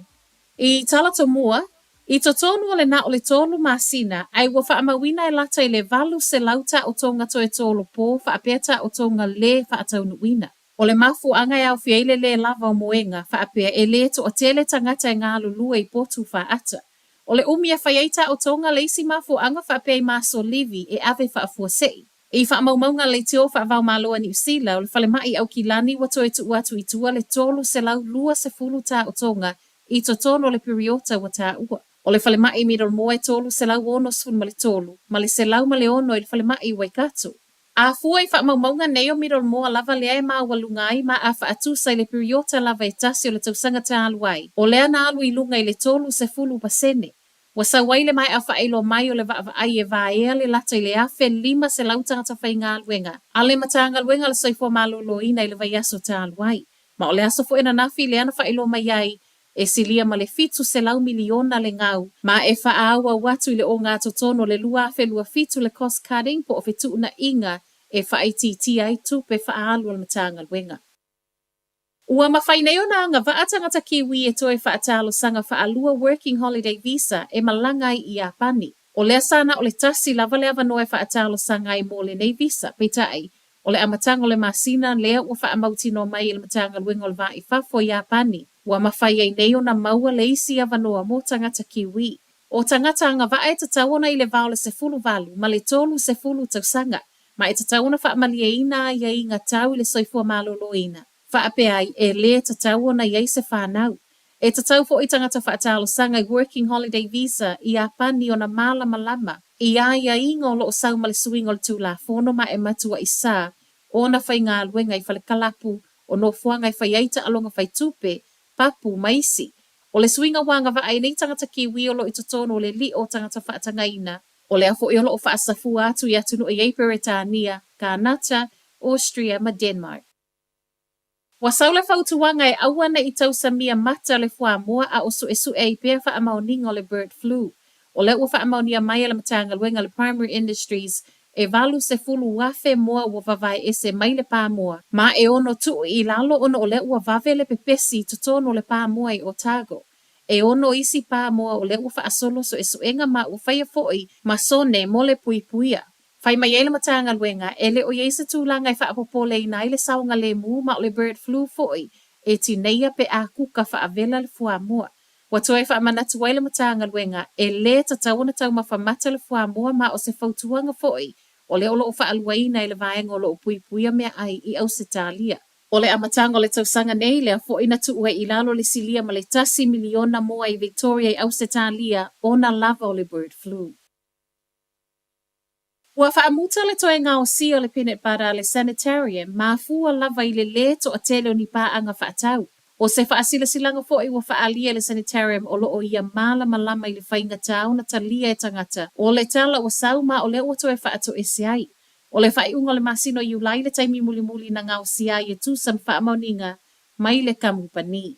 I tala to mua, I to tonu le na o le tolu masina, ai wa whaamawina e lata I le valu se lauta o tonga to e tolu po, whaapeta o tonga le whaataunuina. O le mafu anga au fiaile le lava o moenga, whaapea e le to o tele tangata ngā lulua I potu whaata. O le umia whaiaita o tonga le isi mafu anga whaapea I maso livi e ave whaafua sei. I whaamaumaunga le teo whaavau maloa New Zealand, o le whalemai au kilani wato e tu atu I tua le tolu se lau lua se fulu tā o tonga I to tono le periota wa tā ua. O le whalemai middle moe tolu se lau ono sfun ma le tolu, ma le se lau ma le ono I le whalemai waikato. A fua I whaamaunga neo middle moa lava lea e maa walungai ma a whaatusa I le periota lava e tasi o le tausanga tā aluai. O lea na alu I lunga I le tolu se fulu pasene. Wasa waile mai a whaelo mai o le ai e vaea le lata I le afe lima se lautanga ta whai ngā aluenga. Ale matanga aluenga le soifua malolo ina I le vaiaso tā aluai. Ma o le aso fo ena nafi le ana whaelo mai ai e silia ma le fitu se lau miliona le ngau. Ma e whaawa watu I le o ngā totono le lua afe lua fitu le cost cutting po o fitu na inga e whaititi ai tupe whaalu al matanga aluenga. Ua mawhaineo na ngā vaatangata kiwi e toi whaatalo sanga whaalua working holiday visa e malangai I apani. O lea sana o le tasi lava lea vanoe whaatalo sanga I mō le nei visa, peitai. O le amatanga o le masina lea ua whaamautino mai I le matanga luenga o le vai whafo I apani. Ua mawhai ai neo na maua le isi a vanoa mō tangata kiwi. O tangata ngā vaa e tatawana I le vao le se fulu valu, ma le tolu se fulu tausanga. Ma e tatawana whaamalia ina ia I ngā tau I le soifua malolo ina. Whaapea ai e le tatau na iei se whanau. E tatau fo I tangata whaatalo sanga I working holiday visa I apani o na malama. I ia ingo lo o sau male suingo le tūla whono ma e matua I sā. O na whai ngā luenga I whale kalapu o no fuanga I whai eita alonga whai tupe, papu maisi. O le suinga wanga wa ai nei tangata kiwi o lo I totono o le li o tangata whaatanga ina. O le afo I o lo o whaasafu atu I atunu I ei Peretania, Kanata, Austria ma Denmark. Wasaule fautuanga e awana I tausamia mata le fuamoa a osu esu e pia wha amaoninga o le bird flu. O le ua wha amaonia mai le matanga luenga le primary industries e valu se fulu wafe moa ua vavai ese mai le pā moa. Ma e ono tuu I lalo ono o le ua vave le pepesi tutono le pā moa I Otago. E ono isi pā moa o le ua whaasolo so e suenga ma ua whaia foi ma sone mo le pui puia. Whai mai ele matanga luenga e le o yeisa tūlanga I whaapopole I nai le saunga le mu ma o le bird flu foi e tineia pe a kuka whaavela le fua moa. Watoe whaamanatu waile matanga luenga e le tatawana tau ma whamata le fua moa ma o se fautuanga foi o le olo o whaaluaina I le vaenga o lo pui puia mea ai I Ausitalia. O le amatanga o le tausanga nei lea fo ina tuue I lalo le silia ma le tasi miliona moa I Victoria I Ausitalia o na lava o le bird flu. Ua whaamuta le toe ngā o si o le Peanut Butter le sanitarium ma fua lava I le to a tele o ni pāanga whaatau. O se whaasila silanga fo I ua whaalia le sanitarium o loo ia mala malama I le whainga tau na talia e tangata. O le tala o sau ma o le o toe whaato e se ai. O le whaiunga le masino I ulai le taimi muli muli na ngā o si ai e tūsam whaamauninga mai le kamupani.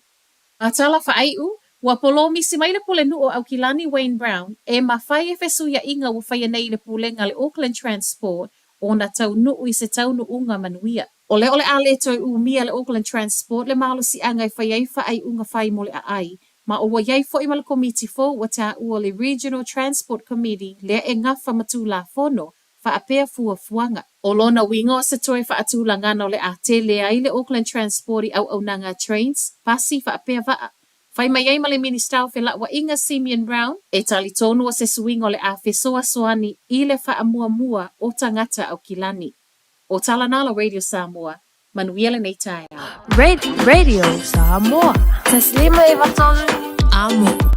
A tala whaiu, ua polomi si mai le pule nu o Aukilani Wayne Brown e mawhai e fesu ia inga ua whaia nei le pulenga le Auckland Transport o na tau nuu I se tau nuunga manuia. O le ale toi umia le Auckland Transport le malo si anga I whaiai whaai unga whai mo le ai, ma o waiai fo I ma le komiti fo wa ta ua le Regional Transport Committee le e ngafa matu la fono wha apea fua fuanga. O lona wingo o se toi wha atu la ngano le a te le ai le Auckland Transport I au nanga trains, pasi wha apea vaa. Whai mai ei ma le minister fe la wa inga Simeon Brown, e tali tonu o se suingo le a fesoa soani I le wha amua mua o tangata au kilani. O Talanala Radio Samoa, Manuela nei tae. Radio Samoa. Taslima Ivatolu Amo.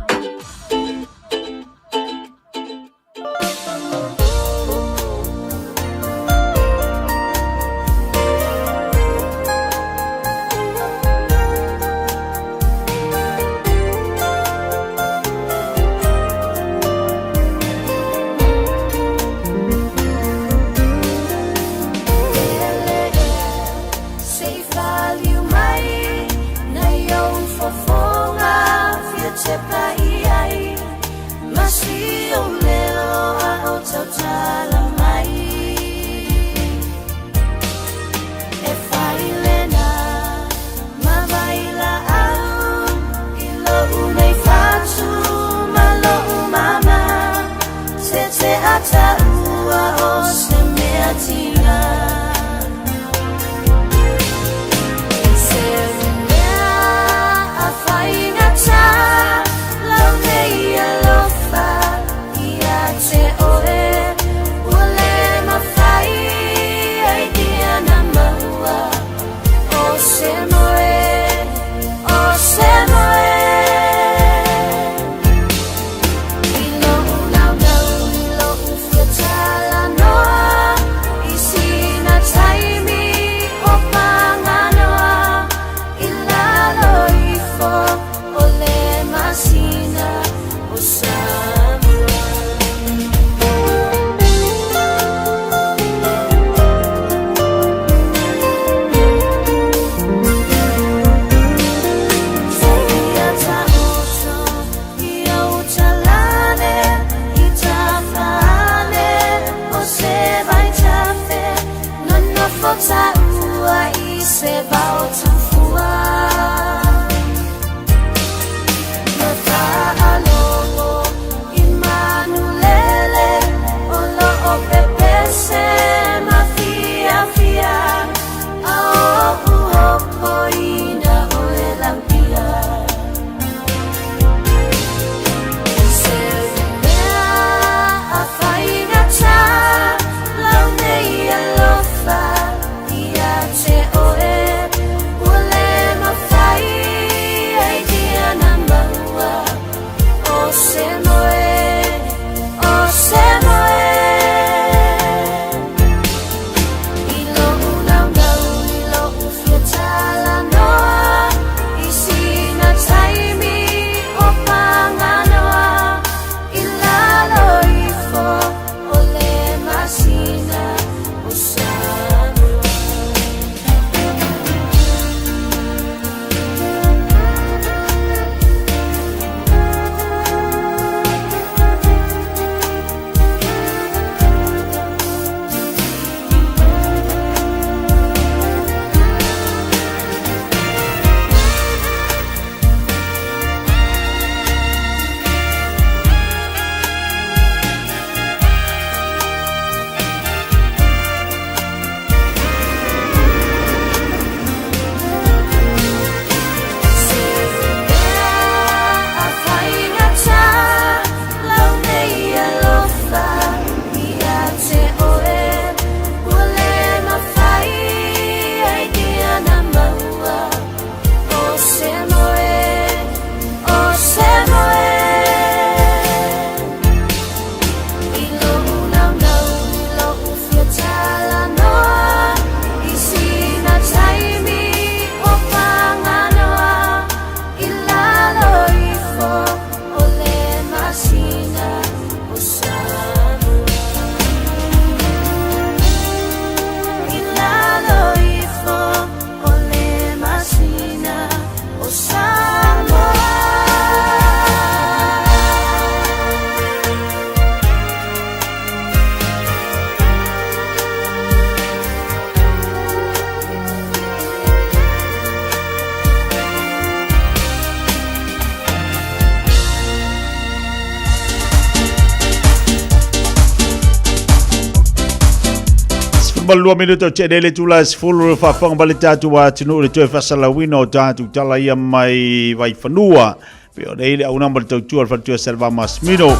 Malua minuto cedele tulas full fa fang balitatu wa tinu le toe fasala wino tatu tala ia mai vai fanua pe o dele au namba tau tua fa tua selva masmino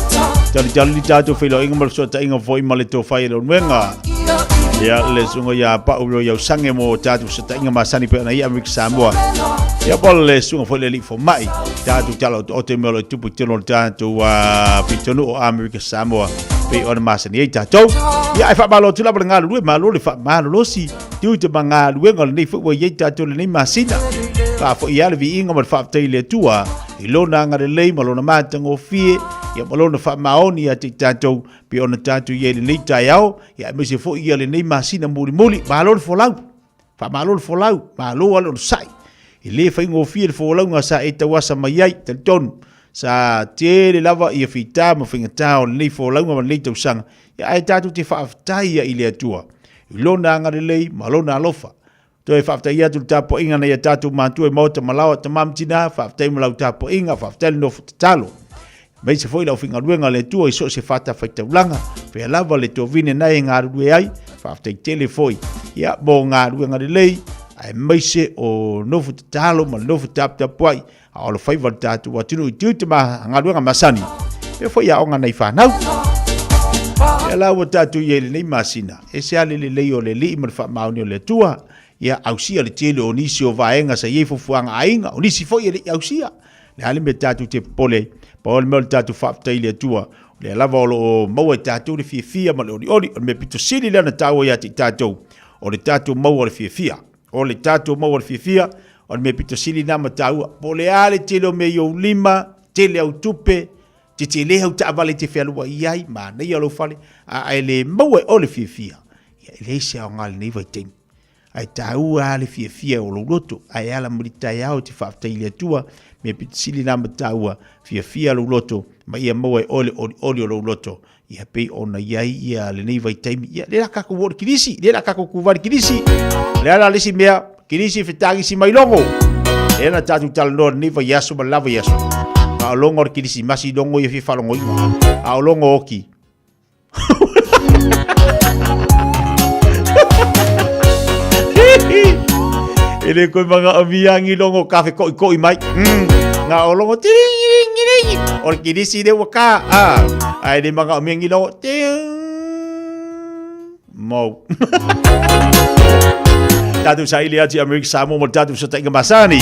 tali tatu filo inga mal so ta inga foi malito fai lo menga ya le sungo ya pa ulo ya sange mo tatu so ta inga masani pe na ia mix Samoa ya bol le sungo foi le li fo mai tatu tala o te melo tupu tino tatu wa pitonu o America Samoa pe ona masani e tatu ya ai fa malo tula banga lu malo le fa malo lo si tu te banga lu ngol ni fu ye tatu le ni masina fa fo ya le vi inga mal fa te le tua ilona ngare le malo na matango fie ya malona fa maoni ya te tatu pe ona tatu ye le ni tayao ya me se fo ye le ni masina muli malo fo lau fa malo fo lau malo alo sai ile fa ngo fie fo lau nga sa e tawasa mai ai te ton sa te le lava ia fita mo finga tao ni fo lau nga le tau sanga ya ai tatu te fa aftai ya ile atua ilona ngare le malona alofa to e fa aftai ya tu tapo inga na ya tatu mantu e mota malawa tamamtina fa aftai mo lau tapo inga fa aftai no talo mai se foi lau finga luenga le tua iso se fata fa taulanga pe lava le to vine na nga rue ai fa aftai tele foi ya bo nga luenga le ai mai se o no talo ma no tap tapuai a o fai va tatu wa tinu tu ma nga luenga masani pe foi ya onga nei fa nau ya la wa tatu ye le masina e se ale le o le li ma fa mauni le tua ya ausia le tele o nisi o vaenga sa ye fuanga ainga o nisi foi le ausia le ale me tatu te pole Paul mel tatu fapta ile tua le lava o mau tatu le fia ma le oli me pito sili le na tau ya tatu o le tatu mau le fia o le tatu mau le fia o me pito sili na ma tau po le ale tele me yo lima tele au tupe te le au ta vale te felu ai ma nei alo fale a le mau o le fia ya le se o ngal ni vai tem ai tau ale fia o lo loto ai ala mulita ya o te fapta ile tua me sili na mataua fia lo loto ma ia moe ole lo loto ia pe ona ia ia le nei vai taimi ia le ka ko wor kirisi le ka ko kuvar kirisi le ala le si mea kirisi fitangi si mai longo e na tatu tal no ni vai yaso ma lava yaso a longo kirisi masi longo ia fi falongo ia a longo oki ele ko manga aviangi longo kafe ko mai nga olongo tiring or kirisi de waka ai de manga aviangi longo mo tatu sa ile ati America Samoa mo tatu sa tainga masani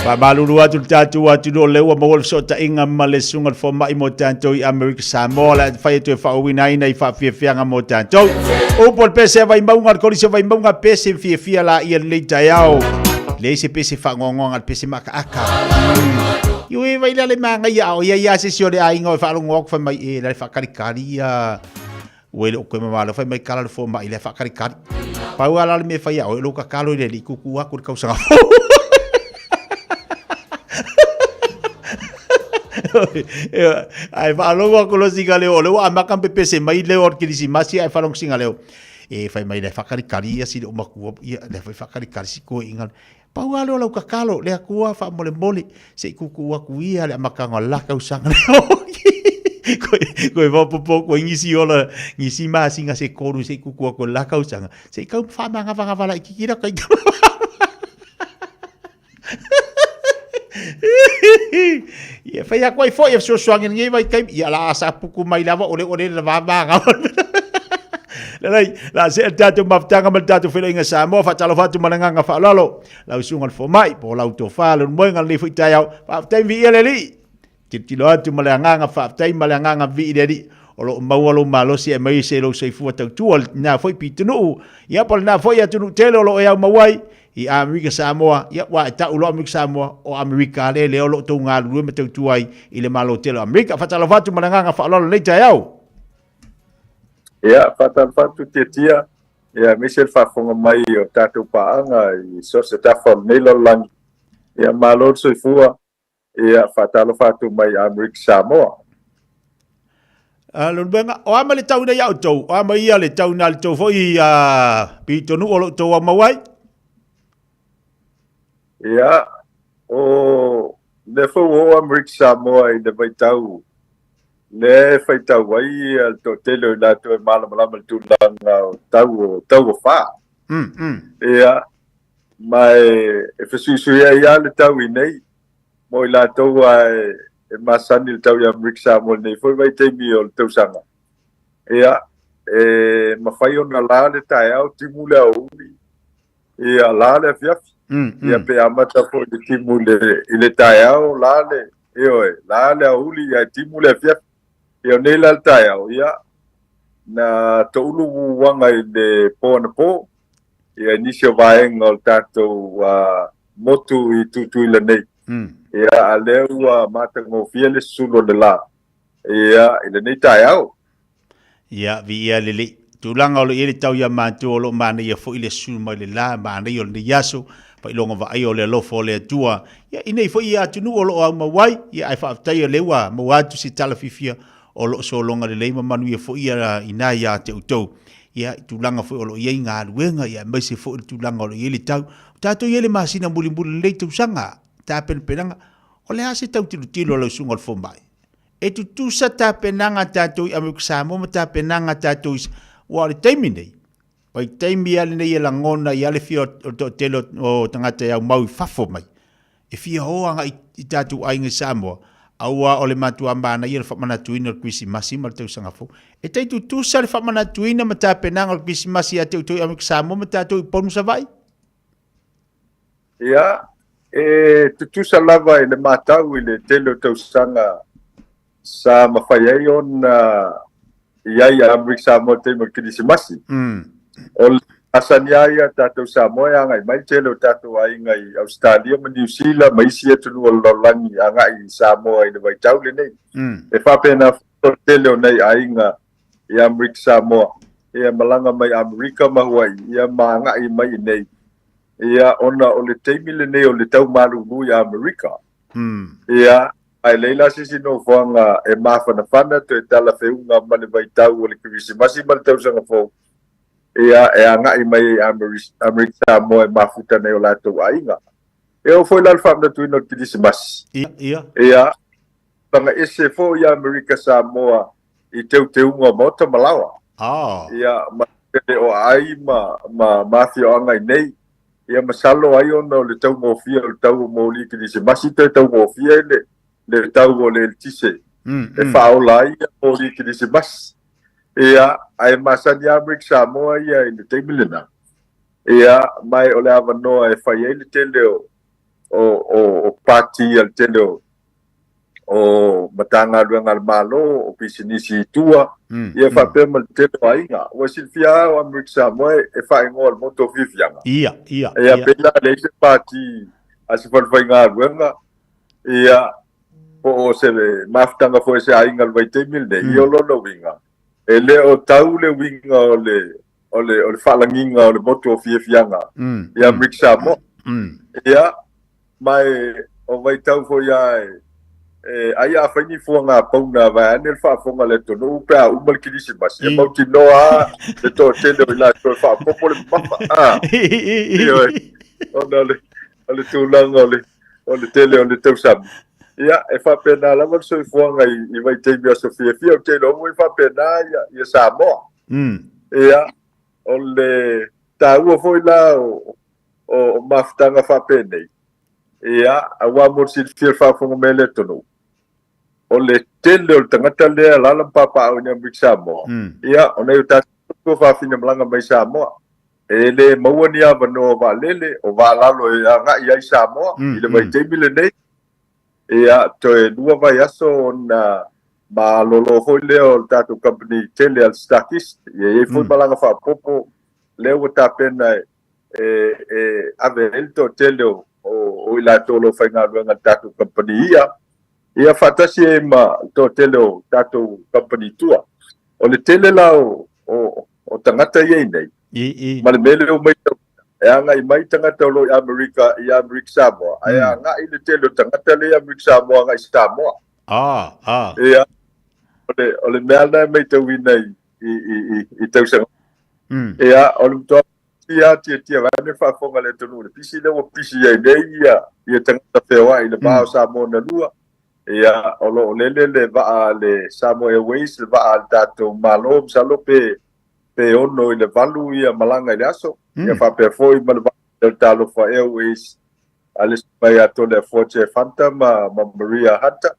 Pa malulu atu tatu atu do lewa mawol so ta inga malesunga fo mai mo tanto I America Samoa la fai to fa wina ina I fa fianga mo tanto o por pese vai maunga ko se vai maunga pese fia la I le tayao le se pese fa ngonga pese maka aka yo e vai le manga ya se sio le ainga fa lo ngok fa mai e le fa karikaria we lo ko ma lo fa mai kala fo mai le fa karikari pa wala le me fa ya o lo ka kalo le li kuku aku ka usanga ai fa longo ko lo singa leo le wa makam pepe se mai le or kilisi masi ai fa long singa leo e fa mai le fakari kari si o maku ia le fa fakari kari si ko ingal pa wa lo ka kalo le ku fa mole mole se ku aku ia le makanga la ka usanga ko va popo ko ngisi ola ngisi ma singa se koru se ku ko la ka usanga se ka fa manga va la kikira ka ia fai a koe foi so swangin ngai vai kai ia la sa puku mai lava ole la va la se tatu maftanga mal tatu feeling sa mo fa talo fatu mananga fa lalo la usungal fo mai po la auto fa lo moenga le fui tayau fa tai vi ele li titilo atu malanga fa tai malanga vi dedi olo mawalo malo si mai se lo sei fu tau tu na foi pitunu ia pol na foi atu telo lo ia mawai I America Samoa ia wa ta ulo America Samoa o America le lo to nga lu me tu ai I le malo telo America fa tala fatu malanga fa lo le tayau ia fa tala fatu tia ia Michel fa fonga mai o tatu paanga I so se ta fa nelo lang ia malo so fua ia fa tala fatu mai America Samoa lo benga o ama le tau na ia to o ama ia le tau na le to foi pitonu o lo to mawai ia o le fo o America Samoa I le vai tau le fai tau ai al to telo la to malama tu langa tau fa ia mai e fesu ia le tau nei mo la to ai e masani le tau ia America Samoa nei foi vai te mi o tau sanga ia e mafai ona la le tai au timula o ia la le fiafi ia pe amata po de timule ile tayao lale ioe lale uli ia timule fia ia nela tayao ia na tolu wanga de po ia nisio vaenga tato motu I tutu ile nei ia aleu mata ngo fia le sulo de la ia ile nei tayao ia via lele tulanga o ile tau ia matu o lo mana ia fo ile su mai le la mana ia le yaso pa ilonga va ai o le lofo le tua ia inei fo ia tunu o lo au mawai ia ai fa tai le wa mawatu si tala fifia o lo so longa le leima manu ia fo ia ina ia te utou ia tulanga fo o lo ia nga luenga ia mai se fo tulanga o lo ile tau tato ia le masina bulimbuli le tu sanga ta penanga o le ase tau tilo lo sunga fo mai e tu sa ta penanga tato I America Samoa ta penanga tato wa le taimine pai taimi ale nei la ngona I ale fio o telo o tangata ia mau fafo mai e fia hoanga I tatu ainga Samoa aua o le matua mana ia le whamana tuina o Krisimasi ma le tau sangafo e teitu tusa le whamana tuina ma ta penanga o Krisimasi a teu tui America Samoa ma tatou I ponu sa vai ia e tutusa lava I le matau I le telo tau sanga sa mawhai ai ona ia America Samoa te mo Krisimasi o asania ia tatou Samoa ngai mai telo tatou ai ngai Australia ma New Zealand mai sia tunu o langi ngai Samoa I le vai tau le nei e fa pena telo nei ai nga ia America Samoa ia malanga mai America ma huai ia ma ngai mai nei ia ona o le teimi le nei o le tau malu ia America ia ai leila sisi no fanga e mafana fana to tala feunga ma le vai tau o le Krisimasi ma le tau sangafo ia e ngai mai America Samoa mafuta nei o latou ainga e o foi la famna tu no Krisimasi ia panga ese fo ia America Samoa I teu ngomota malawa ia ma o ai ma mafia ngai nei ia masalo ai ona le tau ngofia le tau mo li Krisimasi tau ngofia le tau o le tise e faolai o li Krisimasi ia ai masani America Samoa ia I le teimilena ia mai o le avanoa e fai ele teleo o party al tele o matanga luenga al malo o pisinisi tua ia fa pe mal te ainga o Silvia o America mo e fa ngol moto vivianga ia ia pela le party asifal fa nga luenga ia o se maftanga foi se ainga vai te mil de io lo winga ele o tau le winga o le falanginga o le moto vivianga ia America mo ia mai o vai tau foi ai ai a fai ni fuanga pauna va nel fa fonga le tono pe a umal kilisi mas e mau tinoa le to tendo la to fa popo le papa ole tu lang ole tele ole tau sam ia e fa pena la mo so fuanga i vai te mia Sofia fia o te no mo fa pena ia sa mo ia ole ta u foi la o maftanga fa pena ia awa mo si fia fa fonga mele tono o le tele o tangata lea lala papa o nia miksa mo ia o nei ta ko fa fina malanga mai sa mo e le maua ni ava no va lele o va lalo e nga ia sa mo i le mai te mile nei ia to e dua vai aso na ma lolo foi le o tato company tele al stakis e foi malanga fa popo le o ta pena ave el to tele o ila tolo fa nga nga tato company ia fatasi e ma to tele o tato company tua o le tele la o tangata ye nei ma le mele o mai e anga i mai tangata lo America Samoa ai anga i le tele o tangata le America Samoa nga i Samoa ia o le mea na mai tau ina i tau sanga ia o le toa tia vane fa fonga le tonu le pisi le o pisi ye nei ia tangata fewa i le bao Samoa na lua ia o le va le Samoa Airways le va al tato malo salope pe ono i le valu ia malanga i le aso ia fa pe foi ma le talo fa Airways ale mai ato le Forte Fanta ma Maria Hata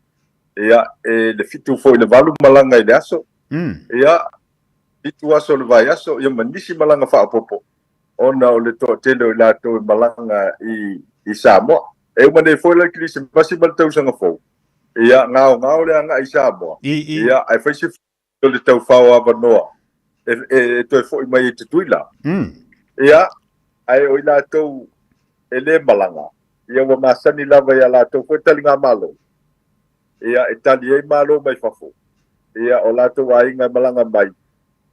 ia le fitu foi le valu malanga i le aso ia fitu aso le vai aso ia manisi malanga fa popo ona o le to tele la to malanga i Samoa e mane foi le krisi pasi mal tau sanga fo ia ngao le anga i Samoa ia ai fai se le tau fao ava noa e to foi mai te tuila ia ai o ila tau ele malanga ia wa masani lava ia la tau foi talinga malo ia itali ai malo mai fafo ia o la tau ainga malanga mai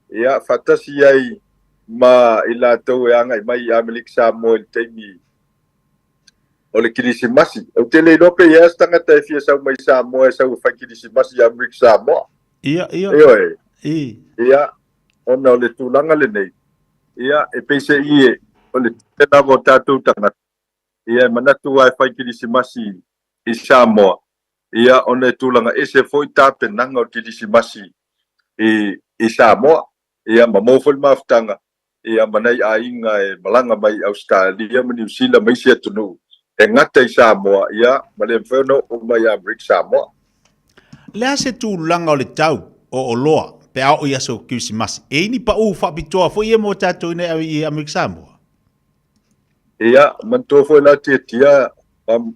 ia fatasi ai ma ila tau e anga mai Amerika Samoa teimi o le kirisimasi o tele lope ia tangata e fia sau mai Samoa sau fa kirisimasi Amerika Samoa ia ona o le tulanga le nei ia e pese ie o le tena vo tatu tangata ia manatu ai fa kirisimasi i Samoa ia ona tulanga ese foi tape nanga o kirisimasi i Samoa ia mamofol maftanga ia manai ainga e malanga mai Australia ma New Zealand mai sia tunu e ngata i Samoa ia ma le wheno o mai Amerika Samoa lea se tūlanga o le tau o loa pe au ia so kirisimasi e ni pa u whapitoa fo ia mo tātou i Amerika Samoa ia manto fo la tia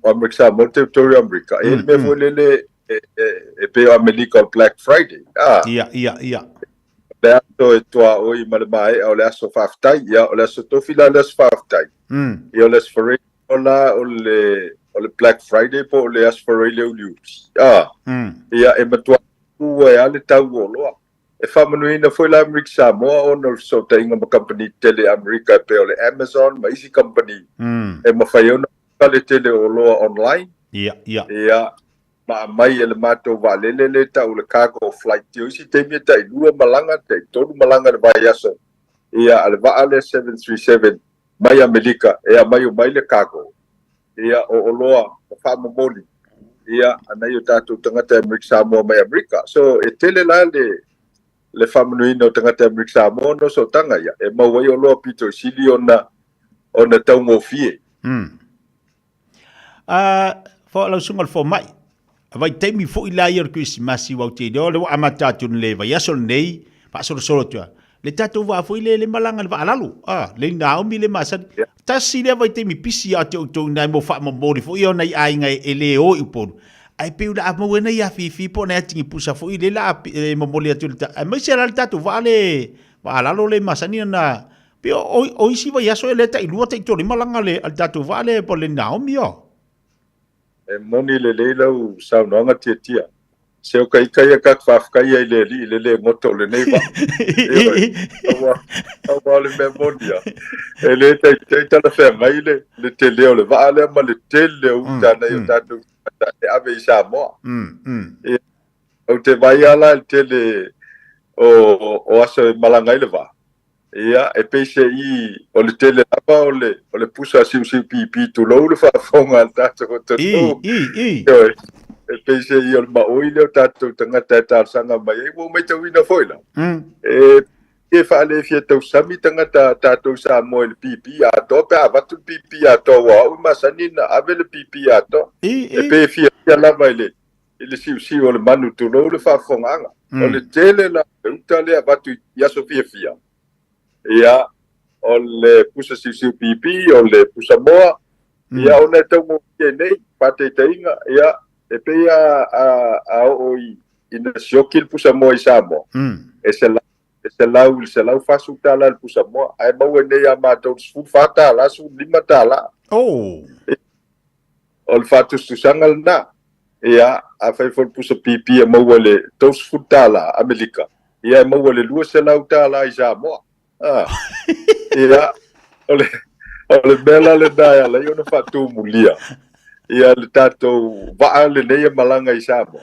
Amerika Samoa territory Amerika e me fo lele e pe Amerika Black Friday ia le ato e toa o i malemai o le aso whaftai ia o le aso tofila le aso whaftai ia o le aso whare o le Black Friday po o le aso whare le ulius ia e matua ua e ale tau o loa e whamanuina foi la Amerika Samoa o na so tainga ma company tele Amerika pe o le Amazon ma isi company e mawhai o na le tele o loa online ia ma mai ele mato valele le ta o le cargo flight tio si te mi tai lua malanga te tonu malanga le vai aso ia ale va ale 737 mai Amerika e mai o mai le cargo ia o loa fa moli ia anai o tatu tangata Amerika Samoa mai Amerika so e tele la le famanuina o tangata Amerika Samoa no so tanga ia e mau ai o loa Peter Sili ona tau ngofie fo la sungal fo mai vai taimi fo ila ia kirisimasi wa te le wa amata tu le vai aso nei pa solo tua le tatou wa foi le malanga le va alalu le Naomi le masa tasi le vai te mi pisi a te o nai mo fa mo mori foi ona ai ngai ele o i pon ai pe la mo wena ya fi po na tingi pusa foi le la mo moli atu ta mai se la tatou va alalu le masa ni na pe o isi va ya so le ta i lua te to le malanga le al tatou va le po le Naomi o e moni le lau sa no tia se o kai ka kai le moto le nei ba o le memoria ele te ta la fe mai le tele o le va le ma le tele o ta na yo ta ave sa mo o te vai ala le tele o aso malanga le va ia e pese i o le tele lava o le pusa siu pipi tu lo le fa fonga ta to e pese i o maui leo tātou tangata e tāsanga mai e mo mai tau ina foila. E whaale fia tau sami tangata tātou sa mo le pipi ato, pe avatu pipi ato wau, masanina ave le pipi ato. E pe fia lava ele siu o le manu tu lo le whafonganga. O le tele la, uta le avatu yaso fia. Ia, o le pusa siu pipi, o le pusa moa, ia o ne tau mo kia nei, pate tainga, ia, e pe a oi ina siokil pusa mo i Samoa. E se lau fasu tala le pusa mo, ai mau e nei a mātou su fata la su lima tala. O le fatu susanga na, ia a fai fol pusa pipi e mau le tos futala Amerika. Ia e mau le lua se lau tala i Samoa. Ia o le bela le daya la iona fatu mulia. Ia le tātou waa le neia malanga i Samoa.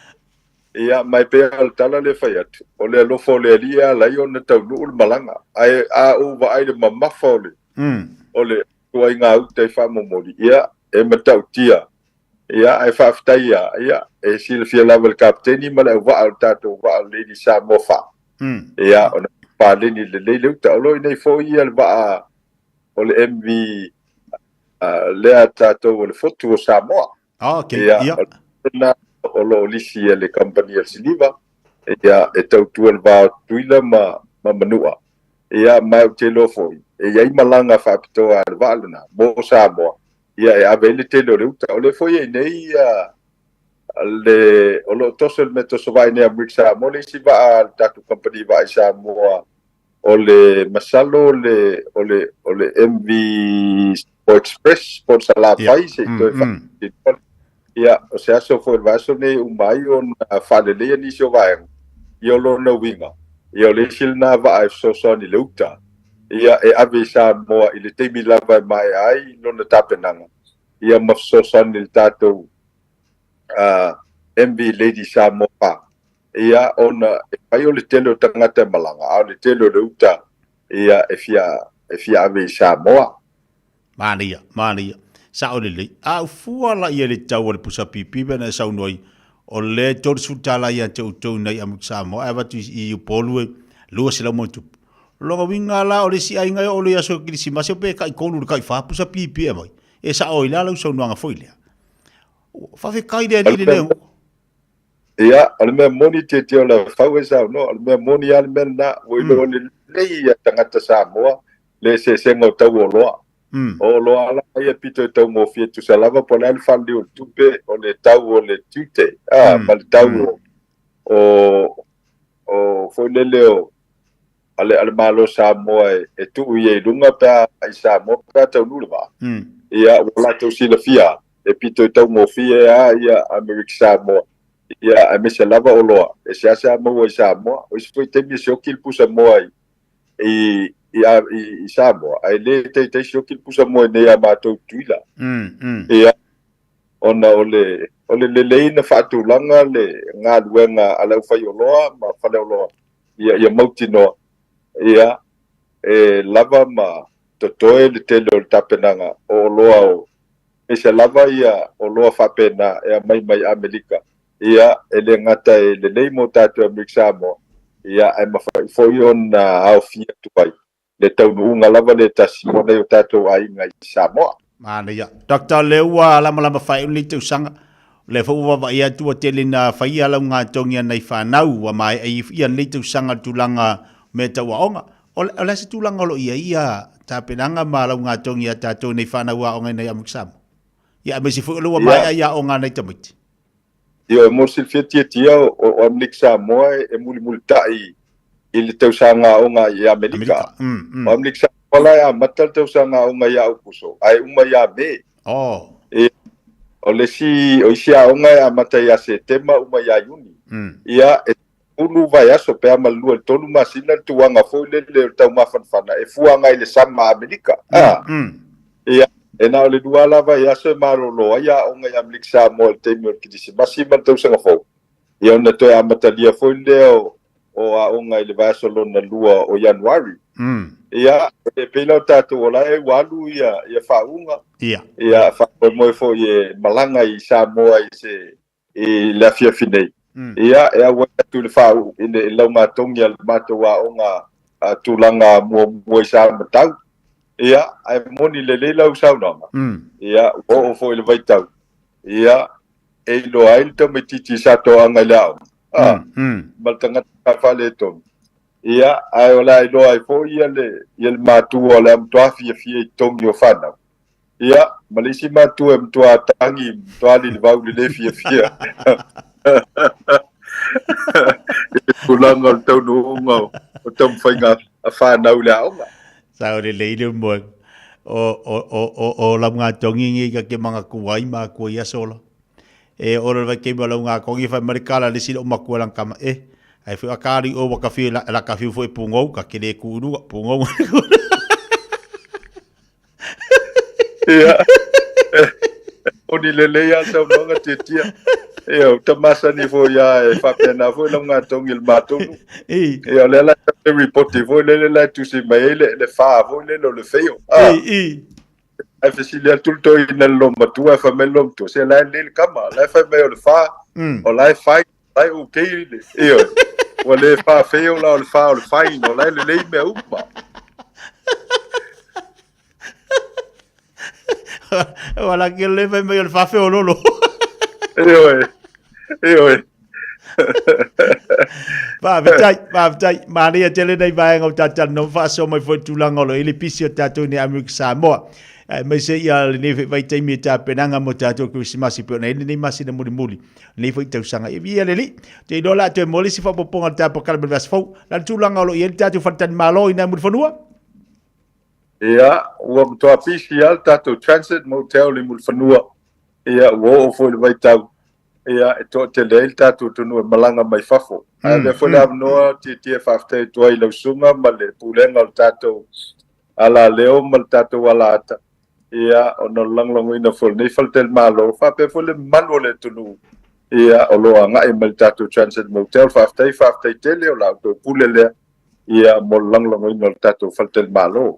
Ia mai pe al tala le fai atu. O le alofo le alia la i ona tau nuu le malanga. Ai a u wa ai le mamafa o le. O le tua inga au te wha momori. Ia e matau tia. Ia ai whaftai ia e sila fia lava le kapteni ma le waa al tātou waa le ni Samoa wha. Ia ona pāleni le leileu ta oloi nei fo ia le waa o le MV lea tātou o le fotu o Samoa. Ia, o lo lisi e le company al siliva. Ia, e tautua le vāo tuila ma manua. Ia, mai o te lofoi. E iai malanga whapitoa le vālana, mo Samoa. Ia, e ave le te lo reuta. O le foi e nei, o lo toso le meto so vai nea Brick Samoa, le si va al tātou company vai Samoa. O le masalo, o le MV Express por sala pai se to ia o se aso foi vaso ne umai on falele ni so vai io lo no winga io le silna va so ni luta ia e avisa mo ile te mi lava mai ai no na tapenanga ia mo so ni tato MV Lady Samoa ia ona e pai o le telo tangata malanga o le telo luta ia e fia avisa mo Mania. Sa o le a fua la ia le tau le pusa pipi bena sa noi o le tor sutala ia te utou nei amuk Samoa e watu i upolu lua sila motu. Longa winga la o le si ai ngai o le aso kilisi masio pe kai kolu kai fa pusa pipi e mai. E sa o ila lau sa nuanga foilea. Fa fe kai de ni le. Ia, al me moni te o la fawe sa no, al me moni al mena o ilo le ia tangata Samoa le se sengo tau o loa. O lo ala ia pito tau mo fie tu salava po le fandi o tupe o le tau o le tute ma le tau o foi le leo ale malo Samoa e tu ia lunga pa ai Samoa pa tau lula ia wala tu sila fia e pito tau mo fie ia America Samoa ia a me se lava o loa e se Samoa o foi te mi se o kil pusa moa i Samoa ai le te sio ki pusa mo nei a matou tuila ia ona ole le na fatu langa le nga luenga ala fai o loa ma fale o loa ia mautino ia e lava ma totoe le tele o tapenanga o loa o e se lava ia o loa fapena e mai Amerika ia ele ngata e le nei mo tatu Amerika Samoa ia ai mafai foi ona au fia tuai le tau nuunga lava le tasi mona yo tātou ai ngai Samoa. Mana ia. Dr. Leua lama whai uli te usanga. Le whauwa wa ia tua tele na whai ala ngā tongia nei whanau wa mai ai ia le te usanga tulanga me tau aonga. o la se tulanga lo ia ta penanga mala nga tong ia ta to nei fana wa o ngai am exam ia me si fu lo mai ia o nga nei tamiti Io mo silfia tia o amlik Samoa e muli tai il teu sanga o nga ia Amerika. O amlik Samoa ya matal teu sanga o nga ia ukuso. Ai uma ia be. Oh. E o le si o isia o nga ia mata ia Setema uma ia Juni. Ia e ulu vai aso pe amalu el tonu masina tuanga foi le tau mafanfana e fuanga ile sama Amerika. Ia e na o le dua lava ia se marolo ia o nga amlik Samoa te mi ki disi masima teu sanga fo. Ia na to amatalia foi leo o a o nga ile vai aso lona lua o Januari. Ia e pela tatu ola e walu ia faunga. Ia fa mo fo ye malanga i Samoa i se e la fia finei. Ia e a wata tu le fau ine lau matongi al matoa o nga tulanga mo sa matau. Ia ai moni le lau saunanga. Ia o fo ile vai tau. Ia e lo ai to metiti sa to anga lao. Maltanga ka fale to. Ia ai ola i lo ai fo ia le matu o le mtua fia tongi o fana. Ia malisi matu e mtua tangi mtua li vau le fia. Kulanga o tau nuunga o tau mwhainga a whanau le aonga. Sao le leile mo o la mga tongingi ka ke mga kuwai ma kuwa ia sola. E ora vai ke mala nga kongi fa marikala le sila o makua lang kama ai fu akari o waka fi la ka fi foi pungou ka ke le kuru pungou. Ia. Oni le leia sa mga tetia. Eu tamasa ni fo ya fa pena fo la nga tong il mato. Eu le la te report fo le la tu si mai le fa fo le lo le feo. Ai fesilia tulto in lo matu fa me lo to se la le kama la fa me le fa o la fa ai o ke eu o le fa feo la o fa no la le me upa. Wala ke le fa me le fa feo lolo. Oi. Va vitai Maria tele dai vai ngau tata no fa so mai foi tulanga lo ile pisio tatu ni Amerika Samoa. Mai se ia le vai tai mi ta penanga mo tatu Christmas pe na ni masi na muli. Ni foi tau sanga e via leli. Te dola te moli si fa poponga ta po kalbe vas fo. La tulanga lo ile tatu fantan malo ina mo fanua. Ia, o to official tatu transit motel ni mo fanua. Ia wo foi vai tau. Ia to te leil tatu tunu malanga mai fafo. Le foi la no ti fafte to i lo sunga male pulenga tatu ala leo mal tatu wala ata. Ia ono langlong ina fol ni faltel malo fa pe fol manole tunu. Ia olo anga e mal tatu transit motel fafte tele la to pulele. Ia mo langlong ina tatu faltel malo.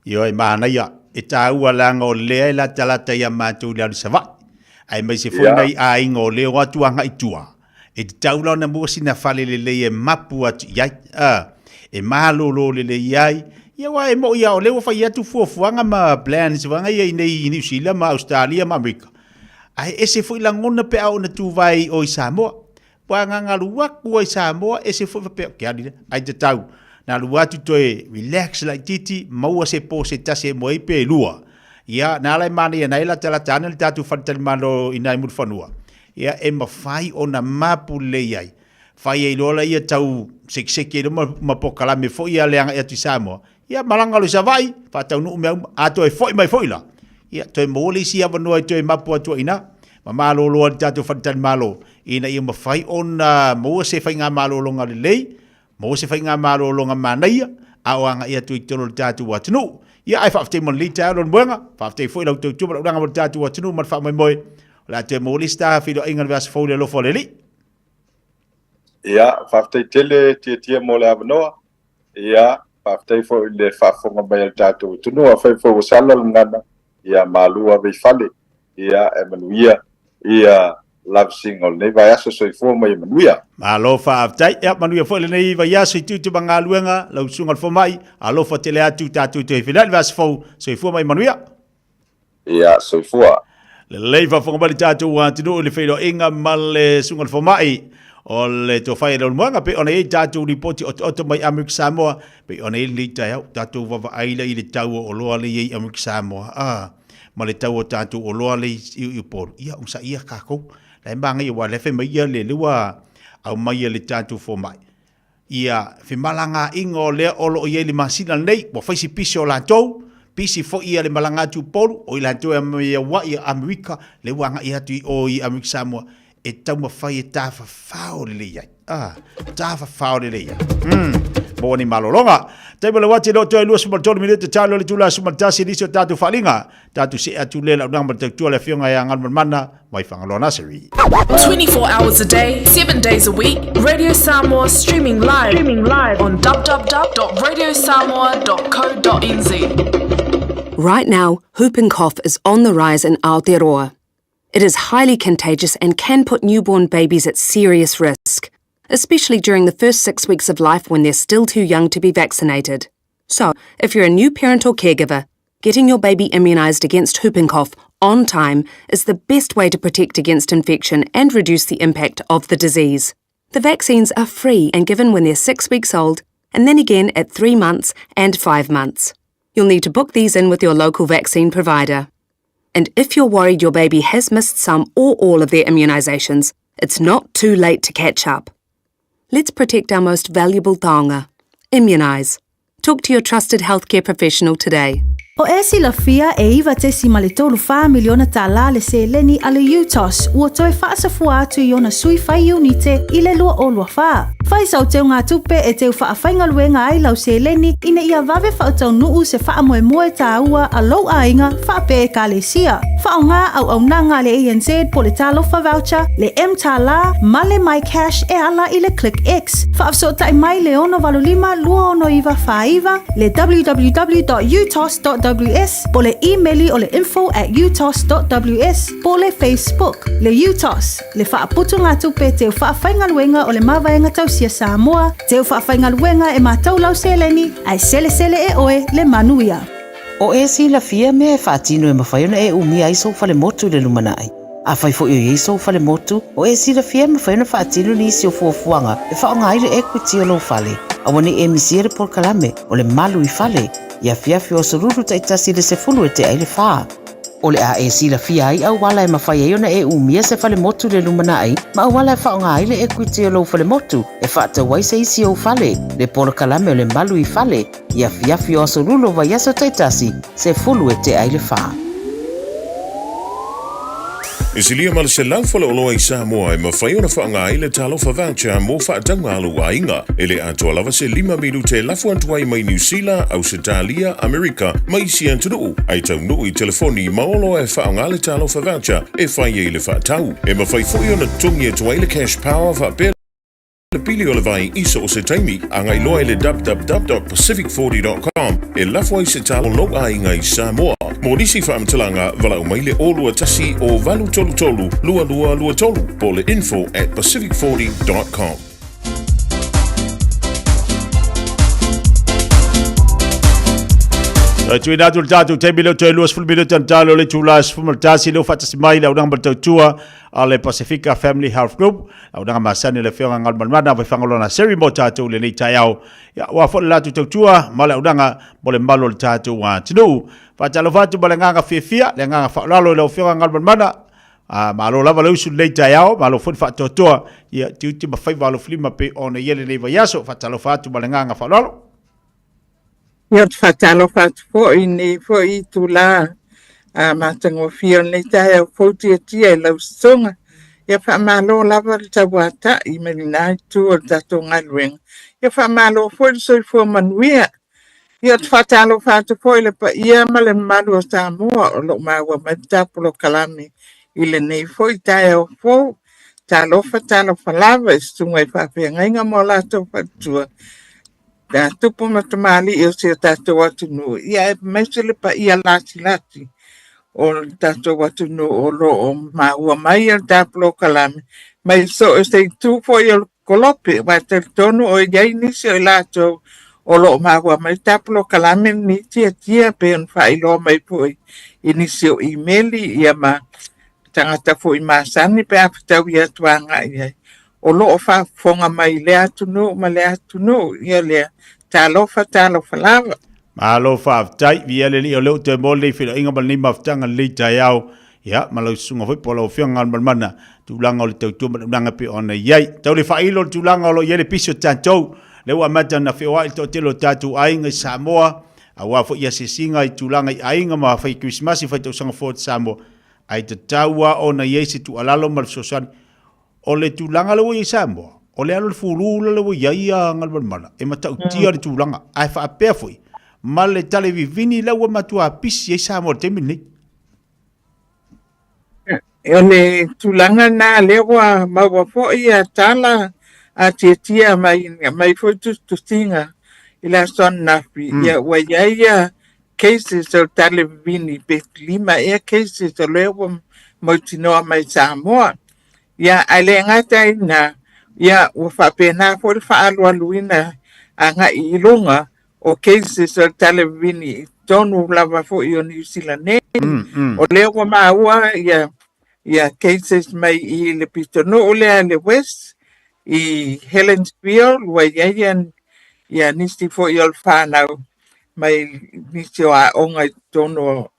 Yo e mana ia e tau ala ngo le la talata ia matu le sava. Ai mai se foi nei a ingo le o atu anga itua. E tau na mo sina fale le e mapu atu ia e malo lo le iai. Ia wa e mo ia o le o fai atu fuanga ma plans wanga ia nei New Zealand ma Australia ma Amerika. Ai e se foi la ngona pe au na tu vai o Samoa. Wa nga lua ku o Samoa e se foi pe ke ai te tau. Na lua tu toe relax like titi mau se po se tase mo i pe lua. Ia na lai mani na ila tala tana tatu fantal malo inai mul fanua. Ia e mafai ona mapu le ai. Fai e lola ia tau sekseke no mapokala me foi ia leanga ia tu Samoa. Ia malanga lo savai fa tau no me ato e foi mai foi la. Ia toi moli sia vanua toi mapu atu ina. Ma malo lo tatu fantal malo ina ia mafai ona mo se fai nga malo longa le lei. Mo se fai nga malo longa manaia. Awanga ia tu itolo tatu watnu. Ia ai fafte mon lita lon buanga fafte foi la tu tu la nga tatu watnu mar fa moi la te molista fi do ingal vas fo le lo fo leli. Ia fafte tele tie mo la no. Ia fafte fo le fa fo nga tatu tu no fa fo sala ngana. Ia malu ave fale. Ia emanuia ia love single nei vai aso soi fo mai manuia. Alo fa aftai ia manuia fo le nei vai aso tu banga luenga la usunga fo mai alo fa tele atu tatu te final vas fo soi fo mai manuia. Ia soi fo. Le lei fa fo mai tatu wa tino le felo inga mal sunga fo mai o le to fai le moanga pe ona e tatu ripoti o mai Amerika Samoa pe ona e li tai au tatu vava aila i le tau o loa le i Amerika Samoa ma le tau o tatu o loa le i por ia usa ia kako le manga i wa le fe mai le lua au mai le tatu fo mai ia fe malanga ingo le olo i le masina nei wa faisi piso la tou pisi fo ia le malanga tu polu o ila tu e wa i Amerika le wanga ia tu o i Amerika Samoa e tau mawhai e tāwha whao le ia. Tāwha whao le ia. Mōni malolonga. Taipa le wati lo toi lua sumaltoni minute tālo le tūla sumaltasi nisio tātu whalinga. Tātu se atu le lau nangma tau tua le whionga e angan mana mai whangalo nasari. 24 hours a day, 7 days a week. Radio Samoa streaming live on www.radiosamoa.co.nz. Right now, whooping cough is on the rise in Aotearoa. It is highly contagious and can put newborn babies at serious risk, especially during the first 6 weeks of life when they're still too young to be vaccinated. So, if you're a new parent or caregiver, getting your baby immunised against whooping cough on time is the best way to protect against infection and reduce the impact of the disease. The vaccines are free and given when they're 6 weeks old, and then again at 3 months and 5 months. You'll need to book these in with your local vaccine provider. And if you're worried your baby has missed some or all of their immunisations, it's not too late to catch up. Let's protect our most valuable taonga. Immunise. Talk to your trusted healthcare professional today. O e silafia e iwa te simale tolu wha miliona tāla le se leni ale UTOS ua toe whaasafua atu i ona sui whai unite i le lua o lua wha. Whai sau teo ngā tupe e teo wha whainga luenga ai lau se leni ina ia vave wha tau nuu se wha moe moe tā ua a lau ainga wha pe e ka le sia. Wha o ngā au nanga le ANZ po le tālofa voucher, le M tāla, ma le My Cash e ala i le Click X. Wha afso tai mai le ono valulima lua ono iwa wha iwa, le www.utos.ws, po le emaili o le info@utos.ws, po le Facebook, le UTOS, le whaaputu ngā tupe teo whaawhainga luenga o le mawaenga tausia Samoa, teo whaawhainga luenga e mātou lau seleni, ai sele e oe le manuia. O e si la fia me e whaatino e mawhaiona e umi ai so fale motu le lumana ai. A whai fo i so fale motu, o e si la fia me whaiona whaatino ni isi o fuafuanga, e whaonga ai le equity o lo fale. A wani e misiere por kalame, o le malu i fale, ia fiafi o soruru taitasi le se fulu e te ai le whaa. O le a e si la fia ai au wala e mawhai ai ona e umia se fale motu le lumana ai, ma au wala e whaonga ai le equity o lo fale motu, e whaata wai se isi o fale, le por kalame o le malu i fale, ia fiafi o soruru vai aso taitasi, se fulu e te ai le whaa. E si lia mala se laufala o loa i Samoa e mawhaiona whaanga ai le talofa voucher mō whaatanga alu a inga. E le atua lava se 5 minute lafu antuai mai New Zealand, Australia, Amerika, mai si antunuu. Ai tau nuu i telefoni maolo e whaanga le talofa voucher e whai e le whaatau. E mawhai fui ona tungi e tuai le cash power whaapea le pili o le vai iso o se taimi a ngai loa le www.pacific40.com e lafu ai se talo lo a inga i Samoa. Mo nisi whaamtalanga wala umai le olua tasi o valu tolu tolu lua lua lua tolu po le info@pacific40.com. Tu ina tu tatu te bilo te luas ful bilo talo le tulas fumar tasi lo fatasi mai la udang bertua ale Pacifica Family Health Group la udang masani le fianga ngal mana vai fangolona seri mo tatu le ni tayau ya wa fol la tu tua mala udanga bole malo tatu wa tinu fatalo fatu balanga fifia le nga fa lalo le fianga ngal mana malo lava le usu le tayau malo fol fatu tua ya tu ma fai valo flima pe ona yele le vayaso fatalo fatu balanga fa lalo. Ia te whatalo whatu fo i ni fo i tu la mātango whio nei tae au fautia tia i lau songa. Ia whamalo lava le tawata i melina i tu o tato ngaluenga. Ia whamalo fo i soi fo manuia. Ia te whatalo whatu fo i le pa ia ma le malu o Samoa o lo maua mai tapulo kalami i le nei fo i tae au fo. Talo whatalo whalava i stunga i whapea ngainga mo lato whatua. Da tupu matamali i o se tatou atu nuu. Ia e mesele pa ia lati o tatou atu nuu o lo o maua mai al tapulo kalame. Mai so e se tu fo i o kolope, wa te tonu o iai nisi o i lato o lo maua mai tapulo kalame ni tia pe on fa ilo mai pui. I nisi o imeli ia ma tangata fo i masani pe apitau ia tuanga iai. o loo whaafonga mai le atunu ma le atunu ia lea talofa lava. Malo whaaftai, via le li o leo te mole whila inga mal ni maftanga li tai au. Ya, malau sunga hoi pola o whianga al mana. Tūlanga o le tau tūma nanga pe ona iai. Tau le whailo tūlanga o lo iere piso tātou. Leo amata na whiwa i tau telo tātou ainga i Samoa. A wafo ia se singa i tūlanga i ainga ma whai Christmas i whai tau sanga Fort Samoa. Ai te taua o na iei se tu alalo mal sosani. O le tūlanga lewa i Samoa. O le alo le furula lewa iai a ngal mana. E matau tia le tūlanga. Ai wha apea fui. Ma le tale vivini lewa matua pisi i Samoa te mini. O le tūlanga nā lewa maua fo ia tala a tia mai fo tu ila son nafi. Ia wa ia cases o tale vivini pe lima cases o lewa moitinoa mai Samoa. Ia ale ngata ina ia ua whapena fo le whaalualuina a nga i ilunga o cases o televini tonu lava fo i o New Zealand. O leo wa maua ia cases mai i le pitonu o lea le West i Helensville wa ia nisi fo i o le whanau mai nisi o a onga i tonu o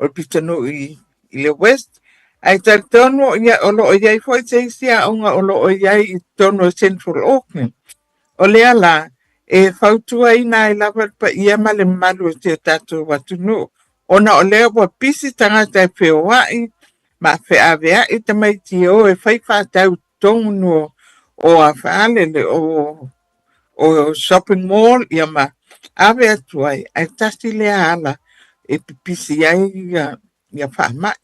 le pitonu i le West. Ai tonu ia o lo iai fo i sia onga o lo iai i tonu Central Auckland. O lea la e fautua ina i lava pa ia male malu te tatu watunu. Ona o lea wa pisi tangata e whiowai ma whiawea i tamai ti o e whai whātau tonu o a whaalele o shopping mall ia ma awe atuai ai tasi lea ala e pisi ai ia whaamai.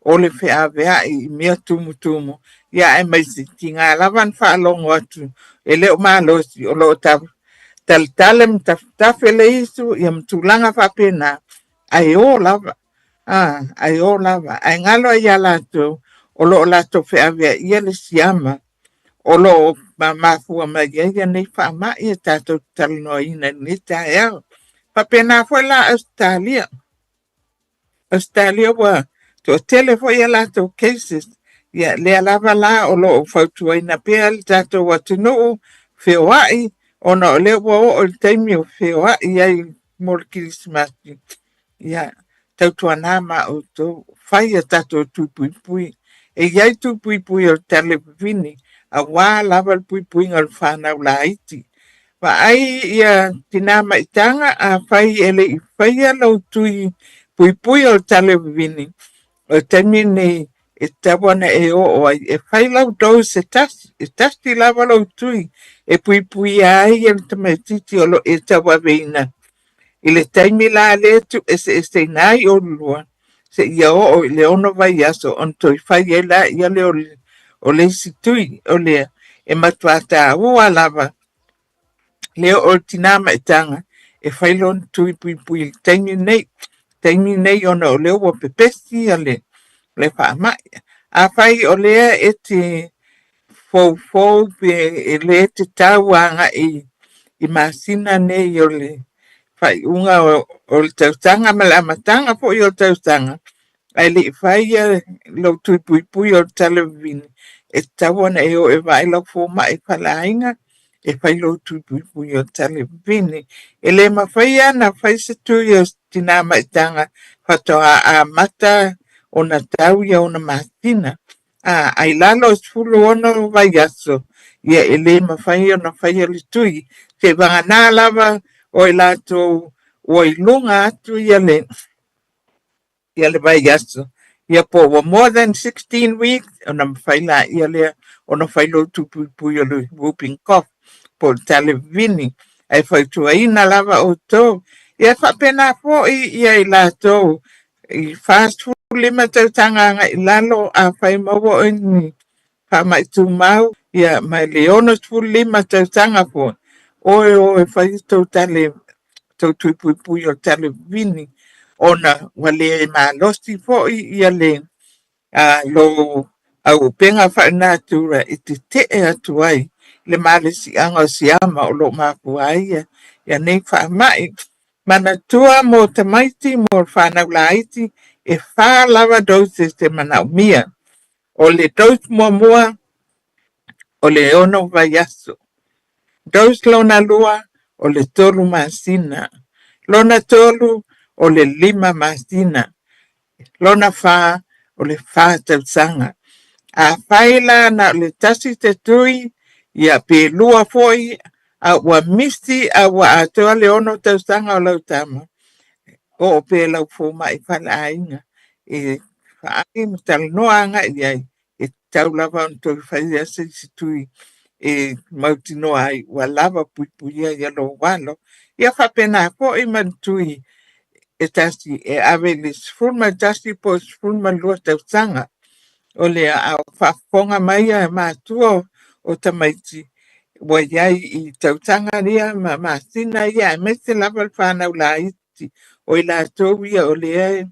O le whiawea i mea tumu. Ia e maisi ti ngā lawan whaalongo atu e leo mālosi o lo tau. Tale mtafele isu ia mtulanga whapena ai o lava. Ai o lava. Ai ngalo ai alato o lo lato whiawea ia le siama. O lo mafua mai ia nei whaama ia tato talanoa ina ni tae au. Whapena fwe la Australia. Australia wa to telefo ia lato cases. Ia lea lava la o lo fautua ina pea le tato watunu whiowai. Ona o leo o le taimi o whiowai ai mor Kirismasi. Ia tautua nama o to whai a tato tupuipui. E iai tupuipui o televini a wā lava puipui ngal whanau la iti. Wa ai ia tinama itanga a whai ele i whai a lau tui puipui o televini. O taimi nei e tawana e o ai e whai lau dous e tasti lava lau tui e puipui ai e tamatiti o lo e tawa veina. I le taimi la letu e se nai o lua. Se ia o le ono vai aso on toi whai e la ia le o le situi o lea e matuata ua lava. Leo o tinama e tanga e whai lon tui puipui taimi nei ona o leo o pepesi a le whaamai. A whai o lea e te fau e le te tauanga i masina nei o le whai unga o le tautanga ma le amatanga po i o tautanga. Ai le whai a lau tui puipui o televini e tawana e o e vai lau fōma e palainga e whai lau tui puipui o televini. E le mawhai ana whai se tui o tinama i tanga whatoa a mata o na tau ia o na masina. Ai lalo e fulu ono vai aso. Ia e le mawhai o na whai o le tui. Se wangana lava o e lato o i lunga atu ia le vai aso. Ia po wa more than 16 weeks o na mawhai la ia le o na whai lo tupui o le whooping cough po televini. Ai whai tuaina lava o tō. Ia whapena po ia i lato i fast food lima tautanga nga ilalo a whai maua o ni whamai tu mau ia mai leonos fu lima tautanga po o whai tau tuipui o televini ona wale e malosti po ia le lo au penga whainatura i te atu ai le malesi anga siama o lo mapuai ia nei whamai mana tua mo tamaiti mo whanau laiti e wha lava doses te manau mia. O le dose mua o le ono vai aso. Dos lona lua o le tolu masina. Lona tolu o le lima masina. Lona fa o le fa tausanga. A faila na le tasi te tui ia pe lua foi a wa misti a wa atoa le ono tausanga o lau tama. O pe lau fo mai fala ainga. E fai mtal noa nga iai. E tau lava on toi fai ase si tui. E mauti noa ai wa lava pui pui ia lo walo. Ia fa pena ko i man tui. E tasi e ave le sfulma tasi po sfulma lua tausanga. O le a whafonga mai a mātua o tamaiti. Wa iai i tautanga ria ma sina ia e mese lava whanau la iti. O i la tōwia o le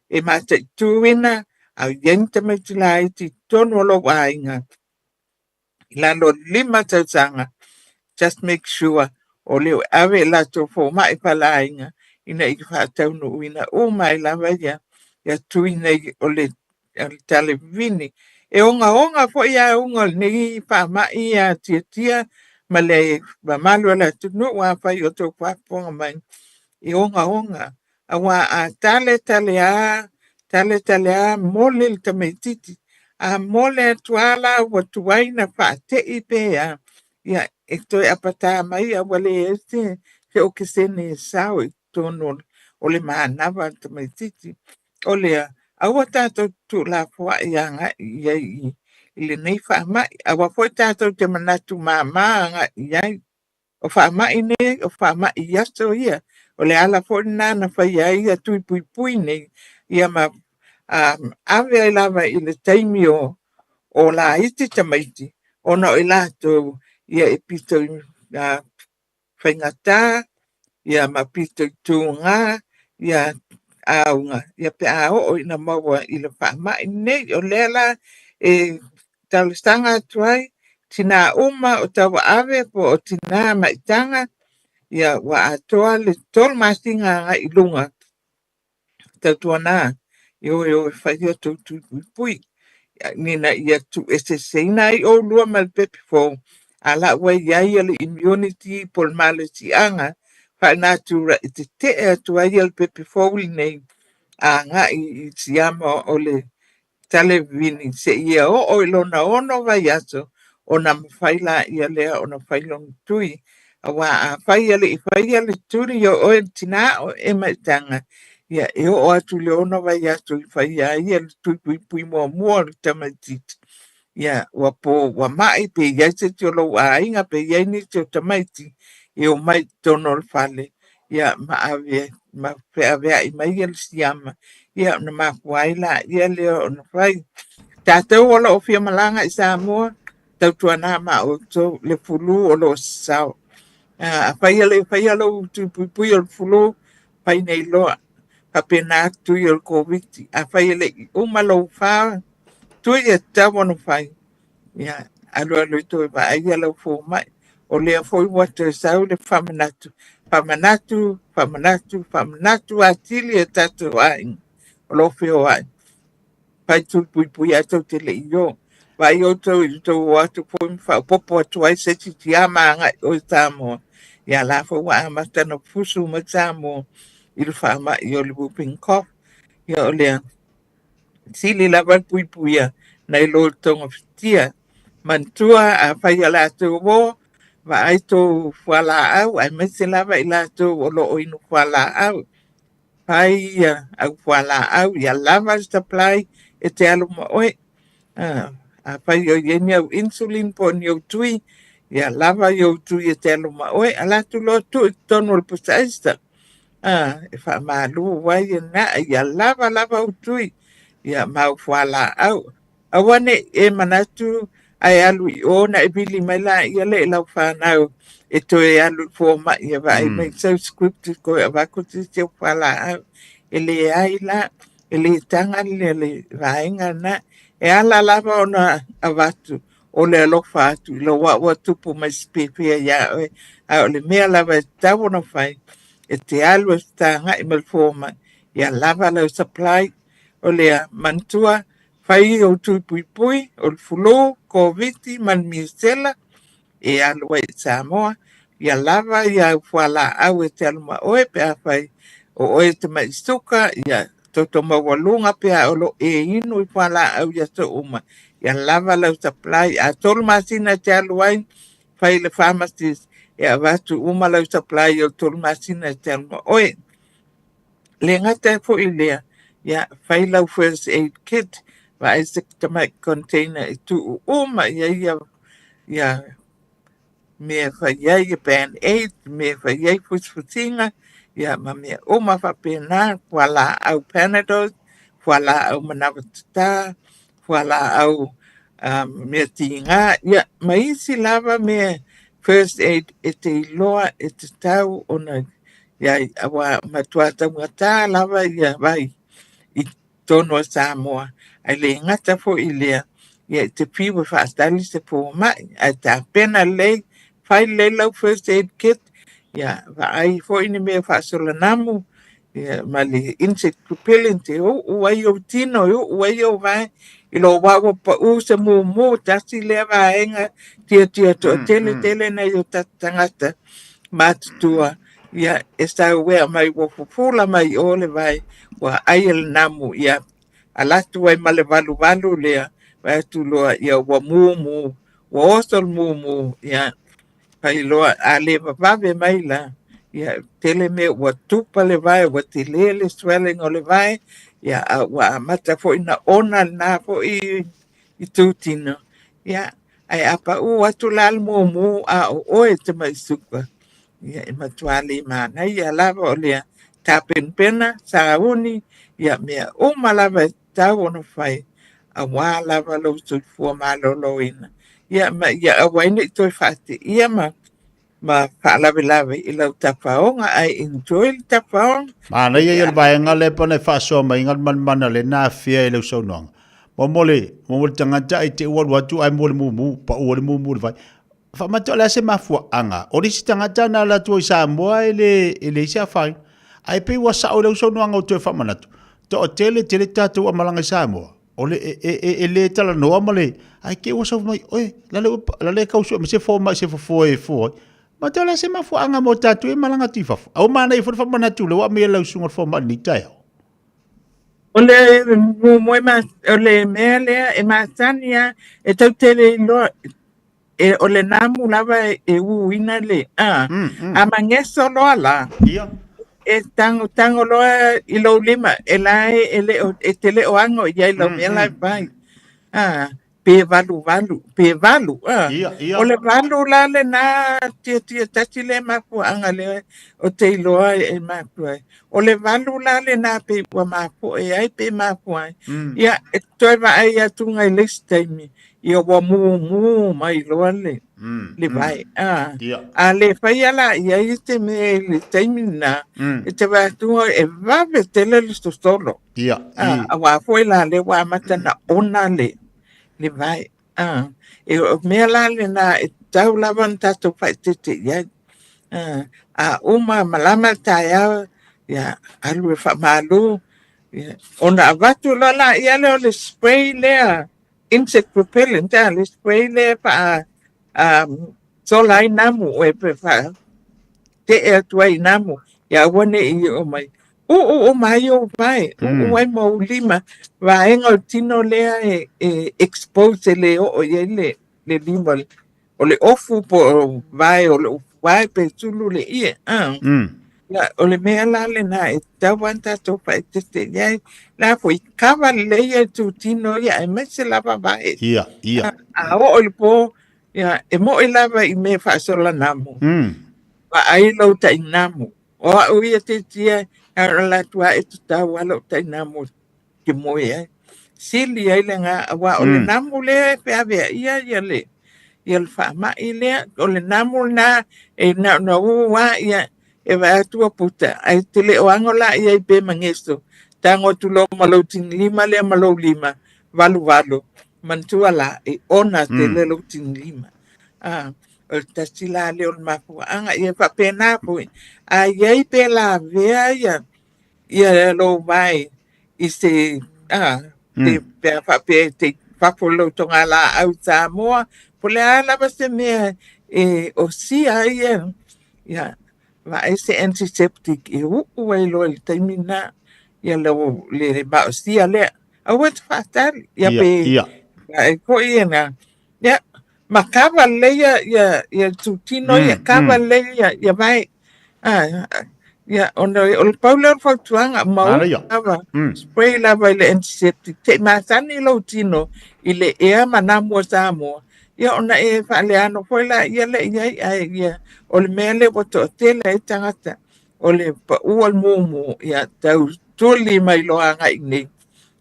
e mata i tūwina au iai tamaiti la iti tonu o lo wainga. I la lo lima tautanga. Just make sure o leo ave la tō fō mai palainga. Ina i whātau no uina o mai lava ia. Ia tuina o le tale vini. E onga fo ia onga nei pa mai ia tia ma le ba malu la tunu wa fa yo to pa ponga mai. E onga awa a tale a mole tametiti a mole tuala wa tuaina fa te ipe ya ia esto apata mai a wale este ke o que se ne sao tono o le manava tametiti o le awa tato tu la fua ianga iai ile nei fa mai awa foi tato te manatu mama nga iai o fa mai ne o fa mai ia so ia o le ala foi nana fa iai ia tui pui nei ia ma ave lava ile taimio o la iti tamaiti ona o la to ia epito whaingata ia ma pito tunga ia aunga ia pe o ina maua i le whaamai nei o lela e talistanga tuai tina uma o tawa ave po o tina maitanga ia wa atoa le tol masinga nga ilunga tatuana yo whaia tu pui nina ia tu ese seina i o lua mal pepe fo ala wa ia le immunity pol malesi anga na tu te tuai el pepe fo nei nga i siama o le televini se ia o ilona ono vai aso ona mawhaila ia lea ona whailong tui awa a whaia le turi o tina o e maitanga ia e o atu le ono vai aso i whaia ia le tui pui mua le tamaiti ia wa mai pe ia se te lo a inga pe ia ni te tamaiti e o mai tono le fale ia ma pe ave i mai el siama ia na makuaila ia leo na fai tātou ola o fia malanga i Samoa tautuana ma o to le fulu o lo sao fai ale tu pui o fulu fai nei loa papena tu i o COVID a fai ale umalo fa tu i tawa no fai ia alo to ba ai alo fo mai o le foi water sao le famanatu atili e tatu ai lo fio ai pai tu pui ato te le io vai o to watu foi fa popo atu ai se ti ama nga o tamo ya la fo wa mata no fusu matamo il fama io le whooping cough io le sili la pui na lo tonga fitia mantua a fai ala to wo va ai to fala au ai mese lava ila to o lo inu fala au pai au fala au ya lava supply e te alu mo oi a pai o yeni au insulin po ni o tui ya lava yo tui e te alu mo oi ala tu lo tu tono le pusaista e fa malu wai na ya lava o tui ya mau fala au awane e manatu ai alu i ona e bili mai la ia le lau whanau e to e alu fo ma ia vai mai so scripted ko e wako te whala au e le ai la e le tanga le vaenga na e ala lava ona avatu o le alofa atu lo wa tupu mai spepe ia o le mea lava e tau na whai e te alu e stanga i malfo ma ia lava lau supply o le mantua fai o tui pui o le fulo COVID man misela e alo e Samoa ia lava ia fuala au e te aluma oe pe a fai o oe te maistuka ia toto mawalunga pe a olo e inu i fuala au ia so uma ia lava lau supply a tolu masina te aluai fai le pharmacist ia watu uma lau supply o tolu masina te aluma oe le ngata fo i lea ia fai lau first aid kit wa e se tamai container i tu uma ia me faiai band aid me faiai fusfutinga ia ma me uma fa pena wala au panadol wala au manavata wala au me tinga ia maisi lava me first aid e te loa e te tau ona ia awa matuata ngata lava ia vai i tono Samoa ai le ngata fo i lea ia te piwa fa astali se po mai ai ta pena lei fai le lau first aid kit ia va ai fo ini me fa solanamu ia mali insect repellent o ai o tino o ai o vai i lo wa pa u se mo tasi le va enga tia to tele na yo tangata mat tua ia esta we mai wo fula mai ole vai wa ai el namu ia alatu ai male valu le vai tu lo ia wa mu wa osol mu ia pai loa a le vavave mai la ia tele me ua tupa le vai ua tilele swelling o le vai ia ua mata fo ina ona na fo i tutino ia ai apa u atu lal mu a o e te mai suka ia e matuali mana ia lava o lea tapen pena sauni ia mea o malava tau ono fai a wā lava lo sufua malolo ina ia ma ia awaini toi fati ia ma whaalawelawe i lau tapaonga ai enjoy tapaonga mana ia vai ngale pone faso mai ngal man le na fia i lau sonong mole tangata i te ua watu ai mole mu pa ua mu vai fa mato la se mafua anga o disi tangata na la tu Samoa ele sia fai ai pe wa sa o lau sonong o te fa manatu to tele tatu a malanga Samoa ole ele tala no amale ai ke o so mai oi la le kausu me se fo ma te la se mafu anga mo tatu e malanga tifa au mana i fo manatu le wa me la sunga fo ma ni tai ole mo ma ole mele e ma tania e tau tele lo e ole namu lava e uina le a mangeso lo ala e tango lo i lo lima e la e tele o ango ia lo me la vai pe valu ole valu la le na tia tatile ma ku angale o te loa e ma ku ole valu la le na pe wa ma ku e ai pe ma ku ia e toi va ai atu ngai listemi ia wa mu mai loa le vai a le fai ala ia este me le termina e te va tu e va vetele le stolo a wa foi la le wa matana ona le vai e me la le na e tau lavan tato fai tete ia a uma malama taia ia alu fa malu ona avatu la ia le spray le insect repellent le spray le pa so lai namu e pe fa te e tuai namu ia wane i o mai o mai o vai o ai mo lima va en tino le expose le o le lima o le ofu po vai o le vai pe tulu le ia ya o le mea la le na e tawanta to pa te ia la foi kava le ia tu tino ia e me se lava vai ia a o le po ia e mo i lava i me fa sola namu va ai lo ta namu o ia te tia la tua e ta wala ta namu ke mo ia sili ai le nga wa o le namu le pe ave ia le il fa ma ile o le namu na e na wa ia e va tu puta ai te le o angola ia pe mangesto tango tu lo malo tin lima le malo lima valu mantuala e ona te le lo tin lima o ta sila le o mafu anga ia fa pena po ai pe la vea ia lo vai i se te pe fa pe te whapolo tonga la au Samoa, pole ala ba se mea o sia ia va ese antiseptic e ua ilo le taimina ia le ba o sia le a wet fatari ia pe ai ko ia ia makava le ia tutino ia kava le ia vai ia ono o Paulo Fautuanga mau lava spray lava le antiseptic te masani lo tino ile ea manamo Samoa ia ona e faleano foi la ia le ia o le mele boto tele e tangata o le pa ual mumu ia tau tuli mai loa ngai ni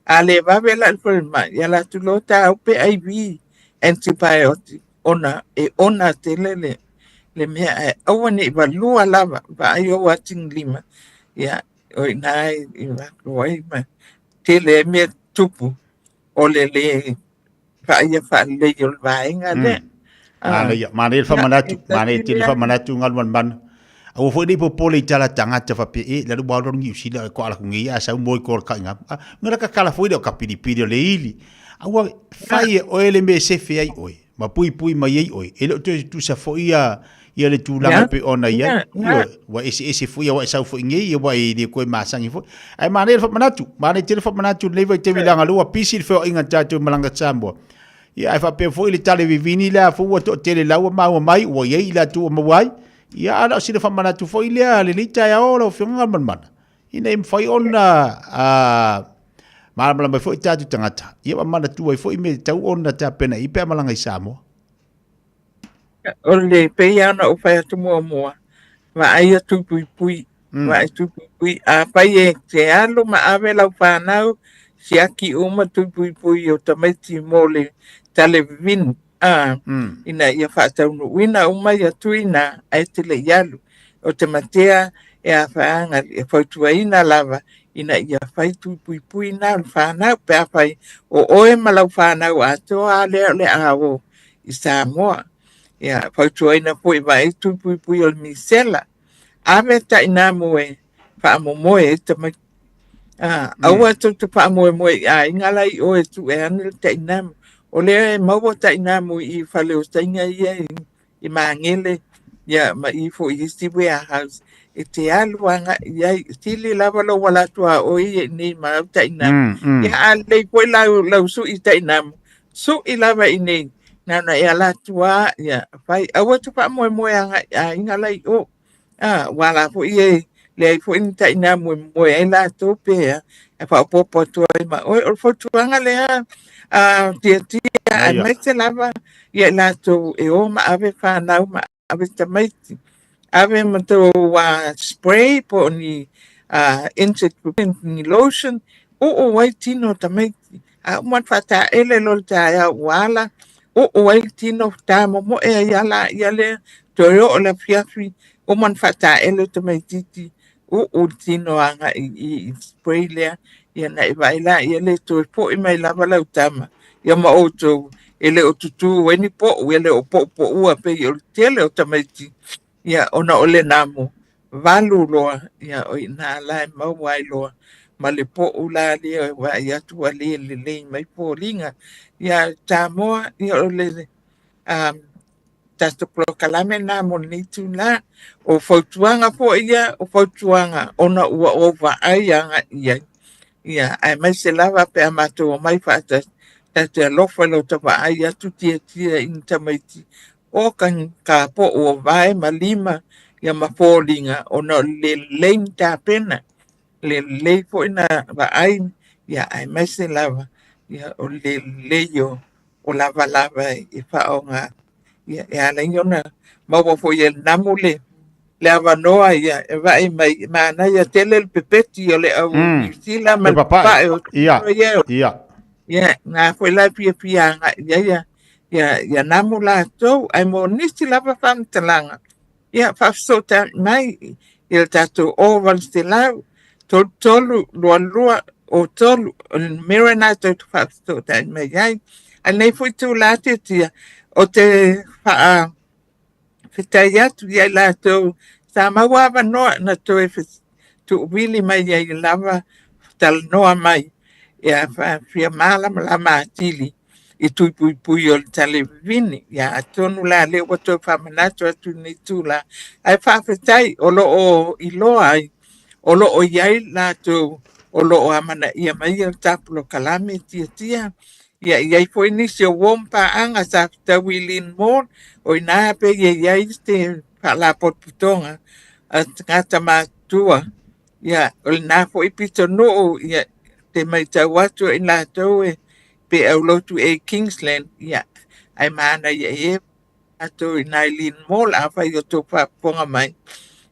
ale vave la forma ia la tulota pe IV antibiotic ona tele le mea awani va lua lava va yo watching lima ia o nai va koi ma tele me tupu o le fa ia fa le yo va inga le Mane fa manatu mane tele fa manatu ngal man au foi ni popole tala tanga fa pe la lu ba ngi usila ko ala ngi ya sa mo ko ka nga ngara ka kala foi do ka pidi le ili au fai o ele me se fe ai oi ma pui mai ai oi ele tu sa foi ia le tu la pe ona ia wa ese foi wa sa foi ngi wa i ko ma sangi foi ai mane fa manatu le vai te milanga lu pisi fe inga tatu malanga sambo ia fa pe foi le tale vivini la fu to tele la wa mai wa ia la tu ma wai ia ala sila fa manatu foi le le lita ya ora finga man ina im foi ona mala mai foi tatu tangata ia wa manatu ai foi me tau ona ta pena i pe malanga i Samoa o le peia na o fai atu mua wa ai atu pui a pai e te alo ma ave lau whanau si aki uma tu pui o tamaiti mo le televin ina ia whaatau no wina uma ia tuina ai te le ialu o te matea e a whaanga e whautua ina lava ina ia whai tu pui na whanau pe a whai o oe malau whanau a toa le awo i Samoa ia whautua ina pui vai tu pui o misela ave ta ina moe whaamomoe e te mai aua tu te whaamoe a ingalai o e tu e anil ta ina o le maua ta ina mo i whale o stainga ia i maangele ia ma i fo i stiwe a house e te aluanga ia tili lava lo wala tua o i ni ma ta ina ia a le koe lau su i ta ina su i lava i ni nana e ala tua ia whai aua tu whaamoe a ingalai o wala fo i le ai fo in ta ina mo e la tope e fa popo to ma o fo tuanga le tia ai mai te lava ia la to e o ma ave fa na ma ave te mai ave ma to spray po ni insect ni lotion o wai tino ta mai a mo fa ta ele lo ta ya wala o wai tino ta mo e ya la ya le to yo la fiafi o man fa ta ele to mai titi o tino anga i spray le ia na i vai la ia le to po i mai lava lau tama ia ma o to ele o tutu weni po ele o po ua pe o tele o tamaiti ia ona o le namo valu loa ia o ina lai mau wai loa ma le po ula le wa ia tu ale le mai po linga ia Samoa ia o le tasto prokalame na mo ni tu la o fautuanga po ia o fautuanga ona ua ova ai anga ia ai mai se lava pe amato mai fata te lofa lo tapa ai atu tia in tamaiti o kan ka po o vai malima ia mapolinga ona le lenta pena le po ina va ai ia ai mai se lava ia o le yo o lava i faonga ia le yona mau fo ia namule le avanoa ia e vai mai mana ia tele pepeti o le au sila mal pa ia na foi la pia ia namula to ai mo nisi lava fam talanga ia fa sota mai il tato oval stilau tolu lua o tolu mirana to fa sota mai ai nei foi tu late tia o te fa fitaya tu ia la to sama wa no na to tu really mai ia lava tal no mai ia fa fia mala la matili I tui pui pui o le televini. Ia atonu la le ua toi whamanatu atu ni tūla. Ai whawhetai o lo o iloa ai. O lo o iai la tō o lo o amana ia mai o tapulo kalame tia. Ia iai foi nisi o wompa anga sa tawi lin mor. O ina pe iai te whala potputonga. A ngata mātua. Ia o ina foi pito noo. Ia te mai tau atu i la tau e pe au lotu e Kingsland. Ia ai maana ia e atu i nai lin mor a whai o tō whaponga mai.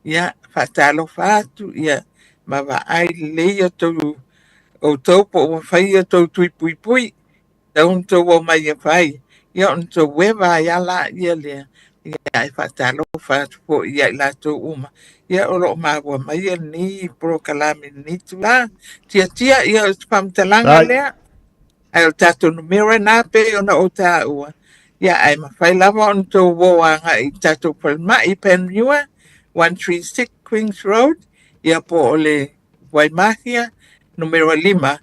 Ia whatalo whatu. Ia mawa ai leia tau o taupo o whai o tau tui pui pui. Taun tau o mai a whai. Ia on tau wewa ia la ia lea. Ia ai whatalo whatu po ia la tau uma. Ia oro mawa mai a ni pro kalami ni tu la. Tia ia o pamtalanga lea. Ai o tato numera na pe o na o ta ua. Ia ai ma whai lava on tau woanga i tato palma i Penrua. 136 Queens Road. Ia po ole Waimahia, numero 5.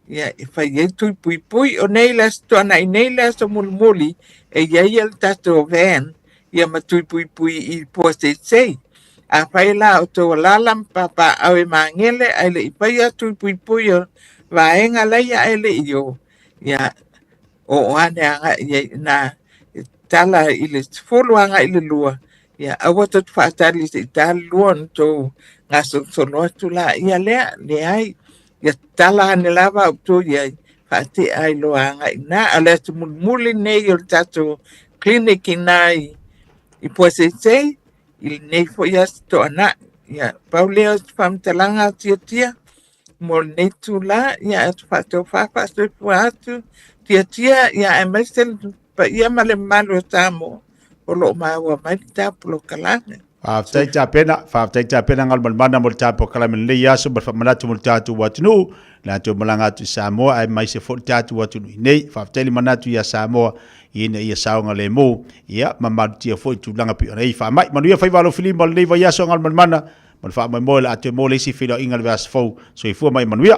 Ia e whai e tui pui pui o neilas, tuana i neilas o mulmuli, e iai al tato van, ia ma tui pui pui i Pōsesei. A whai la o tō lalam papa au e mangele, ai le i whai a tui pui pui o vaenga leia ai le i o. Ia o ane anga ia na tala i le fuluanga i le lua. Ia awa tatu whaatari i tala luon tō ngā sono atu la ia lea ai ia tala ane lava au tō iai whaate ai loanga i nā a lea tu mulmuli nei o tato klinik i nai i Pōsesei i nei fo ia sto ana ia pauleo whamtalanga tia mo nei tu la ia atu whato whawhato i pua atu tia ia e maisen pa ia male malu tamo o lo maua mai tapulo kalane. Faftai ta pena ngal mana mo tapo kala men le yaso bar famana tu tatu watnu la tu malanga tu Samoa ai mai se fo tatu watnu nei faftai li manatu ya Samoa ina ia saunga le mo ia mamadu tia fo tu langa pi nei fa mai manu ia fai valo fili mal nei va yaso ngal mana man fa mai mo la atu mo le si filo ingal vas fo so i fu mai manu ia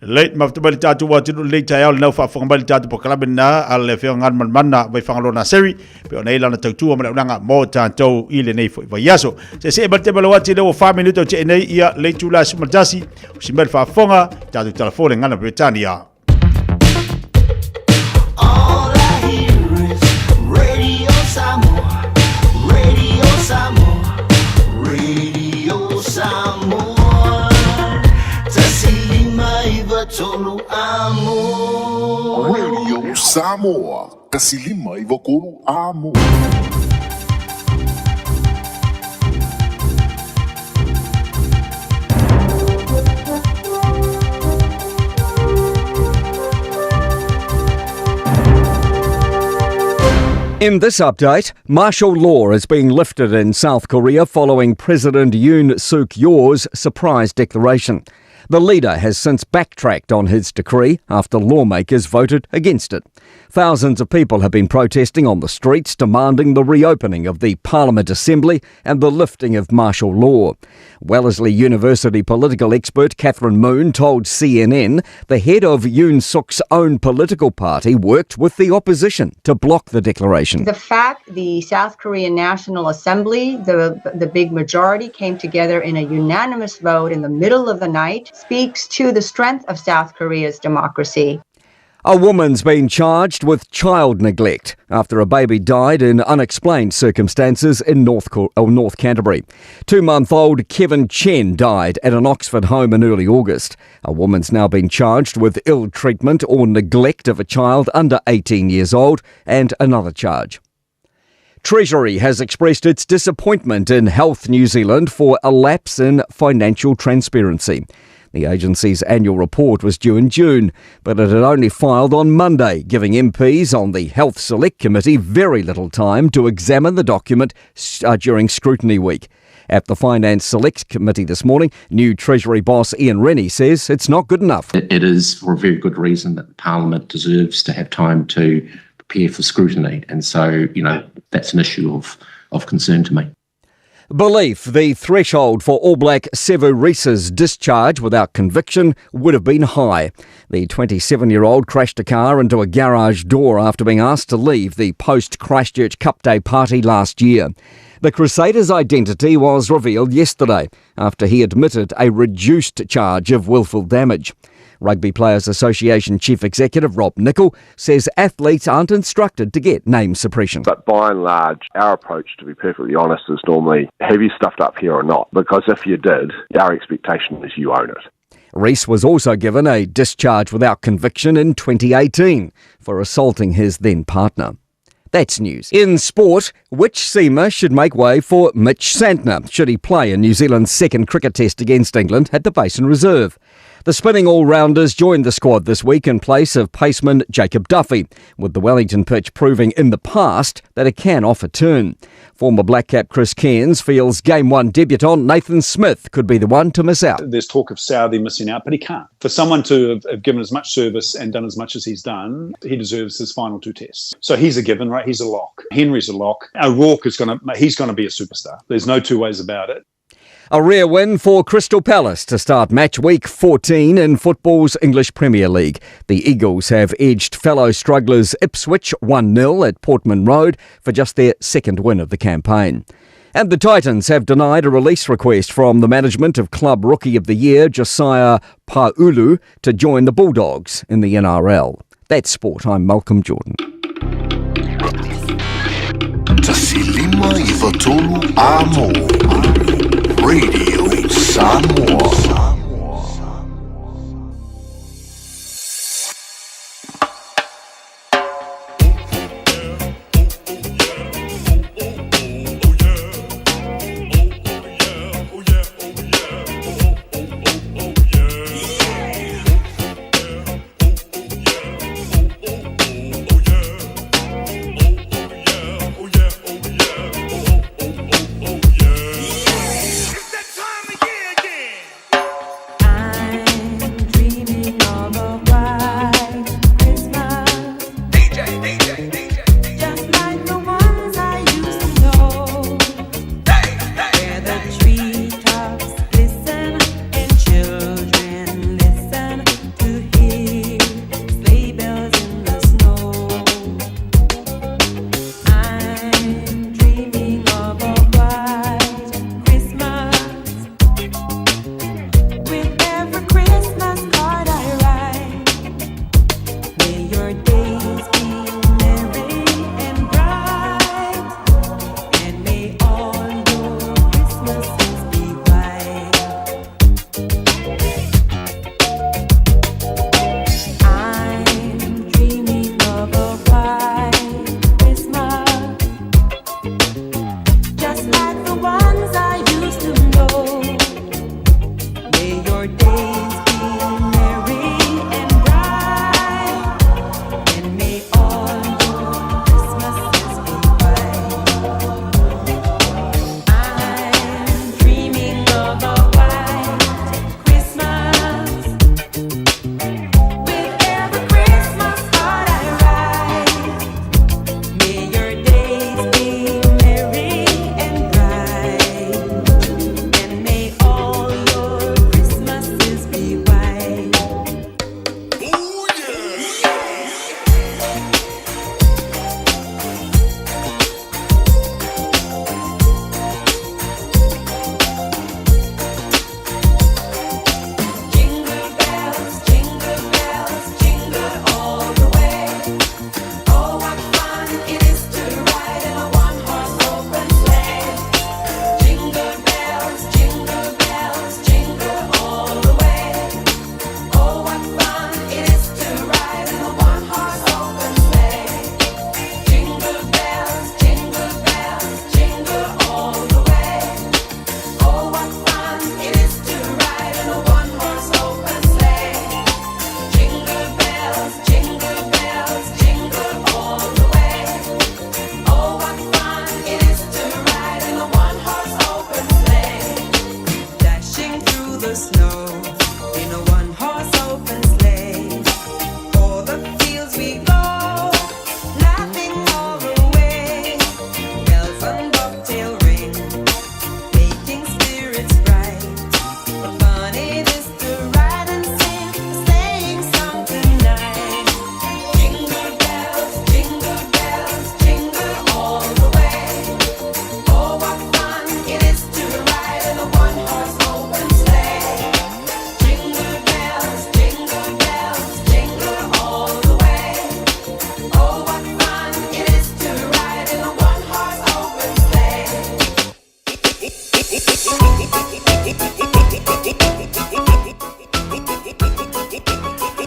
late maftabali tatu watinu late tayal na fa fangabali tatu pokalabe na ale fe ngan mana vai fangalo na seri pe ona ila na tautu ma nga mo tanto ile nei fo yaso se balte balawati le fa minuto che nei ia late tula sumatasi simbel fa fonga tatu telefone ngana Britania. All I hear is Radio Samoa, Radio Samoa, Radio Samoa. Tolu amo Radio Samoa kasilima ivokulu amo. In this update, martial law is being lifted in South Korea following President Yoon Suk Yeol's surprise declaration. The leader has since backtracked on his decree after lawmakers voted against it. Thousands of people have been protesting on the streets demanding the reopening of the Parliament Assembly and the lifting of martial law. Wellesley University political expert Catherine Moon told CNN the head of Yoon Suk's own political party worked with the opposition to block the declaration. The fact the South Korean National Assembly, the big majority, came together in a unanimous vote in the middle of the night speaks to the strength of South Korea's democracy. A woman's been charged with child neglect after a baby died in unexplained circumstances in North Canterbury. 2-month-old Kevin Chen died at an Oxford home in early August. A woman's now been charged with ill treatment or neglect of a child under 18 years old and another charge. Treasury has expressed its disappointment in Health New Zealand for a lapse in financial transparency. The agency's annual report was due in June, but it had only filed on Monday, giving MPs on the Health Select Committee very little time to examine the document during scrutiny week. At the Finance Select Committee this morning, new Treasury boss Ian Rennie says it's not good enough. It is for a very good reason that Parliament deserves to have time to prepare for scrutiny. And so, that's an issue of concern to me. Belief the threshold for All Black Sevu Reese's discharge without conviction would have been high. The 27-year-old crashed a car into a garage door after being asked to leave the post-Christchurch Cup Day party last year. The Crusaders' identity was revealed yesterday after he admitted a reduced charge of willful damage. Rugby Players Association Chief Executive Rob Nichol says athletes aren't instructed to get name suppression. But by and large, our approach, to be perfectly honest, is normally, have you stuffed up here or not? Because if you did, our expectation is you own it. Rees was also given a discharge without conviction in 2018 for assaulting his then partner. That's news. In sport, which seamer should make way for Mitch Santner should he play in New Zealand's second cricket test against England at the Basin Reserve? The spinning all-rounders joined the squad this week in place of paceman Jacob Duffy, with the Wellington pitch proving in the past that it can offer turn. Former Black Cap Chris Cairns feels Game 1 debutant Nathan Smith could be the one to miss out. There's talk of Southey missing out, but he can't. For someone to have given as much service and done as much as he's done, he deserves his final 2 tests. So he's a given, right? He's a lock. Henry's a lock. O'Rourke he's going to be a superstar. There's no two ways about it. A rare win for Crystal Palace to start match week 14 in football's English Premier League. The Eagles have edged fellow strugglers Ipswich 1-0 at Portman Road for just their second win of the campaign. And the Titans have denied a release request from the management of Club Rookie of the Year Josiah Paulu to join the Bulldogs in the NRL. That's sport. I'm Malcolm Jordan. Tasilima Ivatolu Amo Radio Samoa.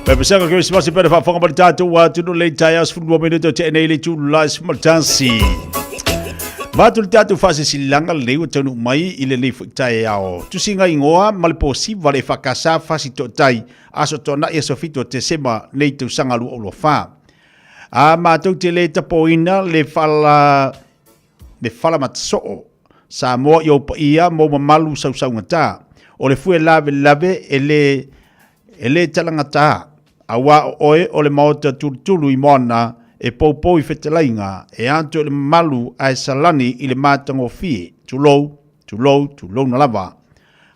Pe pesaka Christmas pe fa fonga batatu wa tunu le tayas fu 2 minuto te nei le tu las maltansi. Matul tatu fase silanga le o tonu mai ile le tai ao. Tu singa ingoa mal possible le fakasa fasi to tai aso tona e sofito te sema nei tu sanga lu o fa. A ma tu te le tapoina le fala matso. Sa mo yo ia mo malu sau ngata. O le fue lave ele talangata. Awa oe o le maota tulu i mona e poupou i whetelainga e anto le malu ai salani i le mātango fie tulou na lava.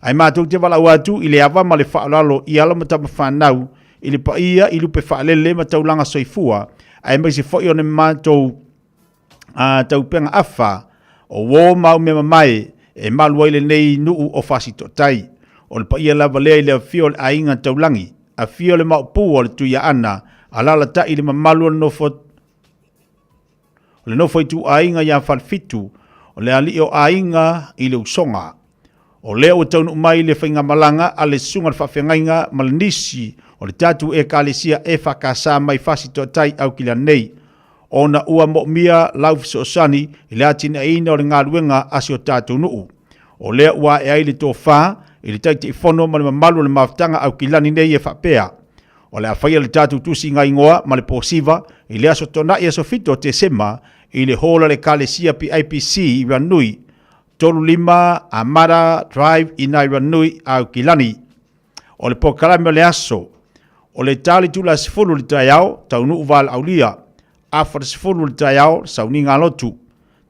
Ai mātou te wala watu i le awa ma le whaalalo i ala matama whanau i le paia i lupe whaalele ma taulanga soifua ai mai se fwoi o ne mātou tau penga afa o wō mau me mamai e malu ai le nei nuu o fasi totai o le paia lava lea i le fio le ainga taulangi a fio le maupu o le tuia ana, alala ta i le mamalu le nofo i tu ainga ia falfitu, o le ali o ainga i le usonga. O lea o taunu mai le whainga malanga a le sunga le whawhengainga malanisi, o le tatu e kālesia e whakasa mai fasi totai au kila nei. O na ua mo mia laufso sani, i le atina ina o le ngā luenga asi o tatu nuu. O lea ua e aile tō whaa, i le taiti i whono ma le mamalu le maftanga au kilani nei e whapea. O le awhaia le tatu tusi ngai ngoa ma le pōsiva, i le aso tona i aso fito te sema, i le hola le kālesia pi IPC i Ranui, tolu lima Amara Drive i nai Ranui au kilani. O le pokalame o le aso, o le tali tula sifuru le taiao, taunu uval aulia, afa le sifuru le taiao, sauninga lotu,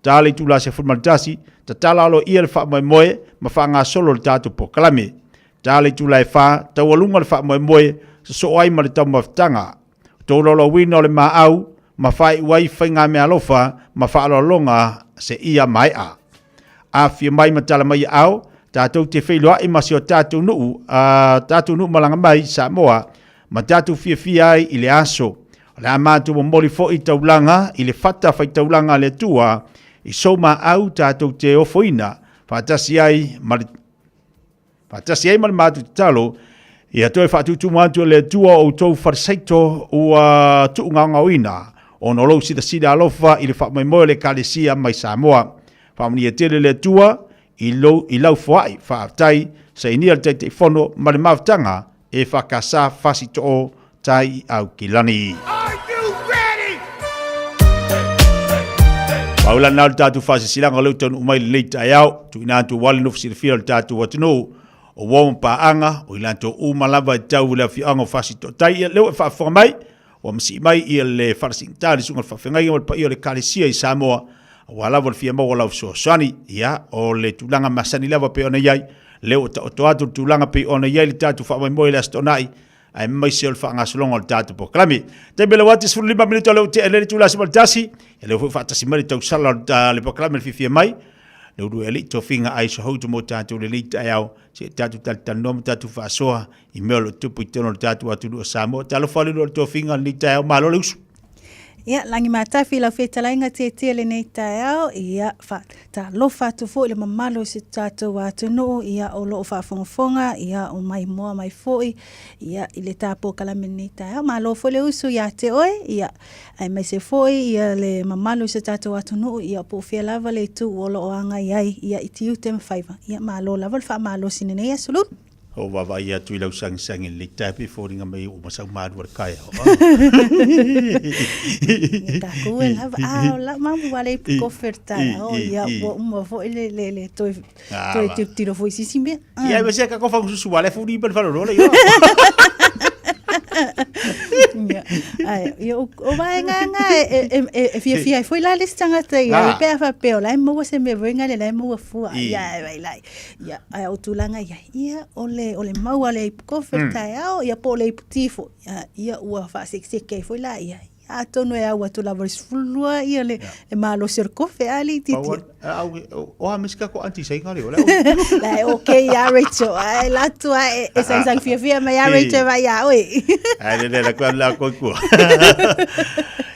tali tula sifuru maltasi, ta tala alo ia le wha moe ma wha ngā solo le tātu po kalame. Tāle tu lai wha, tau alunga le wha moe sa so ai ma le tau maftanga. Tau lolo wina o le maa au, ma whai uai whainga mea lofa, ma wha alolonga se ia mai a. A fia mai ma tala mai au, tātou te whailoa i masi o tātou nuu malanga mai sa moa, ma tātou fia ai i le aso. O le amatu mo mori fo i taulanga, i le whata whai taulanga le tua, i soma au tātou te ofoina, whātasi ai ma le mātu te talo, i atoe whātutu mātua le tua o tau wharasaito ua tuunga oina, o no lau sida alofa i le whamoe le kālesia mai Samoa. Whamani e tele le tua, i lau whaai whaatai, sa inia le teite i whono ma le maftanga e whakasa whasi to'o tai au kilani. Paula nau tatu fase silanga leu tonu umai le leita iau, tu inantu wale nufu sirifia le tatu watunu, o wong paanga, o ilanto umalava e tau le fianga fasi to tai, leu e whaafonga mai, o msi mai i le wharasingtari sunga le whawhengai o le pa i o le kālesia i Samoa, o alava le fia mau o lau soasani, ia, o le tulanga masani lava pe ona iai, leu o toatu tulanga pe ona iai le tatu whaamai moe le astonai, ai mai se o le whaangasolonga o le tatu po klami. Te bela wati sifuru 5 minuto leu te elere tula simaltasi, e leu whaatasi mari tau sala le po klami le fifia mai, leu du eli to finga ai so houtu mo tatu le lita au, se tatu talitanom tatu whaasoa, i meo lo tupu i tono le tatu atu lua Samoa, talo whali lo to finga lita au malo leusu. Ia, langi mātawhi lau whetalainga te le nei tae au, ia, ta lofa tu fo le mamalo se tātou atu no, ia o loo whaafongafonga, ia o mai moa mai foi, ia i le tāpō kalame nei tae au, malo fo le usu ia te oe, ia ai mai se foi, ia le mamalo se tātou atu no, ia po fia lava le tu o loo anga iai, ia i tiu te mawhaiva, ia malo lava le wha malo sine nei asulun. O wawa ia tui lau sangi le tape fōringa mai o masau māru ar kai hau. Ka kue lava, la mamu wale i kofertai, o ia ua uma fo le toi tiro fo i sisi mea. Ia me se ka kofa kususu wale fōri i panwharorola ia. O vai nganga e fia foi lá les tangata ia pe fa pe la mo se me venga le la mo fu ia vai lai ia o tulanga ia ole mau ale ko ferta ia po le tifo ia ua fa se ke foi lá ia a tono e au tu lavors fulua ia le e malo cerco fe ali titi o a miska ko anti sei ngale ola la okay ya Rachel ai la tu e sang fia ma ya Rachel vai ya oi ai le la kwa la ko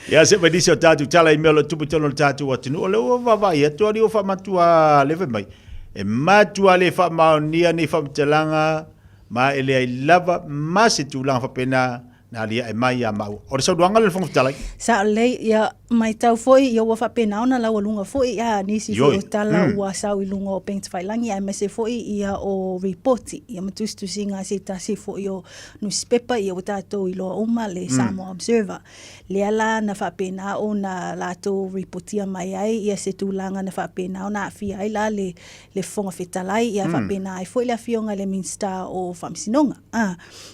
ya se me dice o tatu tala i melo tupu tono tatu watinu o le o va ia to ali o fa matua le mai e matua le fa ma nia ni fa mtelanga ma ele ai lava ma se tu langa fa pena na lia e mai a mau. O le sauduanga le whangafetalai? Sa lei ia mai tau foi ia ua whapena ona lau alunga foi ia nisi foi o tala ua sau i lunga o Pengta Whailangi ai mese foi ia o reporti ia matustusi ngā se tasi foi o newspaper ia o tātou i loa uma le Samoa Observer. Lea la na whapena o na lātou reportia mai ai ia se tūlanga na whapena o na awhia ai la le whangafetalai ia whapena ai foi le awhionga le Minsta o Whamsinonga.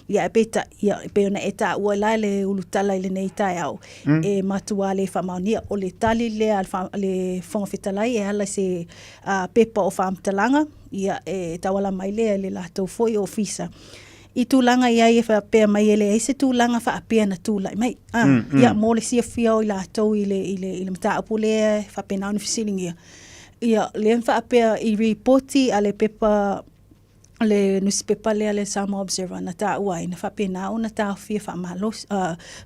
Ia e peta ia e peona e tā ua lai le ulutala i le nei tai au. E matua le whamaunia o le tali le whangawhetalai e hala se pepa o whamtalanga ia e tawala mai le lātou foi o fisa. I tūlanga ia e whapea mai ele e se tūlanga whaapea na tūlai mai. Ia mō le sia whia o i lātou i le mta apu le whapena au ni whisilingia. Ia le whaapea i reporti a le pepa le newspaper le Samoa Observer na tā uai na whapena o na tā whia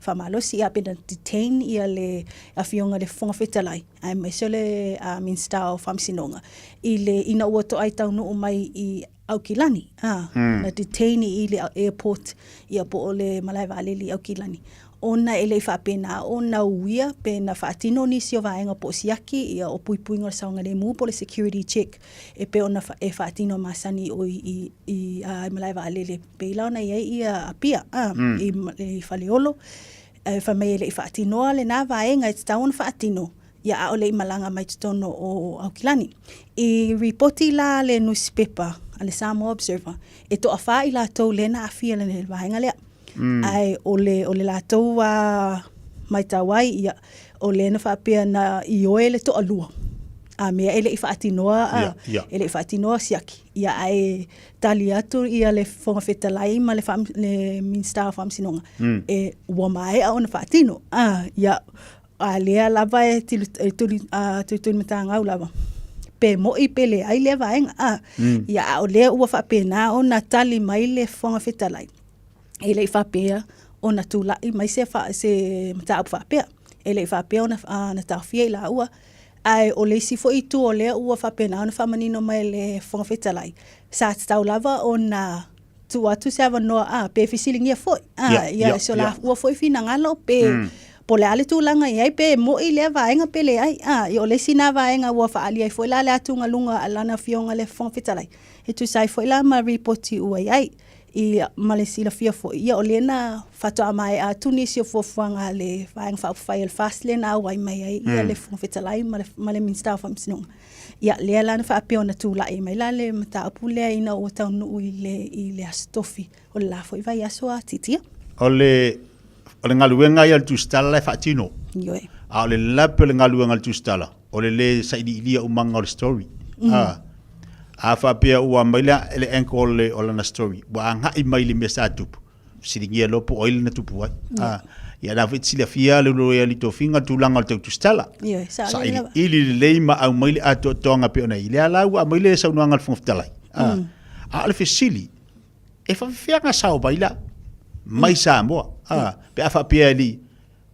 whamalosi ia pena detain ia le awhionga le whangawhetalai ai mai so le Minsta o Whamsinonga i le ina ua to ai tau nuu mai i Aukilani na detain i le airport ia po o le Malai Vale li Aukilani ona ele whapena ona uia pe na whaatino nisi o vaenga po siaki ia o puipuinga saunga le mu po le security check e pe ona e whaatino masani o i Malai Vale le peila ona ia apia i whaleolo whamei le whaatinoa le nā vaenga e taun whaatino ia o le malanga mai tutono o Aukilani. I reporti la le newspaper a le Samoa Observer e to awha i la tau le na awhia le vaenga lea. Ai o le lātou mai tawai ia o le na whapea na i oe le to alua. A mea ele i whaatinoa ele i whaatinoa siaki. Ia ai tali atu ia le whangawhetalai ma le Minsta o Whamsinonga. E ua mai au na whaatino. Ia a lea lava e tuli matanga au lava. Pe mo i pele ai lea vaenga. Ia o lea ua whapena o na tali mai le whangawhetalai. Ele i whapea o na tūlai mai se mata apu whapea. Ele i whapea o na tawhia i la ua. Ai o le sifo i tu o lea ua whapena o na whamanino mai le whangawhetalai. Sa tau lava o na tu atu se awa noa pe whisilingia foi. Ia so la ua foi fina ngalo pe po le ale tūlanga i ai pe mo i lea vaenga pe le ai. I o le sina vaenga ua whaali ai foi la le atu ngalunga alana fionga le whangawhetalai. E tu sai foi la ma reporti ua i ai. I malesila fia fo ia o lena fatoa mai a tunisi o fofuanga le vaenga whaupwhai al fast le na wai mai ai ia le whangwhetalai ma le Minsta o Whamsinonga. Ia lea lana whaapeo na tūlai mai la le mata apu lea ina o tau nuu i le astofi o le lafo i vai aso a titia. O le ngaluenga i al tūstala le whaatino. Ioe. A o le lape le ngaluenga al tūstala. O le saidi ilia umanga o le story. A whapea ua maila ele enko o lana story. Wa anga i maili mea sa tupu. Siringia lopo oile na tupu wai. Ia na whetila fia le lo ia li to finga tūlanga o tau tūstala. Sa ili lei ma au maili a toanga pe ona ili. Ala ua maili e saunuanga le whangwhetalai. A ale whesili. E whawhianga sao baila. Mai sa moa. Pe a whapea li.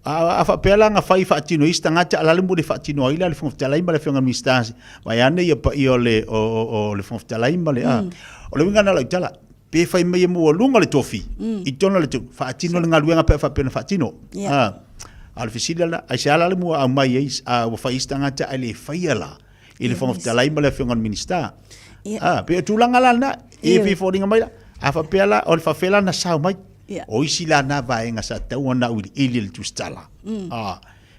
A whapea langa whai whaatino ista ngata alale mo le whaatino aila le whangwhetalai ma le whionga mistasi. Mai ane ia pa i o le whangwhetalai ma le o le winga na lau tala. Pe whai mai mo o lunga le tofi. I tona le tu whaatino le ngaluenga pe whapea na whaatino. Ale whisila la. Ai se ala le mua au mai eis a whai ista ngata ale whai ala. I le whangwhetalai ma le whionga minister. Pe o tūlanga la na. E whiwhoringa mai la. A whapea la o le whawhela na sao mai. O isi la na vaenga sa tau na uri ili le tūstala.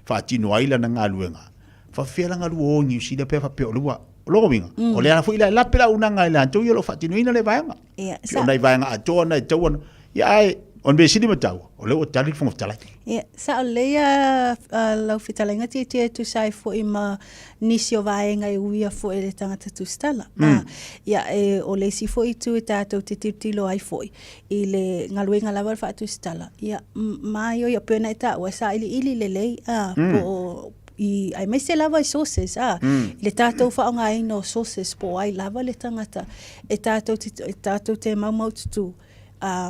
Whaatino aila na ngā luenga. Whawhela ngā lua o ngiu sila pe whapea o lua. Logo winga. O le ana fu ila la pela unanga ila antou yo lo whaatino ina le vaenga. Pe ona i vaenga atoa na i tauana. Ia ai, on be sili matau. O leo o tali whangwhetalai. Sa o lea lau whitalenga tia tu sai fo i ma nisi o vaenga i uia fo e le tangata tūstala. Ia o le si fo i tu e tātou te tiptilo ai fo i le ngaluenga lawar wha tūstala. Ia mai o ia pēna i tā ua sa ili le lei po i ai mai se lava i sources le tātou whaonga ino sources po ai lava le tangata e tātou te mau tutu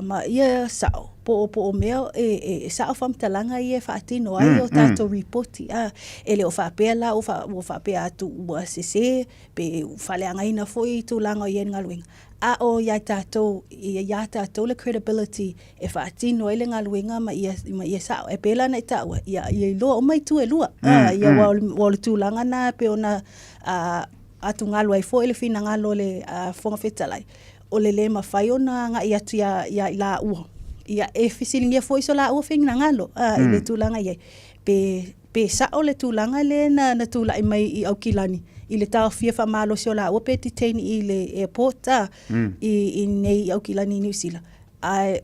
ma ia sao po mea e sao fam talanga ia faatino ai o tato reporti ele o faapea la o faapea atu ua sese pe faleangaina foi tulanga ia ngaluinga o ia tato le credibility e faatino ele ngaluinga ma ia sao e pela na itaua ia lo o mai tu e lua ia wa tulanga na pe ona atu ngalu ai foi le fina ngalo le fonga fetalai o le mawhai o na nga ia tu ia la ua. Ia e fisilingia foi so la ua whenga ngalo. I le tūlanga iai. Pe sa o le tūlanga le na tūla i mai i Aukilani. I le tau fia wha malo si o la ua pe detain i le airport i nei Aukilani New Zealand. Ai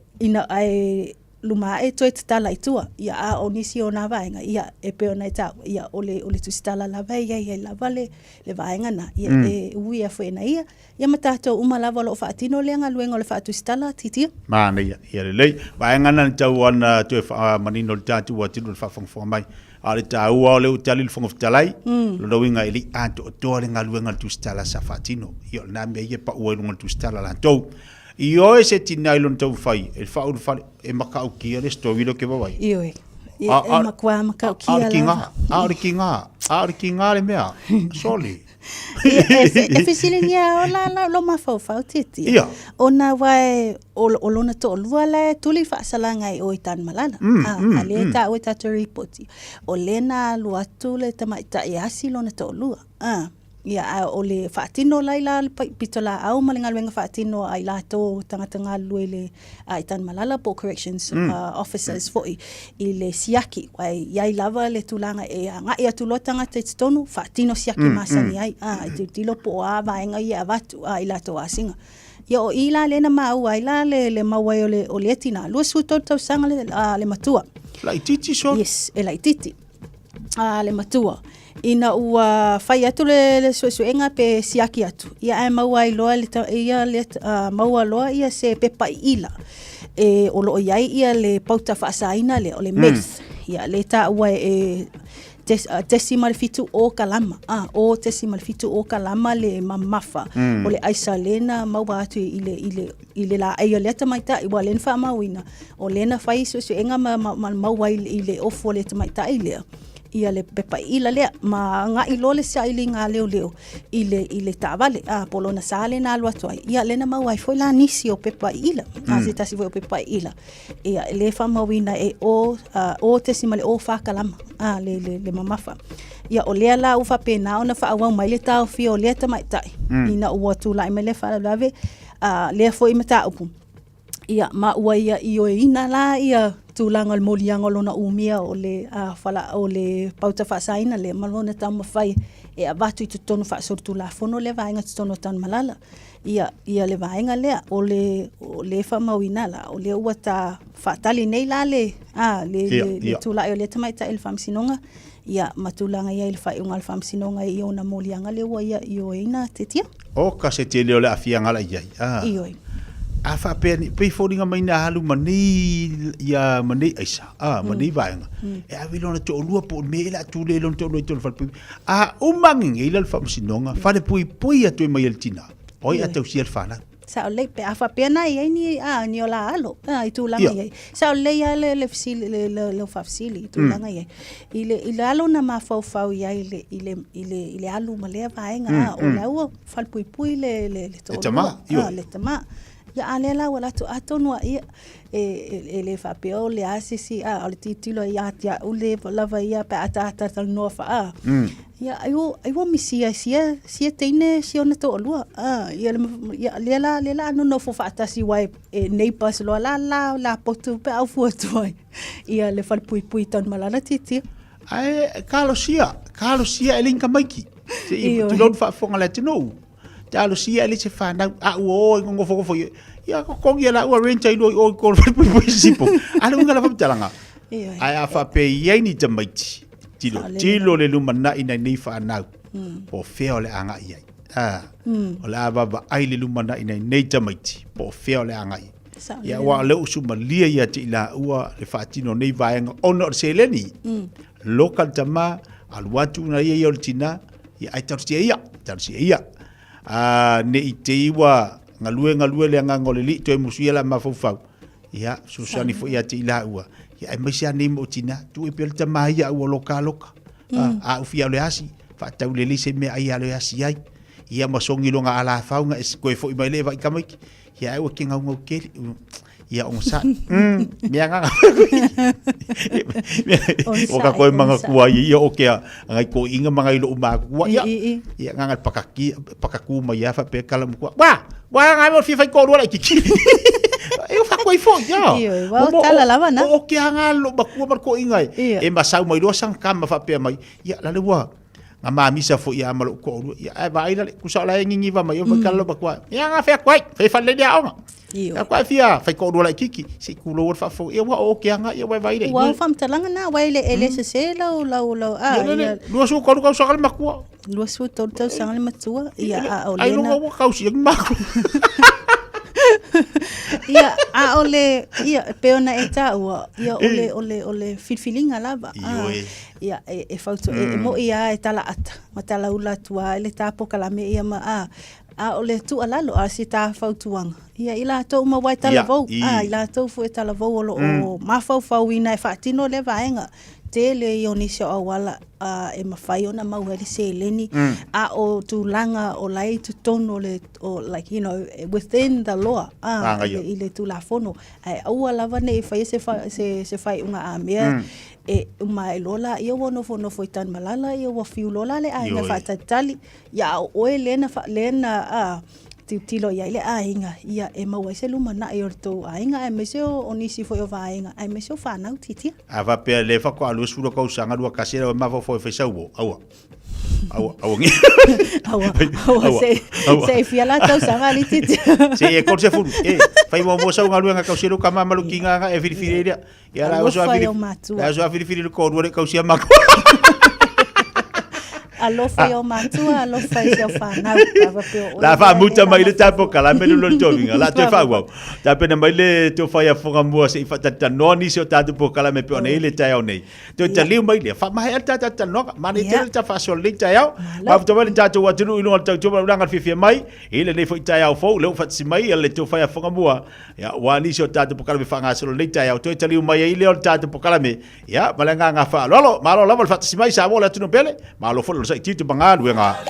luma e toi te tala i tua. Ia a o nisi o na vaenga. Ia e peo na i tau. Ia o le tusitala lava ia lava le vaenga na. Ia e ui a whena ia. Ia matato uma lava lo whaatino le anga luenga o le whaatustala titia. Mana ia le lei. Vaenga na tau ana tue manino le tatu wa tino le whawhangwha mai. A le tau o le utali le whangwhtalai. Lo rawinga ili anto o toa le ngaluenga le tusitala sa whaatino. Ia le nami ia pa ua ilunga le tusitala lan tau. I oe se tina ilon tau whai, e whau whai, e makau kia le stowi lo ke wawai. I oe, e makua makau kia la. Aore ki ngā le mea, soli. E whisilingia o la lo mawhau titi. Ia. O na wai, o lona to lua le, tuli whaasalanga i o i tan malana. A le ta o i tato ripoti. O le na lua tu le tamaita e asi lona to lua. Ia o le whaatino lai la pito la au malinga luenga whaatino ai la tō tanga lue le i tan malala po corrections officers foi i le siaki wai iai lava le tulanga e nga ia tulotanga te tonu whaatino siaki masani ai i te tilo po a vaenga ia watu i la tō asinga ia o i la lena mau ai la le mawai o le etina lua suto tau sanga le matua la ititi so yes e la ititi le matua ina ua fai atu le suenga pe siaki atu. Ia e maua i loa, maua loa ia se pepa i ila. O loo iai ia le pauta whaasaina le, o le meth. Ia le ta ua tesima le fitu o kalama. O tesima le fitu o kalama le mamafa. O le aisa lena maua atu i le la aia leta maita i wa lena wha mauina. O lena fai suenga maua i le ofo leta maita i lea. Ia le pepa ila lea ma nga ilo le sa ili nga leo i le tavale polona sale na alwa toi ia lena mawai foi la nisi o pepa ila se tasi foi o pepa ila ia le fa mawina o tesimale o fa kalama le mamafa ia o lea la ufa pena ona fa awa mai le tau fi o le tamai tai ina o tu la me le fa lave le foi mata upu ia ma ua ia i o ina la ia tulanga le molianga lona umia o le fala o le pauta whaasaina le malona tau mawhai e avatu i tutonu whaasoro tu la fono le vaenga tutonu tan malala ia le vaenga lea o le whamauina la o le ua ta whaatali nei la le tula o le tamaita e le whamsinonga ia matulanga ia i le whaiunga le whamsinonga i o na molianga le ua ia i o ina te tia o ka se te leo le afianga la iai i oi a fa pe foringa mai na halu mani ya mani aisa mani vaenga e a vilona to lua po me la tu le lon to lo to fa umangi ile fa sinonga fa le pui atu mai el tina oi atu si el fana sa le pe a fa pena i ni ola alo i tu langa i sa le ya le fa fasili tu langa i ile alo na ma fa ia ile alu ma le vaenga o la o fa pui le to le tama ya alela wala to atonua ia le fa peo le asisi o le titilo ia tia ule lava ia pa ata no fa ya ayo misia sia teine si ona to lua ya lela no fo fa si wai neighbors lo la potu pe au fu toi ia le fal pui tan malana titi ai Carlosia elinka maiki tu don fa fonga le tino talo sia ele se fana o ngo fo ya ko ngia la o renta ilo o ko pui sipo ala nga la famtalanga ai afa pe ye ni tamaiti tilo le lumana ina nei fa na po feo le anga ia o la baba ai le lumana ina nei tamaiti po feo le anga ia wa le usuma lia ia ti la ua le fatino nei vaenga ono seleni local tama alwatu na ia oltina ia ai tarsia ia ne ite iwa ngalue le ngangole li to musia la mafufau ia susani fo ia ti la ua ia mai sia ni mo tina tu e pel tama ia o loka a ufia le asi fa tau le lise me ai ale asi ai ia masongi longa ala faunga es koe fo i mai le vai kamai ia e o kinga ngo ke ia o sa mea nga o ka koe manga kua ia o kea ngai ko inga mga ilo uma kua ia nga pakaku mai ia fa pe kala mkua wa ngai mo fifa ko rola kiki eu fa koe fo ia wa tala lava na o kea nga lo bakua mar ko ingai e masau mai lo sang kama fa pe mai ia la le wa nga mami sa fo ia malo ko ia vai la kusa la ngingi va mai o kala bakua ia nga fa koe fa le dia o ka kwa fia fai ko rola kiki si kulo fa fo ia wa o ke anga ia vai vai wa fam talanga na wa ele se lo lu su ko ko sa ma ko lu su to sa ma tua ia o le ai no ka usi ma ia ole ia peona eta wa ia ole feeling lava ia e fauto mo ia tala ata matala ula tua ele tapo kala me ia ma ole tu alalo si ta fautuanga ia ila to ma wai tala vou ila to fu tala vou o ma fau ina fa tino le vaenga tele ionisio awala e mafai ona mauheri se leni o tu langa o lai tu tono le o like you know within the law ile tu la fono au lava ne fai se fai unga amia e mai lola ia wono fono foi tan malala ia wa fiu lola le ai na fa tatali ya o lena tilo ia ile ainga ia e mau se luma na e orto ainga e meseo onisi foi o vainga e meseo fa na titi ava pe le fa ko alu suro ko sanga lu kasera ma foi fe sau awa ngi se fiala to sanga li titi se e ko se fulu fai mo sau ngalu nga kausero kama malu kinga nga e firifiria ia la so afiri ko ro ka usia mako alo fai o matua alo fai se fa na la fa muta mai le tapo kala me lo tovinga la te fa wa ta pena mai le to fai a fonga mo se fa ta noni se ta po kala me pe ona ile ta o nei to ta liu mai le fa mai ta no ma ni te ta fa so le ta yo ma to mai ta to wa tu ino ta to ba nga fi mai ile le foi ta yo fo le fa si mai le to fai a fonga mo ya wa ni se ta po kala me fa nga so le ta yo to ta liu mai ile ta po kala me ya malanga nga fa lo ma lo fa si mai sa mo la tu no pele ma lo fo sai tito bangalu nga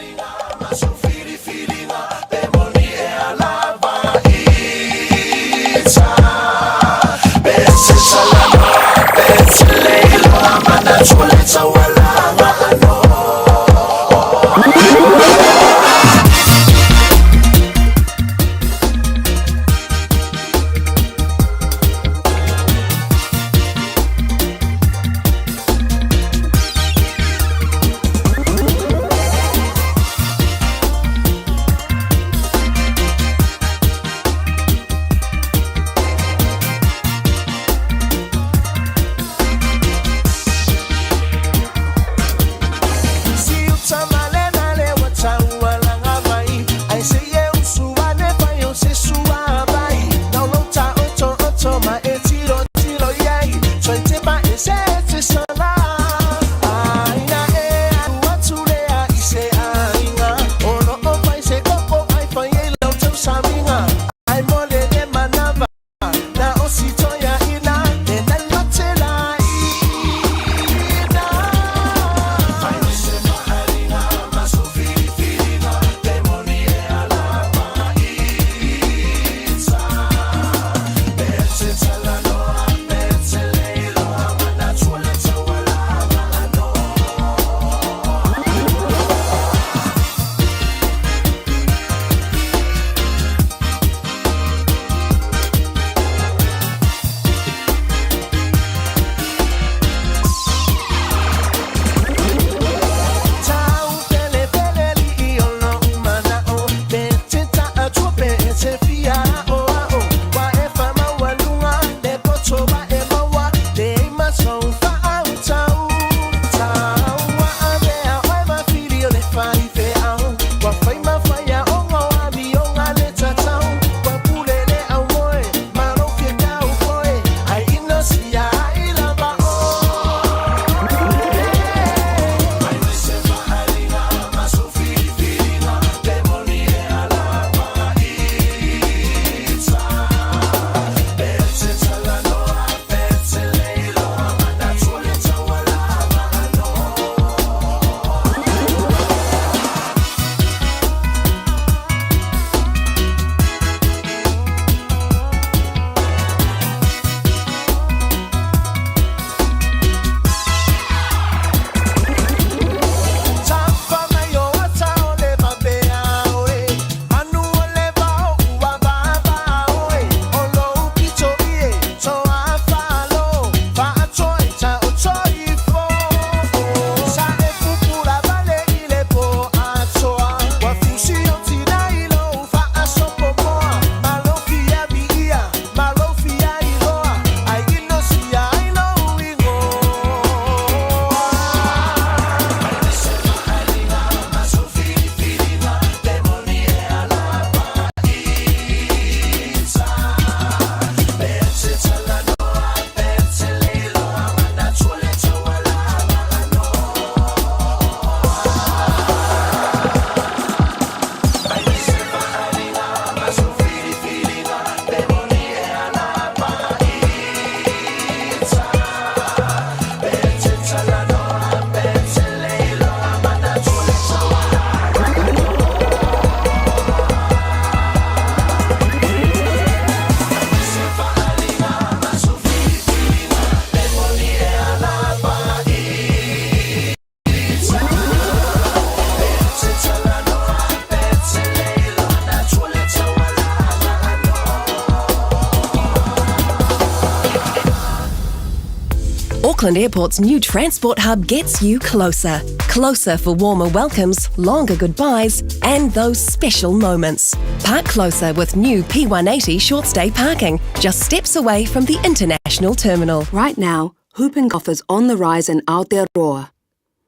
Auckland Airport's new transport hub gets you closer. Closer for warmer welcomes, longer goodbyes, and those special moments. Park closer with new P180 short stay parking, just steps away from the international terminal. Right now, whooping cough is on the rise in Aotearoa.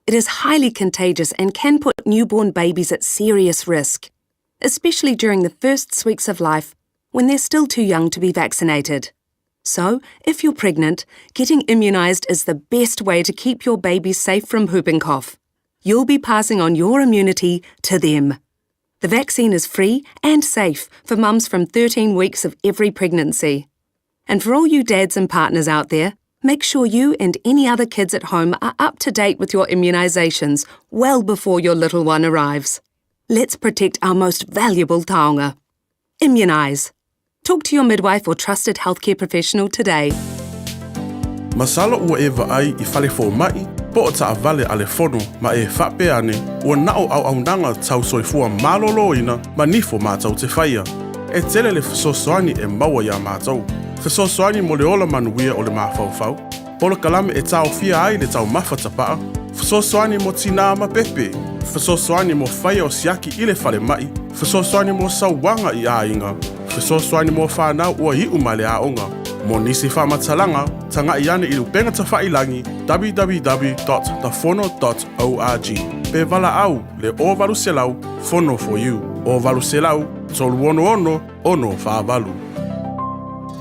It is highly contagious and can put newborn babies at serious risk, especially during the first weeks of life when they're still too young to be vaccinated. So, if you're pregnant, getting immunised is the best way to keep your baby safe from whooping cough. You'll be passing on your immunity to them. The vaccine is free and safe for mums from 13 weeks of every pregnancy. And for all you dads and partners out there, make sure you and any other kids at home are up to date with your immunisations well before your little one arrives. Let's protect our most valuable taonga. Immunise. Talk to your midwife or trusted healthcare professional today. Masala ua e vaai I fale fo mai, po o taa vale ale fono ma e whape ane, ua nao au nanga tau soifua malolo ina ma nifo mātau te whaia. E tele le whasosoani e maua ia mātau. Whasosoani mo le ola manuia o le mawhauwhau. Polo kalame e tau fia ai le tau mawhatapaa. Whasosoani mo tina ma pepe. Whasosoani mo whaia o siaki I le whale mai. Whasosoani mo sauwanga I a inga. Whasosoani mo whanau ua hiu ma le aonga. Mo nisi whamatalanga, tanga I ane I lupenga ta whailangi www.thefono.org. Pe vala au le o valu selau, Fono for you. O valu selau, tolu ono whaavalu.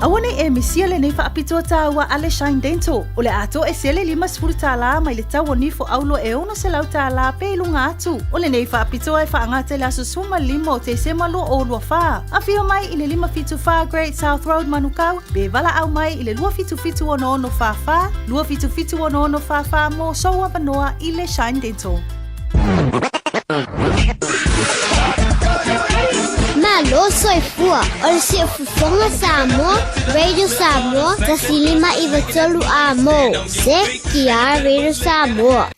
Awane e misia le nei whaapitoa tāua ale Shine Dental. O le ato e sele 5 tāla mai le tau nifo aulo e ono se lau tāla pe ilunga atu. O le nei whaapitoa e whaangate le aso suma 5 o te semalo o lua wha. A whio mai I le 575 Great South Road Manukau. Be vala au mai I le 255 ono wha. 255 ono wha mo soua panoa I le Shine Dental. Malo soifua, o le siafufonga Samoa, Radio Samoa, tasilima I vatolu a mo. Se kia Radio Samoa.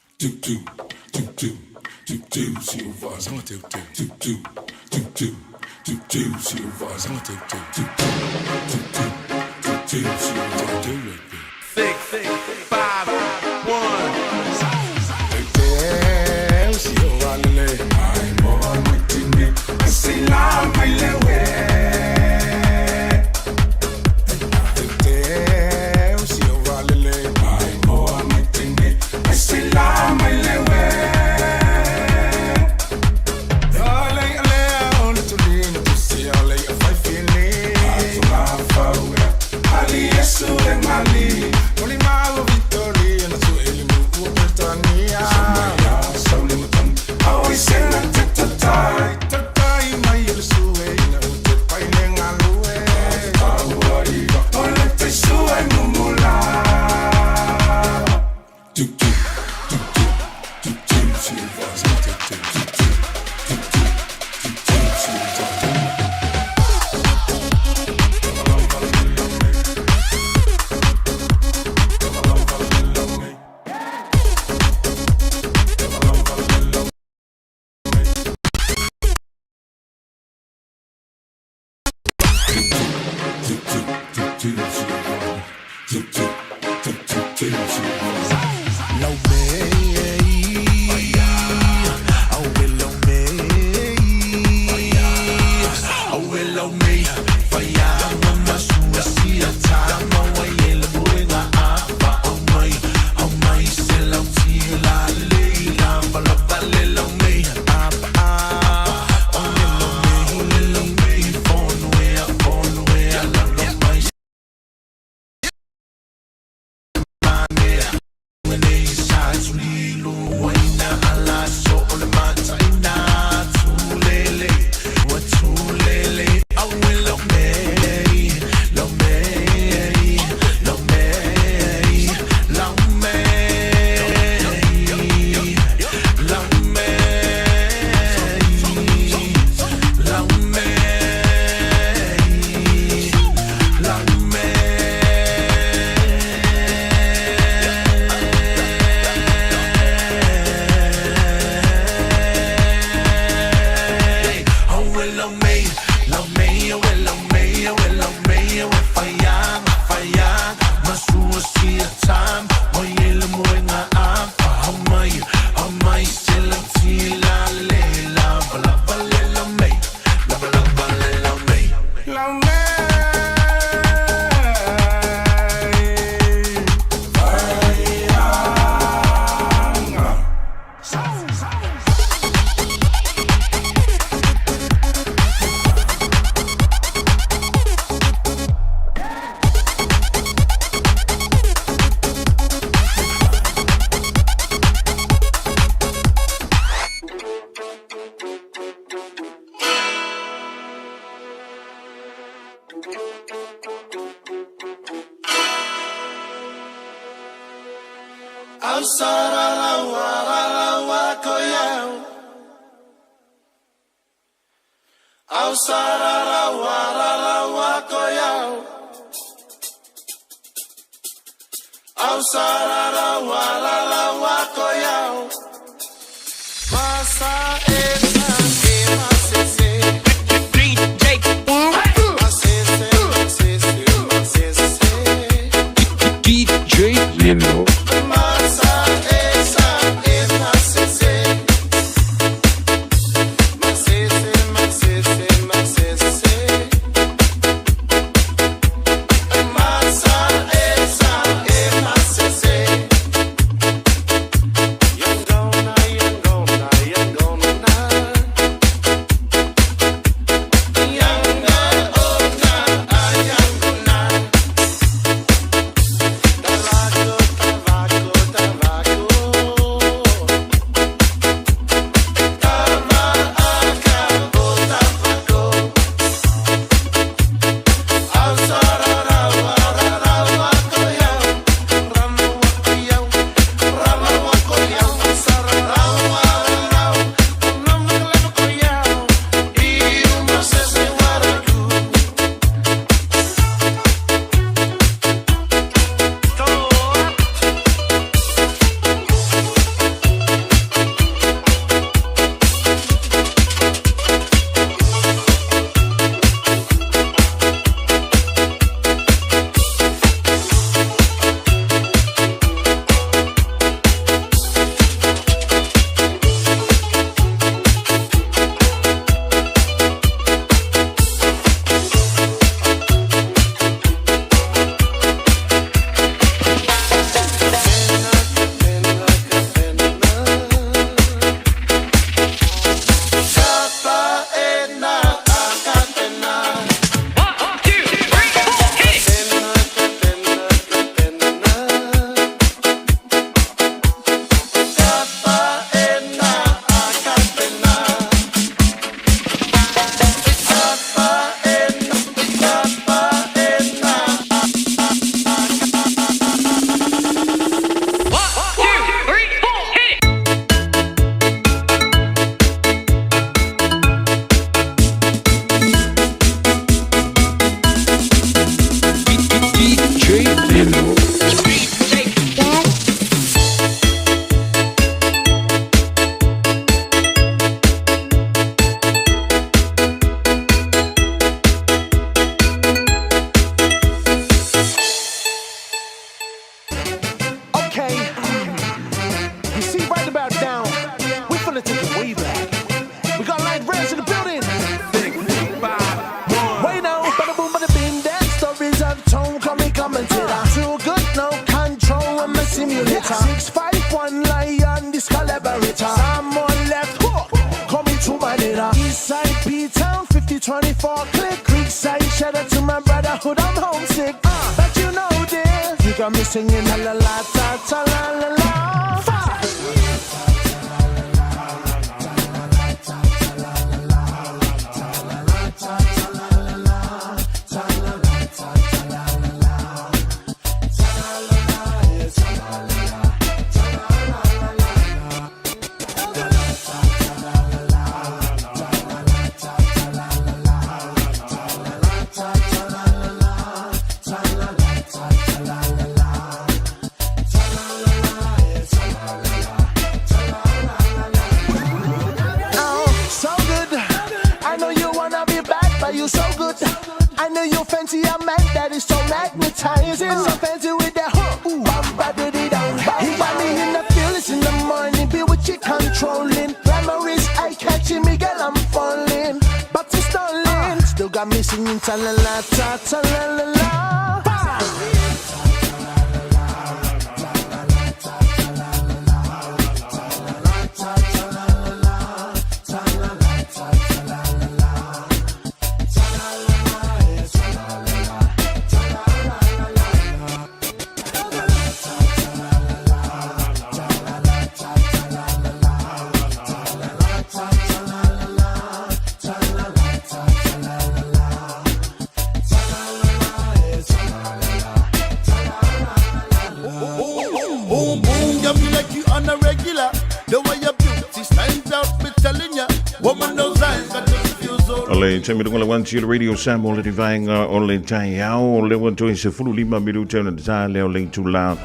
le temi ngala wan si radio Samoa le vainga o le tai au le wan to se fulu 5 minuto na ta le o le tula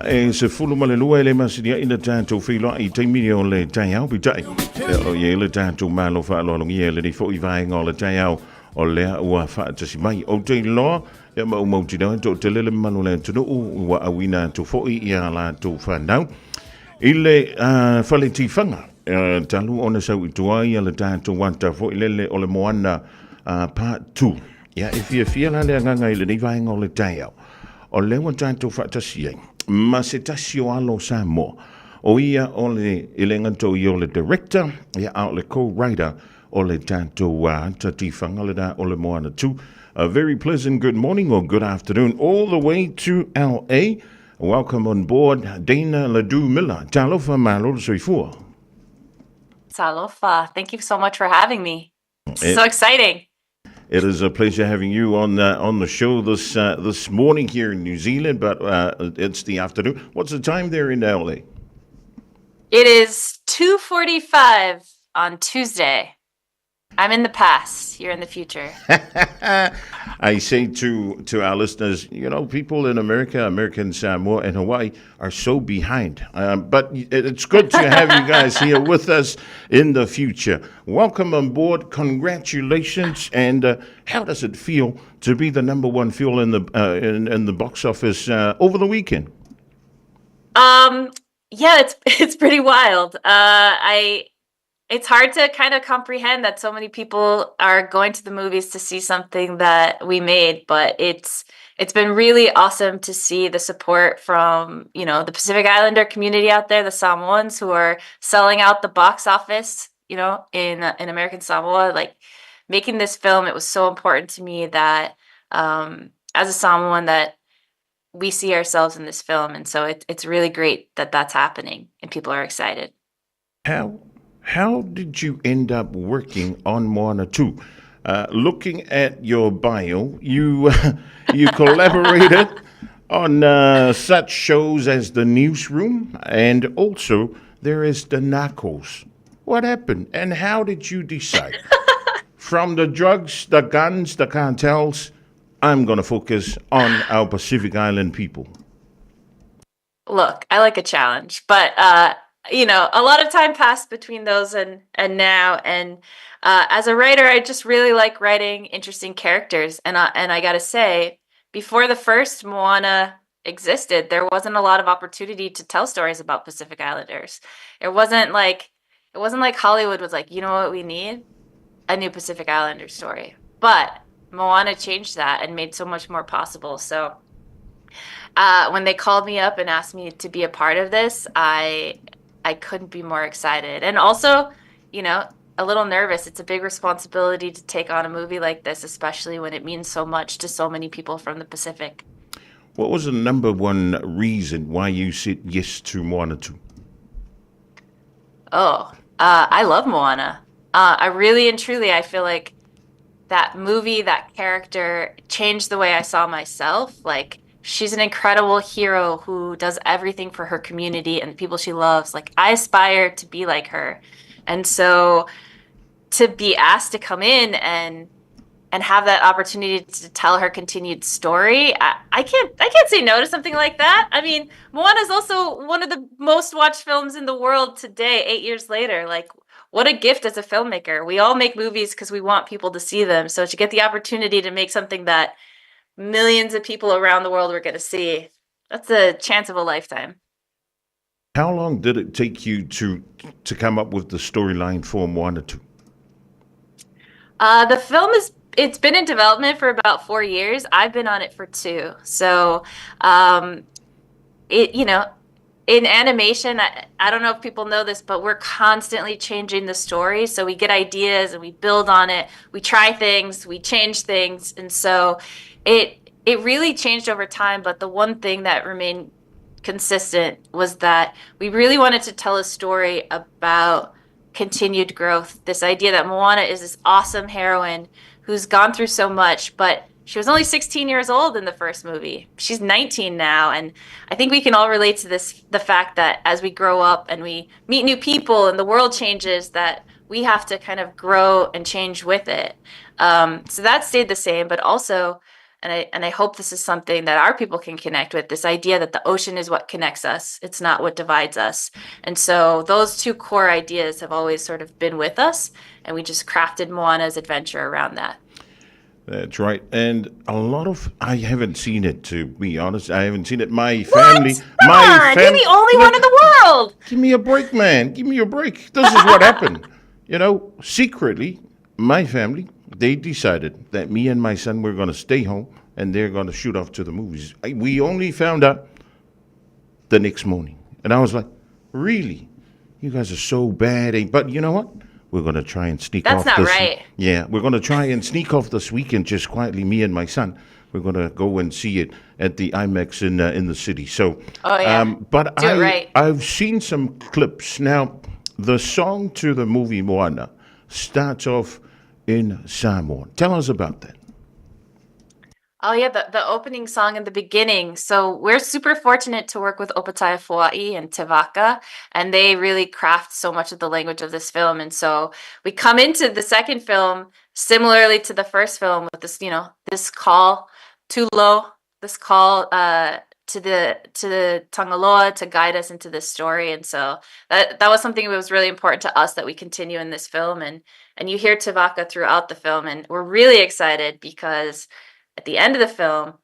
e se fulu male lua le masidia ina tanto filo I temi o le tai au bitai o ye le tanto malo fa lo ngi le fo I vainga o le tai au o le ua fa tasi mai o te lo ya ma mo ti no to te le manu le to wa awina to fo I la to fa now ile fale ti fanga talu ona sau ituai ala tātou wanta fo ilele o le moana part 2. Ia e fia la le nganga ile nei vaenga o le taiao. O le wa tātou whaatasiai. Ma se tasi o alo Samoa. O ia o le ilenganto I o le director, ia au le co-writer o le tātou tatifanga le da o le moana 2. A very pleasant good morning or good afternoon all the way to LA. Welcome on board Dana Ledoux Miller. Talofa malolo soifua. Talofa, thank you so much for having me. It's so exciting. It is a pleasure having you on the show this morning here in New Zealand, but it's the afternoon. What's the time there in LA? It is 2:45 on Tuesday. I'm in the past. You're in the future. I say to our listeners, you know, people in America, American Samoa and Hawaii are so behind. But it's good to have you guys here with us in the future. Welcome on board. Congratulations. And how does it feel to be the number one film in the box office over the weekend? Yeah, it's pretty wild. It's hard to kind of comprehend that so many people are going to the movies to see something that we made, but it's been really awesome to see the support from, you know, the Pacific Islander community out there, the Samoans who are selling out the box office, you know, in American Samoa. Like making this film, it was so important to me that as a Samoan that we see ourselves in this film, and so it's really great that that's happening and people are excited. How did you end up working on Moana 2? Looking at your bio, you collaborated on such shows as The Newsroom, and also there is The Narcos. What happened, and how did you decide? From the drugs, the guns, the cartels, I'm going to focus on our Pacific Island people. Look, I like a challenge, but you know, a lot of time passed between those and now. And as a writer, I just really like writing interesting characters. And I gotta say, before the first Moana existed, there wasn't a lot of opportunity to tell stories about Pacific Islanders. It wasn't like Hollywood was like, you know what we need? A new Pacific Islander story. But Moana changed that and made so much more possible. So when they called me up and asked me to be a part of this, I couldn't be more excited. And also, you know, a little nervous. It's a big responsibility to take on a movie like this, especially when it means so much to so many people from the Pacific. What was the number one reason why you said yes to Moana 2? I love Moana. I really and truly, I feel like that movie, that character changed the way I saw myself. Like, she's an incredible hero who does everything for her community and the people she loves. Like, I aspire to be like her. And so to be asked to come in and have that opportunity to tell her continued story, I can't say no to something like that. I mean, Moana is also one of the most watched films in the world today, 8 years later. Like, what a gift as a filmmaker. We all make movies because we want people to see them. So to get the opportunity to make something that millions of people around the world were going to see, that's a chance of a lifetime. How long did it take you to come up with the storyline for Moana 2? The film it's been in development for about 4 years. I've been on it for 2. So, you know, in animation, I don't know if people know this, but we're constantly changing the story. So we get ideas and we build on it. We try things, we change things. And so it really changed over time. But the one thing that remained consistent was that we really wanted to tell a story about continued growth. This idea that Moana is this awesome heroine who's gone through so much, but she was only 16 years old in the first movie. She's 19 now, and I think we can all relate to the fact that as we grow up and we meet new people and the world changes, that we have to kind of grow and change with it. So that stayed the same, but also, and I hope this is something that our people can connect with, this idea that the ocean is what connects us. It's not what divides us. And so those two core ideas have always sort of been with us, and we just crafted Moana's adventure around that. That's right. And a lot of, I haven't seen it, to be honest. I haven't seen it. My family. Come on, you're the only one in the world. Give me a break, man. Give me a break. This is what happened. You know, secretly, my family, they decided that me and my son were going to stay home and they're going to shoot off to the movies. We only found out the next morning. And I was like, really? You guys are so bad. But you know what? We're going to try and sneak off. That's not right. Yeah, we're going to try and sneak off this weekend just quietly, me and my son. We're going to go and see it at the IMAX in the city. So, but Do it right. I've seen some clips. Now, the song to the movie Moana starts off in Samoan. Tell us about that. Oh yeah, the opening song in the beginning. So we're super fortunate to work with Opataya Foa'i and Te Vaka, and they really craft so much of the language of this film. And so we come into the second film similarly to the first film with this, this call tulo, this call to the Tangaloa to guide us into this story. And so that was something that was really important to us that we continue in this film. And you hear Te Vaka throughout the film, and we're really excited because at the end of the film,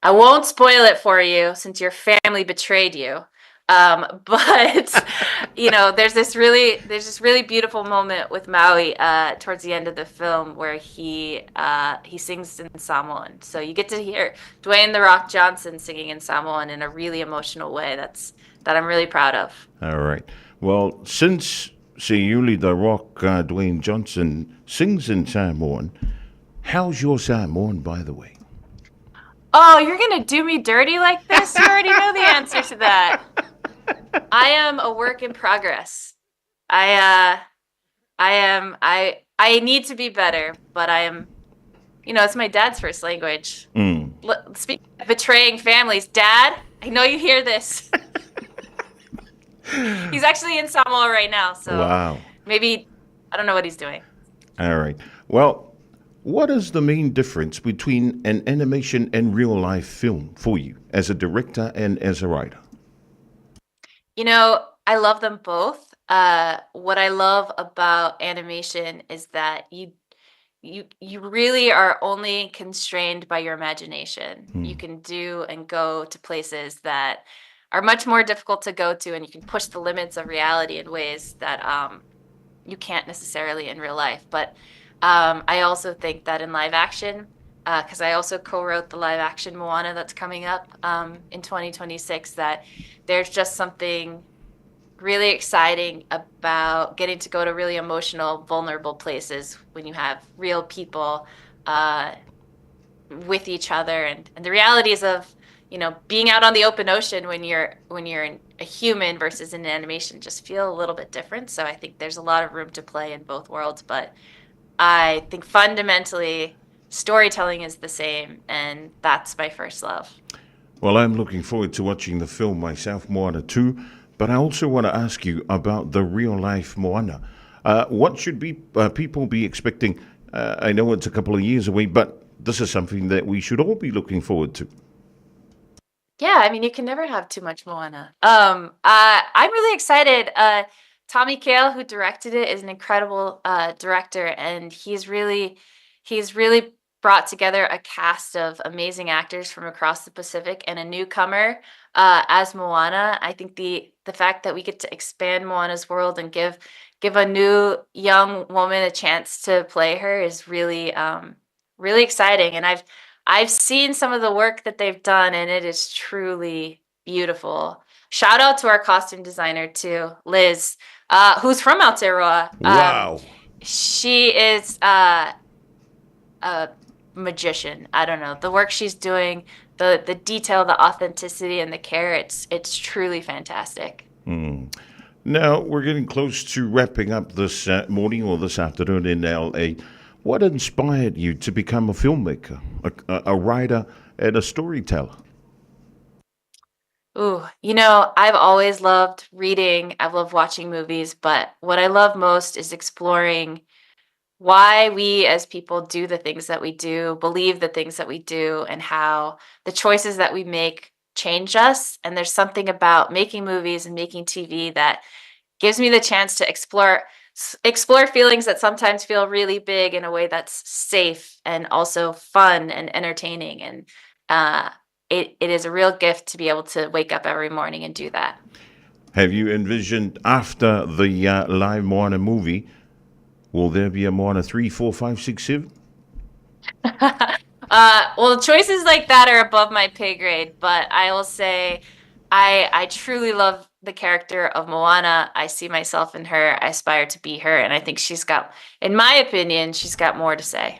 I won't spoil it for you since your family betrayed you. But there's this really beautiful moment with Maui towards the end of the film where he sings in Samoan. So you get to hear Dwayne "The Rock" Johnson singing in Samoan in a really emotional way. That I'm really proud of. All right. Well, since Seuli "The Rock" Dwayne Johnson sings in Samoan, how's your Samoan, by the way? Oh, you're gonna do me dirty like this? You already know the answer to that. I am a work in progress. I need to be better, but I am, it's my dad's first language. Speaking of betraying families, Dad, I know you hear this. He's actually in Samoa right now, so wow. Maybe, I don't know what he's doing. All right. Well, what is the main difference between an animation and real life film for you as a director and as a writer? I love them both. What I love about animation is that you really are only constrained by your imagination. You can do and go to places that are much more difficult to go to, and you can push the limits of reality in ways that you can't necessarily in real life. But I also think that in live action, because I also co-wrote the live action Moana that's coming up in 2026, that there's just something really exciting about getting to go to really emotional, vulnerable places when you have real people with each other, and the realities of being out on the open ocean when you're a human versus an animation just feel a little bit different. So I think there's a lot of room to play in both worlds, but I think fundamentally storytelling is the same, and that's my first love. Well, I'm looking forward to watching the film myself, Moana 2, but I also want to ask you about the real-life Moana. What should people be expecting? I know it's a couple of years away, but this is something that we should all be looking forward to. Yeah, I mean, you can never have too much Moana. I'm really excited. Tommy Kail, who directed it, is an incredible director, and he's really brought together a cast of amazing actors from across the Pacific and a newcomer as Moana. I think the fact that we get to expand Moana's world and give a new young woman a chance to play her is really really exciting. And I've seen some of the work that they've done, and it is truly beautiful. Shout out to our costume designer too, Liz, who's from Aotearoa. Wow. She is a magician. I don't know. The work she's doing, the detail, the authenticity, and the care, it's truly fantastic. Now, we're getting close to wrapping up this morning or this afternoon in LA. What inspired you to become a filmmaker, a writer, and a storyteller? Ooh, I've always loved reading. I've loved watching movies, but what I love most is exploring why we as people do the things that we do, believe the things that we do, and how the choices that we make change us. And there's something about making movies and making TV that gives me the chance to explore feelings that sometimes feel really big in a way that's safe and also fun and entertaining. And it is a real gift to be able to wake up every morning and do that. Have you envisioned after the live Moana movie, will there be a Moana 3, 4, 5, 6, 7? Well, choices like that are above my pay grade, but I will say I truly love the character of Moana. I see myself in her. I aspire to be her. And I think in my opinion, she's got more to say.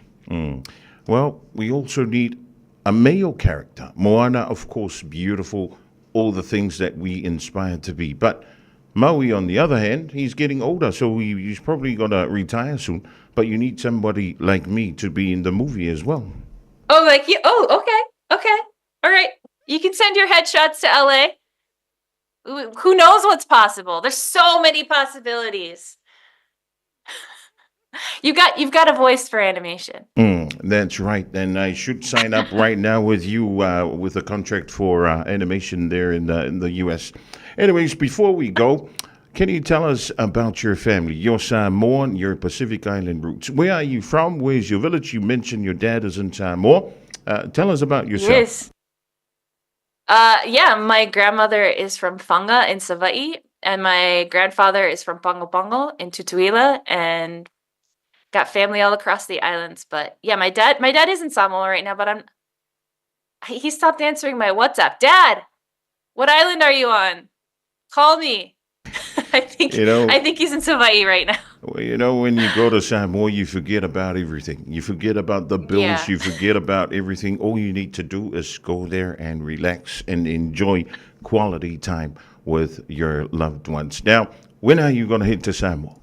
Well, we also need a male character. Moana, of course, beautiful, all the things that we inspire to be. But Maui, on the other hand, he's getting older, so he's probably going to retire soon. But you need somebody like me to be in the movie as well. Oh, like you? Oh, okay. All right. You can send your headshots to LA. Who knows what's possible? There's so many possibilities. You've got a voice for animation. That's right. And I should sign up right now with you with a contract for animation there in the U.S. Anyways, before we go, can you tell us about your family? You're Samoan, your Pacific Island roots. Where are you from? Where's your village? You mentioned your dad is in Samoa. Tell us about yourself. Yes. My grandmother is from Whanga in Savaii, and my grandfather is from Pongo Pongo in Tutuila, and got family all across the islands. But yeah, my dad is in Samoa right now, but he stopped answering my WhatsApp. Dad, what island are you on? Call me. I think he's in Savaii right now. Well, when you go to Samoa, you forget about everything. You forget about the bills. Yeah. You forget about everything. All you need to do is go there and relax and enjoy quality time with your loved ones. Now, when are you going to head to Samoa?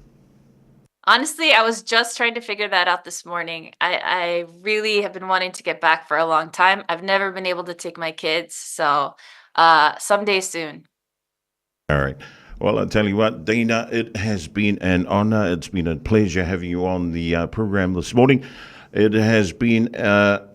Honestly, I was just trying to figure that out this morning. I really have been wanting to get back for a long time. I've never been able to take my kids, so someday soon. All right. Well, I'll tell you what, Dana, it has been an honor. It's been a pleasure having you on the program this morning. It has been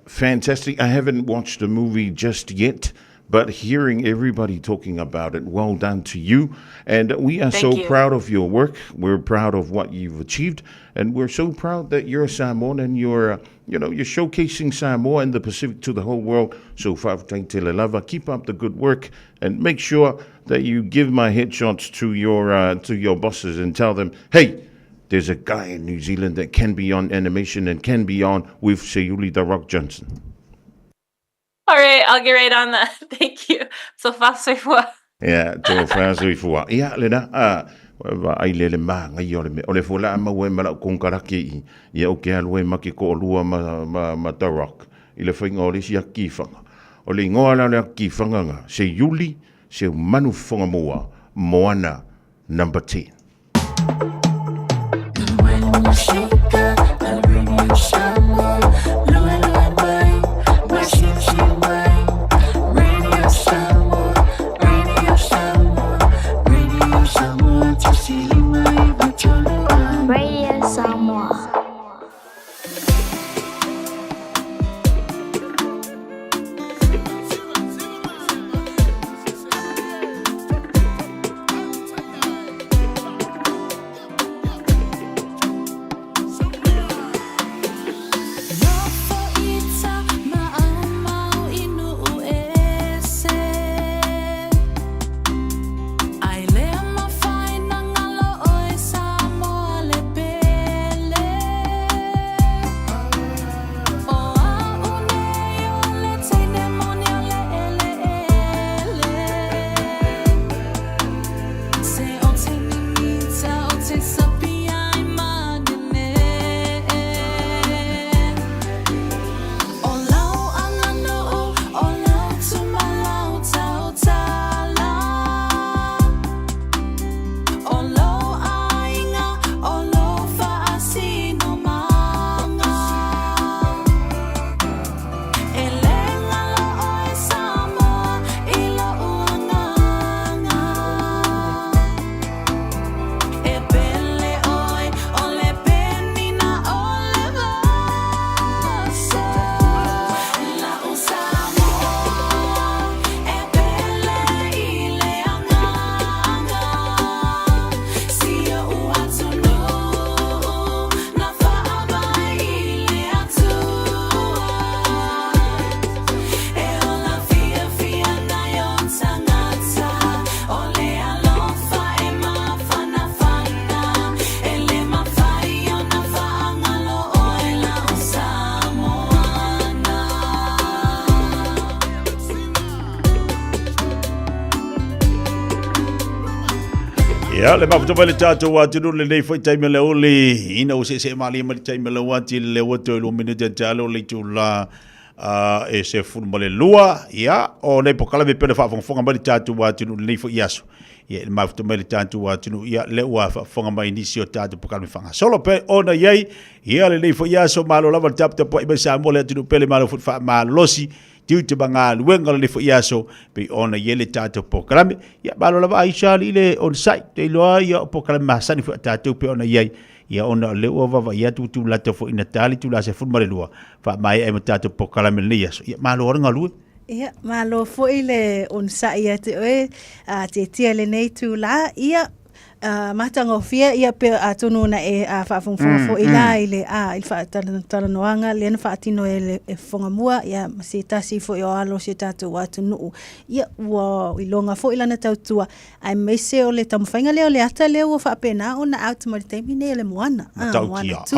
fantastic. I haven't watched the movie just yet, but hearing everybody talking about it, well done to you. And we are Thank so you. proud of your work. We're proud of what you've achieved. And we're so proud that you're Samoan and you're showcasing Samoa and the Pacific to the whole world. So, Fa'afetai Te Lava, keep up the good work and make sure that you give my headshots to your bosses and tell them, hey, there's a guy in New Zealand that can be on animation and can be on with Sayuli the Rock Johnson. All right, I'll get right on that. Thank you. So fast so far. Yeah, to frazo I fua. Yeah, lena wa ai le ma ngai ole fola ma we mala kong karaki ia o ke alwe ma ke ko lua ma the rock. Ile finga ole sia kifanga. Ole ngoala le kifanga nga. Sayuli se manu fonga moa Moana number 10. Radio Samoa. Ia le mafuta mai le tātou atunu le nei fai taime le ole ina o se mali mai taime le wati le wato lo minute talo le tula e se fulu mai le lua ia o nei pokala me pele fa fonga mai tātou atunu le nei fai yaso ia le mafuta mai le tātou atunu ia le ua fonga mai inisio tātou pokala me fanga solo pe ona yai ia le nei fai yaso malo lava tapta po iba sa mo le atunu pele malo fut fa malosi tiu te banga luenga le fo iaso pe ona yele tato pokalame ya balo lava aisha ile on site te loa ya pokalame masani fo tato pe ona yai ya ona le ova ya tu la fo inatali tu la se fu mare lua fa mai e tato pokalame le iaso ya malo nga lu ya malo fo ile on site ya te e te tia le nei tu la ia matanga fia ia pe atunu na e fa fo ila ile il fa tala noanga le na fa tino ele e fonga mua ia se tasi fo yo alo se tatu atunu ia wa ilonga fo ila na tautua ai mese o le tamfainga le ata le o fa pena ona out mo te mine le moana moana tu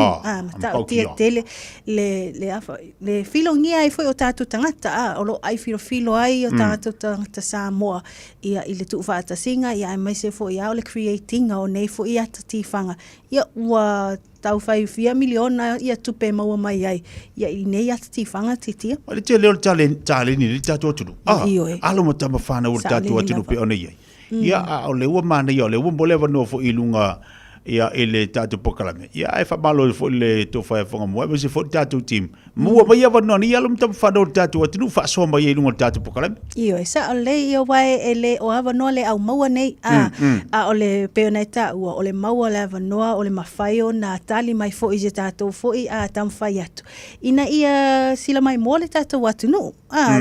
tautia tele le filongia ai fo o tatu tangata o lo ai filo ai o tatu tangata Samoa ia ile tu fa tasinga ia ai mese fo ia o le creating o nei fo ia tatifanga ia wa tau fai fia miliona ia tupe maua mai ai ia i nei tatifanga titia o le te leo tale ni tatu atunu alo mo tama fana o tatu atunu pe ona ia ia o le ua mana ia o le ua boleva no fo ilunga ia ele tatu pokalame ia e fa malo fo le to fa fonga mo e se fo tatu team mo ba ia no ia lo mtam fa do tatu atunu fa so ma ia lunga tatu pokalame io sa le io vai ele o ava no le au maua nei a o le peoneta o le maua le ava no o le mafaio na tali mai fo i tatu fo i a tam fai atu ina ia sila mai mo le tatu atunu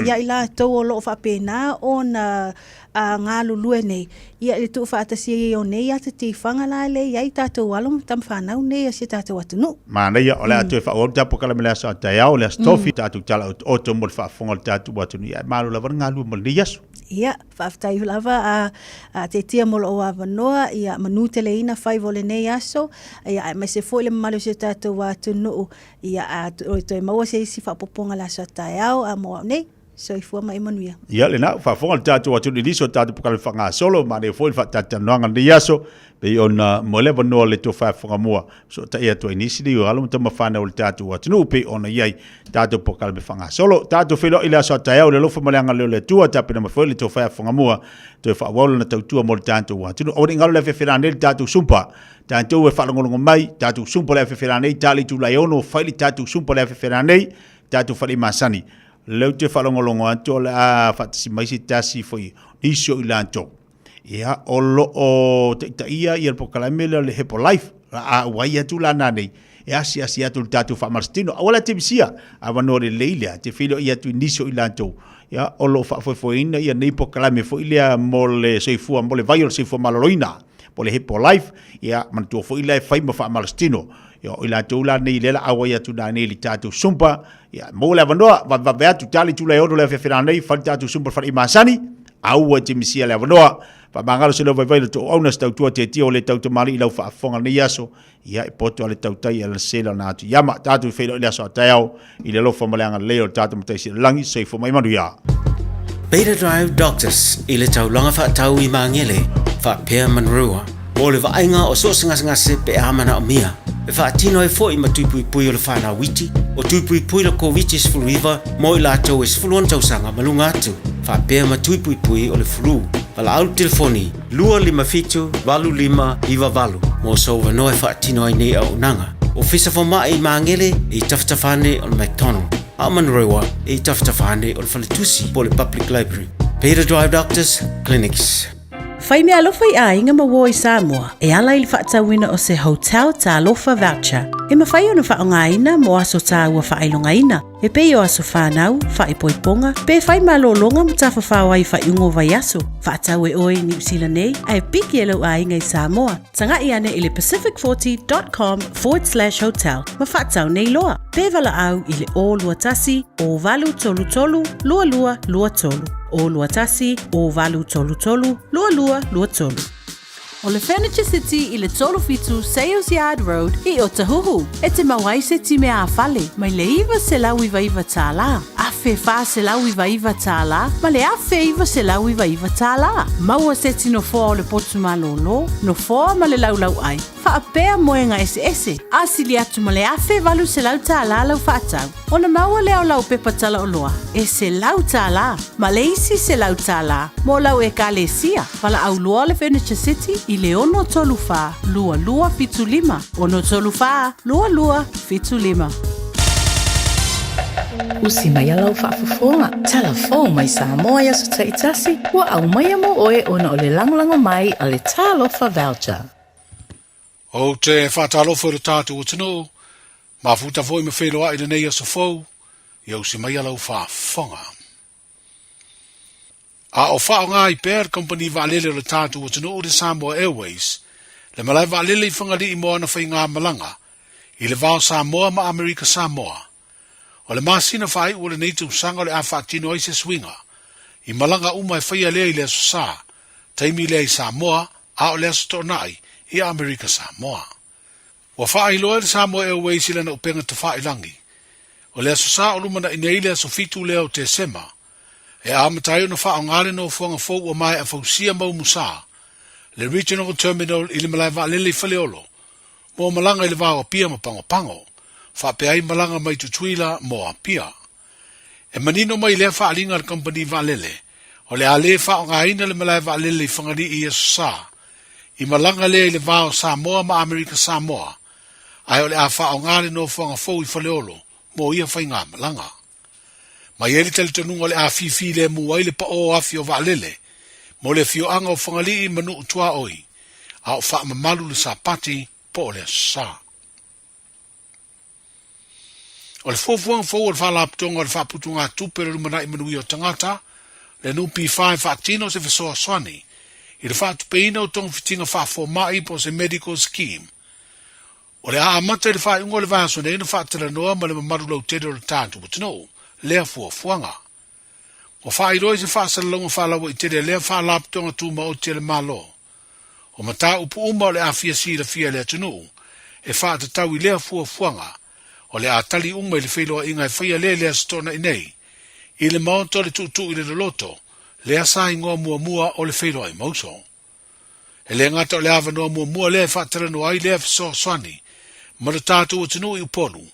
ia ila to o lo fa pena ona a ngā lulue nei. Ia le tu whaatasi o nei a te tifanga la le iai tātou alum tam whanau nei a se tātou atunu. Mana ia o le atu e whaor tapo kala me le asa tai au le stofi tātou tala o to mo le whaafonga le tātou atunu. Ia maru lava ngā lua mo le yasu. Ia, whaafitai lava a te tia molo o awanoa, ia manutele ina whaivo le nei aso, ia mai se fo le malu se tātou atunu, ia a toi maua se isi whaapoponga le asa tai au a moa nei. So ifua mai manuia. Ia le na fa fonga tatu atu ni so tatu pokale fanga solo ma ne foi fa tatu nanga ni yaso pe ona moleva no le to fa fonga mua so ta ia to inisi di alo mo tama fana o tatu atu no pe ona iai tatu pokale fanga solo tatu filo ila so ta ia le lo fa malanga le tua ta pe na foi le to fa fonga mua to fa wala na tatu mo tatu atu no o ngalo le fe ferane tatu sumpa tatu e fa ngolongo mai tatu sumpa le fe ferane tali tu la ono fa li tatu sumpa le fe ferane tatu fa li masani leu te whalongolongo anto le a whatasi maisi tasi foi nisio ilanto. Ia olo o te ia i alpo kalamele le hepo life a wai atu la nanei. E asi atu le tatu whamarstino. Awala te misia a wanore leilea te whilo i atu nisio ilanto. Ia olo whafoina ia neipo kalame foi lea mo le seifua mo le vai o le seifua maloloina. Po le hepo life ia mantua foi lea whaima whamarstino. Yo ila tula nei lela awa ya tuna nei li tatu sumpa ya mo la vanoa va va tu tali tu le odo le fefera nei fa tatu sumpa fa imasani awa te misia le vanoa fa mangalo se lo vai vai to ona sta tu te tio le tau mali ila fa fonga nei yaso ya poto le tau tai el sela na tu yama tatu fe ila so tao ile lo fa malanga le tatu mtai si langi se fo mai manu ya Beta Drive Doctors ile tau longa fa tau I mangele fa pe manrua mo le vainga o so singa se pe amana o mia e fa tino e foi ma tui o le fana witi o tui le ko witi sfuluiva mo ila tau e sfuluon tau sanga malunga atu fa pe ma tui o le flu pala au telefoni lua lima fitu valu lima iva valu mo so no e fa tino nei au nanga o fisa fo mai mangele I taftafane o McDonald Aman Rewa I taftafane o le Faletusi po le Public Library Beta Drive Doctors Clinics Fai mea alofa I a inga mawo I Samoa, e ala I whaatawina o se hotel ta alofa voucher. E mawhai ona whaongaina mo aso ta ua whailongaina. E pe o aso whanau, whaipoiponga, pe fai malolonga mo ta whawhawai whaiungo vai aso. Whaatau e oi New Zealand nei, ai piki e lau a inga I Samoa. Tanga I ane I le pacific40.com/hotel. Ma whaatau nei loa. Pe vala au I le o lua tasi, o valu tolu tolu, lua lua lua tolu. O lua tasi, o valu tolu tolu, lua lua lua tolu. O le Furniture City I le tolu fitu Sales Yard Road I Otahuhu. E te mawai se ti mea awhale, mai le iwa se lau iwa iwa tāla. Afe wha se lau iwa iwa tāla, ma le afe iwa se lau iwa iwa tāla. Maua se tino fōa o le potu malolo, no fōa ma le lau lau ai. Whaapea moenga ese. Asili atu ma le afe valu se lau tāla lau whaatau. O na maua leo lau pepa tala o loa. E se lau tāla, ma le isi se lau tāla. Mo lau e ka le sia. Wala au loa le Furniture City I le ono tolu wha, lua lua fitu lima. Ono tolu wha, lua lua fitu lima. Usi mai alau whaafafonga. Telefon mai Samoa ia so taitasi. Ua au mai amo oe ona o le langolango mai a le talofa voucher. O te whaatalofa le tātou o tino, mafuta foi me wheloa I le nei aso fau, ia usi mai alau whaafonga. A o whao ngā I Bear Company waalele le tātou o tino o le Samoa Airways, le malai waalele I whangari I moana whai ngā malanga, I le vao Samoa ma Amerika Samoa. O le masina whai o le neitu sanga le a whaatino ai se swinga, I malanga umai whai lea I le aso sa, taimi lea I Samoa, a o le aso tonai, I Amerika Samoa. Wa whai loa le Samoa Airways I lana upenga te whai langi. O le aso sa o lumana I nei le aso fitu lea o te sema, e amatai o na wha o ngāle no fuanga fau o mai a fausia mau musa, le Regional Terminal I le malai waalele I whaleolo, mo malanga I le wāo pia ma pango, wha peai malanga mai tutuila mo a pia. E manino mai lea wha alinga le company waalele, o le ale wha o ngāina le malai waalele I whangari I aso sa, I malanga lea I le wāo Samoa ma Amerika Samoa, ai o le a wha o ngāle no fuanga fau I whaleolo, mo ia whai ngā malanga. Ma ieli tali tanunga le a fifi le muai le pa o afi o waalele, mo le fio anga o whangali I manu utua oi, a o wha mamalu le sapati po le sa. O le fofuang fau o le whalaptonga o le whaputunga tupere lumana I manui o tangata, le nupi whae whaatino se fesoa swani, I le whaatupeina o tong fitinga whaafomai po se medical scheme. O le a amata I le whaeungo le vāsone ina whaatela noa ma le mamaru lau tere o le tātu watino. Lea fuanga. O whai roi se whaasalalonga whalawa I tere lea whalaptonga tūma o tere malo. O mata upu uma o le a fia sira fia lea tunu, e whaatatau I lea fuanga, o le a tali uma I le wheloa inga e whaia lea stona I nei, I le maonto le tutu I le loto, lea sa ingoa mua o le wheloa I mauso. E lea ngata o le awa noa mua lea whaatarano ai lea fiso swani, ma le tātu o tunu I uponu,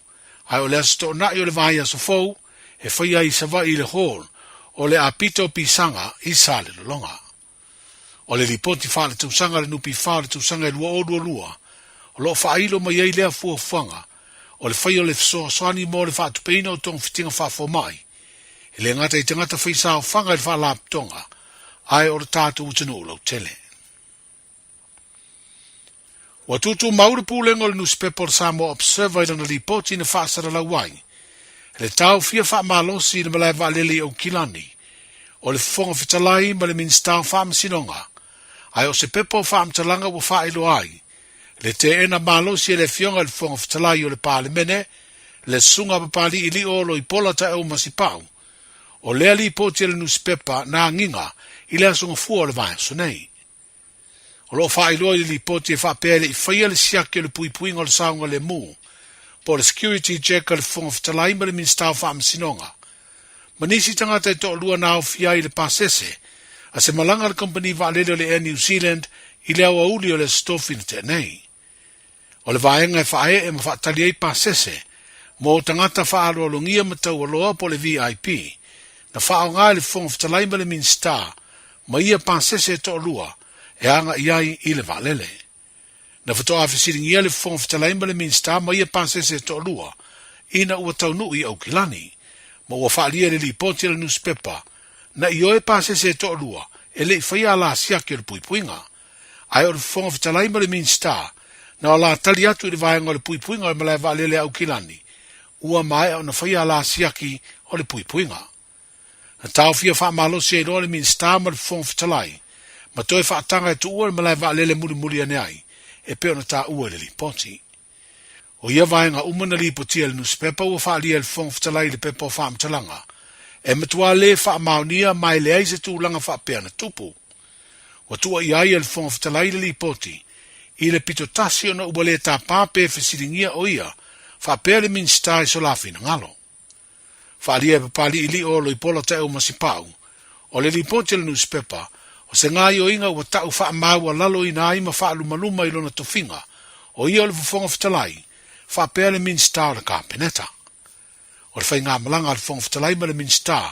ai o lea stona I o le vahia so fau, e whaia I sawa I le hall, o le apito pisanga I sa le longa. O le lipoti whaale tausanga le nupi whaale tausanga I lua o lua, o lo whailo mai ei lea fuanga, o le whaio le fisoa swani mo le whaatupeina o tong fitinga whaafomai, e le ngata I tangata whaisa o whanga I le whaalaptonga, ai o le tātu utanu lau tele. Wa tutu maure pūlengo le newspaper Samoa Observer I lana lipoti na whaasara lau wai, le tau fia wha malosi I le malai waalele o Kilani, o le fonga fitalai ma le minstau wha masinonga, ai o se pepo wha amtalanga wa wha ilo ai, le te ena malosi le fionga le fonga fitalai o le palemene, le sunga papali ili o lo I pola ta au masipau, o lea li poti le newspaper na nginga I le asunga fua o le vai sonei. O lo wha ilo I li poti e wha pere I whaia le siaki o le puipuinga o le saunga le mu, po le security check le fonga fitalai ma le minstau wha masinonga. Manisi tangata I toa lua nao fia I le pasese, a se malanga le company waalele o le Air New Zealand I le awa uli o le stofi na tenei. O le vaenga e whae e ma whaatali ei pasese, mo tangata wha alo alongia matau aloa po le VIP, na wha o ngai le fonga fitalai ma le minstau, ma ia pasese toa lua, e anga iai I le waalele. Na whatoa awhisiringia le fonga fitalai ma le minstau, ma ia pasese toa lua, ina ua tau nui au Kilani, ma ua whaalia le lipoti le newspaper, na I oe pasese toa lua, e le whaia la siaki o le puipuinga. Ai o le fonga fitalai ma le minstau, na o la tali atu I le vaenga o le puipuinga o le malai waalele au Kilani, ua mai o na whaia la siaki o le puipuinga. Na tau fia wha malosi e roa le minstau ma le fonga fitalai, ma toi whaatanga e tu ua le malai waalele muli ane ai, e peo na ta ua le lipoti. O ia vaenga umana lipotia le newspaper ua whaalia le fonga fitalai le pepo whaamtalanga, e matua le wha maunia mai le aise tūlanga whaapea na tupu. Wa tua i ai le fonga fitalai le lipoti, i le pito tasi o na ubale ta pape fesiringia o ia, fa pele min stai so lafi na ngalo. Fa alia papali ili o lo ipola te o masipau, o le lipoti le newspaper, o se ngai o inga ua tau fa maua lalo i na ima fa lumaluma i lona tofinga, o ia o le fonga fitalai, fa pele min stai o le kapeneta. O le whai ngā malanga le fonga fitalai ma le min stai,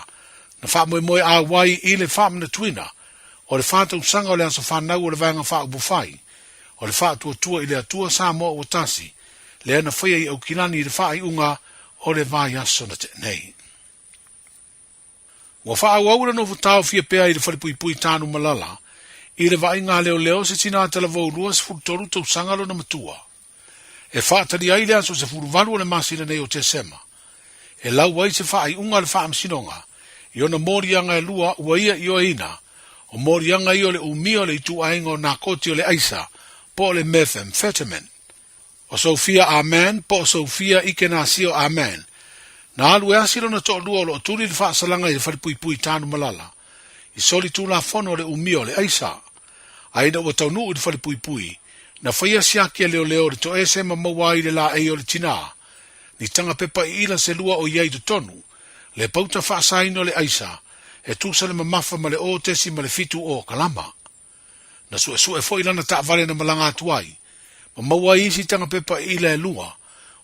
na fa moe a wai i le fa mna tuina, o le fa tau sanga o le aso fa nau o le vanga fa ubufai, o le fa tua i le atua sa mo o tasi, le ana whaia i au kilani i le fa i unga o le vai aso na te nei. Wa fa awaura no futao fia pea i le whalipui tānu malala, i le vai ngā leo se tina te la vau lua se furutoru tau sangalo na matua. E fa tali ai le aso se furuvalu o le masina nei o te sema. E lau wai se fa i unga le fa amsinonga, i ona morianga e lua ua ia i o ina, o morianga i o le umio le itu aingo na koti o le aisa, po le methamphetamine. O Sofia Amen, po Sofia Ikenasio Amen. Na alu e asilo na toa lua o lo tuli le faa salanga i le whalipui tānu malala. I soli tu la fono le umio le aisa. Aina ua tau nuu i le whalipui, na whaia siakia leo le to ese ma mawai le la e o le tina. Ni tanga pepa i ila se lua o iei tu tonu. Le pauta faa saino le aisa. E tusa le mamafa ma le o tesi ma le fitu o kalama. Na su e fo ilana ta vale na malanga atuai. Ma mawai isi tanga pepa i ila e lua.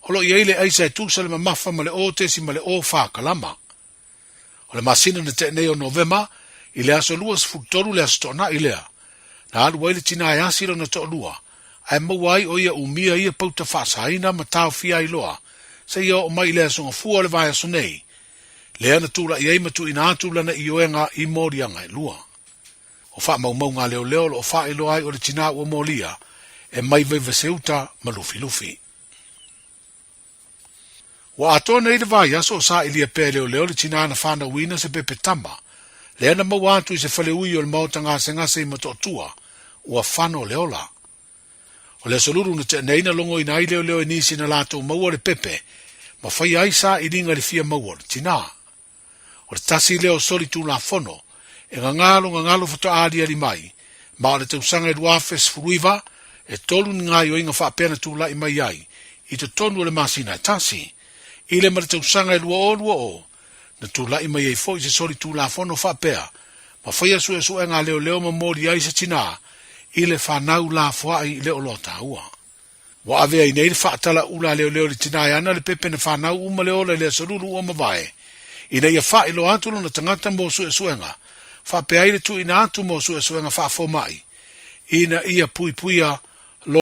Holo i eile aisa e tusa le mamafa ma le o tesi ma le o faa kalama. O le masina na te neo novema, i le aso lua se futoru le aso tona i lea. Na alu waile tina e asiro na to lua. Ai mawai o ia umia ia pauta faa saina ma tau fia i loa. Se ia o mai le aso ngafua le vai aso nei. Le ana tula i eimatu ina atu lana i oenga i morianga e lua. O wha mau ngā leo o wha ilo ai o le tina ua molia, e mai veiva seuta ma lufi. Wa atoa nei le vai aso o sa ilia pē leo le tina na whana wina se pepe tama, le ana mau atu i se whale ui o le mauta ngase i matotua, ua whano leola. O le soluru na te neina longo ina i leo e nisi na lato maua le pepe, ma whai aisa i ringa le fia maua le tina. O le tasi leo soli tu la fono, e ngangalo fato aadi ali mai, ma o le tausanga e duafes furuiva, e tolu ni ngai o inga whaapena tu la i mai ai, i te tonu le masina e tasi, i le mara tausanga e lua o, na tu la i mai ei fo i se soli tu la fono whaapea, ma whaia su e ngā leo ma mori ai se tina, i le whanau la fuai i leo lota ua. Wa avea i nei le whaatala ula leo le tina e ana le pepe na whanau uma leo le saruru ua mawae, ina ia wha ilo atu na tangata mo suenga, wha pe aile tu ina atu mo suenga wha fo mai, ina ia puia